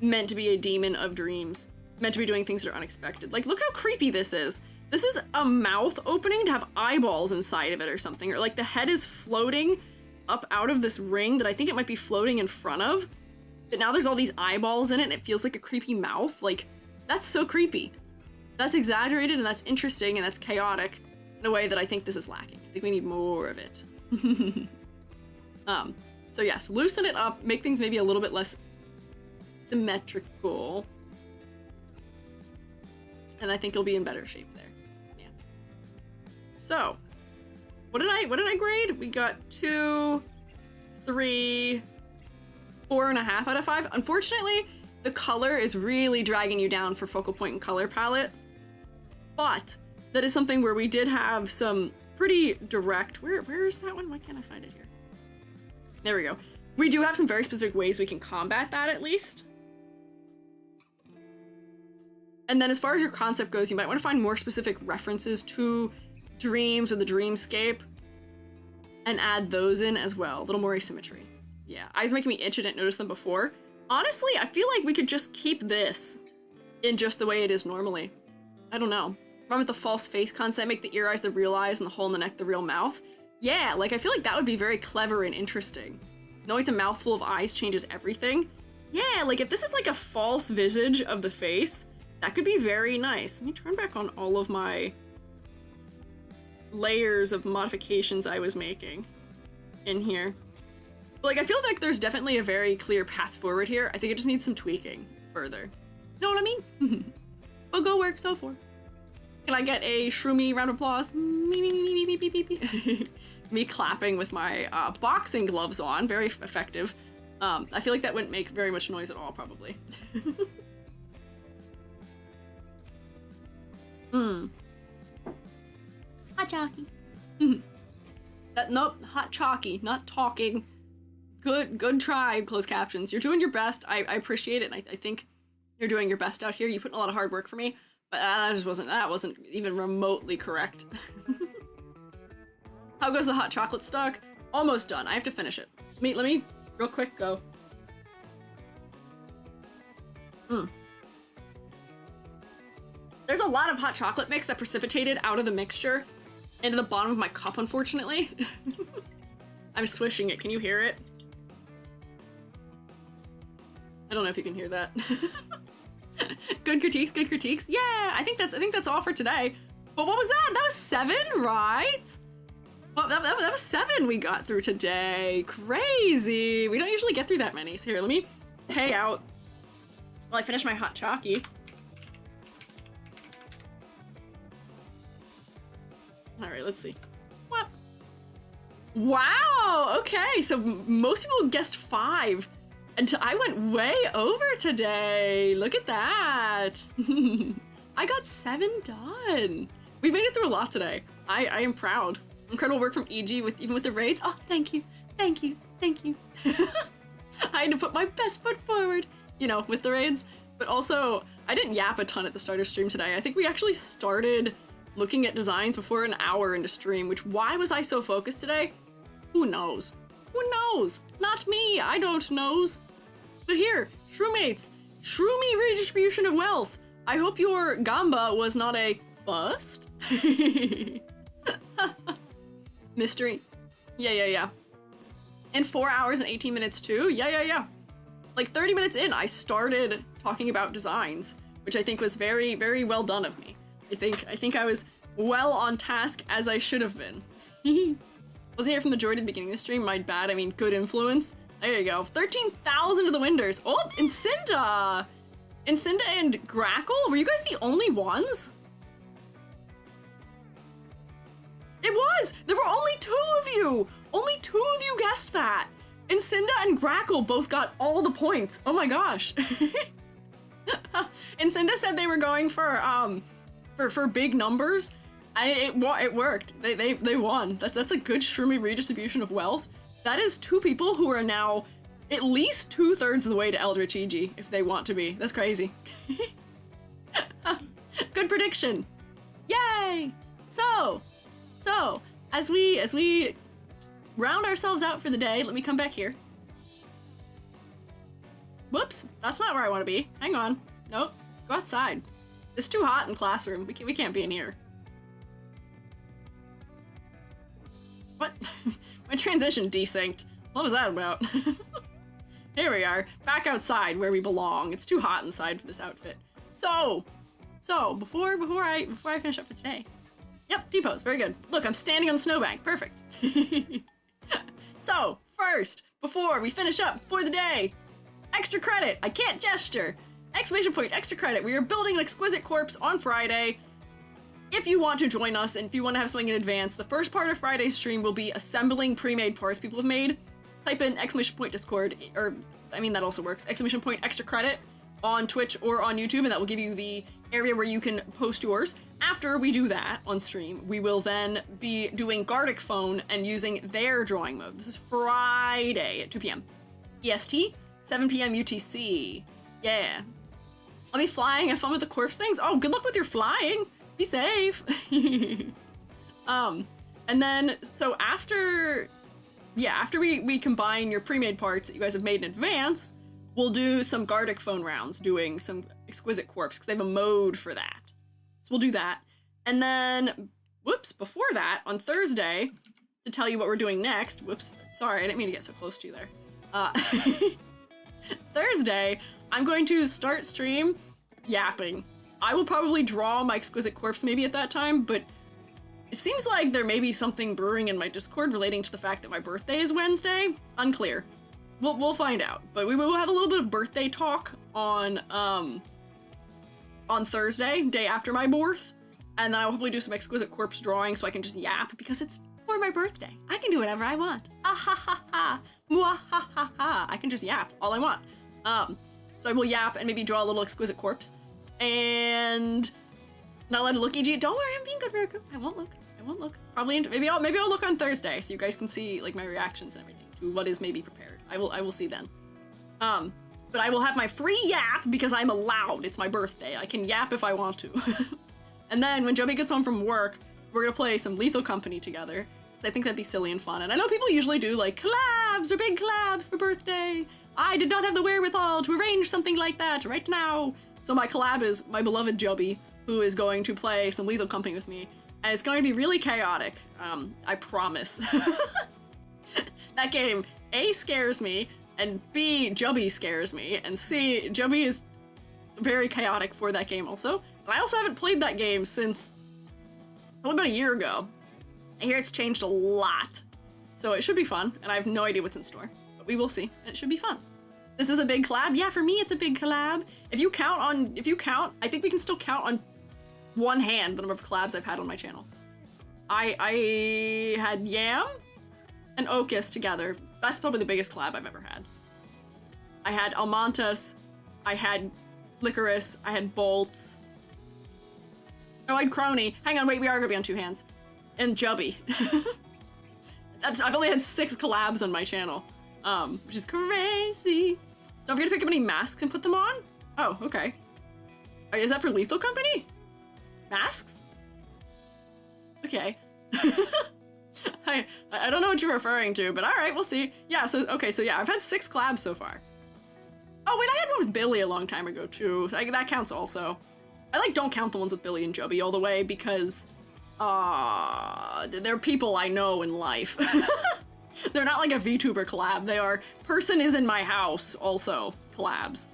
meant to be a demon of dreams, meant to be doing things that are unexpected. Like, look how creepy this is. This is a mouth opening to have eyeballs inside of it or something, or like the head is floating up out of this ring that I think it might be floating in front of, but now there's all these eyeballs in it and it feels like a creepy mouth. Like, that's so creepy. That's exaggerated and that's interesting and that's chaotic in a way that I think this is lacking. I think we need more of it. So yes, loosen it up, make things maybe a little bit less symmetrical. And I think you'll be in better shape there. Yeah. So, what did I grade? We got 2, 3, 4.5 out of 5. Unfortunately, the color is really dragging you down for focal point and color palette. But that is something where we did have some pretty direct. Where is that one? Why can't I find it here? There we go. We do have some very specific ways we can combat that, at least. And then as far as your concept goes, you might want to find more specific references to dreams or the dreamscape and add those in as well. A little more asymmetry. Yeah, eyes making me itch. I didn't notice them before. Honestly, I feel like we could just keep this in just the way it is normally. I don't know. Run with the false face concept, make the ear eyes the real eyes and the hole in the neck the real mouth. Yeah, like I feel like that would be very clever and interesting. Knowing it's a mouthful of eyes changes everything. Yeah, like if this is like a false visage of the face, that could be very nice. Let me turn back on all of my layers of modifications I was making in here. But like I feel like there's definitely a very clear path forward here. I think it just needs some tweaking further. Know what I mean? But go work so for. Can I get a shroomy round of applause? Me clapping with my boxing gloves on. Very effective. I feel like that wouldn't make very much noise at all, probably. Hot chalky. Nope, hot chalky, not talking. Good try, closed captions. You're doing your best. I appreciate it, and I think you're doing your best out here. You put in a lot of hard work for me. But that wasn't even remotely correct. How goes the hot chocolate stock? Almost done. I have to finish it. Let me real quick go. There's a lot of hot chocolate mix that precipitated out of the mixture into the bottom of my cup, unfortunately. I'm swishing it. Can you hear it? I don't know if you can hear that. Good critiques, good critiques. Yeah, I think that's all for today. But what was that? That was 7, right? Well, that was 7 we got through today. Crazy. We don't usually get through that many. So here, let me pay out while I finish my hot chalky. All right, let's see. What? Wow. Okay, so most people guessed 5. And I went way over today. Look at that. I got 7 done. We made it through a lot today. I am proud. Incredible work from EG even with the raids. Oh, thank you. Thank you. Thank you. I had to put my best foot forward, you know, with the raids. But also, I didn't yap a ton at the start of stream today. I think we actually started looking at designs before an hour into stream, which why was I so focused today? Who knows? Who knows? Not me. I don't knows. But here, Shroomates, Shroomy redistribution of wealth. I hope your gamba was not a bust. Mystery. Yeah. In 4 hours and 18 minutes too? Yeah. Like 30 minutes in, I started talking about designs, which I think was very, very well done of me. I think I was well on task as I should have been. Wasn't here from the majority of the beginning of the stream, my bad, I mean good influence. There you go. 13,000 to the winders. Oh, Incinda! Incinda and Grackle? Were you guys the only ones? It was! There were only 2 of you! Only 2 of you guessed that! Incinda and Grackle both got all the points. Oh my gosh. Incinda said they were going for big numbers. It worked. They won. That's a good shroomy redistribution of wealth. That is 2 people who are now at least 2/3 of the way to Eldritch Squiiji, if they want to be. That's crazy. Good prediction. Yay! So, as we round ourselves out for the day, let me come back here. Whoops, that's not where I want to be. Hang on. Nope. Go outside. It's too hot in classroom. We can't be in here. What? My transition desynced. What was that about? Here we are, back outside where we belong. It's too hot inside for this outfit. So before I finish up for today. Yep, T-pose, very good. Look, I'm standing on the snowbank, perfect. So, first, before we finish up for the day, extra credit, I can't gesture. Exclamation point, extra credit. We are building an exquisite corpse on Friday. If you want to join us and if you want to have something in advance, the first part of Friday's stream will be assembling pre-made parts people have made. Type in exclamation point Discord, or, I mean, that also works, exclamation point extra credit on Twitch or on YouTube, and that will give you the area where you can post yours. After we do that on stream, we will then be doing Gardic Phone and using their drawing mode. This is Friday at 2 p.m. EST, 7 p.m. UTC. Yeah. I'll be flying, have fun with the corpse things. Oh, good luck with your flying. Be safe. And then, so after we combine your pre-made parts that you guys have made in advance, we'll do some Gardic Phone rounds, doing some exquisite corpse, because they have a mode for that. So we'll do that. And then, whoops, before that, on Thursday, to tell you what we're doing next, whoops, sorry, I didn't mean to get so close to you there. Thursday, I'm going to start stream yapping. I will probably draw my exquisite corpse maybe at that time, but it seems like there may be something brewing in my Discord relating to the fact that my birthday is Wednesday. Unclear. We'll find out. But we will have a little bit of birthday talk on Thursday, day after my birth, and then I'll hopefully do some exquisite corpse drawing so I can just yap because it's for my birthday. I can do whatever I want. Ah ha ha ha. Mwah ha ha ha. I can just yap all I want. So I will yap and maybe draw a little exquisite corpse. And not allowed to look, EG. Don't worry, I'm being good, Miracle. I won't look. Probably maybe I'll look on Thursday so you guys can see like my reactions and everything to what is maybe prepared. I will see then. But I will have my free yap because I'm allowed. It's my birthday. I can yap if I want to. And then when Joby gets home from work, we're gonna play some Lethal Company together. So I think that'd be silly and fun. And I know people usually do like collabs or big collabs for birthday. I did not have the wherewithal to arrange something like that right now. So my collab is my beloved Joby, who is going to play some Lethal Company with me. And it's going to be really chaotic. I promise. That game, A, scares me, and B, Joby scares me, and C, Joby is very chaotic for that game also. And I also haven't played that game since probably about a year ago. I hear it's changed a lot. So it should be fun, and I have no idea what's in store. But we will see, and it should be fun. This is a big collab? Yeah, for me it's a big collab. If you count, I think we can still count on one hand the number of collabs I've had on my channel. I had Yam and Okus together. That's probably the biggest collab I've ever had. I had Almontas, I had Licorice, I had Bolts. Oh, I had Crony. Hang on, wait, we are gonna be on 2 hands. And Jubby. I've only had 6 collabs on my channel, which is crazy. Don't forget to pick up any masks and put them on. Oh, okay. Is that for Lethal Company? Masks? Okay. I don't know what you're referring to, but all right, we'll see. Yeah, so yeah, I've had 6 collabs so far. Oh wait, I had one with Billy a long time ago too. So that counts also. I don't count the ones with Billy and Joby all the way because they're people I know in life. They're not like a VTuber collab. They are person is in my house also collabs.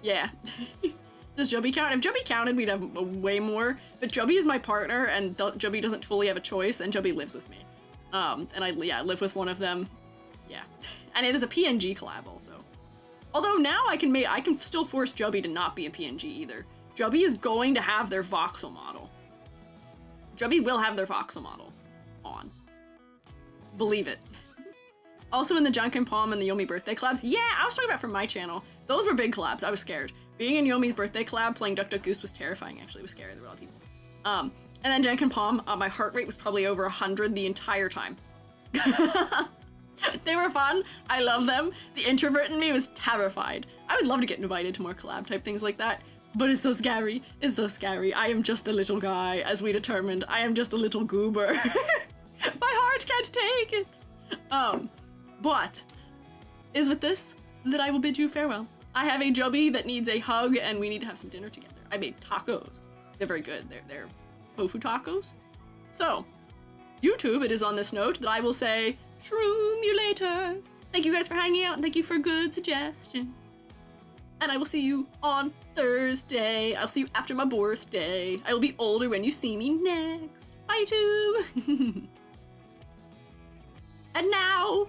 Yeah. Does Joby count? If Joby counted, we'd have way more. But Joby is my partner, and Joby doesn't fully have a choice, and Joby lives with me. And I live with one of them. Yeah. And it is a PNG collab also. Although now I can still force Joby to not be a PNG either. Joby is going to have their voxel model. Joby will have their voxel model on. Believe it. Also in the Junk and Palm and the Yomi birthday collabs. Yeah, I was talking about from my channel. Those were big collabs. I was scared. Being in Yomi's birthday collab, playing Duck Duck Goose was terrifying, actually. It was scary. There were a lot of people. And then Junk and Palm, my heart rate was probably over 100 the entire time. They were fun. I love them. The introvert in me was terrified. I would love to get invited to more collab type things like that. But it's so scary. It's so scary. I am just a little guy, as we determined. I am just a little goober. My heart can't take it. But is with this that I will bid you farewell. I have a Jubby that needs a hug, and we need to have some dinner together. I made tacos. They're very good. They're tofu tacos. So, YouTube, it is on this note that I will say, shroom you later. Thank you guys for hanging out, and thank you for good suggestions. And I will see you on Thursday. I'll see you after my birthday. I will be older when you see me next. Bye, YouTube. And now,